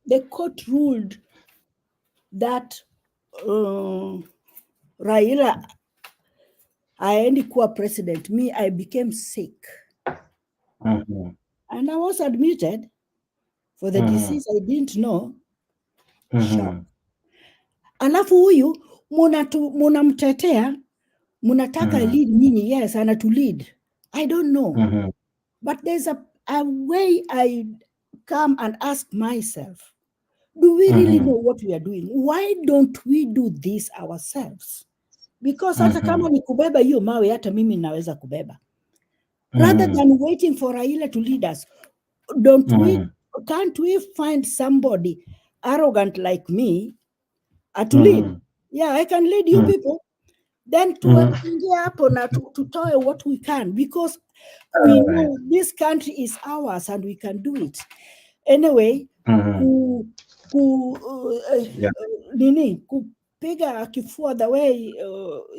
the court ruled that Raila aendi kuwa president, me, I became sick. And I was admitted for the disease I didn't know. Shock. Alafu huyu munamtetea, munataka lead nyinyi. Yes, anatu lead. I don't know. But there's a way I come and ask myself, do we really know what we are doing? Why don't we do this ourselves? Because hata kama ni kubeba hiyo mawe, hata mimi naweza kubeba. Rather than waiting for Raila to lead us, can't we find somebody arrogant like me to lead? Yeah, I can lead you people. Then tuingie hapo na tutoe what we can, because we know this country is ours and we can do it. Anyway, kupiga kifua the way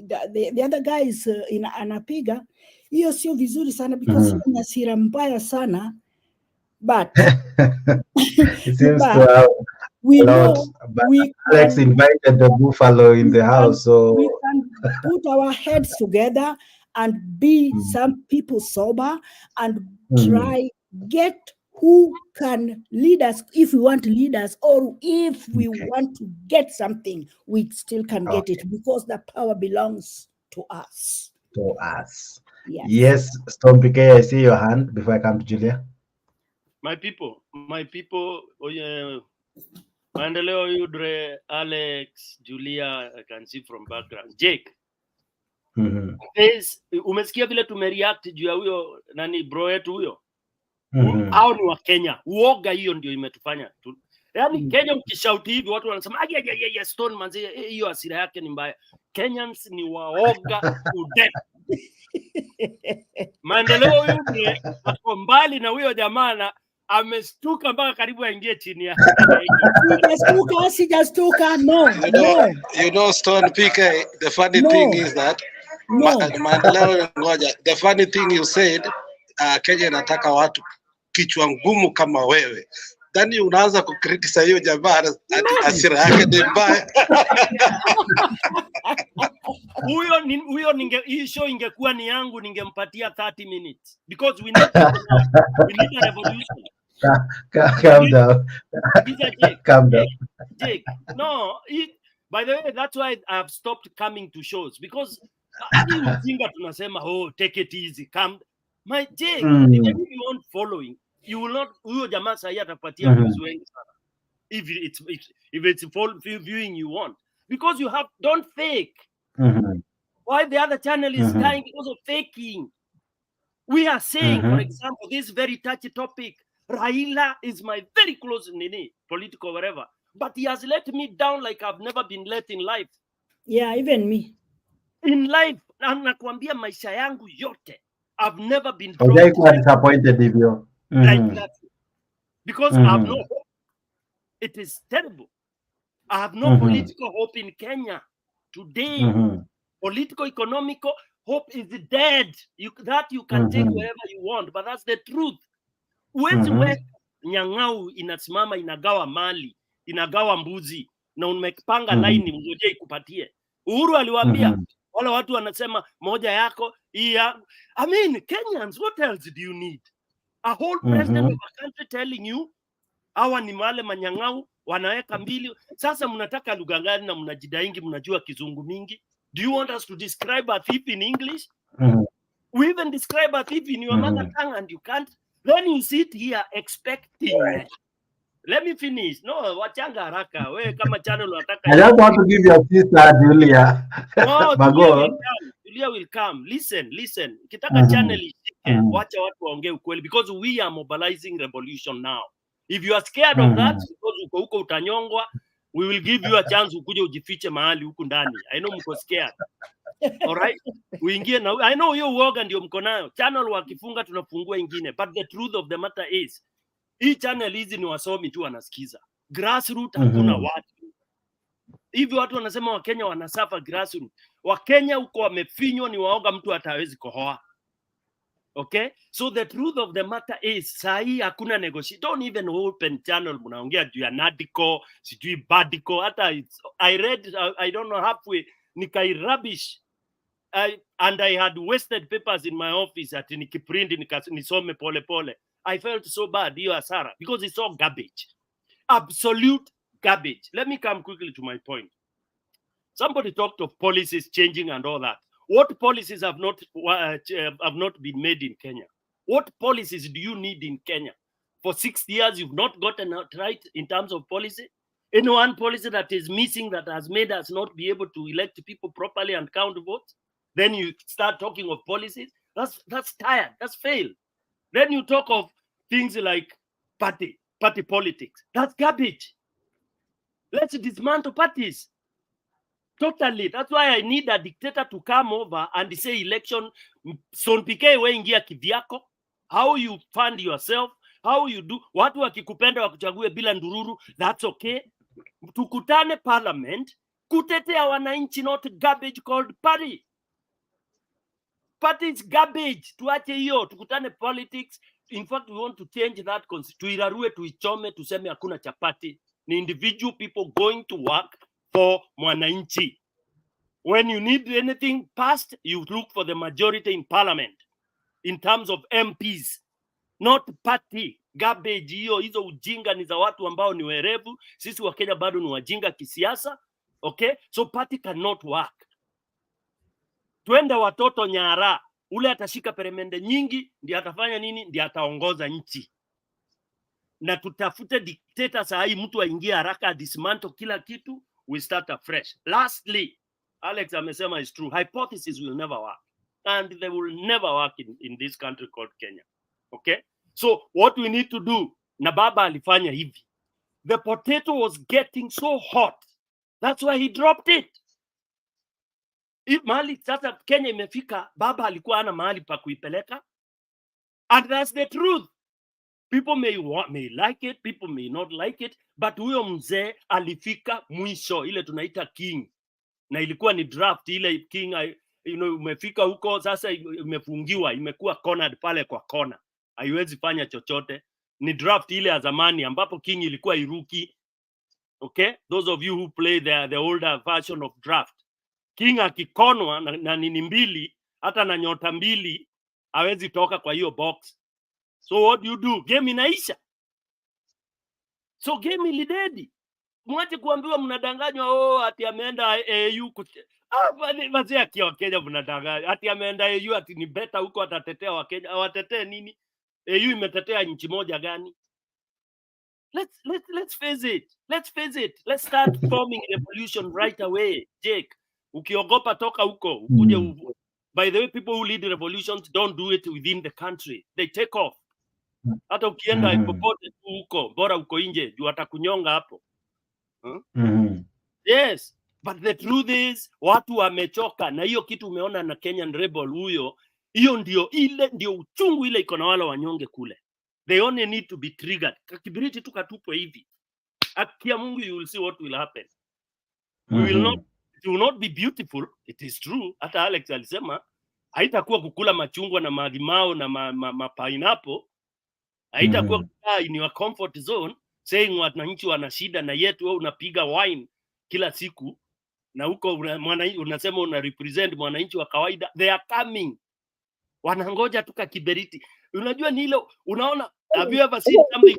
the other guys anapiga, hiyo sio vizuri sana because ni hasira mbaya sana, but it seems to have we a lot, know but we Alex invited the buffalo in the house, so we can put our heads together and be some people sober and try get who can lead us if we want to lead us, or if we want to get something, we still can get it because the power belongs to us. To us. Yes. Storm PK, I see your hand before I come to Julia. My people, Maendeleo Yudre, Alex, Julia, I can see from background. Jake. Umesikia vile tumereact juu ya huyo nani bro yetu huyo? Hao ni wa Kenya. Uoga hiyo ndio imetufanya. Yaani Kenya ukishauti hivi watu wanasema Stone manzi, hiyo hasira yake ni mbaya. Kenyans ni waoga to death. Maendeleo Yudre ako mbali na huyo jamaa amestuka mpaka karibu aingie chini ya. Sijastuka, no. You know, Stone PK, the funny thing is that the funny thing you said, Kenya inataka watu kichwa ngumu kama wewe. Then unaanza kukritisa hiyo jamaa hasira yake ni mbaya. Huyo hii show ingekuwa ni yangu ningempatia 30 minutes because we need a revolution. Calm down. Calm down. Jake, no, by the way, that's why I've stopped coming to shows because tunasema take it easy, come. My Jake, if you want following, you will not. Huyo jamaa sasa atapatia views wengi sana. If it's viewing you want, because you don't fake. Why the other channel is dying because of faking? We are saying, for example, this very touchy topic. Raila is my very close political whatever, but he has let me down like I've never been let in life. Yeah, even me. In life, nakwambia maisha yangu yote, I've never been disappointed with you. Like that. Because I have no hope. It is terrible. I have no political hope in Kenya today. Political, economical, Hope is dead. You can take wherever you want, but that's the truth. Huwezi weka nyang'au inasimama inagawa mali, inagawa mbuzi na umepanga line mgoje ikupatie. Uhuru aliwaambia wale watu wanasema moja yako hii ya. I mean, Kenyans, what else do you need? A whole president of a country telling you hawa ni wale manyang'au wanaweka mbili. Sasa mnataka lugha gani na mnajidaingi mnajua kizungu mingi? Do you want us to describe a thief in English? We even describe a thief in your mother tongue and you can't. Then you sit here expecting. Let me finish. No, wachanga haraka. We kama channel unataka. I just want to give your sister Julia. No, Julia will come. Listen. Kitaka channel ishike. Wacha watu waongee ukweli because we are mobilizing revolution now. If you are scared of that because uko huko utanyongwa, we will give you a chance ukuje ujifiche mahali huku ndani. I know mko scared. All right, uingie na I know hiyo uoga ndio mko nayo. Channel wakifunga tunafungua ingine, but the truth of the matter is hii channel hizi ni wasomi tu wanasikiza. Grassroots hakuna watu. Hivi watu wanasema Wakenya wanasafa grassroots. Wakenya huko wamefinywa ni waoga mtu hatawezi kohoa. Okay? So the truth of the matter is sahi hakuna negotiation. Don't even open channel mnaongea juu ya Nadiko, sijui Badiko, hata I read I don't know halfway nikai rubbish. And I had wasted papers in my office at nikiprint nisome pole pole. I felt so bad hiyo hasara because it's all garbage. Absolute garbage. Let me come quickly to my point. Somebody talked of policies changing and all that. What policies have not been made in Kenya? What policies do you need in Kenya? For 6 years, you've not gotten it right in terms of policy. Any one policy that is missing that has made us not be able to elect people properly and count votes. Then you start talking of policies. That's tired. That's failed. Then you talk of things like party politics. That's garbage. Let's dismantle parties. Totally. That's why I need a dictator to come over and say election. Son PK we ingia kivyako. How you fund yourself. How you do. Watu wakikupenda wakuchague bila ndururu. That's okay. Tukutane parliament. Kutetea wananchi, not garbage called party. Party is garbage. Tuache hiyo. Tukutane politics. In fact, we want to change that. Tuirarue, tuichome, tuseme hakuna chapati. Ni individual people going to work for mwananchi. When you need anything passed, you look for the majority in parliament in terms of MPs, not party. Garbage hizo ujinga ni za watu ambao ni werevu. Sisi wa Kenya bado ni wajinga kisiasa. Okay? So party cannot work. Twende watoto nyara. Ule atashika peremende nyingi, ndiye atafanya nini? Ndiye ataongoza nchi. Na tutafute dictator saa hii mtu aingie haraka dismantle kila kitu, we start afresh. Lastly, Alex amesema is true. Hypothesis will never work. And they will never work in this country called Kenya. Okay? So what we need to do, na baba alifanya hivi. The potato was getting so hot. That's why he dropped it. Mahali sasa Kenya imefika, baba alikuwa ana mahali pa kuipeleka. And that's the truth. People may like it, people may not like it, but huyo mzee alifika mwisho, ile tunaita king. Na ilikuwa ni draft ile king, umefika huko sasa imefungiwa, imekuwa cornered pale kwa kona. Haiwezi fanya chochote. Ni draft ile ya zamani ambapo king ilikuwa iruki. Okay? Those of you who play the older version of draft. King akikonwa na nini mbili, hata na nyota mbili, hawezi toka kwa hiyo box. So what do? Game inaisha. So game ilidedi. Mwache kuambiwa mnadanganywa ati ameenda AU basi ya Kenya mnadanganywa. Ati ameenda AU ati ni better huko atatetea Wakenya. Awatetee nini? AU imetetea nchi moja gani? Let's face it. Let's start forming revolution right away. Jake, ukiogopa toka huko, ukuje by the way, people who lead revolutions don't do it within the country. They take off. Hata ukienda popote huko, bora uko nje, juu atakunyonga hapo. Yes, but the truth is watu wamechoka na hiyo kitu umeona na Kenyan rebel huyo, hiyo ndio uchungu ile iko na wale wanyonge kule. They only need to be triggered. Kakibiriti tu katupwe hivi. Akia Mungu, you will see what will happen. It will not be beautiful. It is true. Hata Alex alisema Haitakuwa kukula machungwa na malimao na pineapple. Haitakuwa kukaa in your comfort zone saying wananchi wana shida na yetu wewe unapiga wine kila siku na huko unasema una represent mwananchi wa kawaida. They are coming. Wanangoja tu kiberiti. Unajua ni ile unaona, have you ever seen something?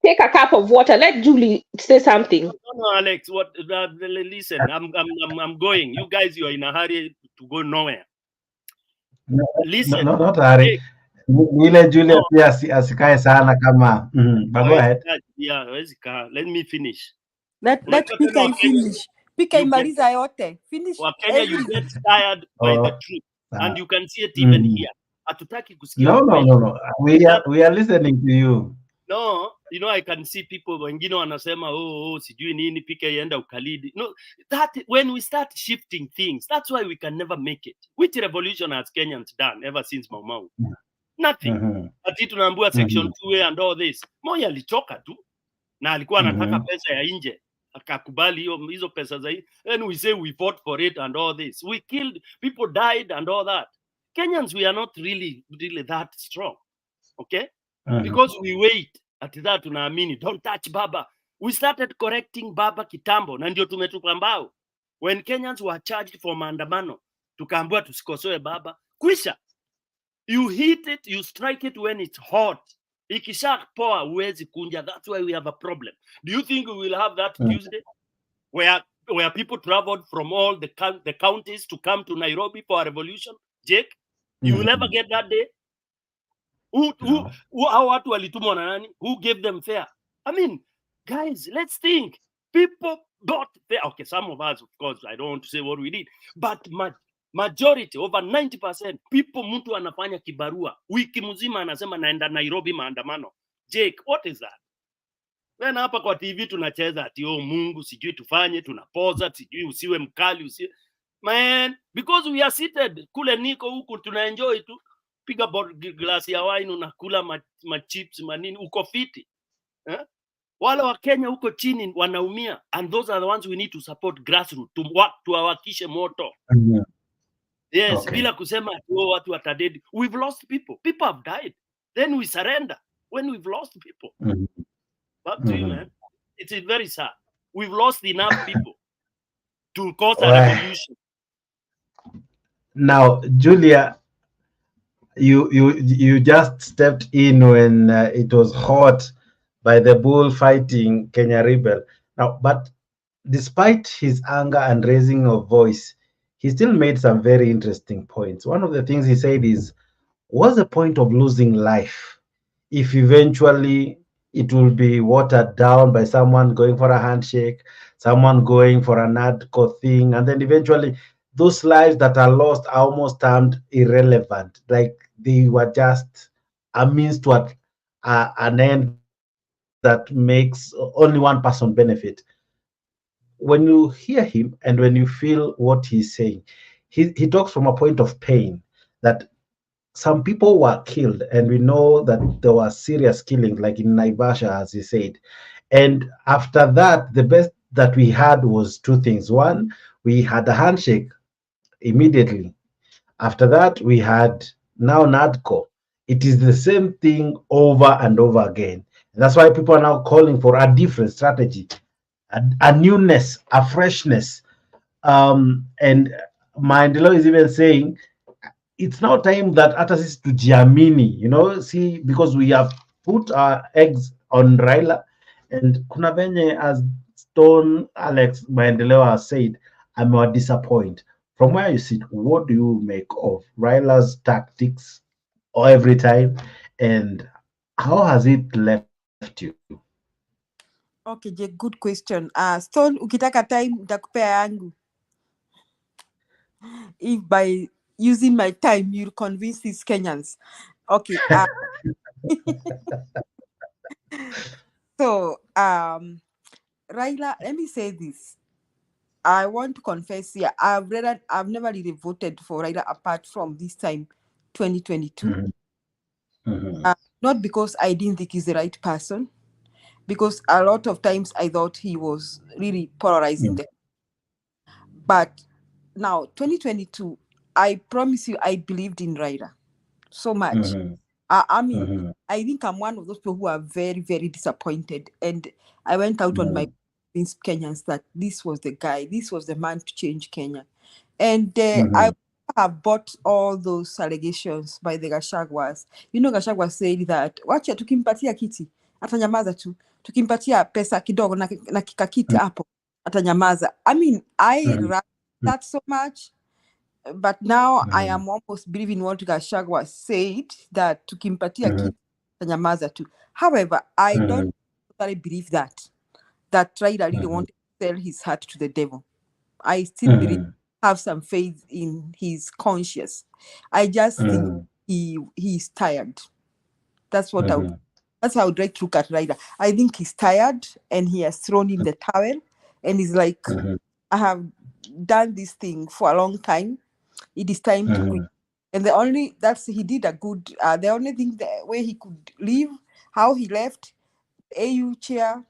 Take a cup of water. Let Julie say something. No, Alex, what? Listen, I'm going. You guys, you are in a hurry to go nowhere. Listen. No, not hurry. Ile Julia pia asikae sana kama. But go ahead. Yeah, let me finish. Let PK finish. PK maliza yote. Finish. Wakenya, you get tired by the truth. And you can see it even here. Hatutaki kusikia. No. We are listening to you. No, you know, I can see people wengine wanasema sijui nini PK enda ukalidi. No, that when we start shifting things, that's why we can never make it. Which revolution has Kenyans done ever since Mau Mau? Nothing. Ati tunaambiwa section 2 and all this. Moi alichoka tu na alikuwa anataka pesa ya nje. Akakubali hizo pesa za and we say we fought for it and all this. We killed, people died and all that. Kenyans, we are not really that strong. Okay? Because we wait at that tunaamini don't touch baba. We started correcting baba kitambo na ndio tumetupa mbao. When Kenyans were charged for maandamano tukaambiwa tusikosoe baba. Kwisha. You hit it, you strike it when it's hot. Ikisha poa huwezi kunja. That's why we have a problem. Do you think we will have that Tuesday where people traveled from all the counties to come to Nairobi for a revolution? Jake, you will never get that day. How watu walitumwa na nani? Who gave them fare? I mean, guys, let's think. People got fare. Okay, some of us, of course, I don't want to say what we did, but majority, over 90%, people mtu anafanya kibarua. Wiki mzima anasema naenda Nairobi maandamano. Jake, what is that? When hapa kwa TV tunacheza ati Mungu sijui tufanye, tunapoza, sijui usiwe mkali, usiwe. Man, because we are seated, kule niko huku tunaenjoy tu. Piga glass ya wine unakula ma chips manini uko fiti. Wale wa Kenya huko chini wanaumia, and those are the ones we need to support grassroots to awakishe moto. Yes, okay. Bila kusema watu watadedi. We've lost people. People have died. Then we surrender when we've lost people. Back to you, man. It's very sad. We've lost enough people to cause a revolution. Now, Julia, you just stepped in when it was hot by the bullfighting Kenya rebel. Now, but despite his anger and raising of voice, he still made some very interesting points. One of the things he said is, what's the point of losing life if eventually it will be watered down by someone going for a handshake, someone going for an hardcore thing, and then eventually those lives that are lost are almost termed irrelevant, like they were just a means to an end that makes only one person benefit. When you hear him and when you feel what he's saying, he talks from a point of pain that some people were killed, and we know that there were serious killings, like in Naivasha, as he said. And after that, the best that we had was two things. One, we had a handshake immediately. After that, we had now NADCO. It is the same thing over and over again. And that's why people are now calling for a different strategy, a newness, a freshness. And Mandela is even saying, it's now time that atasis to Giamini, see, because we have put our eggs on Raila, and kuna venye, as Stone Alex Maendeleo has said, I'm a disappoint. From where you sit, what do you make of Raila's tactics every time, and how has it left you? Okay, Jake, good question. Stone, ukitaka time nitakupea yangu. If by using my time you'll convince these Kenyans. Okay. So, Raila, let me say this. I want to confess here, I've never really voted for Raila apart from this time, 2022. Not because I didn't think he's the right person, because a lot of times I thought he was really polarizing them. But now, 2022, I promise you, I believed in Raila so much. I mean, I think I'm one of those people who are very, very disappointed. And I went out on my convinced Kenyans that this was the guy, this was the man to change Kenya. And I have bought all those allegations by the Gachaguas. You know, Gachagua said that, wacha tukimpatia kiti, atanyamaza tu. Tukimpatia pesa kidogo na kikakiti hapo, atanyamaza. I mean, I like that so much. But now I am almost believing what Gachagua said, that tukimpatia kiti, atanyamaza tu. However, I don't totally believe that Raila really wanted to sell his heart to the devil. I still believe, have some faith in his conscience. I just think he's tired. That's what that's how I'd like to look at Raila. I think he's tired and he has thrown in the towel and he's like, I have done this thing for a long time. It is time to quit. And he did a good, the only thing the way he could leave, how he left AU chair,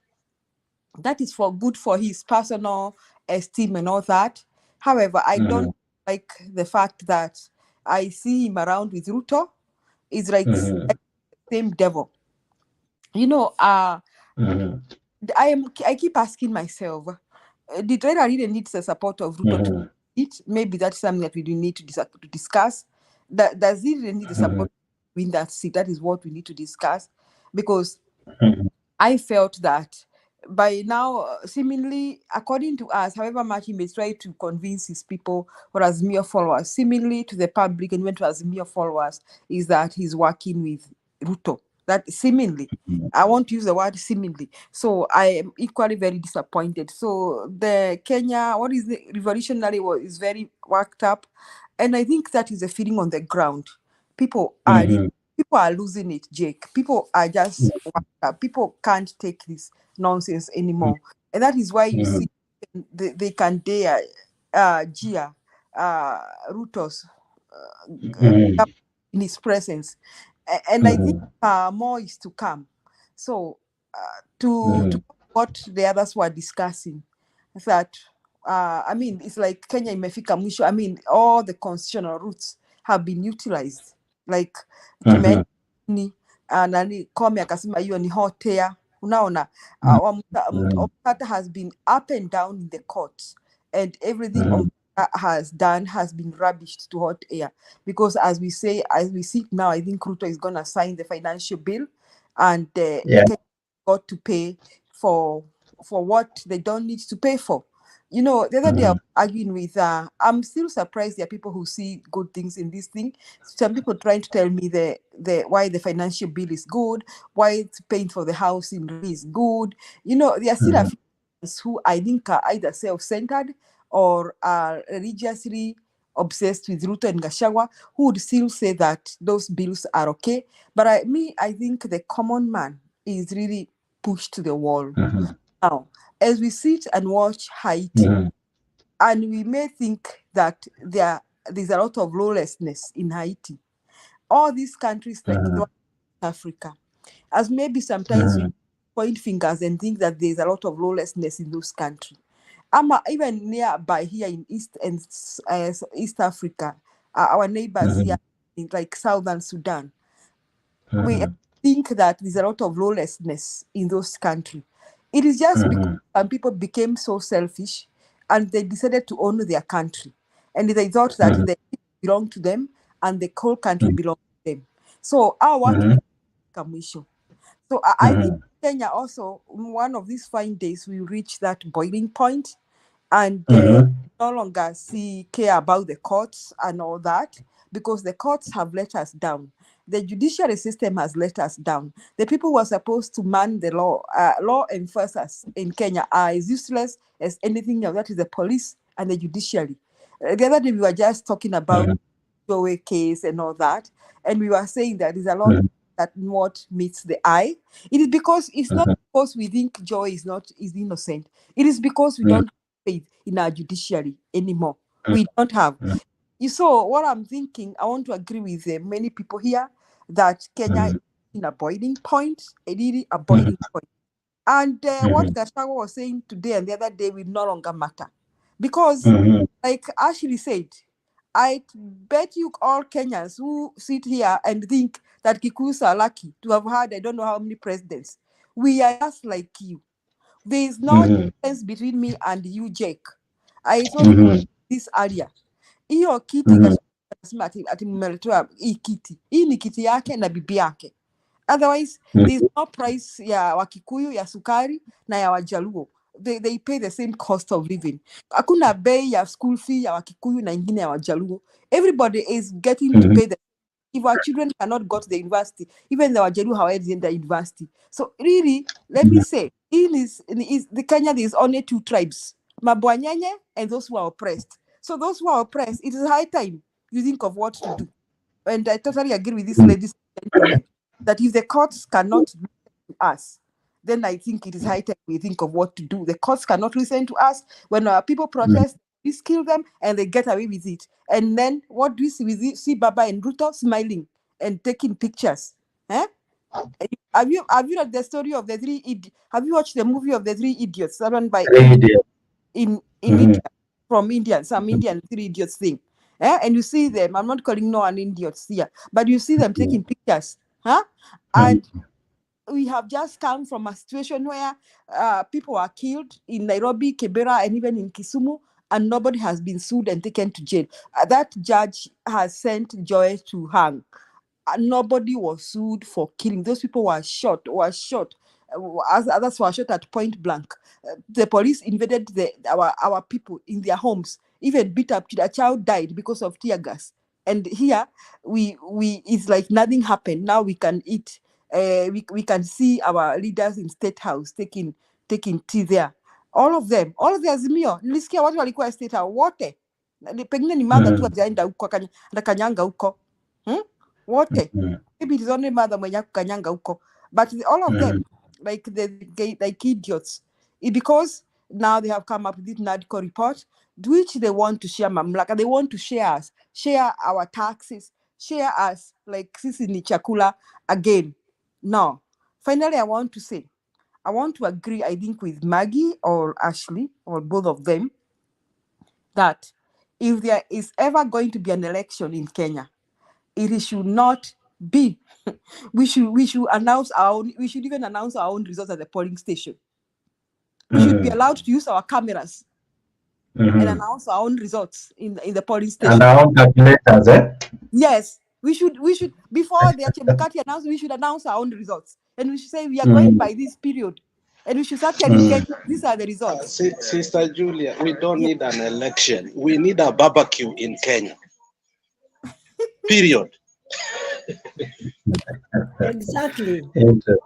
that is for good for his personal esteem and all that. However, I don't like the fact that I see him around with Ruto. It's like the same devil. You know, I keep asking myself, did Raila really need the support of Ruto to it? Maybe that's something that we do need to discuss. Does he really need the support to win that seat? That is what we need to discuss. Because I felt that by now, seemingly, according to us, however much he may try to convince his people or as mere followers, seemingly to the public and even to as mere followers, is that he's working with Ruto. That seemingly, I want to use the word seemingly. So I am equally very disappointed. So the Kenya, what is the revolutionary is very worked up. And I think that is a feeling on the ground. People are losing it, Jake. People are just worked up. People can't take this nonsense anymore. And that is why you see they can dare Gia Ruto's in his presence. And I think more is to come. So to what the others were discussing, that I mean, it's like Kenya imefika mwisho. I mean, all the constitutional routes have been utilized. Like nani Komi akasema hiyo ni hot air. Unaona, Omtata has been up and down in the courts, and everything Omtata has done has been rubbished to hot air. Because as we see now, I think Ruto is gonna sign the financial bill, and Kenya got to pay for what they don't need to pay for. You know, the other day I was arguing with, I'm still surprised there are people who see good things in this thing. Some people trying to tell me the why the financial bill is good, why it's paying for the house in is good. You know, there are still a few who I think are either self-centered or are religiously obsessed with Ruto and Gachagua, who would still say that those bills are okay. But I think the common man is really pushed to the wall. Now, as we sit and watch Haiti, and we may think that there's a lot of lawlessness in Haiti, all these countries like North Africa, as maybe sometimes we point fingers and think that there's a lot of lawlessness in those countries. Even nearby here in East Africa, our neighbors here in like Southern Sudan, we think that there's a lot of lawlessness in those countries. It is just because some people became so selfish and they decided to own their country. And they thought that they belong to them and the whole country belongs to them. So our work commission. So I think Kenya also, one of these fine days, we reach that boiling point and no longer care about the courts and all that, because the courts have let us down. The judiciary system has let us down. The people who are supposed to man the law, law enforcers in Kenya, are as useless as anything else. That is the police and the judiciary. The other day we were just talking about Joe case and all that, and we were saying that there's a lot that what meets the eye. It is because it's not because we think Joe is innocent. It is because we don't have faith in our judiciary anymore. We don't have. You saw what I'm thinking. I want to agree with many people here that Kenya is in a boiling point, really a boiling point. And what Gachagua was saying today and the other day will no longer matter. Because, like Ashley said, I bet you all Kenyans who sit here and think that Kikuyus are lucky to have had I don't know how many presidents. We are just like you. There is no difference between me and you, Jake. I told you this earlier. Hiyo kiti kasema ati mmeletewa hii kiti. Hii ni kiti yake na bibi yake. Otherwise, there is no price ya Wakikuyu, ya sukari, na ya Wajaluo. They pay the same cost of living. Hakuna bei ya school fee ya Wakikuyu na ingine ya Wajaluo. Everybody is getting to pay the. If our children cannot go to the university, even the Wajaluo however in the university. So really, let me say, in the Kenya there is only two tribes, Mabwanyenye and those who are oppressed. So those who are oppressed, it is high time you think of what to do. And I totally agree with this ladies and gentlemen that if the courts cannot listen to us, then I think it is high time we think of what to do. The courts cannot listen to us. When our people protest, we kill them and they get away with it. And then what do we see? We see Baba and Ruto smiling and taking pictures. Eh? Have you read the story of the three idiots? Have you watched the movie of the three idiots run by in India, from India, some Indian three idiots thing? And you see them, I'm not calling no one idiots here, but you see them taking pictures. And we have just come from a situation where people are killed in Nairobi, Kibera, and even in Kisumu, and nobody has been sued and taken to jail. That judge has sent Joy to hang. Nobody was sued for killing. Those people were shot. Others were shot at point blank. The police invaded our people in their homes, even beat up. A child died because of tear gas. And here we it's like nothing happened. Now we can eat. We can see our leaders in State House taking tea there. All of the Azimio. Nilisikia watu walikuwa State House wote. Pengine ni mother tu hajaenda huko kanyanga huko. Wote. Maybe it is only mother mwenye kanyanga huko. But all of them, like idiots. Because now they have come up with this NADCO report, which they want to share mamlaka. They want to share our taxes, share us like sisi ni chakula again. Now, finally, I want to agree, I think, with Maggie or Ashley or both of them, that if there is ever going to be an election in Kenya, it should not be. We should announce we should even announce our own results at the polling station. We should be allowed to use our cameras and announce our own results in the polling station. And our own calculators, Yes, we should before the Chebukati announce, we should announce our own results, and we should say we are going by this period, and we should start telling Kenya these are the results. Sister Julia, we don't need an election. We need a barbecue in Kenya. Period. Exactly.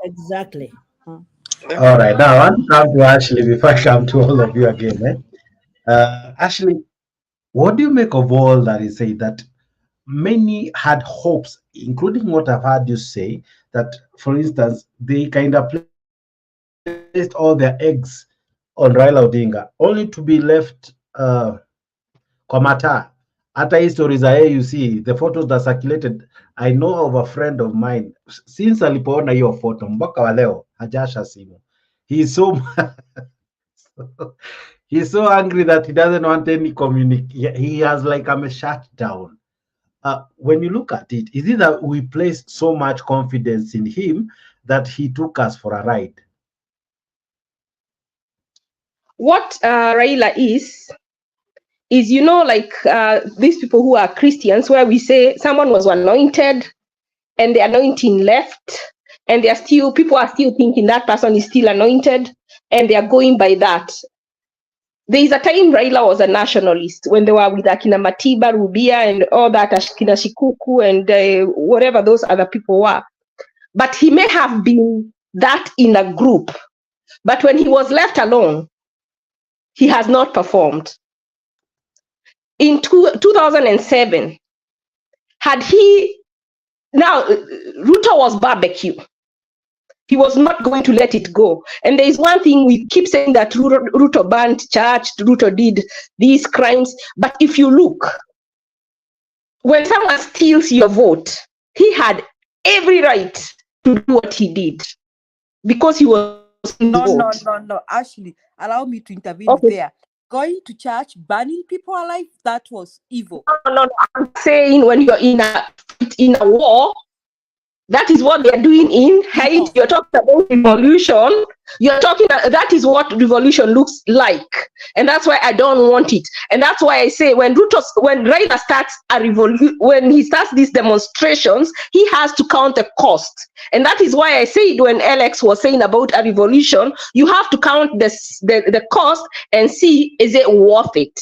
Exactly. All right, now I want to come to Ashley before I come to all of you again. Ashley, what do you make of all that is said, that many had hopes, including what I've heard you say, that, for instance, they kind of placed all their eggs on Raila Odinga, only to be left kwa mataa. Hata hii stories you see, the photos that circulated, I know of a friend of mine, since alipoona hiyo photo, mpaka wa leo, hajasha simu. He's so angry that he doesn't want any communication. He has like a shutdown. When you look at it, is it that we place so much confidence in him that he took us for a ride? What Raila is, like these people who are Christians, where we say someone was anointed and the anointing left, and people are still thinking that person is still anointed, and they are going by that. There is a time Raila was a nationalist when they were with Akina Matiba, Rubia, and all that, Akina Shikuku, and whatever those other people were. But he may have been that in a group. But when he was left alone, he has not performed. In 2007, Ruto was barbecue. He was not going to let it go. And there is one thing, we keep saying that Ruto banned church, Ruto did these crimes. But if you look, when someone steals your vote, he had every right to do what he did because he was No, Ashley, allow me to intervene there. going to church, burning people alive, that was evil. No. I'm saying when you're in a war, that is what they're doing in Haiti. You're talking about revolution. You're talking that is what revolution looks like, and that's why I don't want it. And that's why I say when Raila starts a revolution, when he starts these demonstrations, he has to count the cost. And that is why I said when Alex was saying about a revolution, you have to count the cost and see, is it worth it?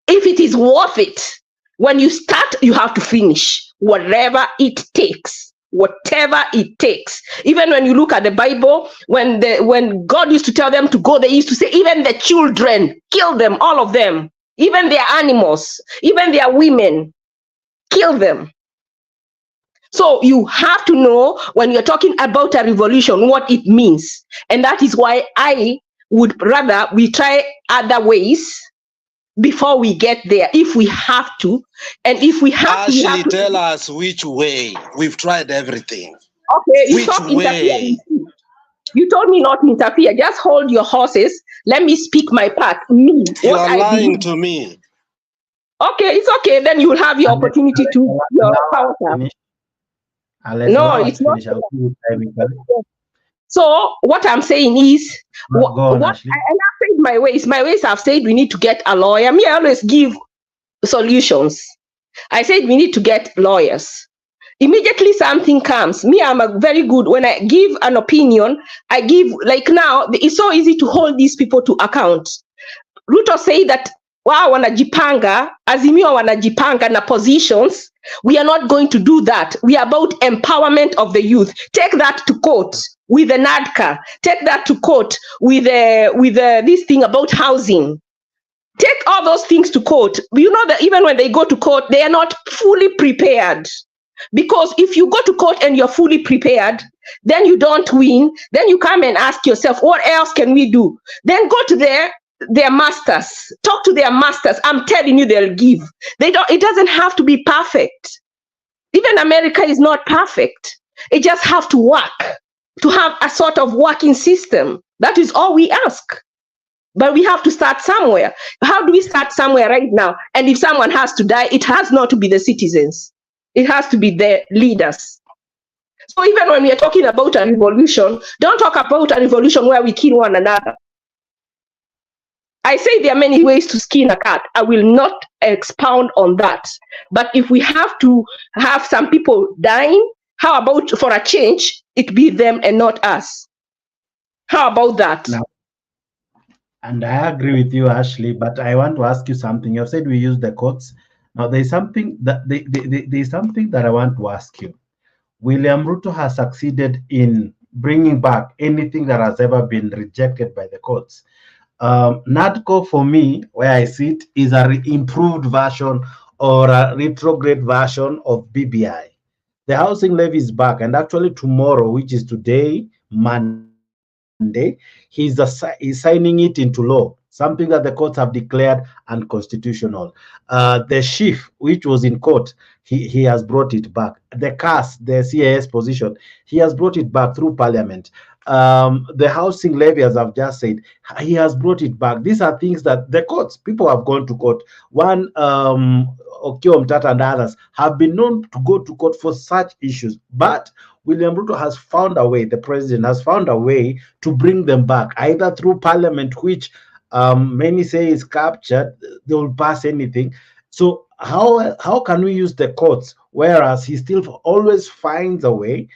If it is worth it, when you start, you have to finish. Whatever it takes, Even when you look at the Bible, when God used to tell them to go, they used to say, even the children, kill them, all of them, even their animals, even their women, kill them. So you have to know when you're talking about a revolution, what it means. And that is why I would rather we try other ways before we get there, if we have to. And if we have Ashley, to, we have to tell us which way. We've tried everything. Okay, you Which stop way? interfering. You told me not to interfere. Just hold your horses. Let me speak my part. Me, You what are I lying believe. to me. Okay, it's okay. Then you will have your opportunity to your counter. No, it's not. So what I'm saying is, Go on, Ashley. and I've said my ways. My ways I've said we need to get a lawyer. Me, I always give solutions. I said we need to get lawyers. Immediately something comes. Me, I'm a very good, when I give an opinion, I give, like now, it's so easy to hold these people to account. Ruto say that, wow, wanajipanga, Azimio wanajipanga na positions. We are not going to do that. We are about empowerment of the youth. Take that to court with the NADCA. Take that to court with this thing about housing. Take all those things to court. You know that even when they go to court, they are not fully prepared. Because if you go to court and you're fully prepared, then you don't win. Then you come and ask yourself, what else can we do? Then go to their masters. Talk to their masters. I'm telling you, they'll give. It doesn't have to be perfect. Even America is not perfect. It just have to work, to have a sort of working system. That is all we ask. But we have to start somewhere. How do we start somewhere right now? And if someone has to die, it has not to be the citizens. It has to be the leaders. So even when we are talking about a revolution, don't talk about a revolution where we kill one another. I say there are many ways to skin a cat. I will not expound on that. But if we have to have some people dying, how about for a change, it be them and not us? How about that? Now, and I agree with you, Ashley, but I want to ask you something. You said we use the courts. Now, there's something that I want to ask you. William Ruto has succeeded in bringing back anything that has ever been rejected by the courts. NADCO, for me, where I see it, is a improved version or a retrograde version of BBI. The housing levy is back, and actually tomorrow, which is today, Monday, he's signing it into law, something that the courts have declared unconstitutional. The chief, which was in court, he has brought it back. The CAS, the CAS position, he has brought it back through parliament. The housing levy, as I've just said, he has brought it back. These are things that the courts, people have gone to court. One, Okiom Tata and others have been known to go to court for such issues. But William Ruto has found a way, the president has found a way to bring them back, either through parliament, which many say is captured, they will pass anything. So how can we use the courts, whereas he still always finds a way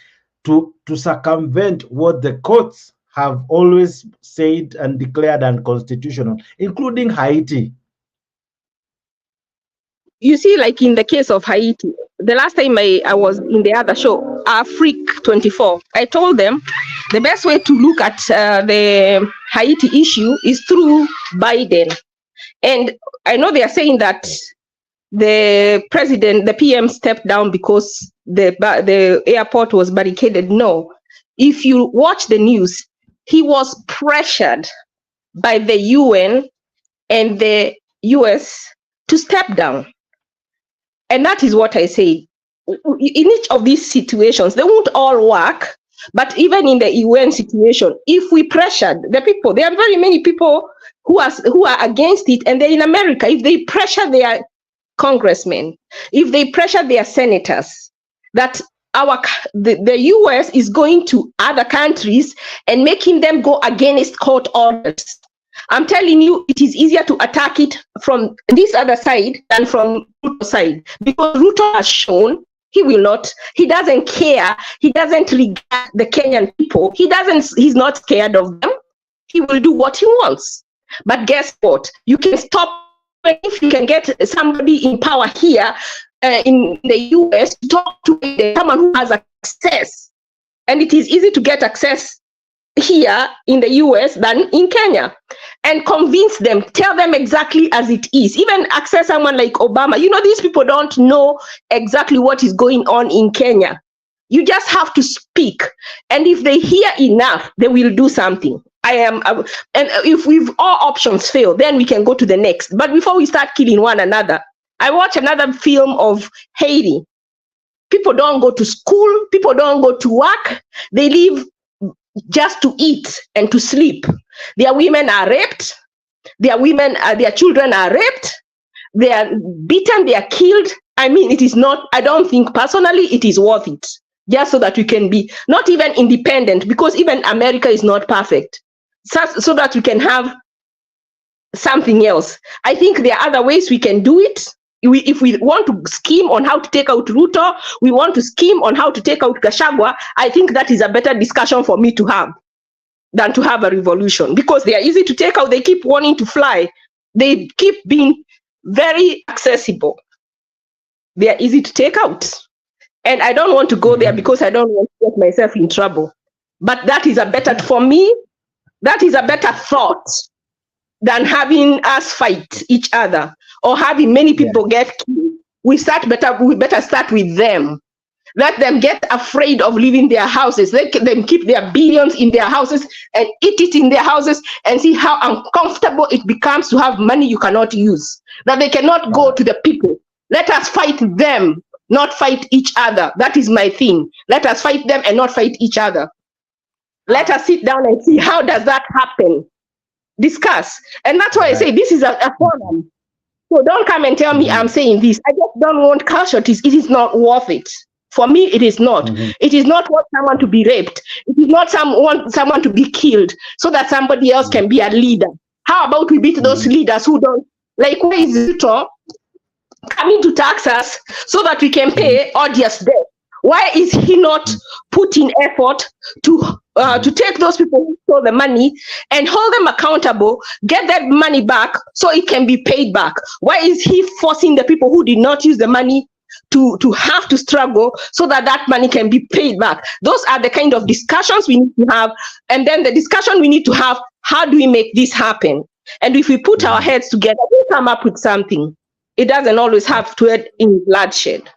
to circumvent what the courts have always said and declared unconstitutional, including Haiti? You see, like in the case of Haiti, the last time I was in the other show, Freak 24, I told them the best way to look at the Haiti issue is through Biden. And I know they are saying that the president, the PM stepped down because the airport was barricaded. No. If you watch the news, he was pressured by the UN and the US to step down. And that is what I say. In each of these situations, they won't all work, But even in the UN situation, if we pressured the people, there are very many people who are against it, and they're in America. If they pressure their congressmen, if they pressure their senators, that the US is going to other countries and making them go against court orders, I'm telling you, it is easier to attack it from this other side than from Ruto's side, because Ruto has shown he will not, he doesn't care, he doesn't regard the Kenyan people, he's not scared of them, he will do what he wants. But guess what? You can stop, if you can get somebody in power here in the US to talk to someone who has access, and it is easy to get access here in the US than in Kenya, and convince them, tell them exactly as it is. Even access someone like Obama. You know, these people don't know exactly what is going on in Kenya. You just have to speak, and if they hear enough, they will do something. And if all options fail, then we can go to the next. But before we start killing one another, I watched another film of Haiti. People don't go to school, people don't go to work, they live just to eat and to sleep. Their women are raped, their children are raped, they are beaten, they are killed. I mean, it is not, I don't think personally it is worth it, just so that we can be not even independent, because even America is not perfect, so that we can have something else. I think there are other ways we can do it. If we want to scheme on how to take out Ruto, we want to scheme on how to take out Gachagua, I think that is a better discussion for me to have than to have a revolution, because they are easy to take out. They keep wanting to fly. They keep being very accessible. They are easy to take out. And I don't want to go there because I don't want to get myself in trouble. But that is a better, for me, that is a better thought than having us fight each other or having many people get killed. We better start with them. Let them get afraid of leaving their houses. Let them keep their billions in their houses and eat it in their houses, and see how uncomfortable it becomes to have money you cannot use, that they cannot go to the people. Let us fight them, not fight each other. That is my thing. Let us fight them and not fight each other. Let us sit down and see how does that happen. Discuss. And that's why I say this is a forum. So don't come and tell me I'm saying this. I just don't want casualties. It is not worth it. For me, it is not. It is not worth someone to be raped. It is not someone to be killed so that somebody else can be a leader. How about we beat those leaders who don't, like, where is Ruto coming to tax us so that we can pay odious debt? Why is he not putting effort to take those people who stole the money and hold them accountable, get that money back so it can be paid back? Why is he forcing the people who did not use the money to have to struggle so that that money can be paid back? Those are the kind of discussions we need to have. And then the discussion we need to have, how do we make this happen? And if we put our heads together, we'll come up with something. It doesn't always have to end in bloodshed.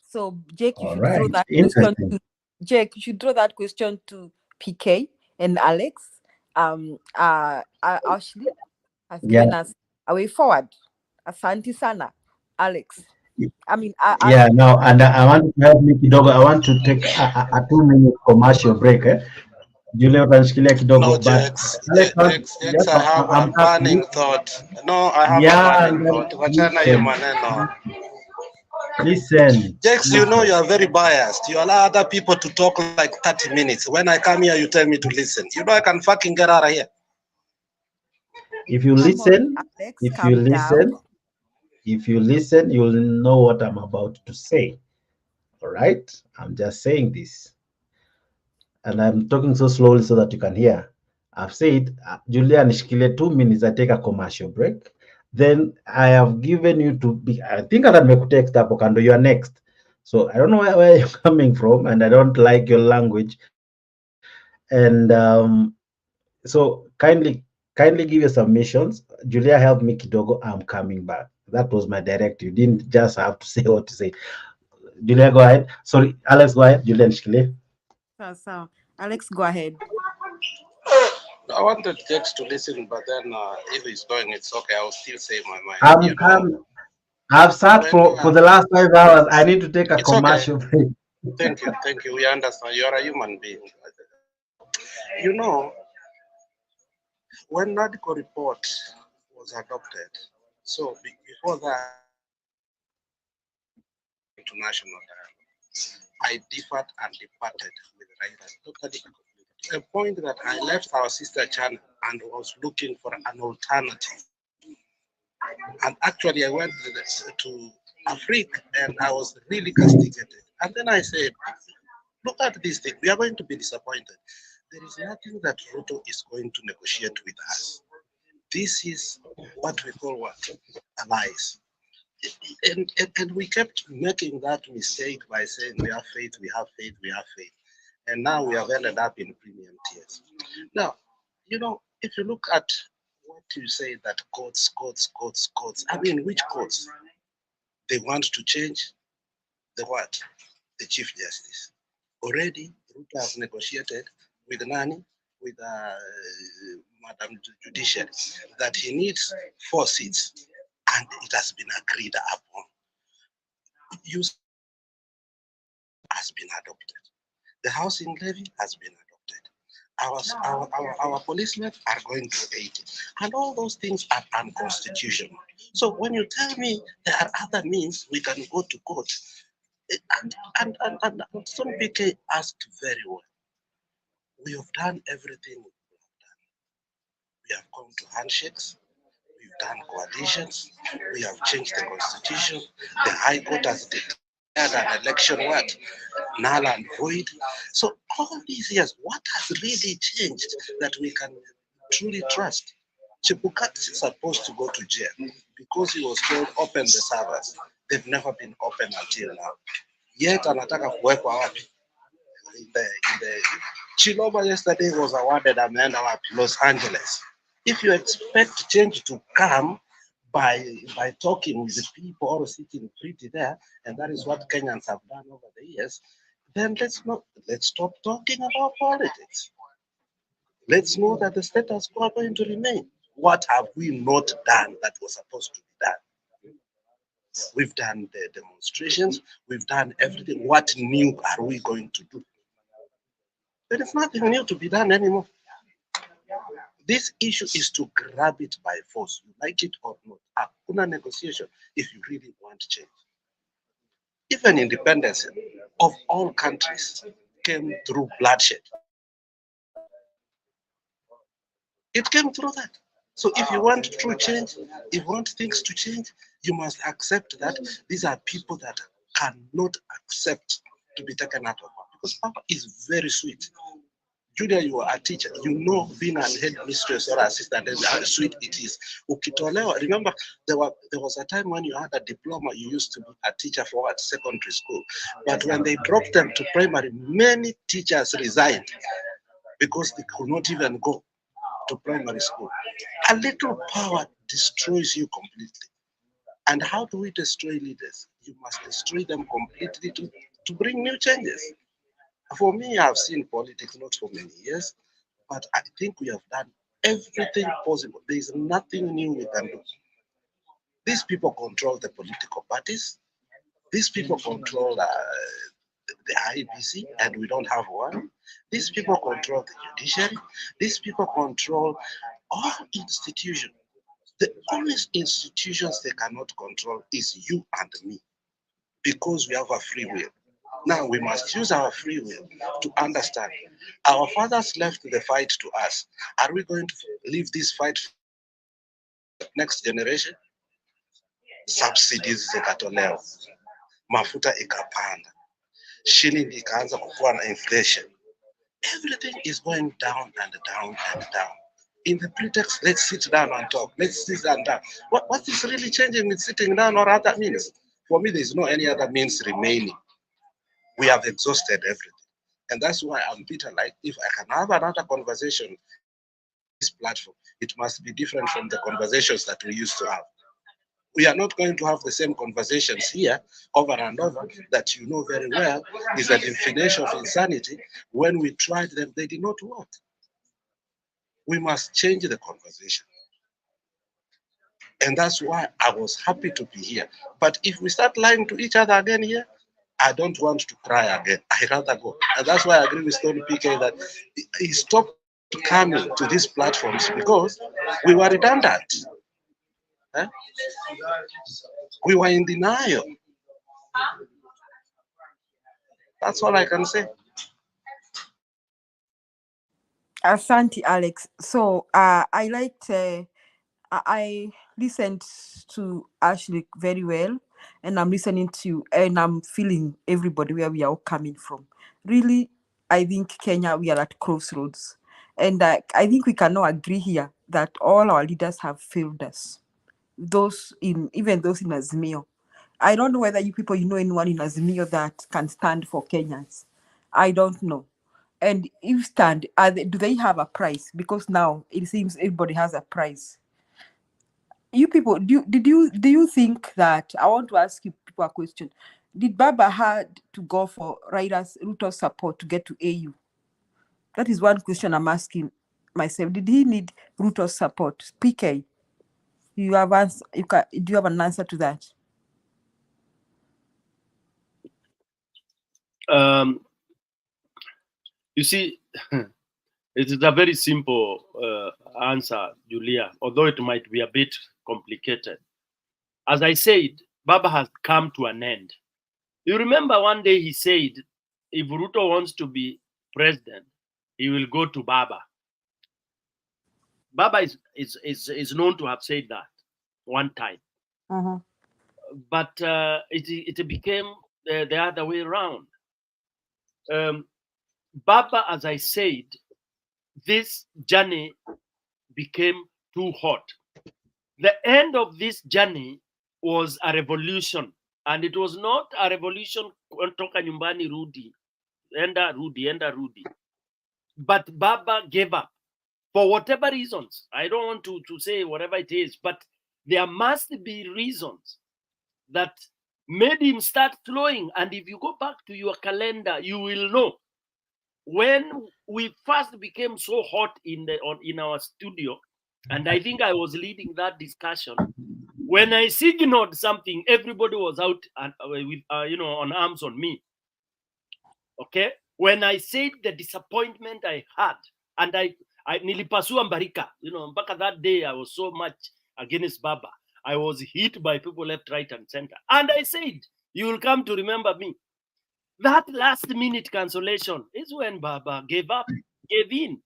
So Jake, you should throw that question to Jake. You should throw that question to PK and Alex. Ashley has given us a way forward. Asante sana, Alex. I mean, now, and I want to help me kidogo. I want to take a 2-minute commercial break. Julia utanishikilia kidogo. No, Jakes, I have a burning thought. No, I have a burning thought. Wachana hiyo maneno. Listen. Jakes, you know you are very biased. You allow other people to talk like 30 minutes. When I come here, you tell me to listen. You know I can fucking get out of here. If you listen, if you listen, you'll know what I'm about to say. All right? I'm just saying this. And I'm talking so slowly so that you can hear. I've said, Julia nishikilie 2 minutes, I take a commercial break. Then I have given you to be, I think I'll text up, Okando, you are next. So I don't know where you're coming from, and I don't like your language. And so kindly give your submissions. Julia, help me kidogo, I'm coming back. That was my directive. You didn't just have to say what to say. Julia, go ahead. Sorry, Alex, go ahead. Julia nishkilie. So Alex, go ahead. I wanted Jakes to listen, but then if he's going, it's okay. I'll still say my mind. I've sat for the last 5 hours. I need to take a commercial break. Thank you. Thank you. We understand. You are a human being. You know, when NADCO report was adopted, so before that, international dialogue, I differed and departed with Raila totally. To a point that I left our sister channel and was looking for an alternative. And actually, I went to Africa and I was really castigated. And then I said, look at this thing. We are going to be disappointed. There is nothing that Ruto is going to negotiate with us. This is what we call what? Allies. And we kept making that mistake by saying we have faith, we have faith, we have faith. And now we have ended up in premium tiers. Now, you know, if you look at what you say that courts. I mean, which courts? They want to change the what? The Chief Justice. Already, Ruto has negotiated with Nani, with Madam Judiciary, that he needs 4 seats, and it has been agreed upon. Use has been adopted. The housing levy has been adopted. Our policemen are going to 80. And all those things are unconstitutional. So when you tell me there are other means we can go to court, and some PK asked very well, we have done everything we have done. We have gone to handshakes, we've done coalitions, we have changed the constitution, the High Court has declared an election what? Null and void. So all these years, what has really changed that we can truly trust? Chebukati is supposed to go to jail because he was told open the servers. They've never been open until now. Yet anataka kuwekwa wapi? In the Chiloba yesterday was awarded ameenda wapi? Los Angeles. If you expect change to come by talking with the people or sitting pretty there, and that is what Kenyans have done over the years, then let's stop talking about politics. Let's know that the status quo are going to remain. What have we not done that was supposed to be done? We've done the demonstrations, we've done everything. What new are we going to do? There is nothing new to be done anymore. This issue is to grab it by force, you like it or not. Hakuna negotiation if you really want change. Even independence of all countries came through bloodshed. It came through that. So if you want true change, if you want things to change, you must accept that these are people that cannot accept to be taken out of power. Because power is very sweet. Julia, you are a teacher. You know being a head mistress or assistant and how sweet it is. Ukitolewa, remember, there was a time when you had a diploma, you used to be a teacher for what? Secondary school. But when they dropped them to primary, many teachers resigned because they could not even go to primary school. A little power destroys you completely. And how do we destroy leaders? You must destroy them completely to bring new changes. For me, I've seen politics not for many years, but I think we have done everything possible. There is nothing new we can do. These people control the political parties. These people control the IBC, and we don't have one. These people control the judiciary. These people control all institutions. The only institutions they cannot control is you and me, because we have a free will. Now we must use our free will to understand. Our fathers left the fight to us. Are we going to leave this fight for the next generation? Subsidies zikatolewa, mafuta ikapanda, shilling ikaanza kukua na inflation. Everything is going down and down and down. In the pretext, let's sit down and talk. Let's sit down. What is really changing with sitting down or other means? For me, there's no any other means remaining. We have exhausted everything. And that's why I'm bitter. Like, if I can have another conversation, this platform, it must be different from the conversations that we used to have. We are not going to have the same conversations here over and over that you know very well is a definition of insanity. When we tried them, they did not work. We must change the conversation. And that's why I was happy to be here. But if we start lying to each other again here, I don't want to cry again. I rather go. And that's why I agree with Tony PK that he stopped coming to these platforms because we were redundant. We were in denial. That's all I can say. Asante, Alex. So I liked, I listened to Ashley very well, and I'm listening to, and I'm feeling everybody where we are all coming from. Really, I think Kenya, we are at crossroads. And I think we can all agree here that all our leaders have failed us. Even those in Azimio. I don't know whether you people, you know anyone in Azimio that can stand for Kenyans. I don't know. And if stand, do they have a price? Because now it seems everybody has a price. You people, do you think that, I want to ask you people a question. Did Baba had to go for Ruto's support to get to AU? That is one question I'm asking myself. Did he need Ruto's support? PK, do you have an answer to that? You see, it is a very simple answer, Julia, although it might be a bit complicated. As I said, Baba has come to an end. You remember one day he said, if Ruto wants to be president, he will go to Baba. Baba is known to have said that one time. But it became the other way around. Baba, as I said, this journey became too hot. The end of this journey was a revolution, and it was not a revolution toka nyumbani rudi, enda rudi. But Baba gave up for whatever reasons. I don't want to say whatever it is, but there must be reasons that made him start flowing. And if you go back to your calendar, you will know when we first became so hot in our studio, and I think I was leading that discussion. When I signaled something, everybody was out and with on arms on me. Okay, when I said the disappointment I had, and I nilipasua Mbarika, mpaka that day I was so much against Baba. I was hit by people left, right, and center, and I said, "You will come to remember me." That last minute cancellation is when Baba gave up, gave in.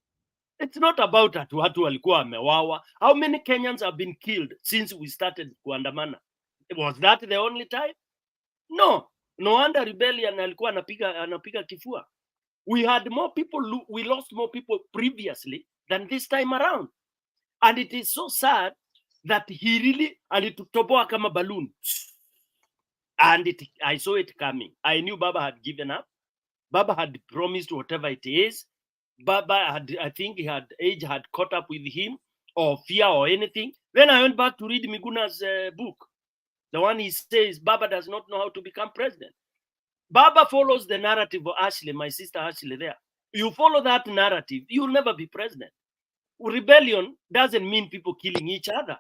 It's not about that watu walikuwa wamewawa. How many Kenyans have been killed since we started kuandamana? Was that the only time? No. No wonder rebellion alikuwa anapiga kifua. We had more people, we lost more people previously than this time around. And it is so sad that he really alitutoboa kama balloon. And I saw it coming. I knew Baba had given up. Baba had promised whatever it is. Baba had, I think age had caught up with him, or fear or anything. Then I went back to read Miguna's book. The one he says, Baba does not know how to become president. Baba follows the narrative of Ashley, my sister Ashley there. You follow that narrative, you'll never be president. Rebellion doesn't mean people killing each other.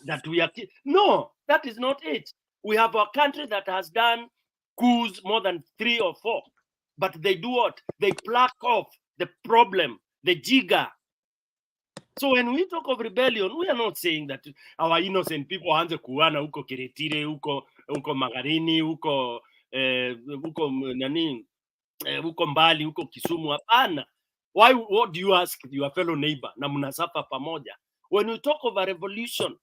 That we are no, that is not it. We have a country that has done coups more than 3 or 4. But they do what? They pluck off the problem, the jigger. So when we talk of rebellion, we are not saying that our innocent people anze kuana huko Kiretire, huko Magarini, huko Mbali, huko Kisumu. Hapana. What do you ask your fellow neighbor? Na mnasafa pamoja. When we talk of a revolution,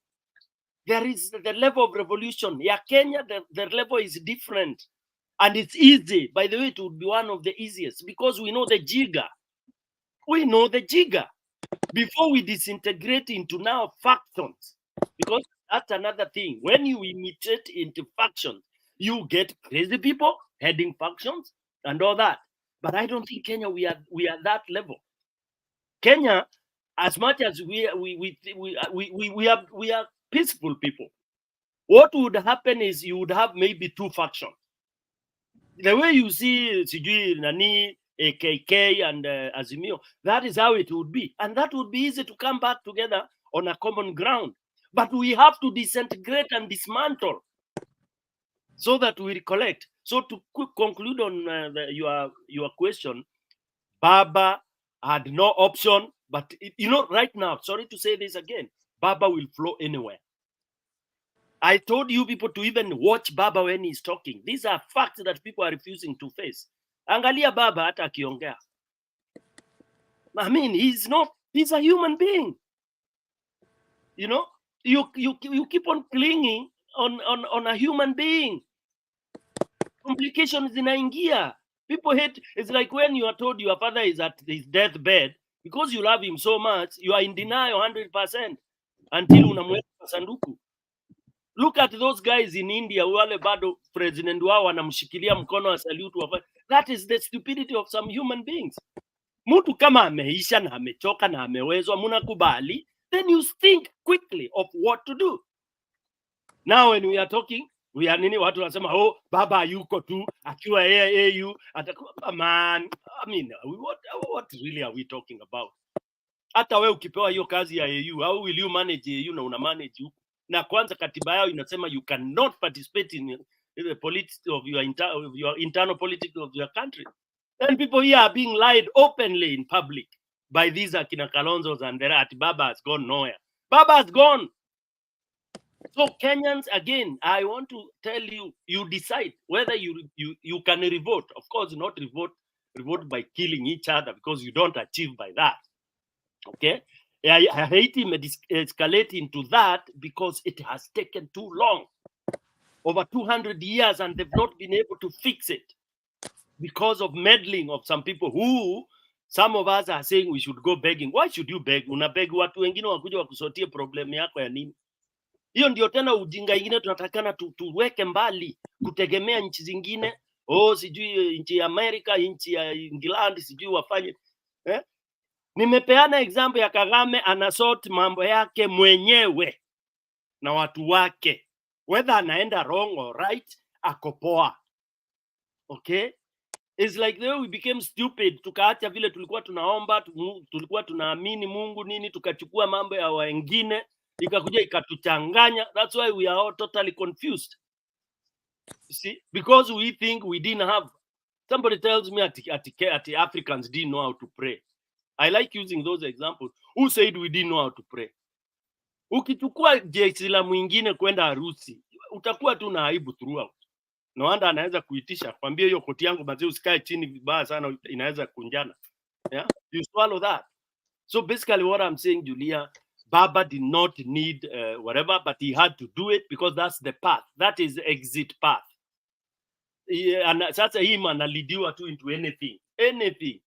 there is the level of revolution. Yeah, Kenya, the level is different. And it's easy. By the way, it would be one of the easiest because we know the jigger. We know the jigger. Before we disintegrate into now factions, because that's another thing. When you imitate into factions, you get crazy people heading factions and all that. But I don't think Kenya we are that level. Kenya, as much as we are peaceful people, what would happen is you would have maybe 2 factions. The way you see Sijui Nani, AKK and Azimio, that is how it would be. And that would be easy to come back together on a common ground. But we have to disintegrate and dismantle. so that we recollect. So to conclude on your question, Baba had no option, but right now, sorry to say this again, Baba will flow anywhere. I told you people to even watch Baba when he's talking. These are facts that people are refusing to face. Angalia Baba hata akiongea. I mean, he's a human being. You keep on clinging on a human being. Complications zinaingia. People hate. It's like when you are told your father is at his deathbed, because you love him so much, you are in denial 100% until unamweka sanduku. Look at those guys in India, wale bado president wao anamshikilia mkono wa salute. That is the stupidity of some human beings. Mtu kama ameisha na amechoka na amewezwa, munakubali, then you think quickly of what to do. Now when we are talking, we are nini, watu wanasema Baba yuko tu akiwa AU atakuwa man. I mean, what really are we talking about? Hata wewe ukipewa hiyo kazi ya AU, how will you manage AU na una manage huko? Na kwanza katiba yao inasema you cannot participate in the politics of your internal politics of your country. Then people here are being lied openly in public by these Akina Kalonzos and that Baba has gone nowhere. Baba has gone. So Kenyans, again, I want to tell you, you decide whether you can revolt. Of course, not revolt by killing each other, because you don't achieve by that. Okay? Haiti may escalate into that because it has taken too long. Over 200 years, and they've not been able to fix it because of meddling of some people who, some of us are saying we should go begging. Why should you beg? Unabeg watu wengine wakuja wakusotie problem yako ya nini? Hiyo ndio tena ujinga ingine tunatakana tuweke mbali, kutegemea nchi zingine. Sijui nchi ya Amerika, nchi ya England, sijui wafanye. Nimepeana example ya Kagame, anasort mambo yake mwenyewe na watu wake. Whether anaenda wrong or right, akopoa. Okay? It's like the way we became stupid. Tukaacha vile tulikuwa tunaomba, tulikuwa tunaamini Mungu nini, tukachukua mambo ya wengine, ikakuja ikatuchanganya. That's why we are all totally confused. You see? Because we think we didn't have. Somebody tells me at Africans didn't know how to pray. I like using those examples. Who said we didn't know how to pray? Ukichukua jeshi la mwingine kwenda harusi, utakuwa tu na aibu throughout. No wonder anaweza kuitisha, kwambia hiyo koti yangu mazee usikae chini vibaya sana, inaweza kunjana. Yeah? You swallow that. So basically what I'm saying, Julia, Baba did not need whatever, but he had to do it because that's the path. That is the exit path. Sasa him analidiwa tu into anything. Anything.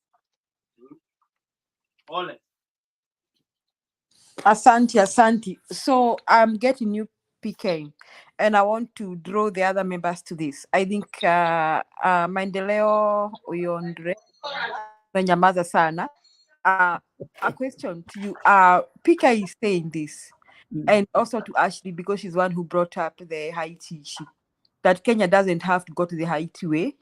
Ole. Asante. So I'm getting you, PK, and I want to draw the other members to this. I think Maendeleo Uyondre Nyamaza sana. A question to you. PK is saying this, and also to Ashley, because she's one who brought up the Haiti issue, that Kenya doesn't have to go to the Haiti way.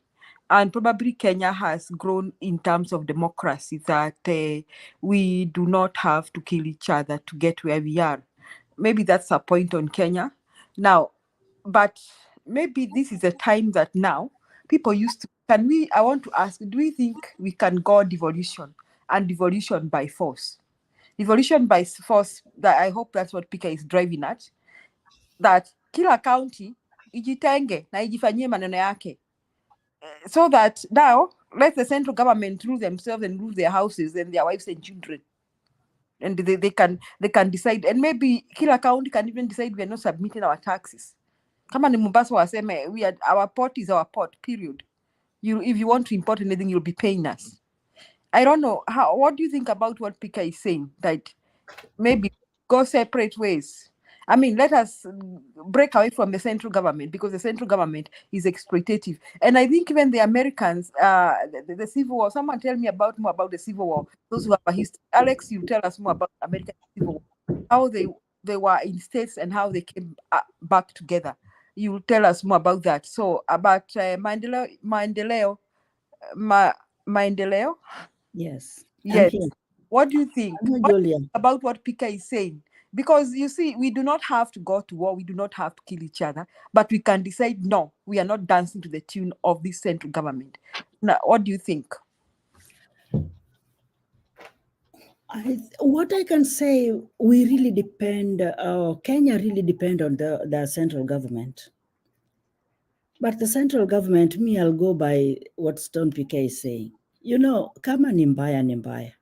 And probably Kenya has grown in terms of democracy, that we do not have to kill each other to get where we are. Maybe that's a point on Kenya. Now, but maybe this is a time that now people used to, I want to ask, do we think we can go devolution and devolution by force? Devolution by force, that I hope that's what Pika is driving at, that kila county ijitenge na ijifanyie maneno yake. So that now, let the central government rule themselves and rule their houses and their wives and children. And they can decide. And maybe kila county can even decide we are not submitting our taxes. Kama ni Mombasa waseme, our port is our port, period. If you want to import anything, you'll be paying us. I don't know. What do you think about what Pika is saying? That maybe go separate ways. I mean, let us break away from the central government, because the central government is exploitative. And I think even the Americans, the Civil War, someone tell me more about the Civil War. Those who have a history. Alex, you tell us more about American Civil War, how they were in states and how they came back together. You tell us more about that. So about Maendeleo. Yes. Yes. What do you think? Julia. About what Pika is saying? Because you see, we do not have to go to war, we do not have to kill each other, but we can decide, no, we are not dancing to the tune of this central government. Now, what do you think? What I can say, we really depend, Kenya really depend on the central government. But the central government, me, I'll go by what Stone PK is saying. You know, kama ni mbaya ni mbaya.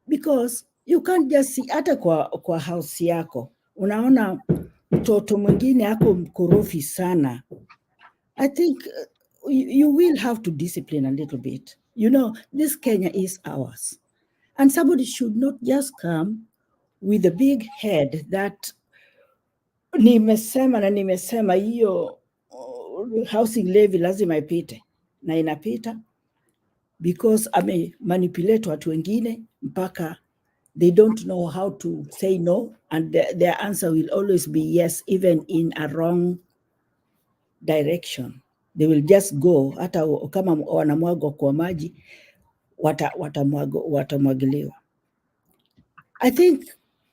Because you can't just see, hata kwa house yako, unaona mtoto mwingine ako mkorofi sana. I think you will have to discipline a little bit. You know, this Kenya is ours. And somebody should not just come with a big head that nimesema hiyo housing levy lazima ipite. Na inapita because manipulate watu wengine mpaka they don't know how to say no, and their answer will always be yes, even in a wrong direction. They will just go, hata kama wanamwagwa kwa maji, watamwagiliwa. I think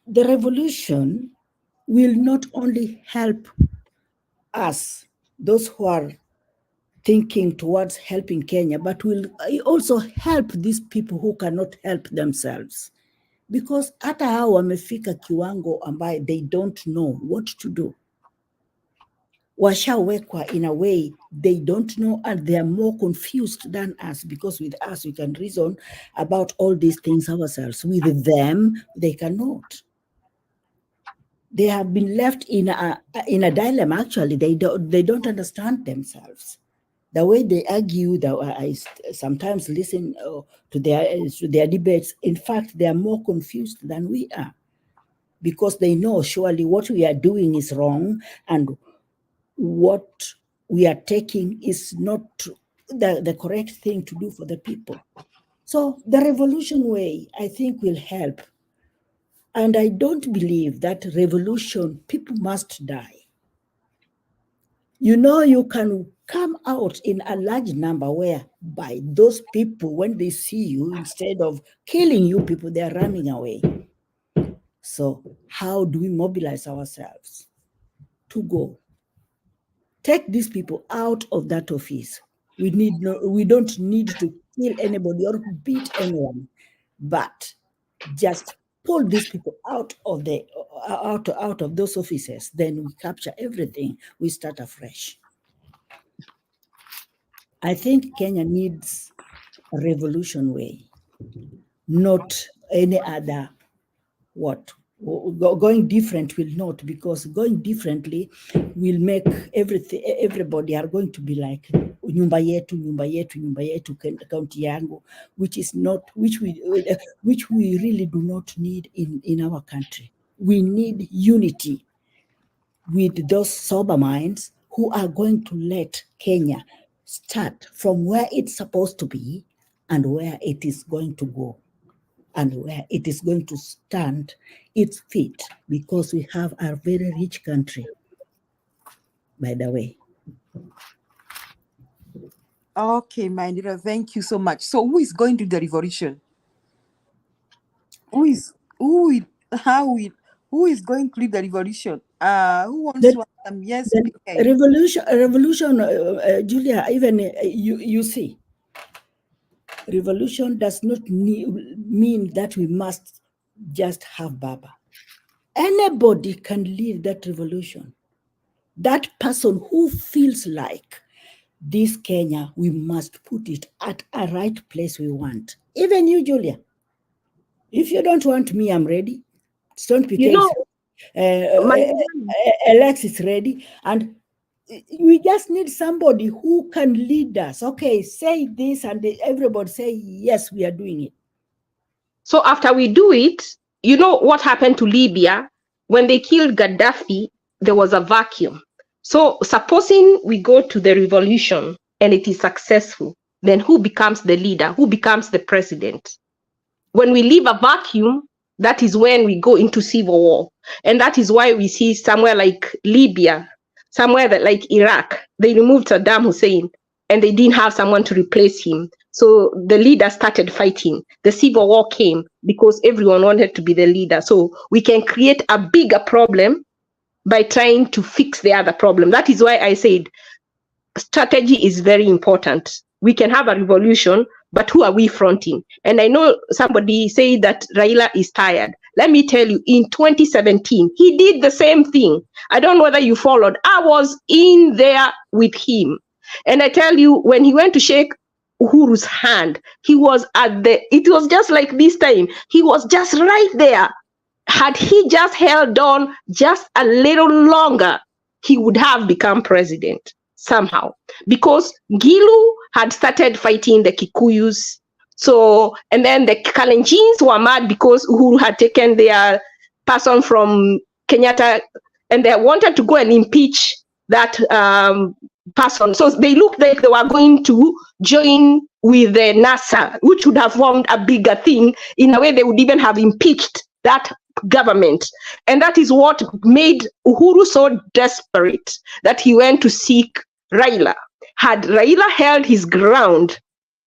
the revolution will not only help us, those who are thinking towards helping Kenya, but will also help these people who cannot help themselves. Because hata hao wamefika kiwango ambaye they don't know what to do. Washawekwa in a way they don't know, and they are more confused than us, because with us we can reason about all these things ourselves. With them, they cannot. They have been left in a dilemma. Actually, they don't understand themselves. The way they argue, I sometimes listen to their debates. In fact, they are more confused than we are, because they know surely what we are doing is wrong, and what we are taking is not the correct thing to do for the people. So the revolution way, I think, will help. And I don't believe that revolution, people must die. You know, you can come out in a large number where by those people, when they see you, instead of killing you people, they are running away. So how do we mobilize ourselves to go? Take these people out of that office. We don't need to kill anybody or beat anyone, but just pull these people out of those offices. Then we capture everything. We start afresh. I think Kenya needs a revolution way, not any other what. Going different will not, because going differently will make everybody are going to be like nyumba yetu county yangu, which is not, which we really do not need in our country. We need unity with those sober minds who are going to let Kenya start from where it's supposed to be and where it is going to go, and where it is going to stand its feet, because we have a very rich country, by the way. Okay, my dear, thank you so much. So who is going to the revolution? Who is going to lead the revolution? Who wants to answer? Yes, PK. Revolution, Julia, even you see, revolution does not mean that we must just have Baba. Anybody can lead that revolution. That person who feels like this Kenya, we must put it at a right place we want. Even you, Julia. If you don't want me, I'm ready. Stone PK, Alex is ready. And we just need somebody who can lead us. Okay, say this, and everybody say, yes, we are doing it. So after we do it, you know what happened to Libya? When they killed Gaddafi, there was a vacuum. So supposing we go to the revolution and it is successful, then who becomes the leader? Who becomes the president? When we leave a vacuum, that is when we go into civil war. And that is why we see somewhere like Libya, somewhere that like Iraq, they removed Saddam Hussein and they didn't have someone to replace him. So the leader started fighting. The civil war came because everyone wanted to be the leader. So we can create a bigger problem by trying to fix the other problem. That is why I said strategy is very important. We can have a revolution, but who are we fronting? And I know somebody said that Raila is tired. Let me tell you, in 2017, he did the same thing. I don't know whether you followed. I was in there with him. And I tell you, when he went to shake Uhuru's hand, he was it was just like this time. He was just right there. Had he just held on just a little longer, he would have become president somehow. Because Gilu had started fighting the Kikuyus. So, and then the Kalenjins were mad because Uhuru had taken their person from Kenyatta and they wanted to go and impeach that person. So they looked like they were going to join with the NASA, which would have formed a bigger thing. In a way, they would even have impeached that government. And that is what made Uhuru so desperate that he went to seek Raila. Had Raila held his ground,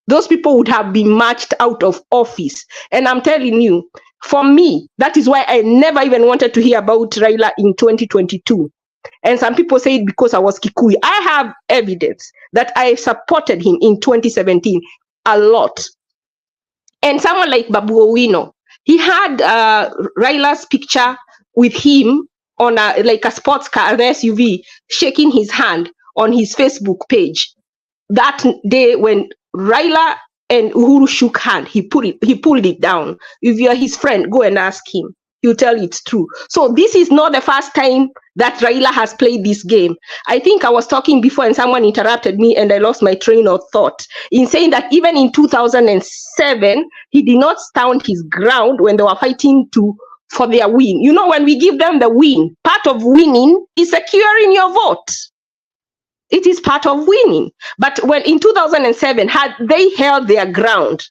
those people would have been marched out of office. And I'm telling you, for me, that is why I never even wanted to hear about Raila in 2022. And some people say it because I was Kikuyu. I have evidence that I supported him in 2017 a lot. And someone like Babu Owino, he had Raila's picture with him on like a sports car, an SUV, shaking his hand on his Facebook page. That day when Raila and Uhuru shook hand, he pulled it down. If you're his friend, go and ask him. He'll tell you it's true. So this is not the first time that Raila has played this game. I think I was talking before and someone interrupted me and I lost my train of thought in saying that even in 2007, he did not stand his ground when they were fighting for their win. You know, when we give them the win, part of winning is securing your vote. It is part of winning. But when in 2007, had they held their ground,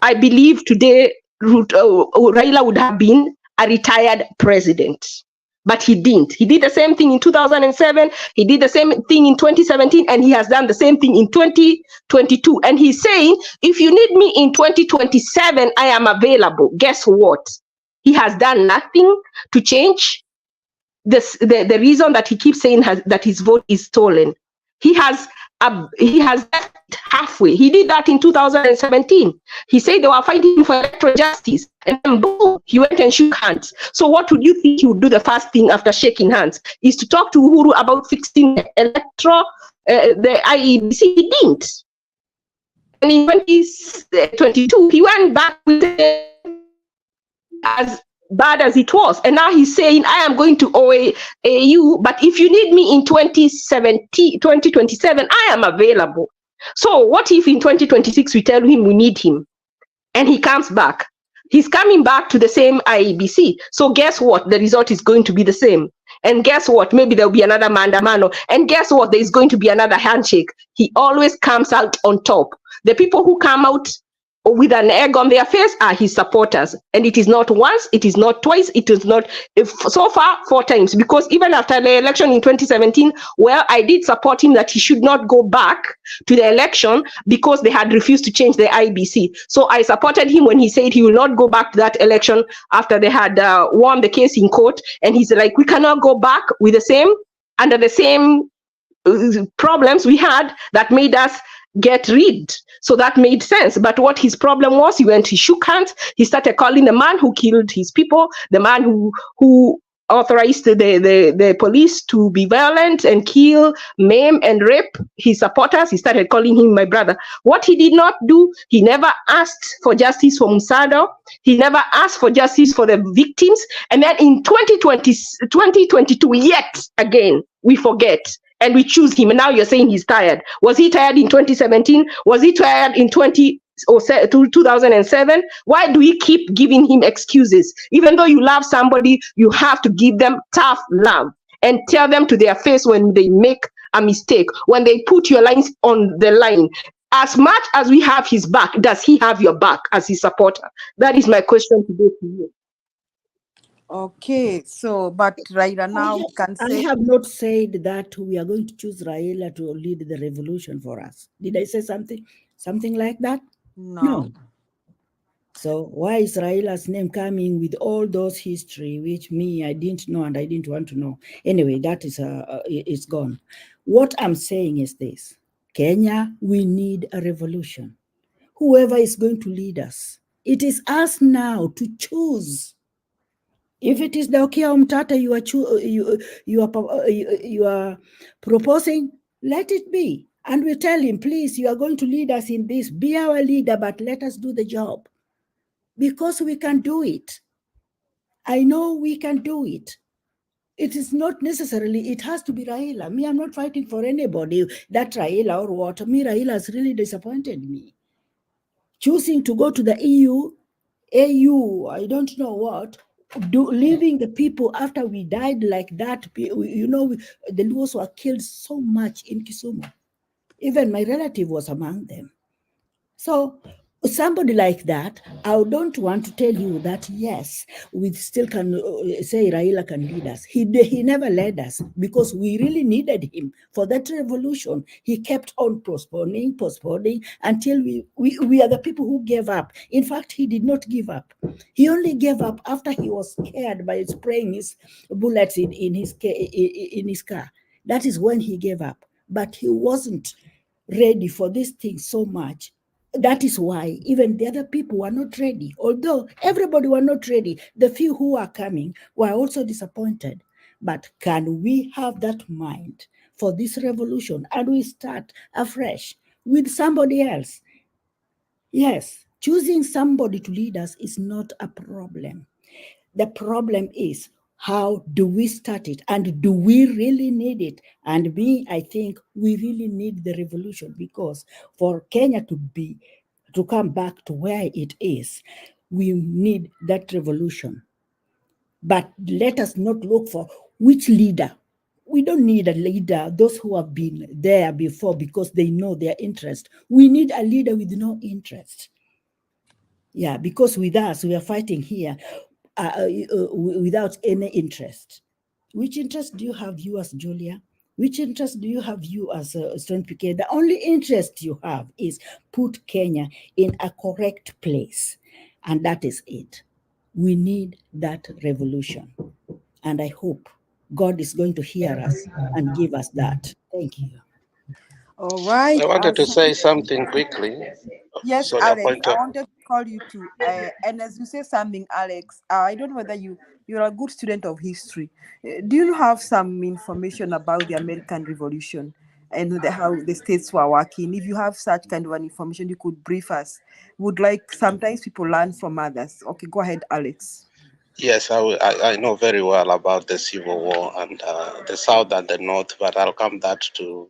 I believe today Raila would have been a retired president. But he didn't. He did the same thing in 2007. He did the same thing in 2017. And he has done the same thing in 2022. And he's saying, if you need me in 2027, I am available. Guess what? He has done nothing to change this. The reason that he keeps saying that his vote is stolen. He has left halfway. He did that in 2017. He said they were fighting for electoral justice, and then boom, he went and shook hands. So what would you think he would do the first thing after shaking hands? Is to talk to Uhuru about fixing the electoral, the IEBC. He didn't. And in 2022, he went back with as bad as it was. And now he's saying, I am going to OAU, but if you need me in 2027, I am available. So what if in 2026 we tell him we need him and he comes back? He's coming back to the same IEBC. So guess what? The result is going to be the same. And guess what? Maybe there'll be another mandamano. And guess what? There's going to be another handshake. He always comes out on top. The people who come out with an egg on their face are his supporters. And it is not once, it is not twice, it is not, so far, 4 times. Because even after the election in 2017, well, I did support him that he should not go back to the election because they had refused to change the IBC. So I supported him when he said he will not go back to that election after they had won the case in court. And he's like, we cannot go back with the same, under the same problems we had that made us get rid. So that made sense. But what his problem was, he shook hands, he started calling the man who killed his people, the man who authorized the police to be violent and kill, maim, and rape his supporters. He started calling him my brother. What he did not do, he never asked for justice for Musado. He never asked for justice for the victims. And then in 2022, yet again, we forget. And we choose him. And now you're saying he's tired. Was he tired in 2017? Was he tired in 2007? Why do we keep giving him excuses? Even though you love somebody, you have to give them tough love and tell them to their face when they make a mistake, when they put your lines on the line. As much as we have his back, does he have your back as his supporter? That is my question today to you. Okay, so but Raila now we can I say have not said that we are going to choose Raila to lead the revolution for us. Did I say something like that? no. So why is Raila's name coming with all those history, which me, I didn't know and I didn't want to know. Anyway, that is it's gone. What I'm saying is this: Kenya, we need a revolution. Whoever is going to lead us, it is us now to choose. If it is the Okia Umtata you are proposing, let it be. And we tell him, please, you are going to lead us in this. Be our leader, but let us do the job. Because we can do it. I know we can do it. It is not necessarily, it has to be Raila. Me, I'm not fighting for anybody, that Raila or what. Me, Raila has really disappointed me. Choosing to go to the EU, AU, I don't know what, leaving the people after we died like that. You know, the Luos were killed so much in Kisumu. Even my relative was among them. So somebody like that, I don't want to tell you that, yes, we still can say Raila can lead us. He never led us because we really needed him for that revolution. He kept on postponing until we are the people who gave up. In fact, he did not give up. He only gave up after he was scared by spraying his bullets in his car. That is when he gave up. But he wasn't ready for this thing so much. That is why even the other people were not ready. Although everybody were not ready, the few who are coming were also disappointed. But can we have that mind for this revolution and we start afresh with somebody else? Yes, choosing somebody to lead us is not a problem. The problem is, how do we start it? And do we really need it? And me, I think we really need the revolution, because for Kenya to come back to where it is, we need that revolution. But let us not look for which leader. We don't need a leader, those who have been there before, because they know their interest. We need a leader with no interest. Yeah, because with us, we are fighting here without any interest. Which interest do you have, you as Julia? Which interest do you have, you as Stone PK? The only interest you have is put Kenya in a correct place. And that is it. We need that revolution. And I hope God is going to hear us and give us that. Thank you. All right. I wanted to say something quickly. Yes, Sorry, Alex, I wanted to call you too. And as you say something, Alex, I don't know whether you're a good student of history. Do you have some information about the American Revolution and how the states were working? If you have such kind of an information, you could brief us. Would like sometimes people learn from others. Okay, go ahead, Alex. Yes, I know very well about the Civil War and the South and the North, but I'll come back to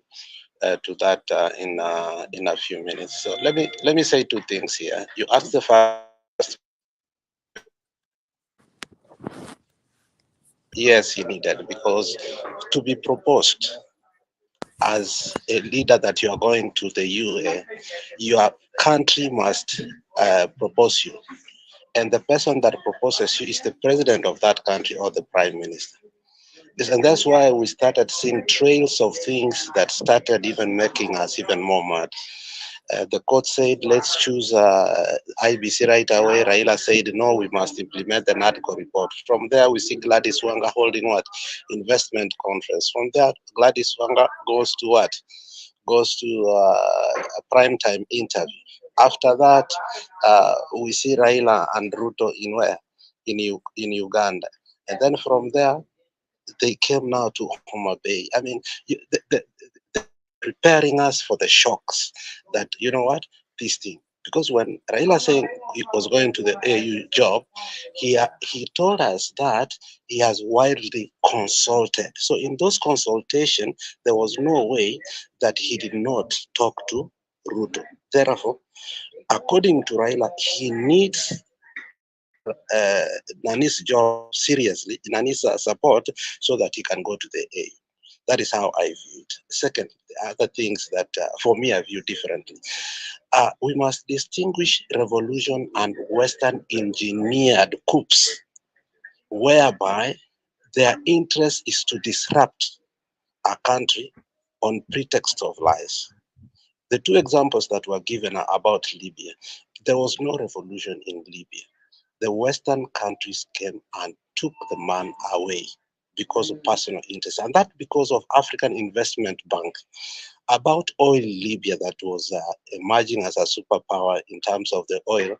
that in a few minutes. So let me say two things here. You asked the first. Yes, he needed, because to be proposed as a leader that you are going to the UA, your country must propose you. And the person that proposes you is the president of that country or the prime minister. And that's why we started seeing trails of things that started even making us even more mad. The court said, let's choose IBC right away. Raila said, no, we must implement the NADCO report. From there, we see Gladys Wanga holding what? Investment conference. From there, Gladys Wanga goes to what? Goes to a primetime interview. After that, we see Raila and Ruto in where? In Uganda. And then from there, they came now to Homa Bay. I mean, preparing us for the shocks that, you know what, this thing. Because when Raila said he was going to the AU job, he told us that he has widely consulted. So in those consultations, there was no way that he did not talk to Ruto. Therefore, according to Raila, he needs Nani's job seriously, Nani's support, so that he can go to the AU. That is how I view it. Second, the other things that for me I view differently. We must distinguish revolution and Western engineered coups. whereby their interest is to disrupt a country on pretext of lies. The two examples that were given are about Libya. There was no revolution in Libya. The Western countries came and took the man away because of personal interest, and that because of African Investment Bank about oil Libya that was emerging as a superpower in terms of the oil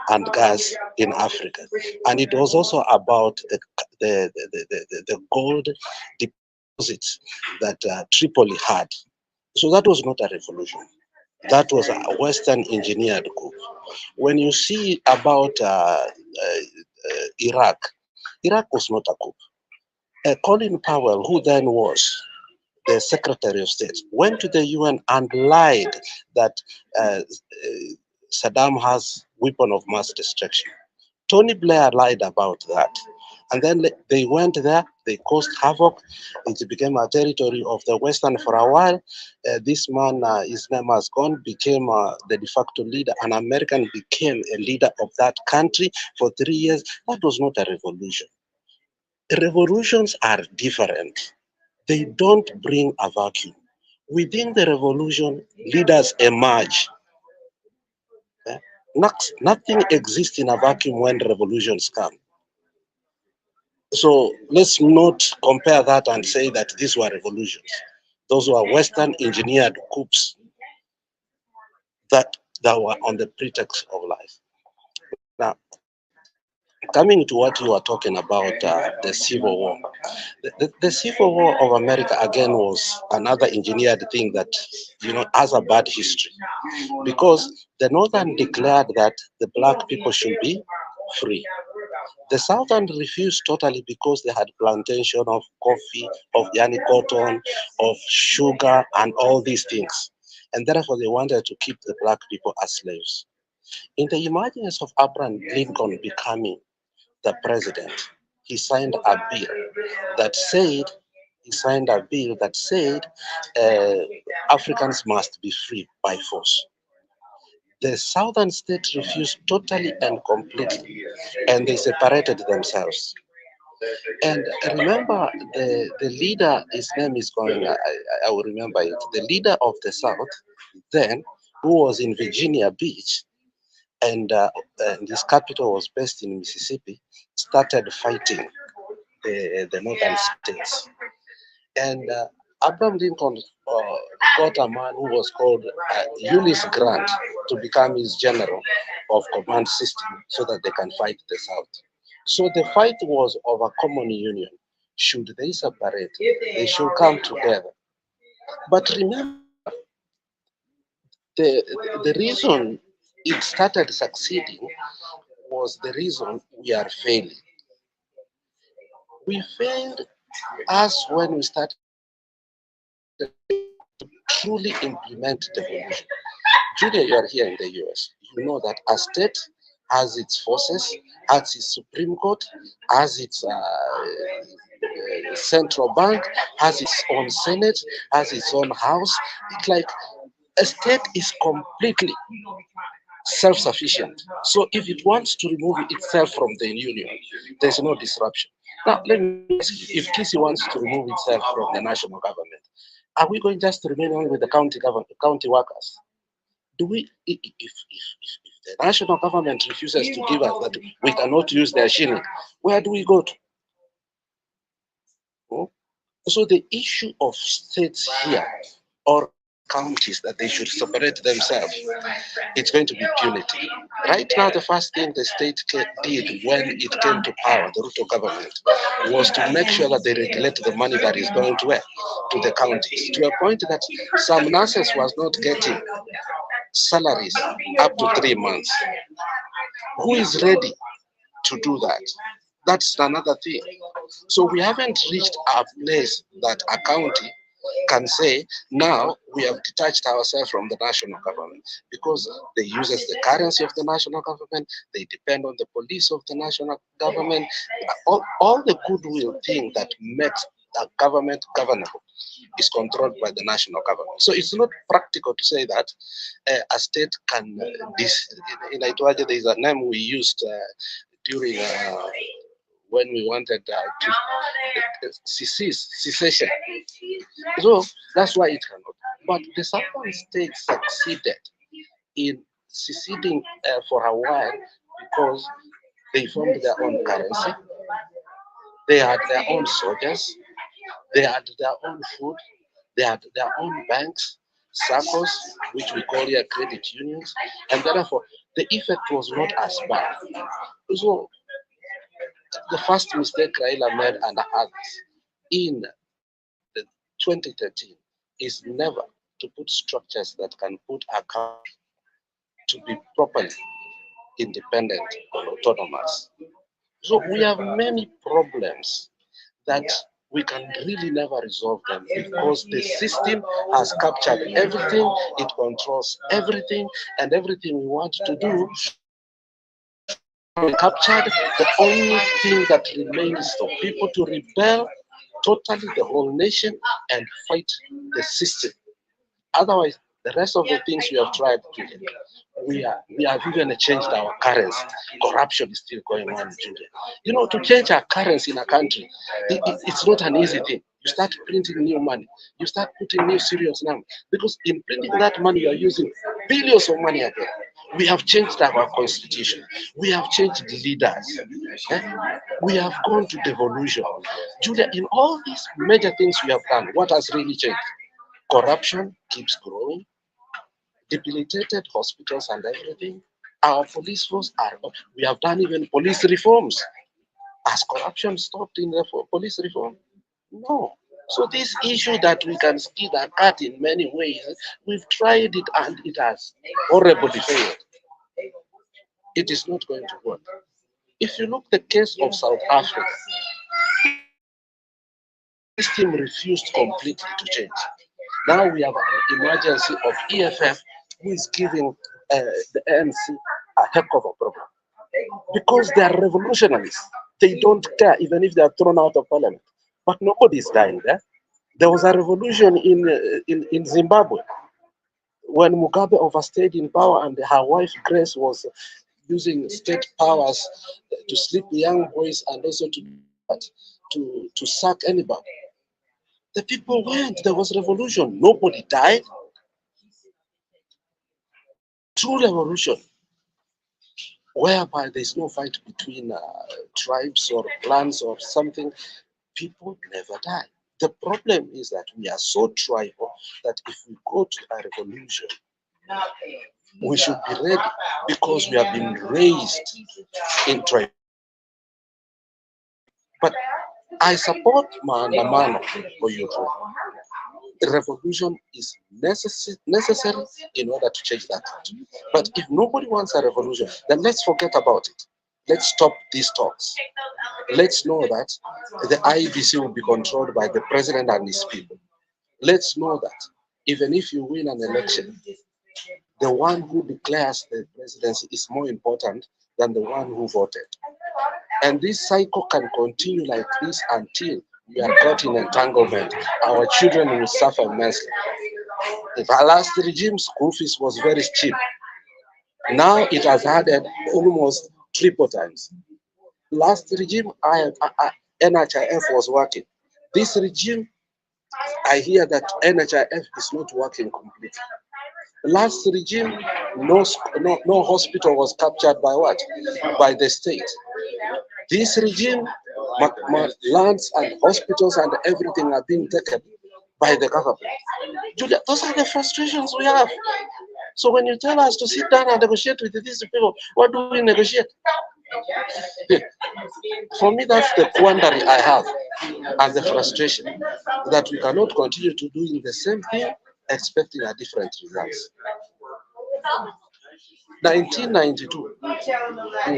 and gas in Africa. And it was also about the gold deposits that Tripoli had. So that was not a revolution. That was a Western engineered coup. When you see about Iraq, Iraq was not a coup. Colin Powell, who then was the Secretary of State, went to the UN and lied that Saddam has weapon of mass destruction. Tony Blair lied about that. And then they went there, they caused havoc. It became a territory of the Western for a while. This man, his name has gone, became the de facto leader. An American became a leader of that country for 3 years. That was not a revolution. Revolutions are different. They don't bring a vacuum. Within the revolution, leaders emerge. Nothing exists in a vacuum when revolutions come. So let's not compare that and say that these were revolutions. Those were Western engineered coups that were on the pretext of life. Now, coming to what you are talking about, the Civil War. The Civil War of America, again, was another engineered thing that, has a bad history. Because the Northern declared that the black people should be free. The Southern refused totally because they had plantation of coffee, of yani cotton, of sugar, and all these things. And therefore, they wanted to keep the black people as slaves. In the emergence of Abraham Lincoln becoming the president, he signed a bill that said, Africans must be free by force. The Southern states refused totally and completely, and they separated themselves. And remember, the leader, his name is going, I will remember it, the leader of the South then, who was in Virginia Beach, and his capital was based in Mississippi, started fighting the northern states. And Abraham Lincoln got a man who was called Ulysses Grant to become his general of command system so that they can fight the South. So the fight was of a common union. Should they separate, they should come together. But remember, the reason it started succeeding was the reason we are failing. We failed as when we started to truly implement devolution. Julia, you are here in the US. You know that a state has its forces, has its Supreme Court, has its central bank, has its own Senate, has its own house. It's like a state is completely self-sufficient. So if it wants to remove itself from the union, there's no disruption. Now, let me ask you, if Kisi wants to remove itself from the national government, are we going just to remain only with the county workers? Do we, if the national government refuses to give us that we cannot use their shilling, where do we go to? Oh? So the issue of states here, or counties, that they should separate themselves, it's going to be punitive. Right now, the first thing the state did when it came to power, the Ruto government, was to make sure that they regulate the money that is going to where? To the counties, to a point that some nurses was not getting salaries up to 3 months. Who is ready to do that? That's another thing. So we haven't reached a place that a county can say, now we have detached ourselves from the national government, because they use the currency of the national government, they depend on the police of the national government, all the goodwill thing that makes a government governable is controlled by the national government. So it's not practical to say that a state can, in Italy, there is a name we used during when we wanted to secession. So that's why it cannot. But the southern states succeeded in seceding for a while because they formed their own currency, they had their own soldiers, they had their own food, they had their own banks, circles, which we call here credit unions, and therefore the effect was not as bad. So the first mistake Raila made and others in the 2013 is never to put structures that can put our country to be properly independent or autonomous. So we have many problems that we can really never resolve them because the system has captured everything, it controls everything, and everything we want to do, we captured. The only thing that remains is for people to rebel totally, the whole nation, and fight the system. Otherwise, the rest of the things we have tried to do, we have even changed our currency. Corruption is still going on in India. You know, to change our currency in a country, it's not an easy thing. You start printing new money. You start putting new serious numbers. Because in printing that money, you are using billions of money again. We have changed our constitution. We have changed the leaders. We have gone to devolution. Julia, in all these major things we have done, what has really changed? Corruption keeps growing, debilitated hospitals and everything. Our police force we have done even police reforms. Has corruption stopped in the police reform? No. So this issue that we can skin a cat in many ways, we've tried it and it has horribly failed. It is not going to work. If you look at the case of South Africa, the system refused completely to change. Now we have an emergency of EFF who is giving the ANC a heck of a problem. Because they are revolutionaries. They don't care even if they are thrown out of parliament. But nobody is dying there. There was a revolution in Zimbabwe when Mugabe overstayed in power and her wife Grace was using state powers to sleep young boys and also to sack anybody. The people went, there was revolution. Nobody died. True revolution, whereby there's no fight between tribes or clans or something, people never die. The problem is that we are so tribal that if we go to a revolution, we should be ready because we have been raised in tribe. But I support Maandamano for you. The revolution is necessary in order to change that. But if nobody wants a revolution, then let's forget about it. Let's stop these talks. Let's know that the IEBC will be controlled by the president and his people. Let's know that even if you win an election, the one who declares the presidency is more important than the one who voted. And this cycle can continue like this until we are caught in entanglement. Our children will suffer immensely. The last regime, school fees was very cheap. Now it has added almost triple times. Last regime, NHIF was working. This regime, I hear that NHIF is not working completely. Last regime, no hospital was captured by what? By the state. This regime, lands and hospitals and everything are being taken by the government. Julia, those are the frustrations we have. So when you tell us to sit down and negotiate with these people, what do we negotiate? For me, that's the quandary I have and the frustration that we cannot continue to doing the same thing expecting a different results. 1992,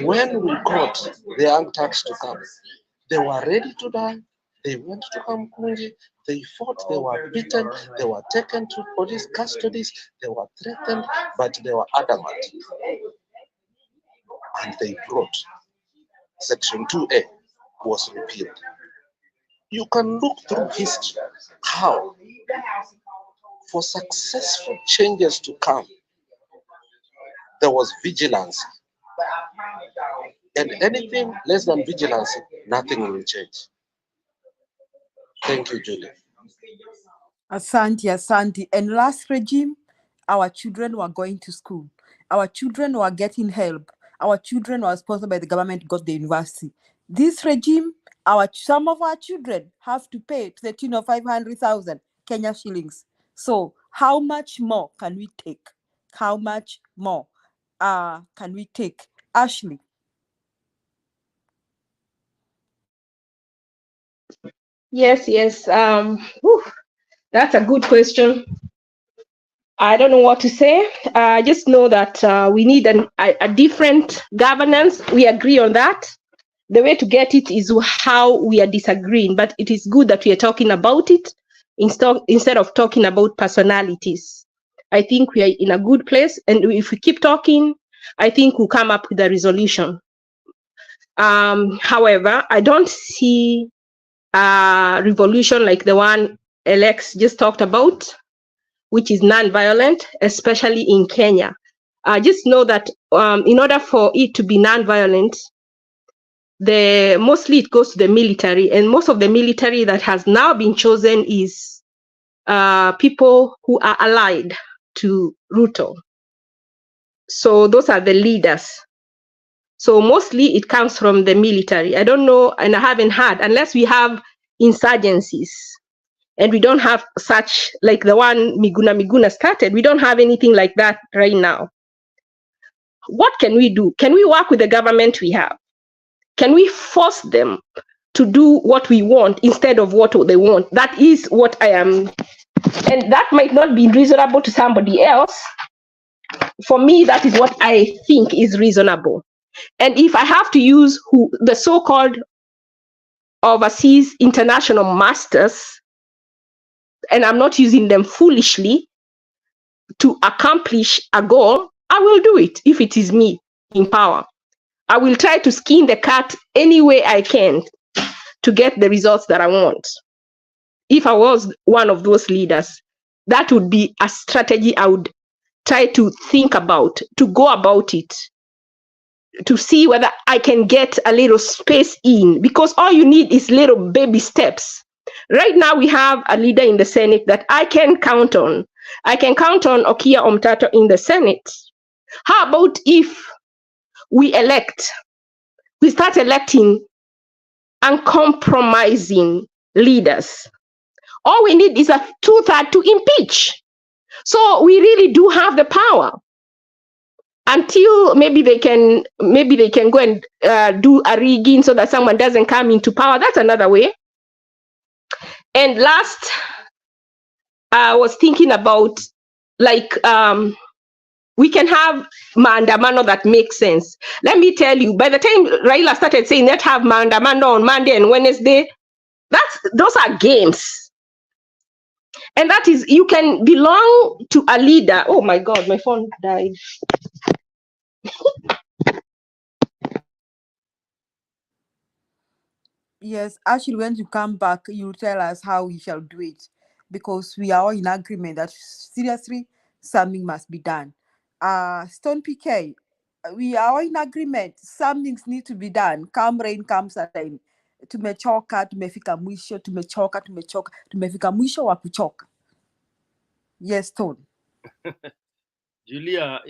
when we got the young Turks to come, they were ready to die. They went to Kamkunji, they fought, they were beaten, they were taken to police custodies, they were threatened, but they were adamant. And they brought Section 2A was repealed. You can look through history how, for successful changes to come, there was vigilance. And anything less than vigilance, nothing will change. Thank you, Julie. Asante, asante. And last regime, our children were going to school. Our children were getting help. Our children were sponsored by the government, got the university. This regime, some of our children have to pay to the tune of 500,000 Kenya shillings. So how much more can we take? How much more can we take? Ashley. Yes. That's a good question. I don't know what to say. I just know that we need a different governance. We agree on that. The way to get it is how we are disagreeing, but it is good that we are talking about it instead of talking about personalities. I think we are in a good place, and if we keep talking, I think we'll come up with a resolution. However, I don't see a revolution like the one Alex just talked about, which is non-violent, especially in Kenya. I just know that in order for it to be non-violent, mostly it goes to the military, and most of the military that has now been chosen is people who are allied to Ruto. So those are the leaders. So mostly it comes from the military. I don't know, and I haven't heard, unless we have insurgencies, and we don't have such, like the one Miguna started, we don't have anything like that right now. What can we do? Can we work with the government we have? Can we force them to do what we want instead of what they want? That is what I am, and that might not be reasonable to somebody else. For me, that is what I think is reasonable. And if I have to use the so-called overseas international masters, and I'm not using them foolishly to accomplish a goal, I will do it if it is me in power. I will try to skin the cat any way I can to get the results that I want. If I was one of those leaders, that would be a strategy I would try to think about, to go about it, to see whether I can get a little space in, because all you need is little baby steps. Right now, we have a leader in the Senate that I can count on. I can count on Okia Omtato in the Senate. How about if we start electing uncompromising leaders? All we need is a 2/3 to impeach. So we really do have the power. Until maybe they can go and do a rigging so that someone doesn't come into power. That's another way. And last, I was thinking about, like, we can have maandamano that makes sense. Let me tell you, by the time Raila started saying let's have maandamano on Monday and Wednesday, those are games. And that is, you can belong to a leader. Oh my God, my phone died. Yes, actually, when you come back, you tell us how we shall do it, because we are all in agreement that seriously something must be done. Stone PK, we are all in agreement, some things need to be done. Come rain, come shine. Tumechoka, tumefika mwisho, tumechoka, tumefika mwisho wa kuchoka. Yes, Stone. Julia,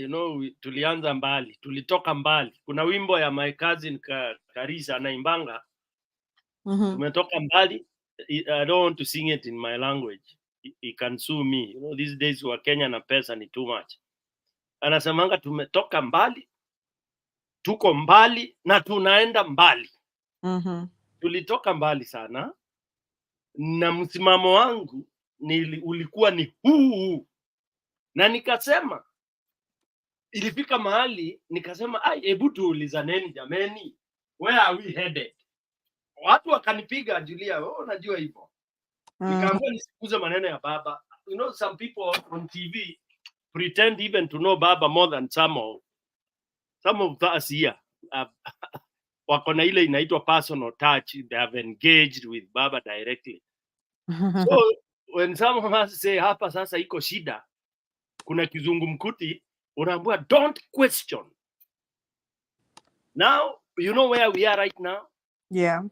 tulianza mbali, tulitoka mbali. Kuna wimbo ya my cousin Karisa anaimbanga. Tumetoka mbali. I don't want to sing it in my language. He can sue me. These days wa Kenya na pesa ni too much. Anasemanga tumetoka mbali, tuko mbali na tunaenda mbali. Tulitoka mbali sana, na msimamo wangu ulikuwa ni huu. Na nikasema, ilifika mahali nikasema, hebu tuulizaneni jameni, where are we headed? Watu wakanipiga, Julia, unajua hivyo. Nikaambiwa nisikuze maneno ya baba. Some people on TV pretend even to know baba more than some of us here. Wako na ile inaitwa personal touch. They have engaged with baba directly. So when some of us say hapa sasa iko shida, kuna kizungumkuti, unaambiwa don't question. Now you know where we are right now? Yeah.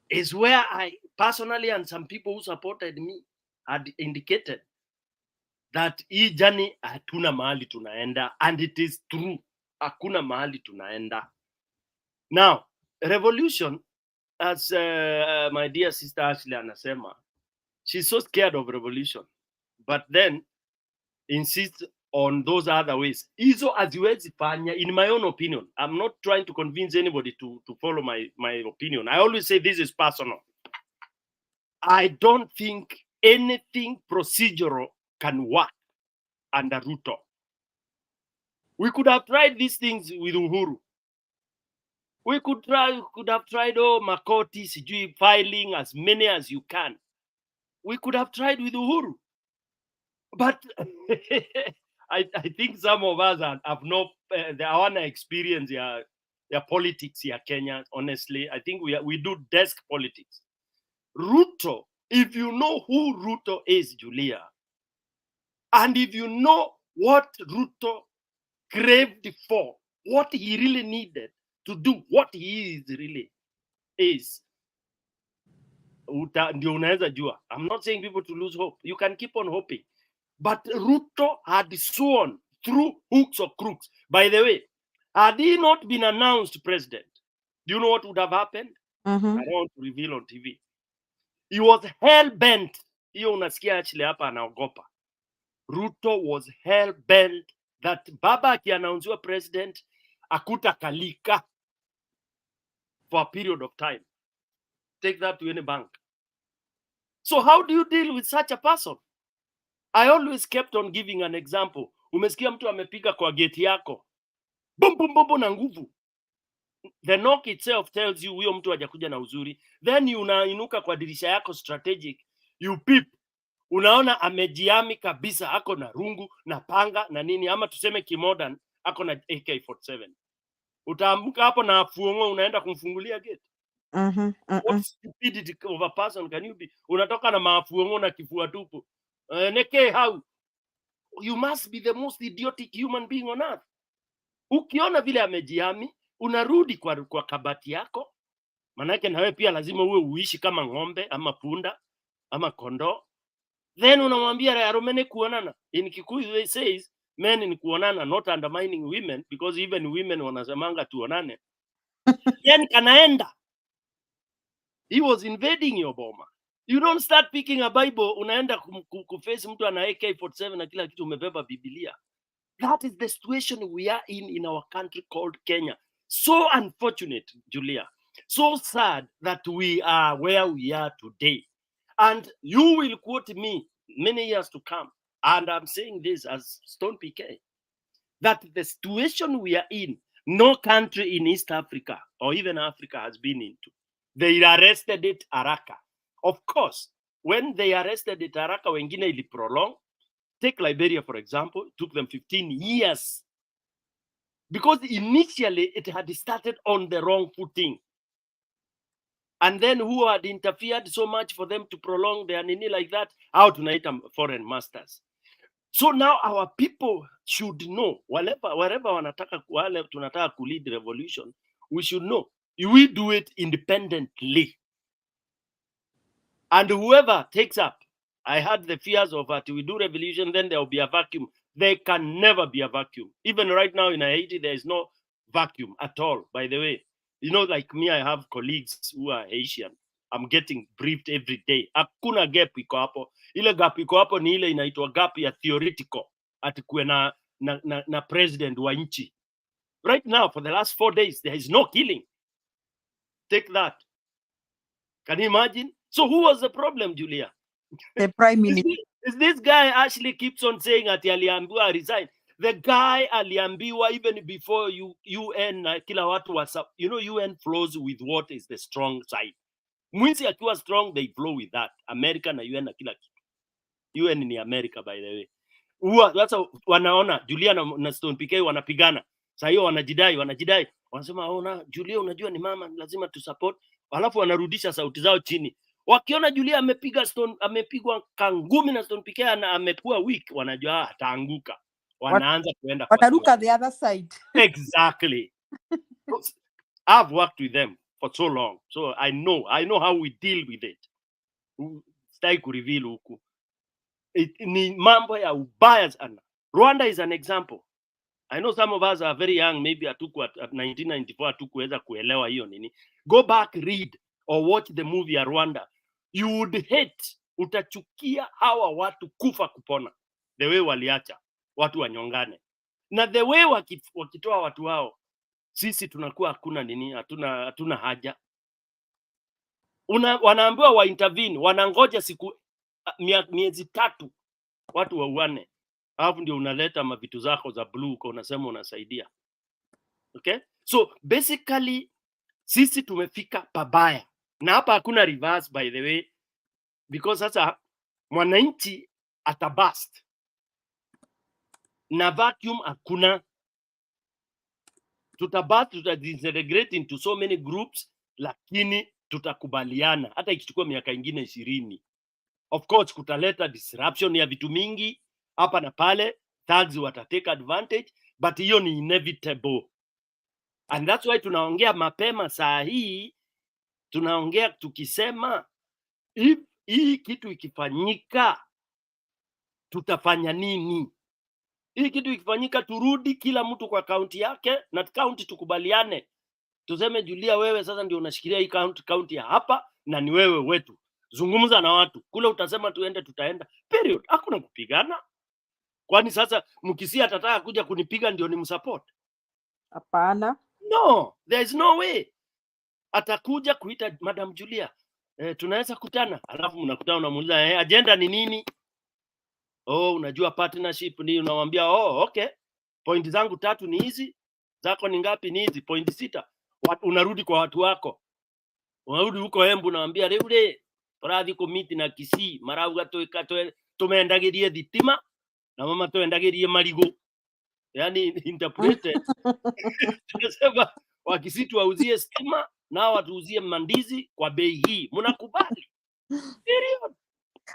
Is where I personally and some people who supported me had indicated that hii journey hatuna mahali tunaenda, and it is true. Hakuna mahali tunaenda. Now, revolution, as my dear sister Ashley anasema, she's so scared of revolution, but then insists on those other ways. Hizo haziwezi fanya, in my own opinion. I'm not trying to convince anybody to follow my opinion. I always say this is personal. I don't think anything procedural can work under Ruto. We could have tried these things with Uhuru. We could have tried Makoti, sijui filing as many as you can. We could have tried with Uhuru. But I think some of us have not, they want to experience their politics here, Kenya, honestly. I think we do desk politics. Ruto, if you know who Ruto is, Julia, and if you know what Ruto craved for, what he really needed to do, what he is really is, ndio unaweza jua. I'm not saying people to lose hope. You can keep on hoping. But Ruto had sworn through hooks or crooks. By the way, had he not been announced president, do you know what would have happened? I don't want to reveal on TV. He was hell-bent. Hiyo unasikia actually hapa anaogopa. Ruto was hell-bent that baba akiannouncewa president, akutakalika for a period of time. Take that to any bank. So how do you deal with such a person? I always kept on giving an example. Umesikia mtu amepiga kwa gate yako. Bum bum bum bum na nguvu. The knock itself tells you huyo mtu hajakuja na uzuri. Then you unainuka kwa dirisha yako strategic. You peep. Unaona amejiami kabisa, ako na rungu na panga na nini, ama tuseme kimodern, ako na AK-47. Utaamka hapo na afuongo, unaenda kumfungulia gate. What stupidity of a person can you be? Unatoka na maafuongo na kifua tupu. Neke how? You must be the most idiotic human being on earth. Ukiona vile amejiami, unarudi kwa kabati yako. Manake na wewe pia lazima uwe uishi kama ng'ombe ama punda ama kondoo. Then unamwambia aromene kuonana. In Kikuyu they says men ni kuonana, not undermining women, because even women wanasemanga tuonane. Then kanaenda. He was invading your boma. You don't start picking a Bible, unaenda kuface mtu ana AK-47 na kila kitu umebeba Biblia. That is the situation we are in our country called Kenya. So unfortunate, Julia. So sad that we are where we are today. And you will quote me many years to come. And I'm saying this as Stone PK, that the situation we are in, no country in East Africa or even Africa has been into. They arrested it Araka. Of course, when they arrested it Araka, wengine ili prolong. Take Liberia, for example, it took them 15 years. Because initially it had started on the wrong footing. And then who had interfered so much for them to prolong their nini like that? How to night foreign masters. So now our people should know, wherever wanataka wale tunataka to lead the revolution, we should know. We do it independently. And whoever takes up, I had the fears of that we do revolution, then there will be a vacuum. There can never be a vacuum. Even right now in Haiti, there is no vacuum at all, by the way. You know, like me, I have colleagues who are Haitian. I'm getting briefed every day. Hakuna gap iko hapo. Ile gap iko hapo ni ile inaitwa gap ya theoretical. Ati kuwe na president wa nchi. Right now, for the last 4 days, there is no killing. Take that. Can you imagine? So who was the problem, Julia? The prime minister. Is this guy actually keeps on saying ati aliambiwa resign? The guy aliambiwa even before UN kila watu WhatsApp. You know, UN flows with what is the strong side. Mwinzi akiwa strong, they flow with that. America na UN na kila kitu. UN ni America, by the way. Sasa wanaona Julia na Stone PK wanapigana. Sasa hiyo wanajidai. Wanasema ona Julia unajua ni mama, lazima tu support. Alafu wanarudisha sauti zao chini. Wakiona Julia amepigwa kangumi na Stone PK na amekuwa weak, wanajua ataanguka. Wanaanza kuenda wataruka the other side. Exactly. I've worked with them for so long, so I know how we deal with it. Stai kureveal huku. Ni mambo ya ubaya sana. Rwanda is an example. I know some of us are very young, maybe at 1994 hatukuweza kuelewa hiyo nini. Go back, read or watch the movie ya Rwanda. You would hate, utachukia hawa watu kufa kupona. The way waliacha watu wanyongane. Na the way wakitoa watu wao, sisi tunakuwa hakuna nini, hatuna haja. Wanaambiwa wa intervene, wanangoja siku miezi 3 watu wauane. Alafu ndio unaleta mavitu zako za blue kwa unasema unasaidia. Okay? So basically sisi tumefika pabaya. Na hapa hakuna reverse, by the way, because sasa mwananchi atabust. Na vacuum hakuna. Tutabust, tutadisintegrate into so many groups, lakini tutakubaliana hata ikichukua miaka ingine 20. Of course kutaleta disruption ya vitu mingi hapa na pale, thugs watatake advantage, but hiyo ni inevitable. And that's why tunaongea mapema saa hii, tunaongea tukisema hii kitu ikifanyika tutafanya nini? Hii kitu ikifanyika turudi kila mtu kwa kaunti yake na kaunti tukubaliane. Tuseme Julia, wewe sasa ndio unashikilia hii kaunti ya hapa na ni wewe wetu. Zungumza na watu. Kule utasema tuende, tutaenda. Period. Hakuna kupigana. Kwani sasa mkisia atataka kuja kunipiga ndio nimsupport? Hapana. No, there is no way. Atakuja kuita Madam Julia. Tunaweza kutana. Alafu mnakutana unamuuliza agenda ni nini? Oh, unajua partnership ni, unamwambia okay. Point zangu 3 ni hizi. Zako ni ngapi? Ni hizi. Point 6. Unarudi kwa watu wako. Unarudi huko Embu unawaambia reule turathi komiti na Kisii marauga tumendagirie thitima na mama tuendagirie marigo. Yani interpreted. Tunasema Wakisii tuwauzie stima na watuuzie mandizi kwa bei hii. Mnakubali? Period.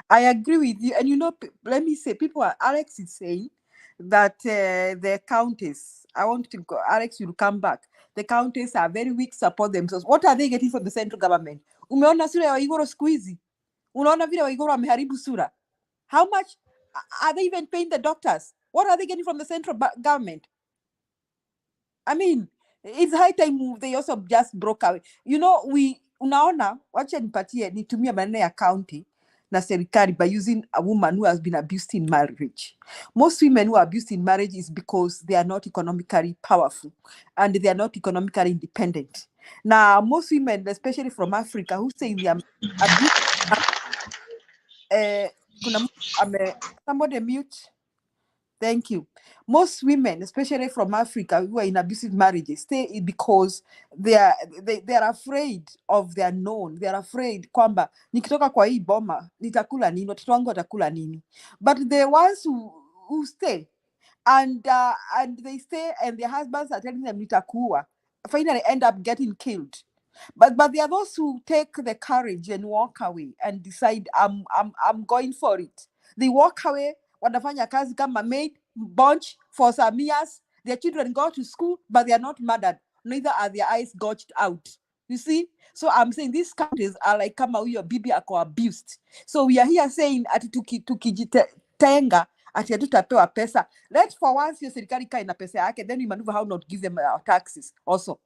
I agree with you. And you know, let me say, Alex is saying that the counties, I want to go, Alex, you'll come back. The counties are very weak, support themselves. What are they getting from the central government? Umeona sura ya Waiguru siku hizi? Unaona vile Waiguru ameharibu sura? How much are they even paying the doctors? What are they getting from the central government? I mean, it's high time they also just broke away. You know, unaona, wacha nitumie maneno ya county na serikali by using a woman who has been abused in marriage. Most women who are abused in marriage is because they are not economically powerful and they are not economically independent. Now, most women, especially from Africa, who say they are abused, somebody mute. Thank you. Most women, especially from Africa, who are in abusive marriages, stay because they are afraid of their known. They are afraid kwamba nikitoka kwa hii boma nitakula nini, watoto wangu watakula nini. But the ones who stay and they stay and their husbands are telling them nitakuwa, finally end up getting killed. But there are those who take the courage and walk away and decide I'm going for it. They walk away. Wanafanya kazi kama maid, bunch for some years. Their children go to school, but they are not murdered. Neither are their eyes gouged out. You see? So I'm saying these countries are like kama huyo bibi ako abused. So we are here saying ati tukijitenga ati hatutapewa pesa. Let for once your serikali kai na pesa yake, then we maneuver how not give them our taxes also.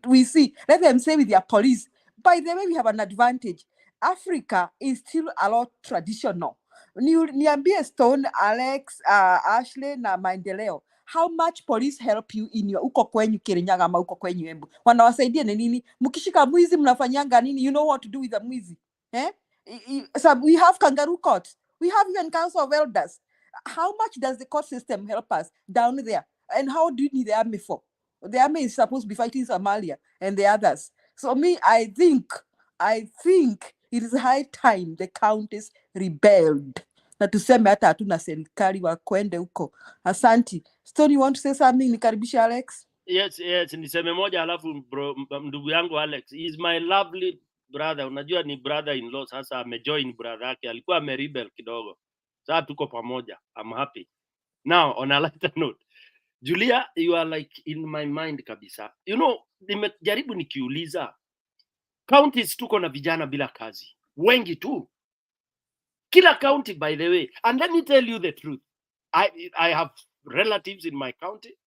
We see. Let them say with their police. By the way, we have an advantage. Africa is still a lot traditional. Niambie Stone, Alex, Ashley na Maendeleo, how much police help you in your uko kwenyu Kirinyaga ama uko kwenyu Embu? Wanawasaidia na nini? Mkishika mwizi mnafanyanga nini? You know what to do with the mwizi. So we have kangaroo courts. We have even council of elders. How much does the court system help us down there? And how do you need the army for? The army is supposed to be fighting Somalia and the others. So I think it is high time the counties rebelled. Na tuseme hata hatuna serikali wa kwende huko. Asanti. Stone, you want to say something? Nikaribisha Alex. Yes, niseme moja alafu ndugu yangu Alex. He is my lovely brother. Unajua ni brother-in-law, sasa amejoin brother yake. Alikuwa amerebel kidogo. Sasa tuko pamoja. I'm happy. Now, on a lighter note. Julia, you are like in my mind kabisa. You know, nimejaribu nikiuliza, counties tuko na vijana bila kazi wengi tu, kila county, by the way. And let me tell you the truth, I have relatives in my county.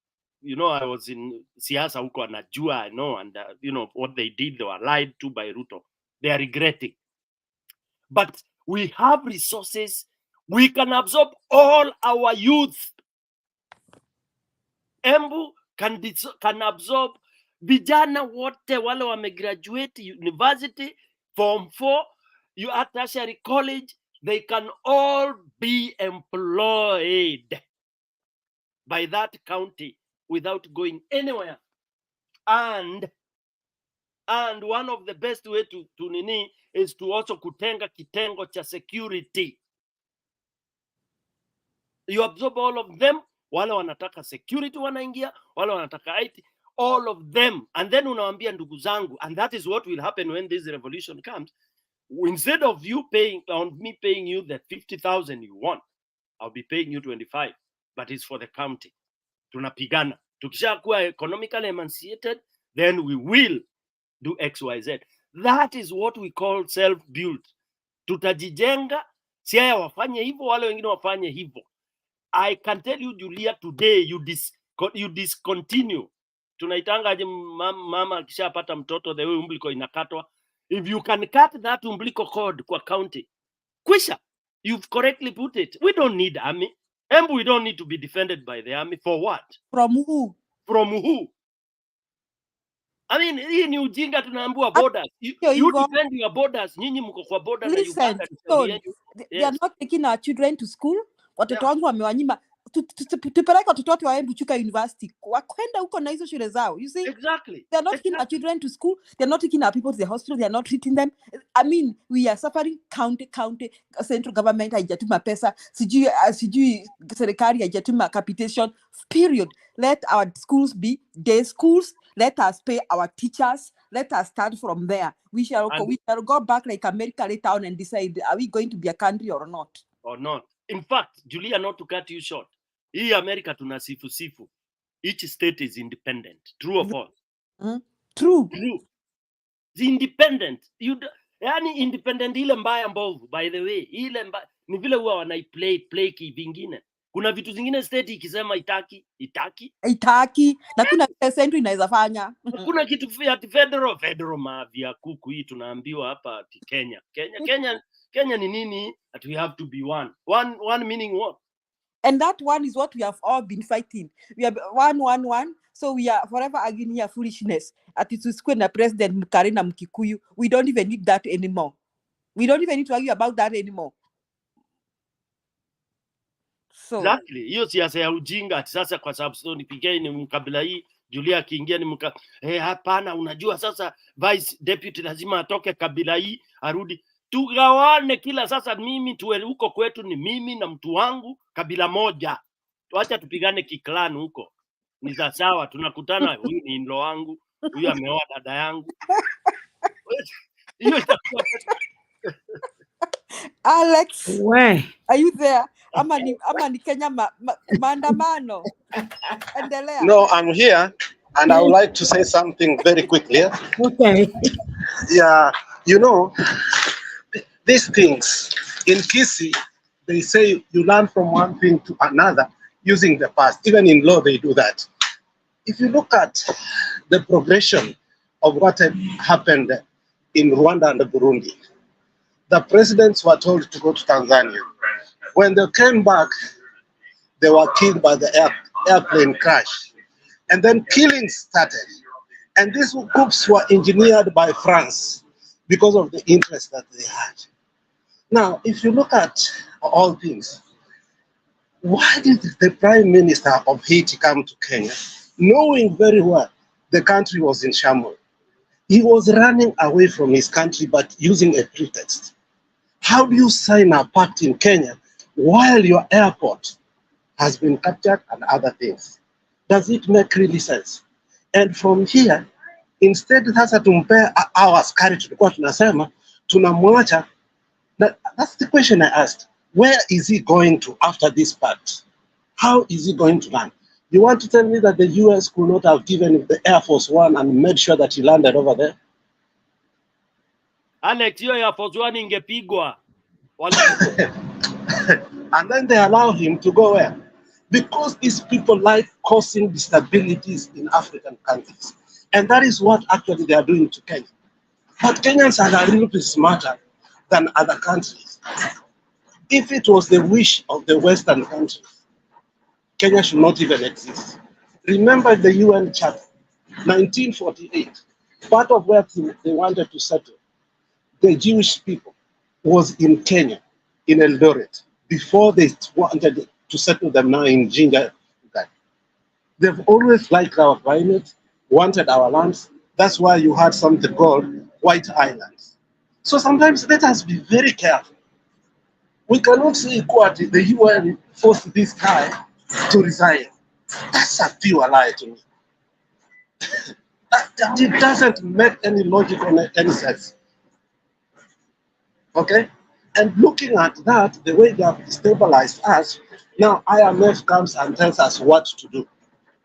You know, I was in siasa huko, anajua, I know, and you know what they did. They were lied to by Ruto. They are regretting. But we have resources. We can absorb all our youth. Embu can absorb vijana wote wale wamegraduate university, form 4, you at tertiary college, they can all be employed by that county without going anywhere. And one of the best way to nini is to also kutenga kitengo cha security. You absorb all of them, wale wanataka security wanaingia, wale wanataka IT, all of them. And then unawaambia ndugu zangu, and that is what will happen when this revolution comes. Instead of you paying, on me paying you the 50,000 you want, I'll be paying you 25, but it's for the county. Tunapigana. Tukishakuwa economically emancipated, then we will do XYZ. That is what we call self-build. Tutajijenga, si haya wafanye hivyo, wale wengine wafanye hivyo. I can tell you, Julia, today you discontinue. Tunaitanga aje mama akishapata mtoto, the way umbilical inakatwa. If you can cut that umbilical cord kwa county, kwisha, you've correctly put it. We don't need army. And we don't need to be defended by the army. For what? From who? From who? I mean, hii ni ujinga, tunaambiwa borders. You defend your borders. Nyinyi mko kwa border na Uganda. They are not taking our children to school. Watoto wangu wamewanyima. Tupeleke watoto wote waende Chuka University. Wakwenda huko na hizo shule zao. You see? Exactly. They are not taking our children to school. They are not taking our people to the hospital. They are not treating them. I mean, we are suffering. County, central government haijatuma pesa. Sijui serikali haijatuma capitation. Period. Let our schools be day schools. Let us pay our teachers. Let us start from there. We shall go back like America later on and decide, are we going to be a country or not? Or not. In fact, Julia, not to cut you short, hii America tunasifu. Each state is independent. True or false? True. The independent. Yani independent ile mbaya mbovu, by the way. Ile mbaya. Ni vile huwa wanaiplay kivingine. Kuna vitu zingine state ikisema itaki. Na kuna central inaweza fanya. Kuna kitu federal mavia kuku hii tunaambiwa hapa ati Kenya ni nini? That we have to be one. One meaning what? And that one is what we have all been fighting. We are one. So we are forever arguing here foolishness. At tusikwe na President Mkari na Mkikuyu. We don't even need that anymore. We don't even need to argue about that anymore. So exactly. Hiyo siasa ya ujinga ati sasa kwa sababu Stone PK ni mkabila hii, Julia akiingia ni hapana, unajua sasa vice deputy lazima atoke kabila hii arudi. Tugawane kila sasa, mimi tuwe huko kwetu ni mimi na mtu wangu kabila moja. Tuacha tupigane kiklan huko. Ni sawa, tunakutana, huyu ni in-law wangu, huyu ameoa dada yangu. Alex, are you there? Ama ni Kenya maandamano. Endelea. No, I'm here and I would like to say something very quickly. Okay. Yeah, you know, these things in Kisi, they say you learn from one thing to another using the past. Even in law, they do that. If you look at the progression of what happened in Rwanda and Burundi, the presidents were told to go to Tanzania. When they came back, they were killed by the airplane crash. And then killings started. And these groups were engineered by France because of the interest that they had. Now, if you look at all things, why did the Prime Minister of Haiti come to Kenya, knowing very well the country was in shambles? He was running away from his country, but using a pretext. How do you sign a pact in Kenya while your airport has been captured and other things? Does it make really sense? And from here, instead sasa tumpe our askari tulikuwa tunasema tunamwacha. That's the question I asked. Where is he going to after this pact? How is he going to land? You want to tell me that the US could not have given the Air Force One and made sure that he landed over there? Alex, hiyo ya Force One ingepigwa. And then they allow him to go where? Because these people like causing instabilities in African countries. And that is what actually they are doing to Kenya. But Kenyans are a little bit smarter than other countries. If it was the wish of the Western countries, Kenya should not even exist. Remember the UN Charter, 1948, part of where they wanted to settle the Jewish people was in Kenya, in Eldoret, before they wanted to settle them now in Jinja. They've always liked our climate, wanted our lands. That's why you had something called White Islands. So sometimes let us be very careful. We cannot say equality, the UN forced this guy to resign. That's a pure lie to me. It doesn't make any logic or any sense. Okay? And looking at that, the way they have stabilized us, now IMF comes and tells us what to do.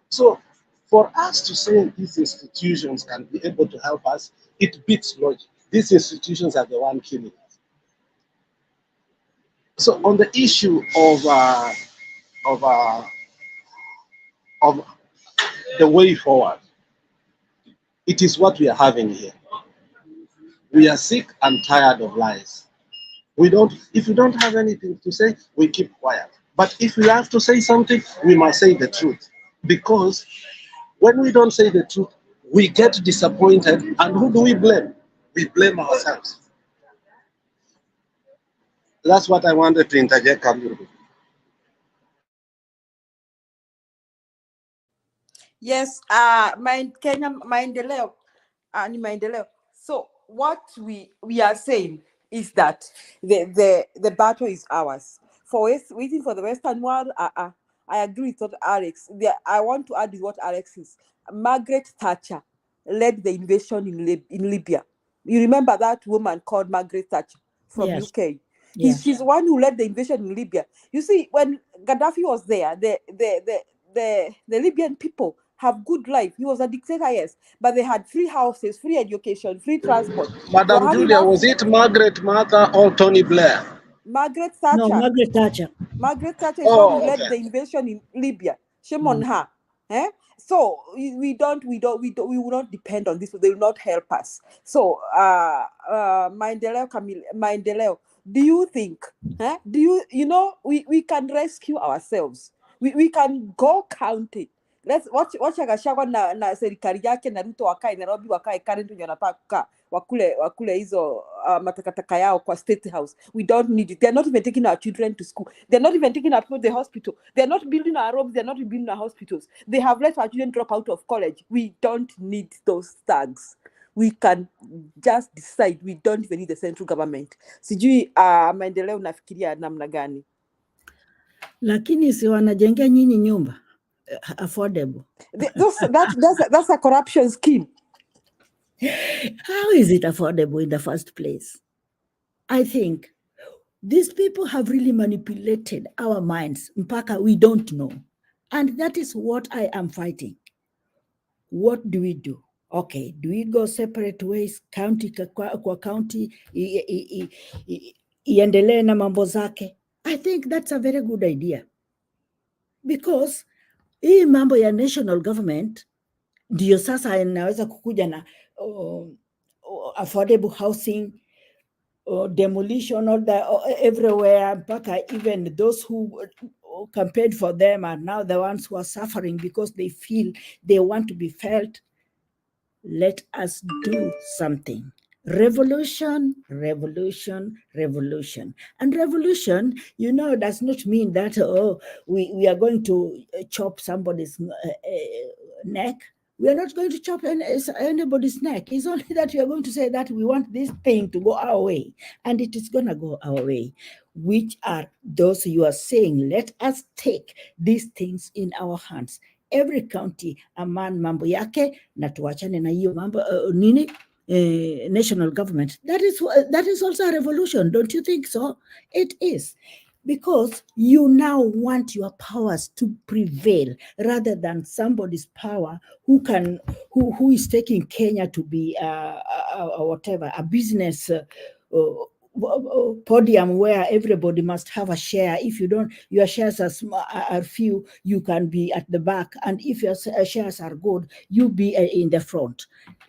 So for us to say these institutions can be able to help us, it beats logic. These institutions are the one killing us. So on the issue of the way forward, it is what we are having here. We are sick and tired of lies. If we don't have anything to say, we keep quiet. But if we have to say something, we must say the truth. Because when we don't say the truth, we get disappointed. And who do we blame? We blame ourselves. That's what I wanted to interject. Yes, Kenya maendeleo, ni maendeleo. So what we are saying is that the battle is ours. For waiting for the Western world, I agree with what Alex. I want to add what Alex is. Margaret Thatcher led the invasion in Libya. You remember that woman called Margaret Thatcher from Yes. UK? Yeah. She's the one who led the invasion in Libya. You see, when Gaddafi was there, the Libyan people have good life. He was a dictator, yes, but they had free houses, free education, free transport. Madam Julia, was it Margaret Martha or Tony Blair? Margaret Thatcher. No, Margaret Thatcher. Margaret Thatcher is one who led the invasion in Libya. Shame on her. So we will not depend on this. They will not help us. So Maendeleo, do you think? We can rescue ourselves. We can go county. Let's watch Gachagua na serikali yake na Ruto wakae Nairobi, wakae Karen ndio wanataka kukaa wakule hizo matakataka yao kwa State House. We don't need it. They're not even taking our children to school. They're not even taking our people to the hospital. They're not building our roads. They're not building our hospitals. They have let our children drop out of college. We don't need those thugs. We can just decide. We don't even need the central government. Sijui maendeleo nafikiria namna gani? Lakini si wanajengea nyinyi nyumba affordable. That's a corruption scheme. How is it affordable in the first place? I think these people have really manipulated our minds. Mpaka we don't know. And that is what I am fighting. What do we do? Okay, do we go separate ways, county kwa county, iendelee na mambo zake? I think that's a very good idea. Because hii mambo ya national government ndio sasa inaweza kukuja na affordable housing, demolition everywhere, mpaka even those who campaigned for them are now the ones who are suffering because they feel they want to be felt. Let us do something. Revolution, revolution, revolution. And revolution, does not mean that, we are going to chop somebody's neck. We are not going to chop anybody's neck. It's only that we are going to say that we want this thing to go our way. And it is going to go our way. Which are those you are saying, let us take these things in our hands. Every county, a man mambo yake, na tuachane na hiyo mambo, national government. That is also a revolution, don't you think so? It is. because you now want your powers to prevail rather than somebody's power who is taking Kenya to be whatever, a business podium where everybody must have a share. If you don't, your shares are few, you can be at the back, and if your shares are good, you be in the front.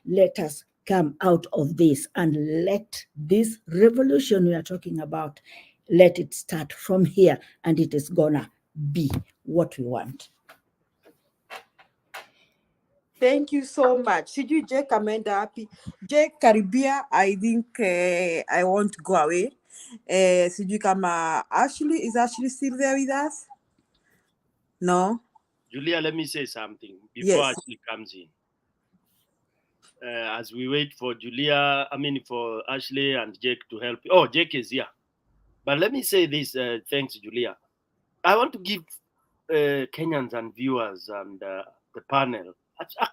Let us come out of this and let this revolution we are talking about, let it start from here, and it is gonna be what we want. Thank you so much. Sijui Jake ameenda happy. Jake karibia, I think I want to go away. Sijui kama Ashley, is Ashley still there with us? No? Julia, let me say something before Yes. Ashley comes in. As we wait for Julia, for Ashley and Jake to help. Oh, Jake is here. But let me say this, thanks, Julia. I want to give Kenyans and viewers and the panel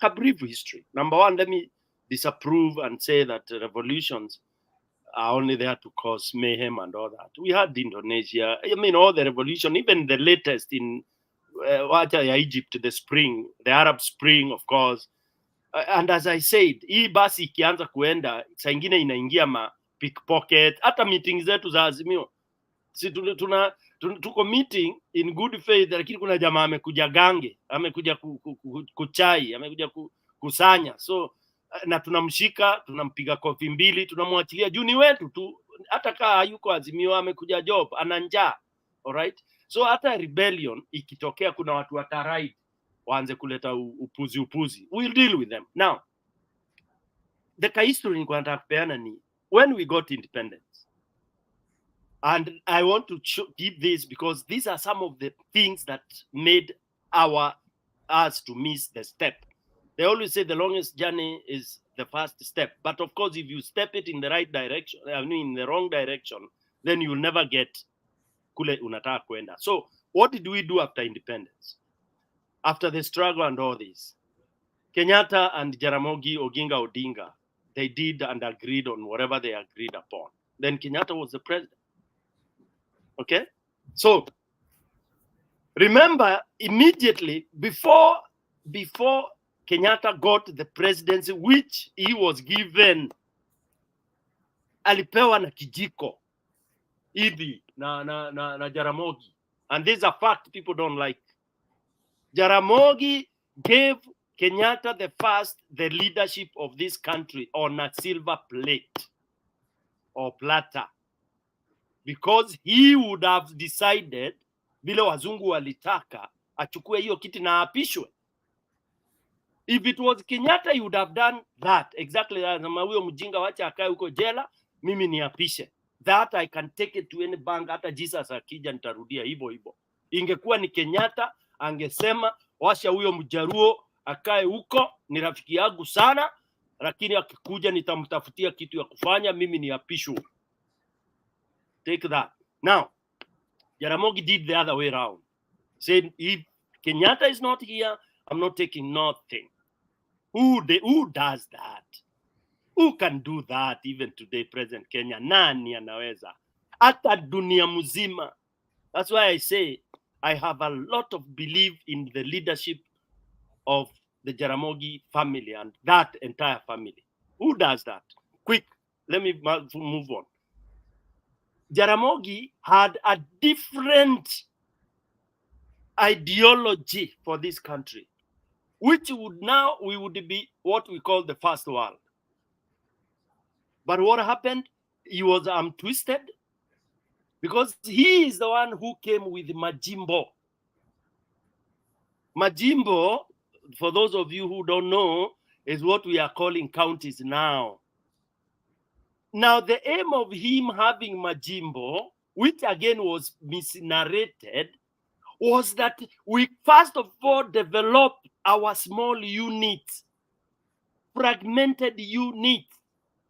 a brief history. Number one, let me disapprove and say that revolutions are only there to cause mayhem and all that. We had Indonesia, all the revolution, even the latest in Egypt, the spring, the Arab Spring, of course. And as I said, hii basi ikianza kuenda, saa ingine inaingia ma pickpocket, hata meetings zetu za Azimio. Si tuko meeting in good faith, lakini kuna jamaa amekuja gange, amekuja kuchai, amekuja kusanya. So na tunamshika, tunampiga kofi mbili, tunamwachilia juu ni wetu tu, hata kaa hayuko Azimio, amekuja job, ana njaa. Alright? So hata rebellion ikitokea, kuna watu watarai waanze kuleta upuzi. We'll deal with them. Now, the history ni kwa kupeana ni when we got independence. And I want to give this because these are some of the things that made us to miss the step. They always say the longest journey is the first step. But of course, if you step it in the right direction, in the wrong direction, then you'll never get kule unataka kwenda. So what did we do after independence? After the struggle and all this, Kenyatta and Jaramogi Oginga Odinga, they did and agreed on whatever they agreed upon. Then Kenyatta was the president. Okay? So, remember, immediately before Kenyatta got the presidency, which he was given, alipewa na kijiko hivi na Jaramogi. And this is a fact people don't like. Jaramogi gave Kenyatta the leadership of this country on a silver plate or platter, because he would have decided vile wazungu walitaka achukue hiyo kiti na apishwe. If it was Kenyatta, he would have done that exactly. Kama huyo mjinga wacha akae huko jela, mimi niapishe. That I can take it to any bank, hata Jesus akija nitarudia hivyo. Ingekuwa ni Kenyatta, angesema washa huyo mjaruo akae huko, ni rafiki yangu sana, lakini akikuja nitamtafutia kitu ya kufanya, mimi niapishwe. Take that. Now, Jaramogi did the other way around. Said, if Kenyatta is not here, I'm not taking nothing. Who does that? Who can do that even today, President Kenya? Nani anaweza? Hata dunia mzima. That's why I say I have a lot of belief in the leadership of the Jaramogi family and that entire family. Who does that? Quick, let me move on. Jaramogi had a different ideology for this country, which we would be what we call the first world. But what happened? He was twisted, because he is the one who came with Majimbo. Majimbo, for those of you who don't know, is what we are calling counties now. Now, the aim of him having Majimbo, which again was misnarrated, was that we first of all develop our small units, fragmented units,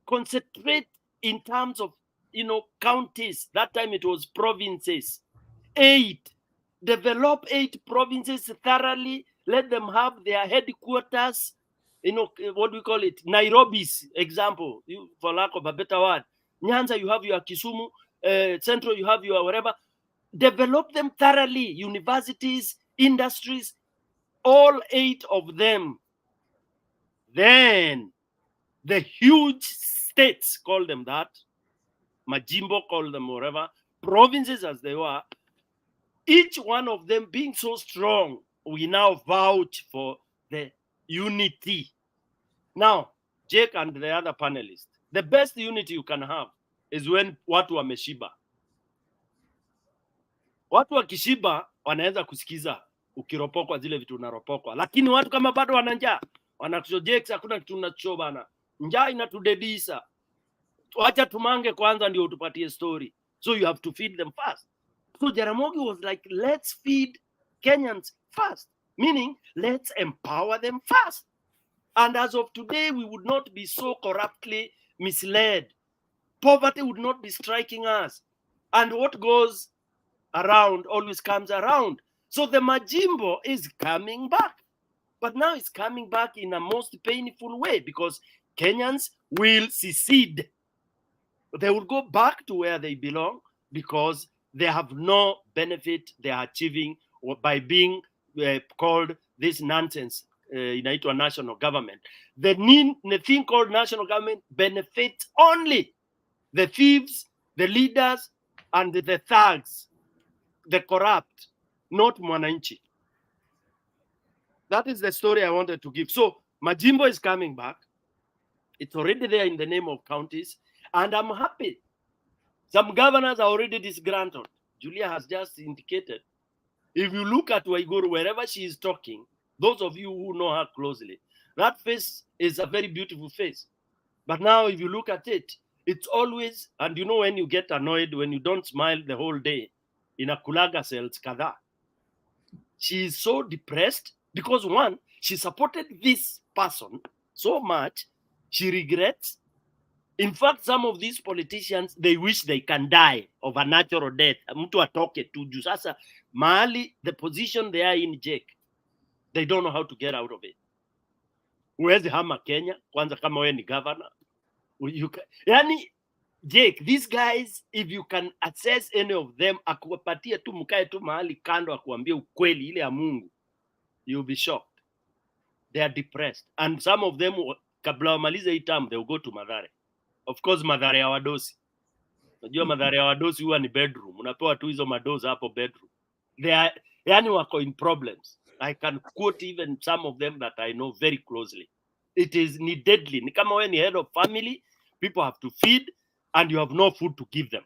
concentrate in terms of, counties. That time it was provinces. 8. Develop 8 provinces thoroughly. Let them have their headquarters. What do we call it? Nairobi's example, for lack of a better word. Nyanza, you have your Kisumu. Central, you have your whatever. develop them thoroughly, universities, industries, all 8 of them. Then the huge states, call them that, Majimbo, call them whatever, provinces as they were, each one of them being so strong, we now vouch for the unity. Now, Jake and the other panelists, the best unity you can have is when watu wameshiba. Watu wakishiba wanaweza kusikiza ukiropokwa zile vitu unaropokwa, lakini watu kama bado wana njaa, wanatujojex, hakuna kitu unacho bana, njaa inatudedisa, wacha tumange kwanza ndio utupatie story. So you have to feed them fast. So Jaramogi was like, let's feed Kenyans fast, meaning let's empower them fast. And as of today, we would not be so corruptly misled. Poverty would not be striking us. And what goes around always comes around. So the Majimbo is coming back. But now it's coming back in a most painful way because Kenyans will secede. They will go back to where they belong because they have no benefit they are achieving by being called this nonsense inaitwa national government. The thing called national government benefits only the thieves, the leaders, and the thugs, the corrupt, not mwananchi. That is the story I wanted to give. So Majimbo is coming back. It's already there in the name of counties, and I'm happy. Some governors are already disgruntled. Julia has just indicated. If you look at Waiguru, wherever she is talking, those of you who know her closely, that face is a very beautiful face. But now if you look at it, it's always, and you know when you get annoyed, when you don't smile the whole day, in a kulaga cells kada. She is so depressed because one, she supported this person so much, she regrets. In fact, some of these politicians, they wish they can die of a natural death. Mtu atoke tu juu sasa mahali, the position they are in, Jake, they don't know how to get out of it. Huwezi hama Kenya, kwanza kama wewe ni governor. Yani, Jake, these guys, if you can access any of them, akuwapatia tu mkae tu mahali kando akuambia ukweli ile ya Mungu, you'll be shocked. They are depressed. And some of them, kabla wamalize hii term, they'll go to Mathare. Of course, Mathare ya wadosi. Unajua Mathare ya wadosi huwa ni bedroom. Unapewa tu hizo madozi hapo bedroom. They are, yani wako in problems. I can quote even some of them that I know very closely. It is deadly. Ni kama wewe ni head of family, people have to feed, and you have no food to give them.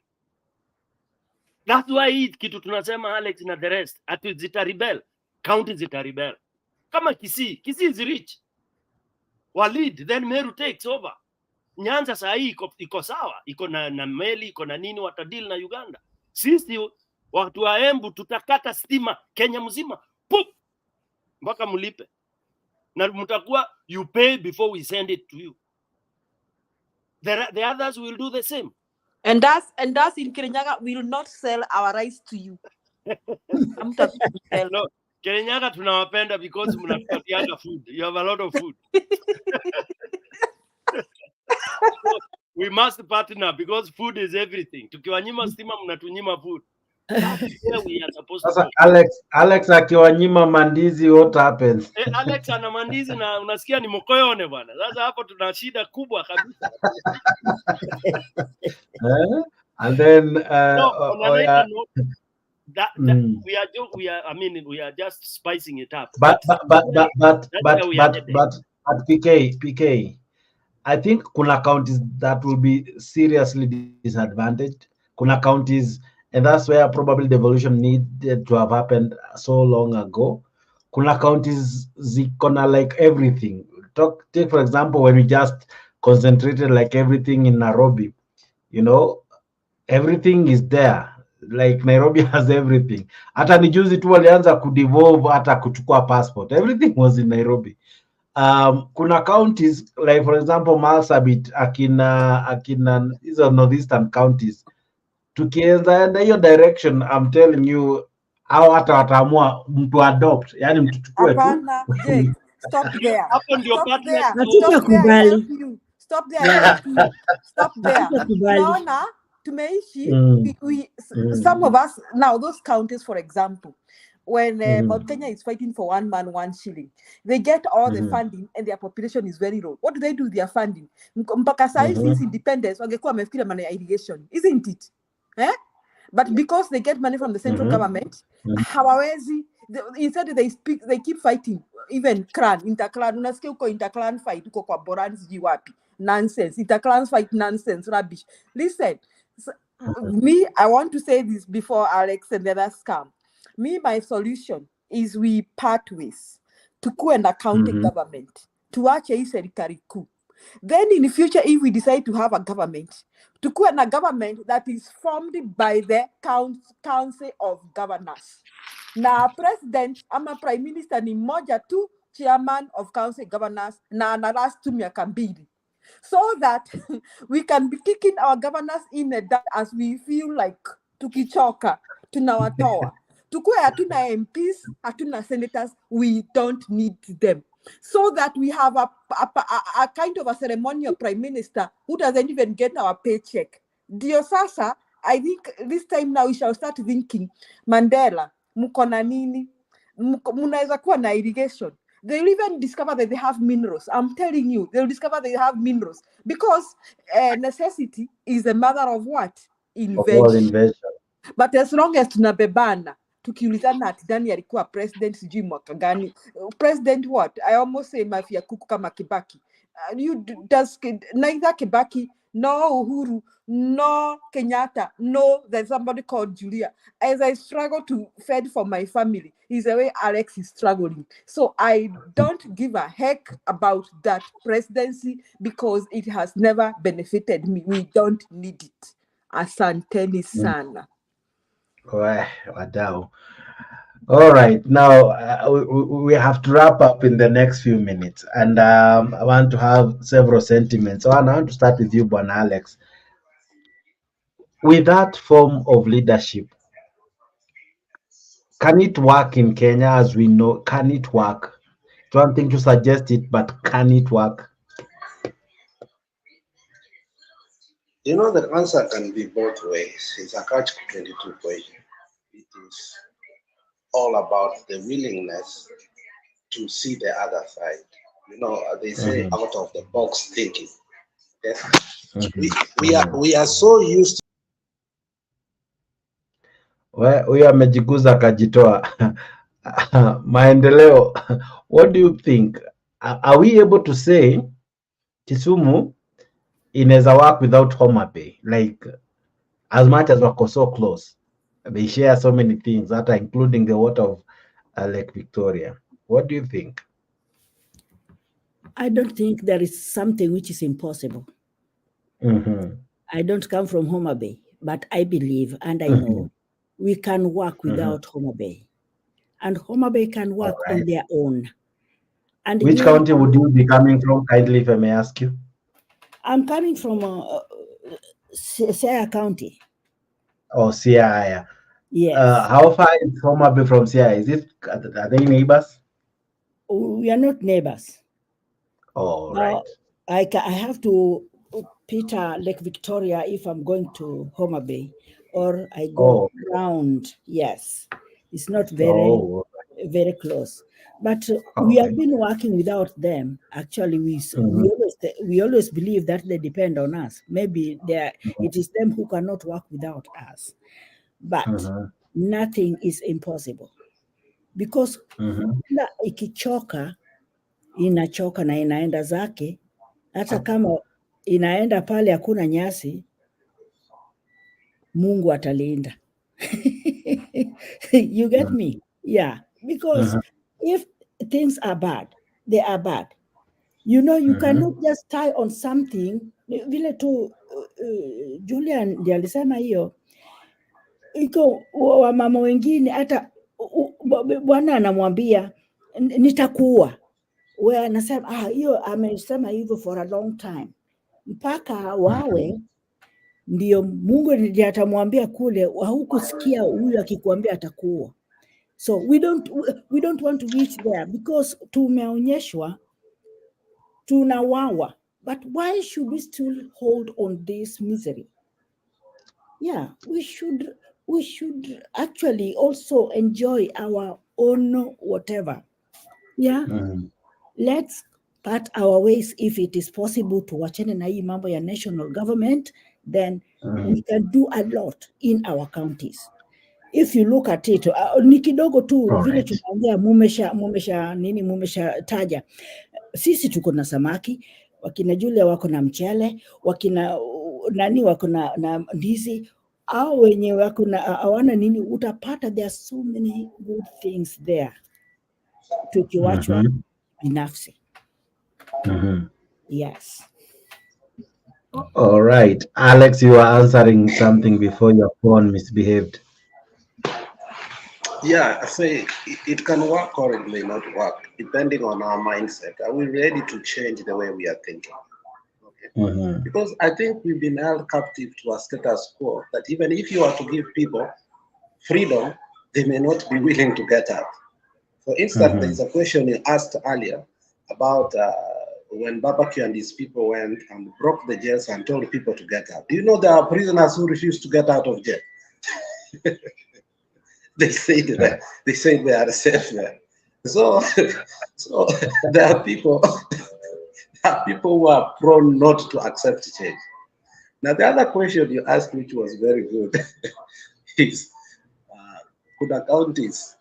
That's why kitu tunasema Alex na the rest, ati zita rebel, county zita rebel. Kama Kisii is rich. Walid, then Meru takes over. Nyanza saa hii iko sawa, iko na meli, iko na nini, watadili na Uganda. Sisi watu wa Embu tutakata stima Kenya mzima, pup, mpaka mlipe. Na mtakuwa you pay before we send it to you. The others will do the same. And us in Kirinyaga will not sell our rice to you. No, Kirinyaga tunawapenda because mnatupatianga food. You have a lot of food. We must partner because food is everything. Tukiwanyima stima mnatunyima food. That's where we are supposed to go. Alex akiwanyima mandizi, what happens? Alex ana mandizi na unasikia ni mokoyone bwana. Sasa hapo tuna shida kubwa kabisa. And then we are just spicing it up. But PK, I think kuna counties that will be seriously disadvantaged. Kuna counties, and that's where probably the evolution needed to have happened so long ago. Kuna counties zikona like everything. Take for example, when we just concentrated like everything in Nairobi, you know, everything is there. Like Nairobi has everything. Hata ni juzi tu walianza kudevolve hata kuchukua passport. Everything was in Nairobi. Kuna counties like for example Marsabit, akina hizo northeastern counties, tukienda hiyo direction, I'm telling you, au hata wataamua mtu adopt, yani mtu chukue tu. Hapana, Jake, stop there. Hapo ndio Stop there. Stop there. Tumeishi, some of us, now those counties, for example, when Mount Kenya is fighting for 1 man, 1 shilling, they get all the funding and their population is very low. What do they do with their funding? Mpaka since independence, wangekuwa wamefikiria maneno ya irrigation, isn't it? But because they get money from the central government, hawawezi, instead they keep fighting. Even interclan, unasikia uko interclan fight, uko kwa Boran sijui wapi. Nonsense. Interclan fight, nonsense, rubbish. Listen, me, I want to say this before Alex and the others come. Me, my solution is we part ways to and accounting government, tuache hii serikali kuu. Then in the future, if we decide to have a government, to and a government that is formed by the council of governors. Na president ama prime minister ni mmoja tu, chairman of council governors, na analas tu miaka mbili. So that we can be kicking our governors in the dark as we feel like tukichoka, tunawatoa. Tukue hatuna MPs, hatuna senators, we don't need them. So that we have a kind of a ceremonial prime minister who doesn't even get our paycheck. Dio sasa, I think this time now we shall start thinking, Mandela, mukona nini, munaweza kuwa na irrigation. They'll even discover that they have minerals. I'm telling you, they'll discover they have minerals. Because necessity is the mother of what? Invention. But as long as tunabebana, tukiulizana ati nani alikuwa president sijui mwaka gani. President what? I almost say mafia kuku kama Kibaki. Neither Kibaki, no Uhuru, no Kenyatta, no there's somebody called Julia. As I struggle to fend for my family, is the way Alex is struggling. So I don't give a heck about that presidency because it has never benefited me. We don't need it. Asanteni sana. Wadau. All right, now we have to wrap up in the next few minutes, and I want to have several sentiments. So I want to start with you, Bwana Alex. With that form of leadership, can it work in Kenya as we know? Can it work? Don't think to suggest it, but can it work? You know, the answer can be both ways. It's a catch-22 question. It is all about the willingness to see the other side. You know, they say out of the box thinking. Yes? We are so used to Huyo amejiguza akajitoa. Maendeleo, what do you think? Are we able to say Kisumu inaweza work without Homa Bay? Like, as much as wako so close, they share so many things that are including the water of Lake Victoria. What do you think? I don't think there is something which is impossible. I don't come from Homa Bay, but I believe and I know we can work without Homa Bay. And Homa Bay can work on their own. And which county would you be coming from, kindly, if I may ask you? I'm coming from Siaya County. Oh, Siaya. Yes. How far is Homa Bay from Siaya? Are they neighbors? We are not neighbors. Oh, right. I have to Peter Lake Victoria if I'm going to Homa Bay, or I go around. Yes, it's not very close. But we have been working without them. Actually, we always believe that they depend on us. Maybe it is them who cannot work without us. But nothing is impossible, because ikichoka inachoka na inaenda zake. Hata kama inaenda pale hakuna nyasi, Mungu atalinda. You get me? Yeah, because if things are bad, they are bad. You know, you cannot just tie on something. Vile tu Julian ndiye alisema hiyo. Iko wamama wengine hata bwana anamwambia nitakuua. Wewe anasema hiyo amesema hivyo for a long time. Mpaka wawe ndio Mungu ndiye atamwambia kule, hukusikia huyu akikwambia atakuua. So we don't want to reach there because tumeonyeshwa tunawawa. But why should we still hold on this misery? yeah, we should actually also enjoy our own whatever. Yeah, let's part our ways if it is possible to wachane na hii mambo ya national government, then we can do a lot in our counties. If you look at it, ni kidogo tu vile tunaongea, mumesha taja. Sisi tuko na samaki, wakina Julia wako na mchele, wakina nani wako na ndizi, au wenye wako na hawana nini, utapata there are so many good things there tukiwachwa binafsi. Yes. All right, Alex, you are answering something before your phone misbehaved. Yeah, I say it can work or it may not work, depending on our mindset. Are we ready to change the way we are thinking? Okay. Because I think we've been held captive to a status quo that even if you are to give people freedom, they may not be willing to get out. For instance, there is a question you asked earlier about when Babaki and his people went and broke the jails and told people to get out. Do you know there are prisoners who refuse to get out of jail? They say they are safe there. So there are people who are prone not to accept change. Now the other question you asked, which was very good, is could counties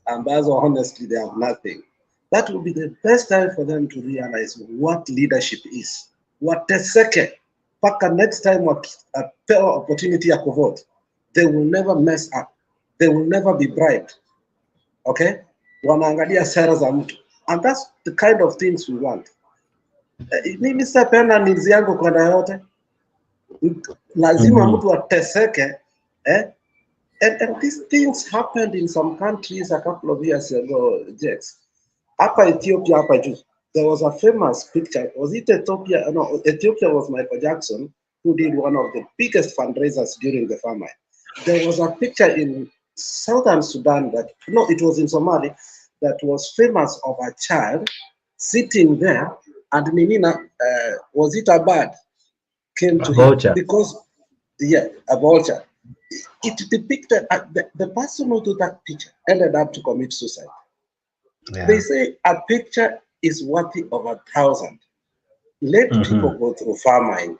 ambazo honestly they have nothing. That will be the best time for them to realize what leadership is. Wateseke paka next time wakipewa opportunity ya kuvote, they will never mess up. They will never be bribed. Okay? Wanaangalia sera za mtu. And that's the kind of things we want. Mimi sitapenda nizi yangu kwenda yote. Lazima mtu ateseke. And these things happened in some countries a couple of years ago, Jex. Hapa Ethiopia, hapa juu, there was a famous picture. Was it Ethiopia? No, Ethiopia was Michael Jackson, who did one of the biggest fundraisers during the famine. There was a picture in Southern Sudan that, no, it was in Somalia, that was famous of a child sitting there, and Minina, was it a bird, came to him because, yeah, a vulture. It depicted the person who took that picture ended up to commit suicide. Yeah. They say a picture is worthy of 1,000. Let people go through famine,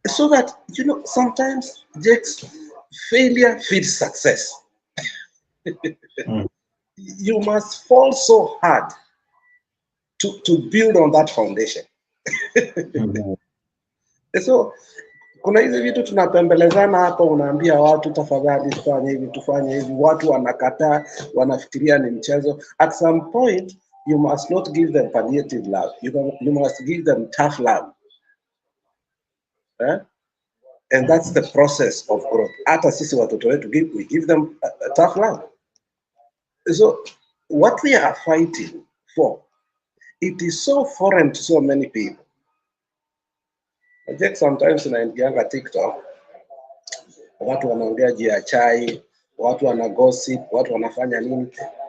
so that, you know, sometimes just failure feeds success. You must fall so hard to build on that foundation. So kuna hizi vitu tunapembelezana hapa, unaambia watu tafadhali tufanye hivi tufanye hivi, watu wanakataa, wanafikiria ni mchezo. At some point you must not give them palliative love, you must give them tough love, and that's the process of growth. Hata sisi watoto wetu we give them a tough love. So what we are fighting for, it is so foreign to so many people. I think sometimes naingianga TikTok, watu wanaongea juu ya chai, watu wana gossip, watu wanafanya nini.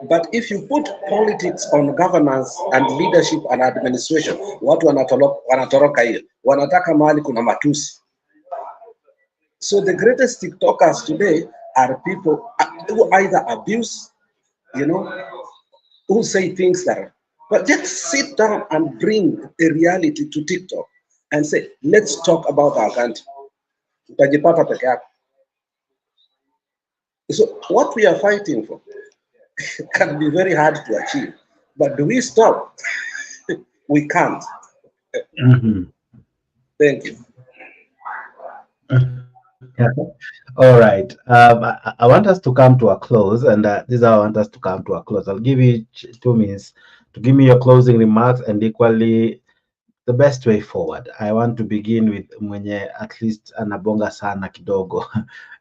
But if you put politics on governance and leadership and administration, watu wanatoroka hiyo. Wanataka mahali kuna matusi. So the greatest TikTokers today are people who either abuse, you know, who say things that are, but just sit down and bring a reality to TikTok and say, let's talk about our country. Utajipata peke yako. So what we are fighting for can be very hard to achieve, but do we stop? We can't. Thank you. All right. I want us to come to a close, and this is how I want us to come to a close. I'll give you 2 minutes to give me your closing remarks, and equally the best way forward. I want to begin with mwenye at least anabonga sana kidogo.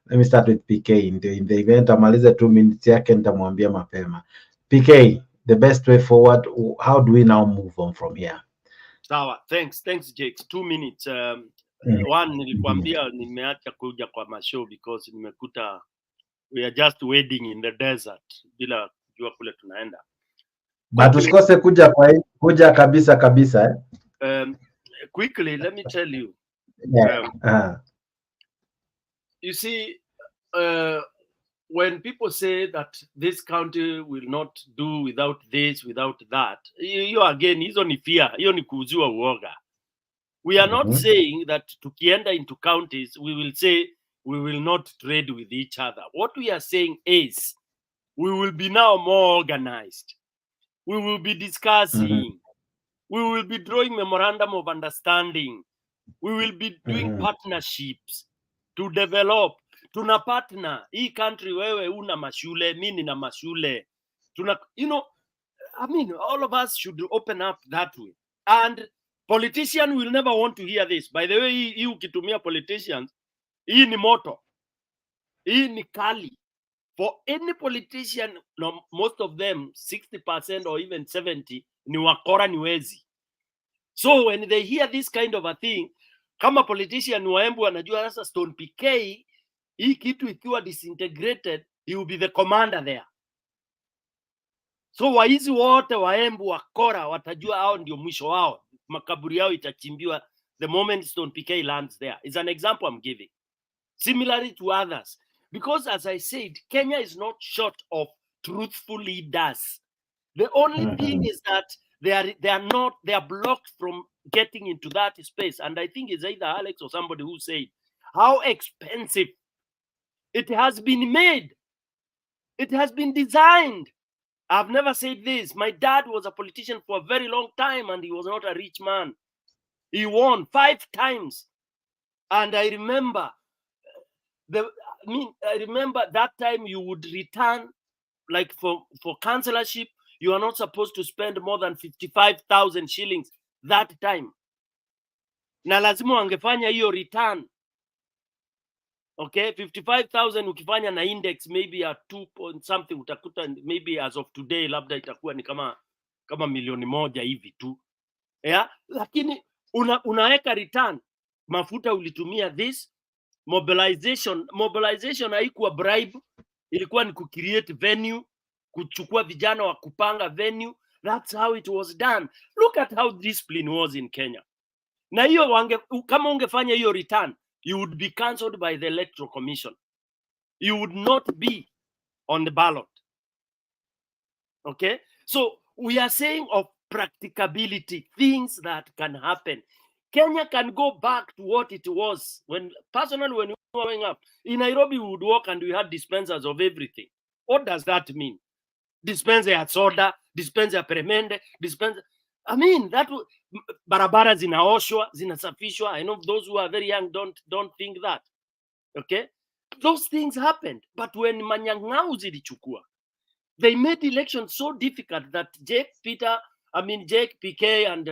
Let me start with PK. In the event amalize 2 minutes yake nitamwambia mapema. PK, the best way forward, how do we now move on from here? Sawa, thanks Jake. 2 minutes. One, nilikwambia nimeacha kuja kwa mashow because nimekuta we are just wading in the desert bila kujua kule tunaenda. But usikose kuja kabisa. Quickly, let me tell you. you see, when people say that this country will not do without this, without that, you again, hizo ni fear, hiyo ni kuuziwa uoga. We are not saying that tukienda into counties, we will say we will not trade with each other. What we are saying is we will be now more organized. We will be discussing. We will be drawing memorandum of understanding. We will be doing partnerships to develop. Tuna partner. Hii country wewe una mashule, mimi nina mashule. You know, I mean, all of us should open up that way. And politicians will never want to hear this. By the way, hii ukitumia politicians, hii ni moto. Hii ni kali. For any politician, no, most of them, 60% or even 70%, ni wakora ni wezi. So when they hear this kind of a thing, kama politician wa Embu anajua sasa Stone PK, hii kitu ikiwa disintegrated, he will be the commander there. So waizi wote wa Embu wakora watajua hao ndio mwisho wao. Makaburi yao itachimbiwa the moment Stone PK lands there. It's an example I'm giving. Similarly to others. Because as I said, Kenya is not short of truthful leaders. The only thing is that they are blocked from getting into that space. And I think it's either Alex or somebody who said how expensive it has been made. It has been designed. I've never said this. My dad was a politician for a very long time and he was not a rich man. He won 5 times. And I remember I remember that time you would return, like for councillorship, you are not supposed to spend more than 55,000 shillings that time. Na lazima wangefanya hiyo return. Okay, 55,000 ukifanya na index maybe at 2 point something utakuta maybe as of today labda itakuwa ni kama milioni 1 hivi tu. Yeah, lakini unaweka return. Mafuta ulitumia this. Mobilization haikuwa bribe, ilikuwa ni kucreate venue, kuchukua vijana wa kupanga venue. That's how it was done. Look at how discipline was in Kenya. Na hiyo kama ungefanya hiyo return, you would be cancelled by the Electoral Commission. You would not be on the ballot. Okay? So we are saying of practicability, things that can happen. Kenya can go back to what it was when we were growing up. In Nairobi, we would walk and we had dispensers of everything. What does that mean? Dispenser ya soda, dispenser ya peremende, dispenser. I mean, that barabara zinaoshwa, zinasafishwa. I know those who are very young don't think that. Okay? Those things happened. But when Manyang'au zilichukua, they made elections so difficult that Jake PK and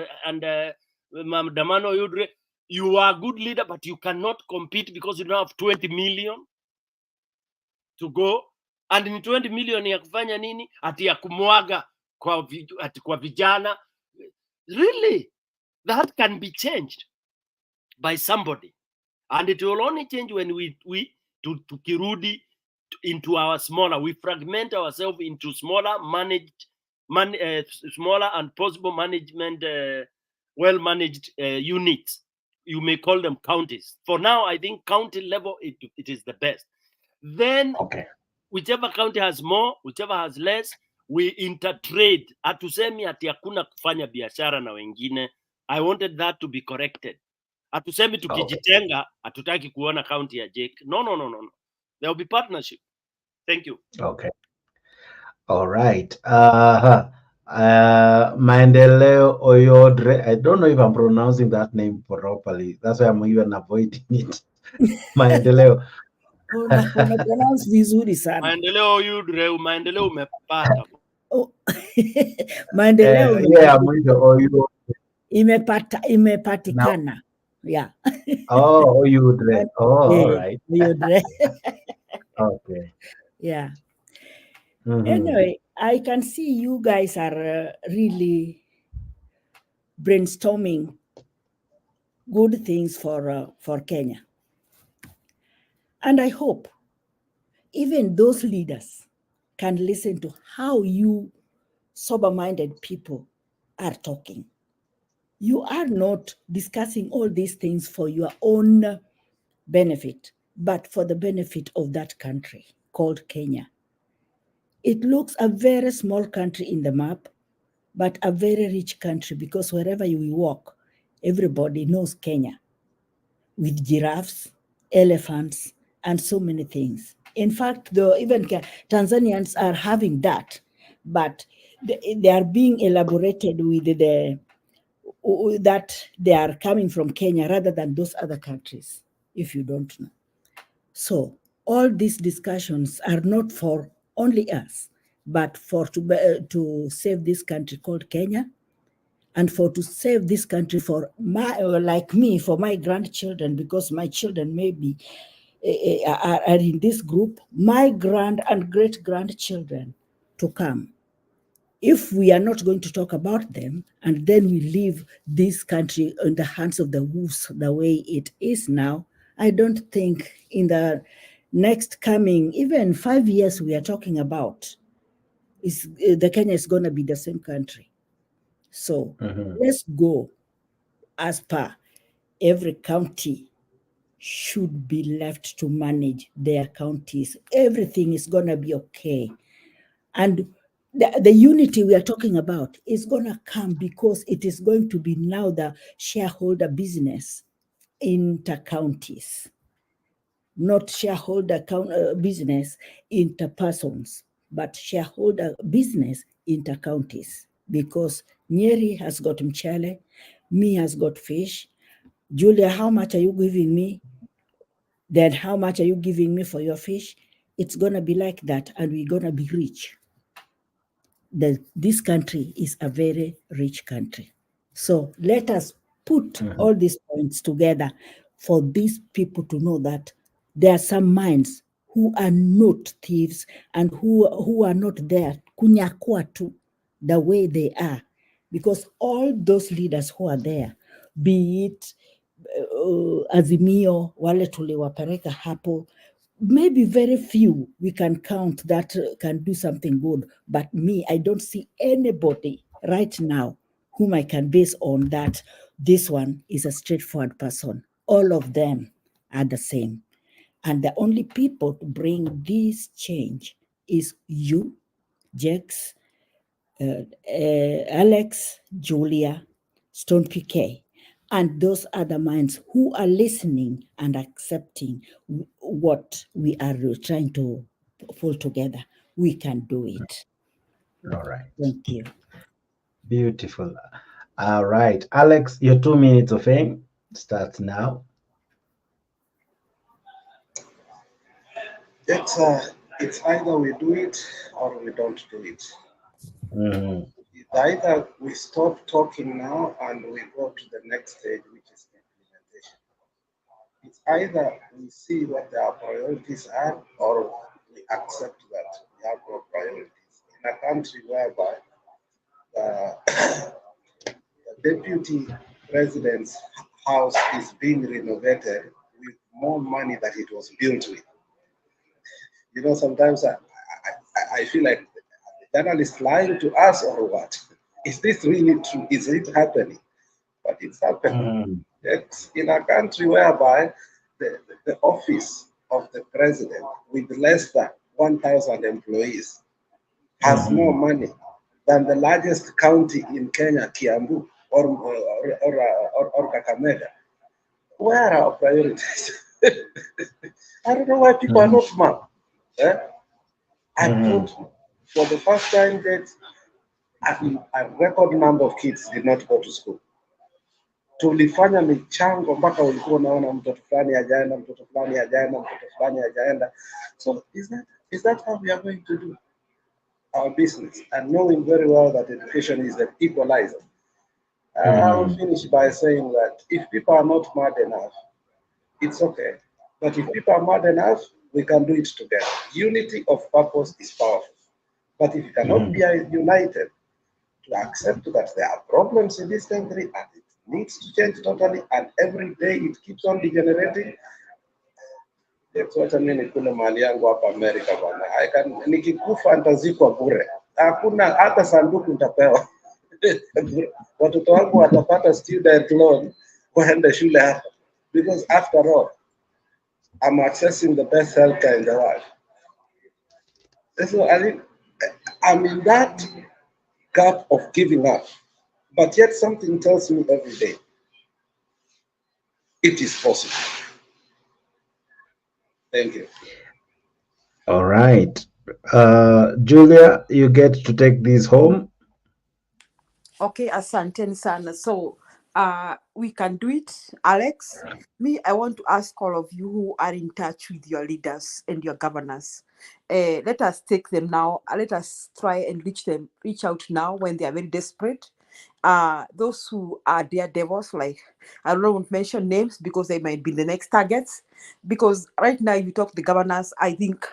Damano Yudre, you are a good leader, but you cannot compete because you don't have 20 million to go. And in 20 million ya kufanya nini? Ati ya kumwaga kwa vijana. Really? That can be changed by somebody. And it will only change when we tukirudi into our smaller, we fragment ourselves into smaller smaller and possible management well-managed units. You may call them counties. For now, I think county level, it is the best. Then, whichever county has more, whichever has less, we intertrade. Hatusemi ati hakuna kufanya biashara na wengine. I wanted that to be corrected. Hatusemi tukijitenga, hatutaki kuona county ya Jake. No. There will be partnership. Thank you. Okay. All right. Maendeleo Oyodre. I don't know if I'm pronouncing that name properly. That's why I'm even avoiding it. Maendeleo. Pronounce vizuri sana. Maendeleo Oyodre, maendeleo umepata. Oh. Maendeleo Oyodre. Imepatikana. Yeah. Oh, Oyodre. Oh, all right. Oyodre. Okay. Yeah. Anyway, I can see you guys are really brainstorming good things for Kenya. And I hope even those leaders can listen to how you sober-minded people are talking. You are not discussing all these things for your own benefit. but for the benefit of that country called Kenya. It looks a very small country in the map, but a very rich country, because wherever you walk, everybody knows Kenya, with giraffes, elephants, and so many things. In fact, even Tanzanians are having that, but they are being elaborated with that they are coming from Kenya rather than those other countries, if you don't know. So all these discussions are not for only us, but for to save this country called Kenya, and for to save this country for like me, for my grandchildren, because my children maybe are in this group, my grand and great grandchildren to come. If we are not going to talk about them, and then we leave this country in the hands of the wolves the way it is now, I don't think in the next coming, even 5 years we are talking about, the Kenya is going to be the same country. So let's go as per every county should be left to manage their counties. Everything is going to be okay. And the unity we are talking about is going to come because it is going to be now the shareholder business inter-counties, not shareholder business inter-persons, but shareholder business inter-counties, because Nyeri has got mchele, me has got fish. Julia, how much are you giving me? Then how much are you giving me for your fish? It's going to be like that, and we're going to be rich. This country is a very rich country. So let us put all these points together for these people to know that there are some minds who are not thieves and who are not there kunyakua tu the way they are, because all those leaders who are there, be it Azimio, wale tuliwapeleka hapo, maybe very few we can count that can do something good. But me, I don't see anybody right now whom I can base on that this one is a straightforward person. All of them are the same. And the only people to bring this change is you, Jex, Alex, Julia, Stone PK, and those other minds who are listening and accepting what we are trying to pull together. We can do it. All right. Thank you. Beautiful. All right. Alex, your 2 minutes of fame starts now. It's either we do it or we don't do it. Either we stop talking now and we go to the next stage, which is implementation. It's either we see what our priorities are, or we accept that we have no priorities. In a country whereby the Deputy President's house is being renovated with more money that it was built with. You know, sometimes I feel like the journalist lying to us or what? Is this really true? Is it happening? But it's happening. It's in a country whereby the office of the president with less than 1,000 employees has more money than the largest county in Kenya, Kiambu, or Kakamega. Where are our priorities? I don't know why people are not smart. I don't. For the first time, that a record number of kids did not go to school. Tulifanya michango mpaka ulikuwa unaona mtoto fulani hajaenda, mtoto fulani hajaenda, mtoto fulani hajaenda. So is that how we are going to do our business? And knowing very well that education is an equalizer. I will finish by saying that if people are not mad enough, it's okay. But if people are mad enough, we can do it together. Unity of purpose is powerful. But if you cannot be united to accept that there are problems in this country and it needs to change totally, and every day it keeps on degenerating, wacha mimi nikule mali yangu hapa America bwana. Nikikufa nitazikwa bure. Hakuna hata sanduku nitapewa. Watoto wangu watapata student loan waende shule hapa. Because after all, I'm accessing the best healthcare in the world. So I'm in that gap of giving up, but yet something tells me every day, it is possible. Thank you. All right. Julia, you get to take this home. Okay, asante sana. So we can do it. Alex, I want to ask all of you who are in touch with your leaders and your governors. Let us take them now. Let us try and reach out now when they are very desperate. Those who are daredevils, like I don't want to mention names because they might be the next targets. Because right now, if you talk to the governors, I think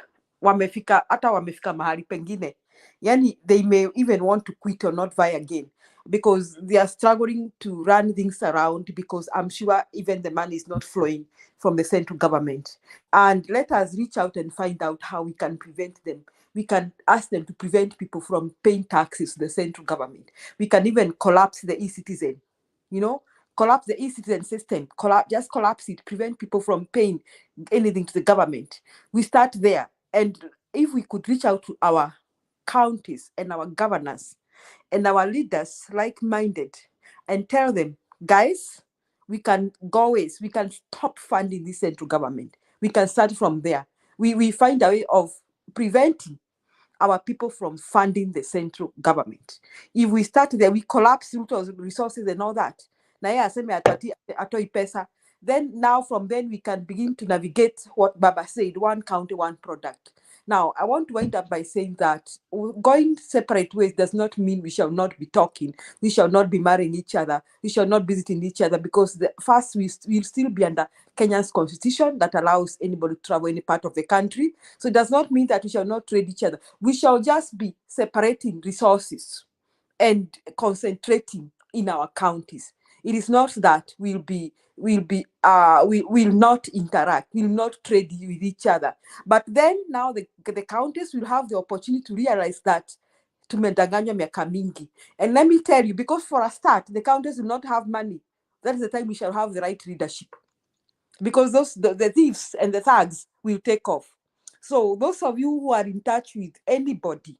hata wamefika mahali pengine. Yani, they may even want to quit or not vie again because they are struggling to run things around because I'm sure even the money is not flowing from the central government. And let us reach out and find out how we can prevent them. We can ask them to prevent people from paying taxes to the central government. We can even collapse the e-citizen, collapse the e-citizen system, just collapse it, prevent people from paying anything to the government. We start there. And if we could reach out to our counties and our governors and our leaders, like-minded, and tell them, guys, we can go ways. We can stop funding the central government. We can start from there. We find a way of preventing our people from funding the central government. If we start there, we collapse Ruto's resources and all that. Then now from then we can begin to navigate what Baba said, one county, one product. Now, I want to wind up by saying that going separate ways does not mean we shall not be talking. We shall not be marrying each other. We shall not visiting each other because first we will still be under Kenya's constitution that allows anybody to travel any part of the country. So it does not mean that we shall not trade each other. We shall just be separating resources and concentrating in our counties. It is not that we will not interact, we will not trade with each other. But then now the counties will have the opportunity to realize that tumedanganywa miaka mingi. And let me tell you, because for a start, the counties will not have money. That is the time we shall have the right leadership. Because the thieves and the thugs will take off. So those of you who are in touch with anybody,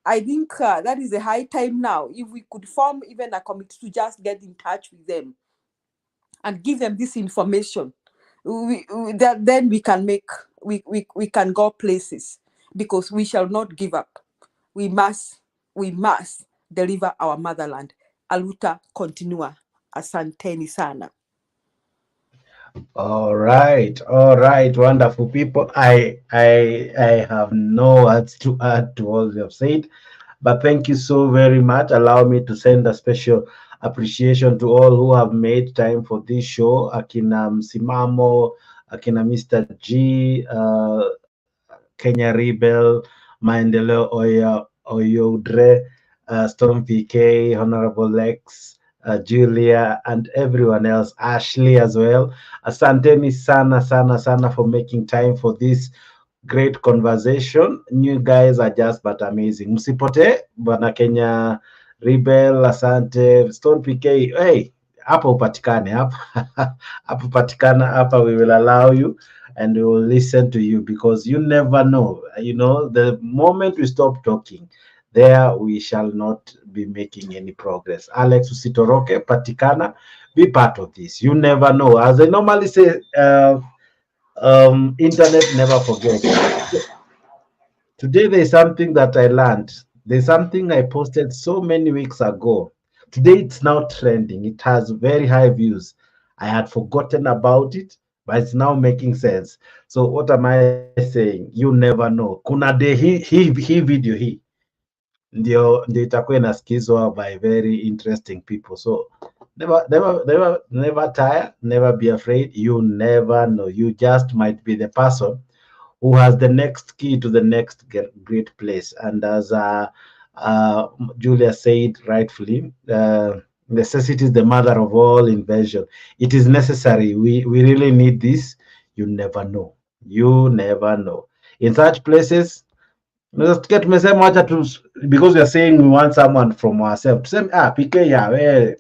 I think that is a high time now. If we could form even a committee to just get in touch with them and give them this information, then we can we can go places because we shall not give up. We must deliver our motherland. Aluta continua. Asanteni sana. All right, wonderful people. I have no words to add to all you have said, but thank you so very much. Allow me to send a special appreciation to all who have made time for this show. Akina Msimamo, Akina Mr. G, Kenya Rebel, Maendeleo Oyodre, Storm PK, Honorable Lex, Julia, and everyone else, Ashley as well. Asanteni sana for making time for this great conversation. You guys are just but amazing. Msipote, Bwana Kenya Rebel, asante, Stone PK, hey, hapo upatikane, hapo patikana, hapa we will allow you and we will listen to you because you never know. The moment we stop talking, there we shall not be making any progress. Alex usitoroke, patikana, be part of this. You never know. As I normally say, internet never forgets. Today there's something that I learned. There's something I posted so many weeks ago. Today it's now trending. It has very high views. I had forgotten about it, but it's now making sense. So what am I saying? You never know. Kuna de hii video hii ndio itakuwa inasikizwa by very interesting people. So never tire, never be afraid. You never know. You just might be the person who has the next key to the next great place. And as Julia said rightfully, necessity is the mother of all invention. It is necessary. We really need this. You never know. You never know. In such places, because we are saying we want someone from ourselves. PK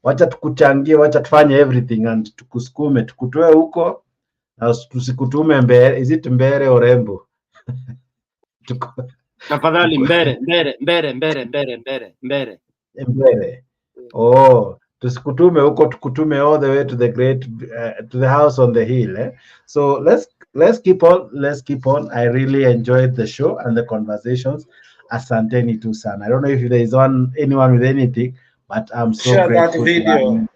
wacha tukuchangie, wacha tufanye everything and tukusukume, tukutoe huko Na tusikutume mbere, is it mbere or Embu? Tafadhali mbere. Mbere. Oh, tusikutume huko, tukutume all the way to the to the house on the hill. So let's keep on. I really enjoyed the show and the conversations. Asanteni tu sana. I don't know if there is anyone with anything, but I'm so Share that grateful. video.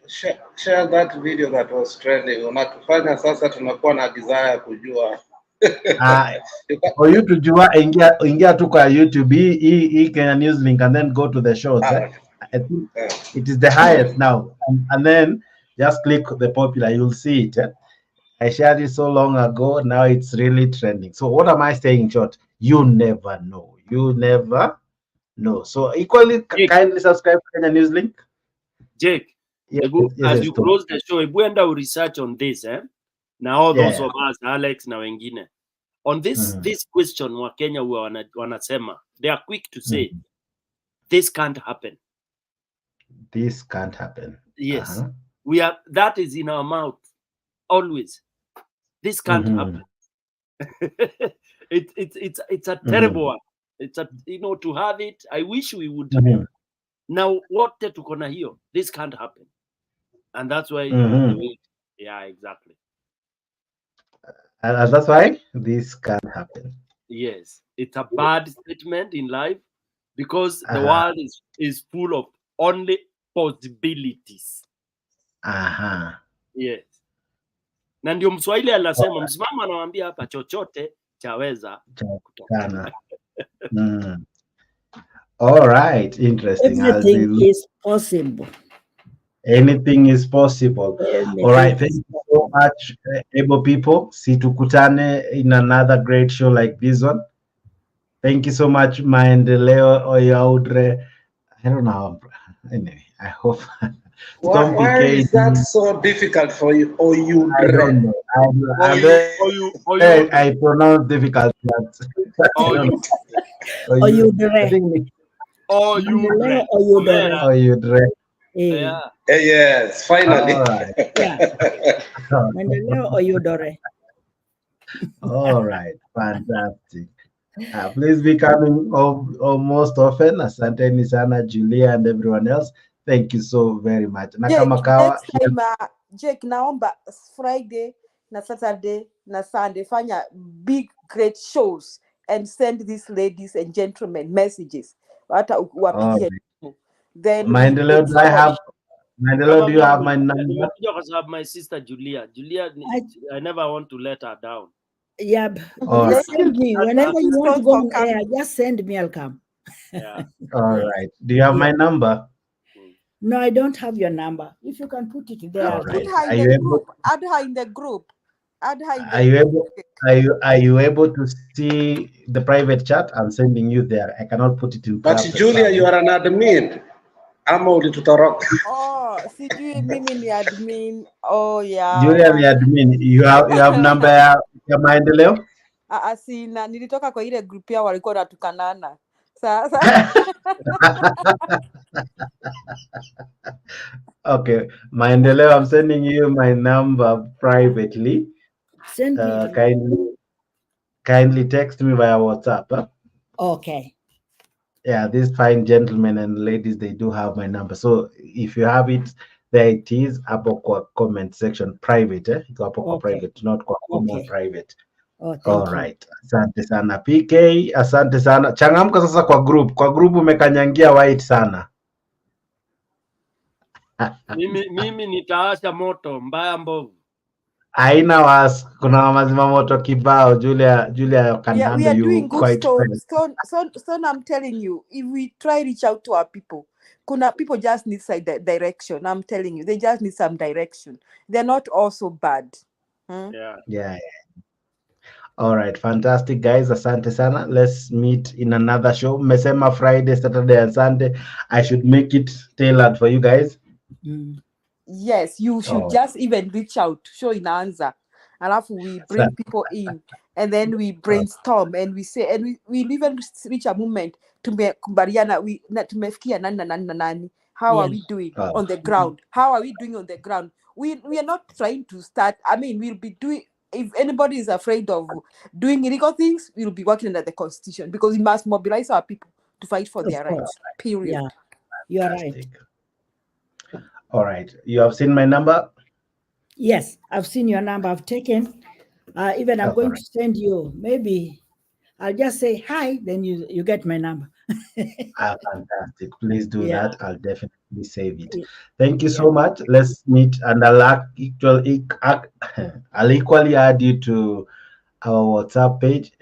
Share that video that was trending. Unatufanya sasa tunakuwa na desire kujua. For you to jua, ingia tu kwa YouTube, hii Kenya News link, and then go to the shorts. I think it is the highest now, and then just click the popular, you'll see it. I shared it so long ago, now it's really trending. So what am I saying in short? You never know. So equally kindly subscribe to Kenya News link. Jake, as you close the show, enda research on this, now all those of us, Alex na wengine, on this question wa Kenya wanasema, they are quick to say, this can't happen. This can't happen. Yes. That is in our mouth always. This can't happen. It's a terrible one. It's to have it. I wish we would. Now what tuko na hiyo? This can't happen. And that's why yeah, exactly. And that's why this can't happen. Yes. It's a bad statement in life because the world is full of only possibilities. Yes. Na ndio Mswahili anasema msimamo anawaambia hapa chochote chaweza kutokana. All right, interesting. Everything is possible. Anything is possible. All right, thank you so much, able people. Tukutane in another great show like this one. Thank you so much, Maendeleo Oyaudre. I don't know. Anyway, I hope. Why is that so difficult for you? Or you? I don't know. I pronounce difficult. Yes, finally. All right, fantastic. Please be coming most often. Asanteni sana, Julia and everyone else. Thank you so very much. Jake, naomba Friday na Saturday na Sunday fanya big great shows and send these ladies and gentlemen messages. Then Maendeleo, do you have my number? Because I have my sister Julia. I never want to let her down. Yeah, just send me whenever you want to go on air. Just send me, I'll come. Yeah. All right. Do you have my number? No, I don't have your number. If you can put it there. Right. Add her in the group. Are you able to see the private chat? I'm sending you there. I cannot put it in. But Julia, you are an admin. I'm only to talk. Oh, sijui mimi ni admin. Oh yeah. Julia ni admin. You have number ya Maendeleo? Sina, nilitoka kwa ile group ya walikuwa natukanana. Sasa. Okay, Maendeleo, I'm sending you my number privately. Send me. Kindly text me via WhatsApp. Okay. Yeah, these fine gentlemen and ladies, they do have my number. So if you have it, there it is. Hapo kwa comment section private. Iko hapo kwa private, not kwa common private. All right. Asante sana PK, asante sana. Changamka sasa kwa group. Kwa group umekanyangia white sana. Mimi nitaasha moto mbaya mbovu. Haina was, kuna mazima moto kibao. Julia can handle we are you doing good. Stone, I'm telling you, if we try reach out to our people, people just need some direction. I'm telling you, they just need some direction. They're not all so bad. Yeah. All right, fantastic guys. Asante sana. Let's meet in another show. Mesema Friday, Saturday, and Sunday. I should make it tailored for you guys. Yes, you should just even reach out, show in answer. And after we bring people in, and then we brainstorm and we say, and we even reach a moment to tumefikia nani. How are we doing on the ground? How are we doing on the ground? We are not trying to start. I mean, we'll be doing if anybody is afraid of doing illegal things, we'll be working under the constitution, because we must mobilize our people to fight for their rights. Period. Yeah, you are right. All right. You have seen my number? Yes, I've seen your number. I've taken. Even I'm going to send you. Maybe I'll just say hi. Then you get my number. Fantastic. Please do that. I'll definitely save it. Thank you so much. Let's meet, and I'll equally add you to our WhatsApp page,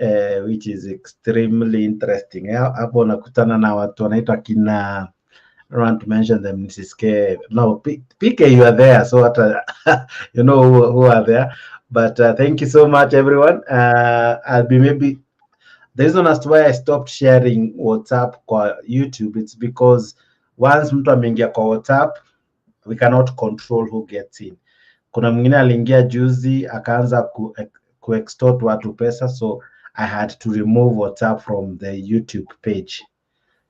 which is extremely interesting. Hapo nakutana na watu wanaitwa kina, I don't want to mention them, Mrs. K. No, PK, you are there, so what, you know who are there. But thank you so much, everyone. I'll be maybe, the reason as to why I stopped sharing WhatsApp kwa YouTube, it's because once mtu ameingia kwa WhatsApp, we cannot control who gets in. Kuna mwingine aliingia juzi akaanza ku extort watu pesa, so I had to remove WhatsApp from the YouTube page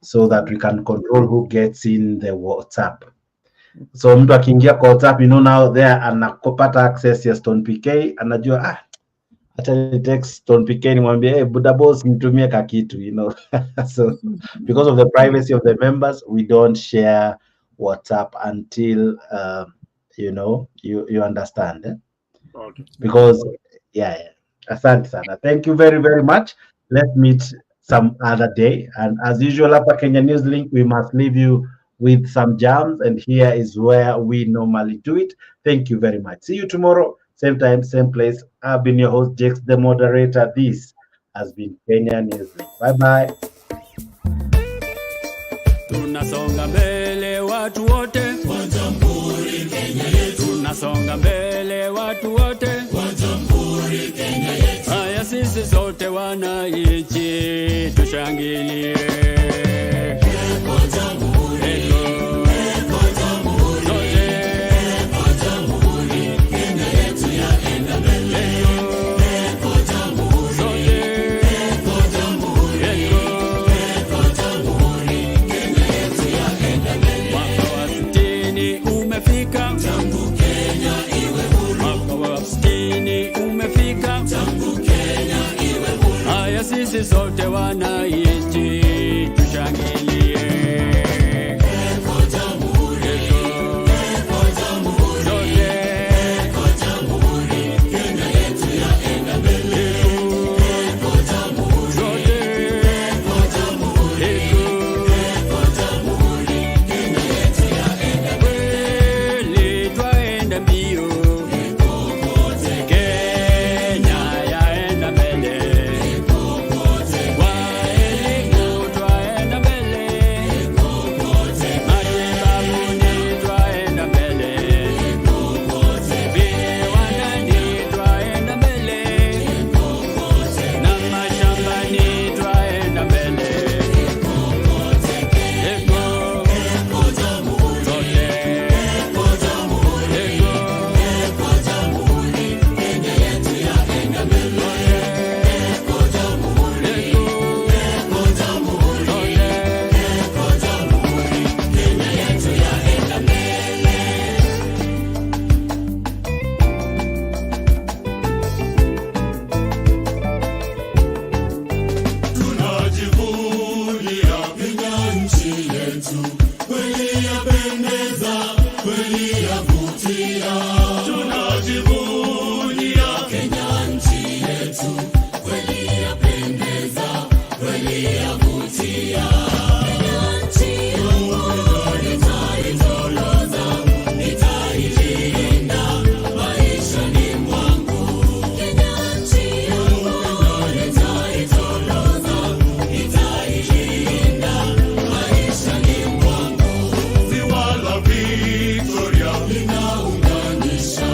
so that we can control who gets in the WhatsApp. So mtu akiingia kwa WhatsApp, you know, now there anakopata access ya Stone PK, anajua hata ni text Stone PK nimwambie, hey Buddha boss nitumie kakitu, you know. So because of the privacy of the members, we don't share WhatsApp until you know, you understand, eh? Okay. Because asante sana. Thank you very, very much. Let's meet some other day, and as usual hapa Kenya News Link, we must leave you with some jams, and here is where we normally do it. Thank you very much. See you tomorrow, same time, same place. I've been your host, Jakes, the moderator. This has been Kenya News Link. Bye bye. Tunasonga mbele watu wote wa Jamhuri Kenya yetu. Tunasonga mbele watu wote wa Jamhuri Kenya yetu. Haya sisi sote wananchi tushangilie. Sisi sote wananchi tushangilie. Victoria linaunganisha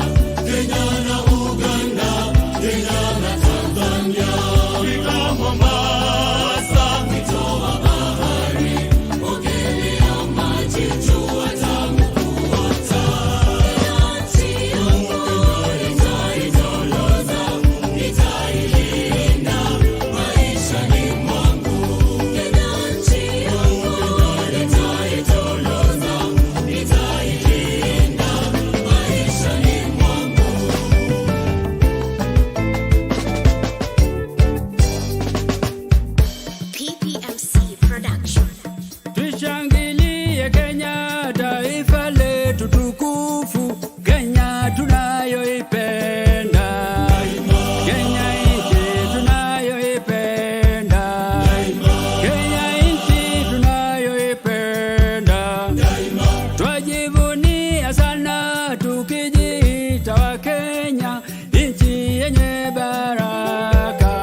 tukijiita wa Kenya, nchi yenye baraka.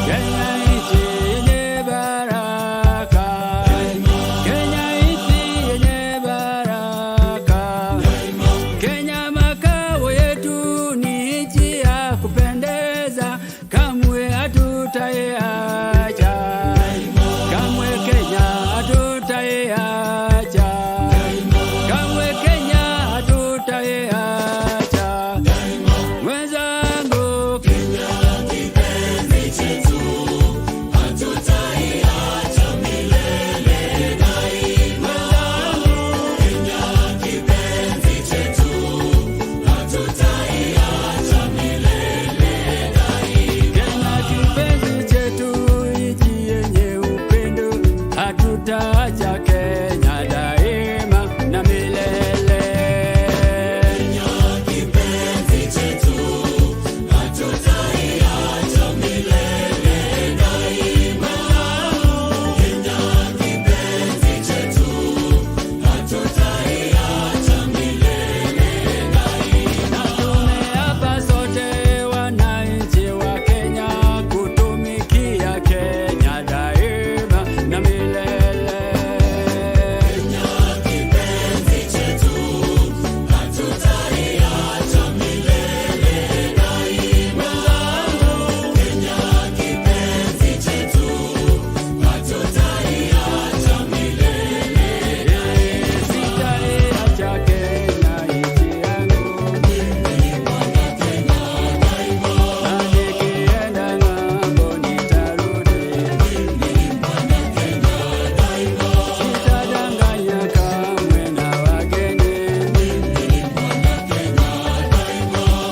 Kenya nchi yenye baraka. Kenya nchi yenye baraka. Kenya makao yetu ni nchi ya kupendeza, kamwe hatutaiacha. Kamwe Kenya hatutaiacha. Kamwe Kenya hatutaiacha. Mwenzangu, Kenya kipenzi chetu, hatutaiacha milele daima. Kenya kipenzi chetu, hatutaiacha milele daima. Kenya kipenzi chetu, nchi yenye upendo, hatutaacha Kenya daima na milele. Kenya kipenzi chetu, hatutaiacha milele daima. Kenya kipenzi chetu, hatutaiacha milele daima. Tumeapa sote wananchi wa Kenya kutumikia Kenya daima na milele. Kenya kipenzi chetu, hatutaiacha milele daima. Kenya kipenzi chetu, hatutaiacha milele daima. Sitaiacha Kenya nchi yangu, nikienda ng'ambo nitarudi. Sitadanganya kamwe na wageni,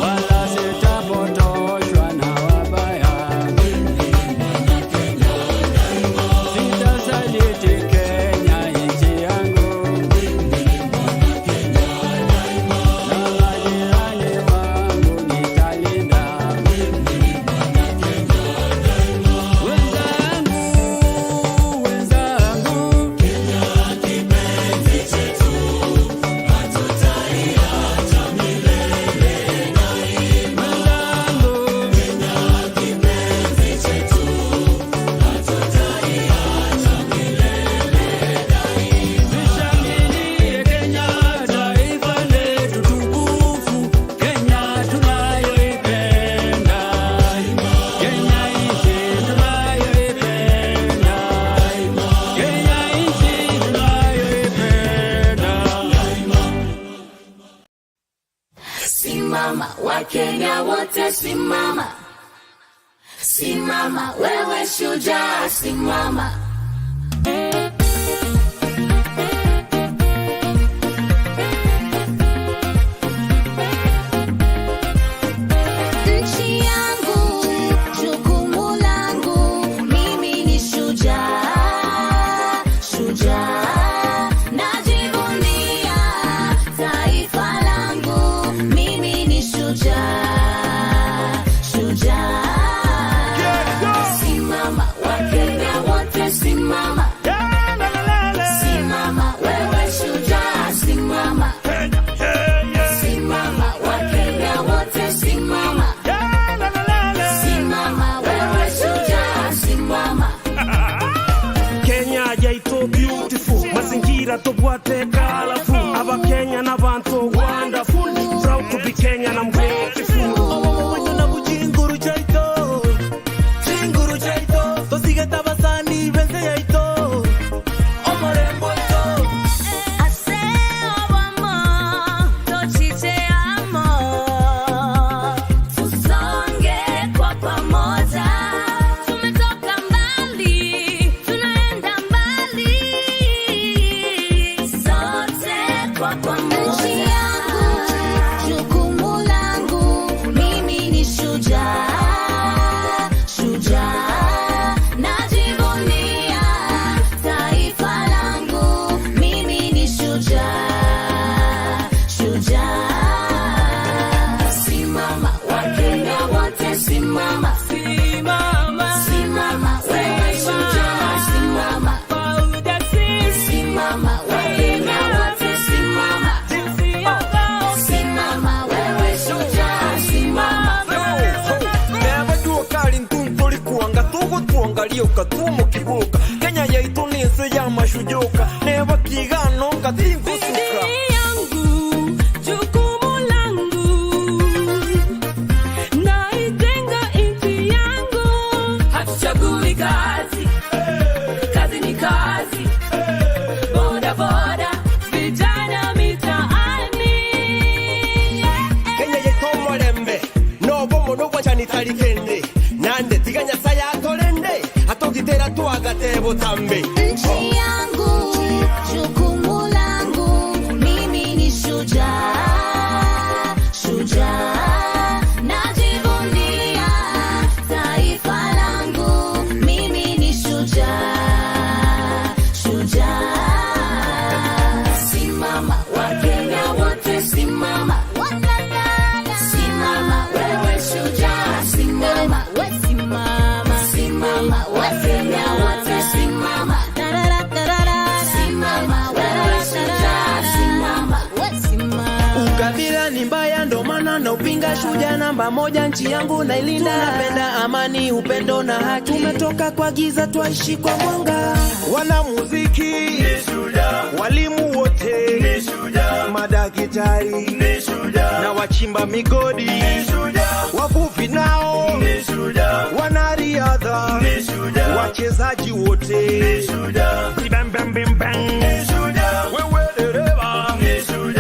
wala sitapotoshwa na wabaya. Sitasaliti Kenya nchi yangu, na majirani wangu nitalinda. Wenzangu, Kenya kipenzi chetu, hatutaiacha milele daima. Kenya kipenzi chetu, hatutaiacha milele daima. Tushangilie Kenya, taifa letu tukufu, Kenya tunayoipenda. Kenya nchi tunayoipenda. Kenya nchi tunayoipenda. Simama Wakenya wote, simama, simama wewe shujaa, simama. Nchi yangu, jukumu langu, mimi ni shujaa, shujaa. Najivunia taifa langu, mimi ni shujaa, shujaa. Simama Wakenya wote, simama, simama wewe shujaa, simama. Simama Wakenya wote, simama, simama wewe shujaa, simama. Kenya jaito beautiful, mazingira tobwate colorful. Aba Kenya na bantu wonderful, proud to be Kenyan, I'm grateful. Omo na bujinguru jaito, jinguru jaito, tosigeta basani benze jaito. Omo rembo jaito. Tusonge kwa pamoja, tumetoka mbali, tunaenda mbali, sote kwa pamoja. Nchi yangu, jukumu langu, kayuka tumu kibuka Kenya yetu ni nsi ya mashujuka neba kigano ngatingusuka Nande tiganya saya tolende atokitera tuagatebo tambe nchi yangu jukumu langu mimi ni shujaa najivunia taifa langu mimi ni shujaa simama Wakenya wote simama wewe shujaa simama Wakenya wote simama wewe shujaa simama ukabila ni mbaya ndo maana na upinga shujaa namba moja nchi yangu nailinda napenda amani upendo na haki tumetoka kwa giza twaishi kwa mwanga wana muziki ni shujaa walimu wote ni shujaa madaktari ni shujaa na wachimba migodi ni shujaa wavuvi nao ni shujaa wanariadha ni shujaa wachezaji wote ni shujaa bam bam bam bam ni shujaa wewe dereva ni shujaa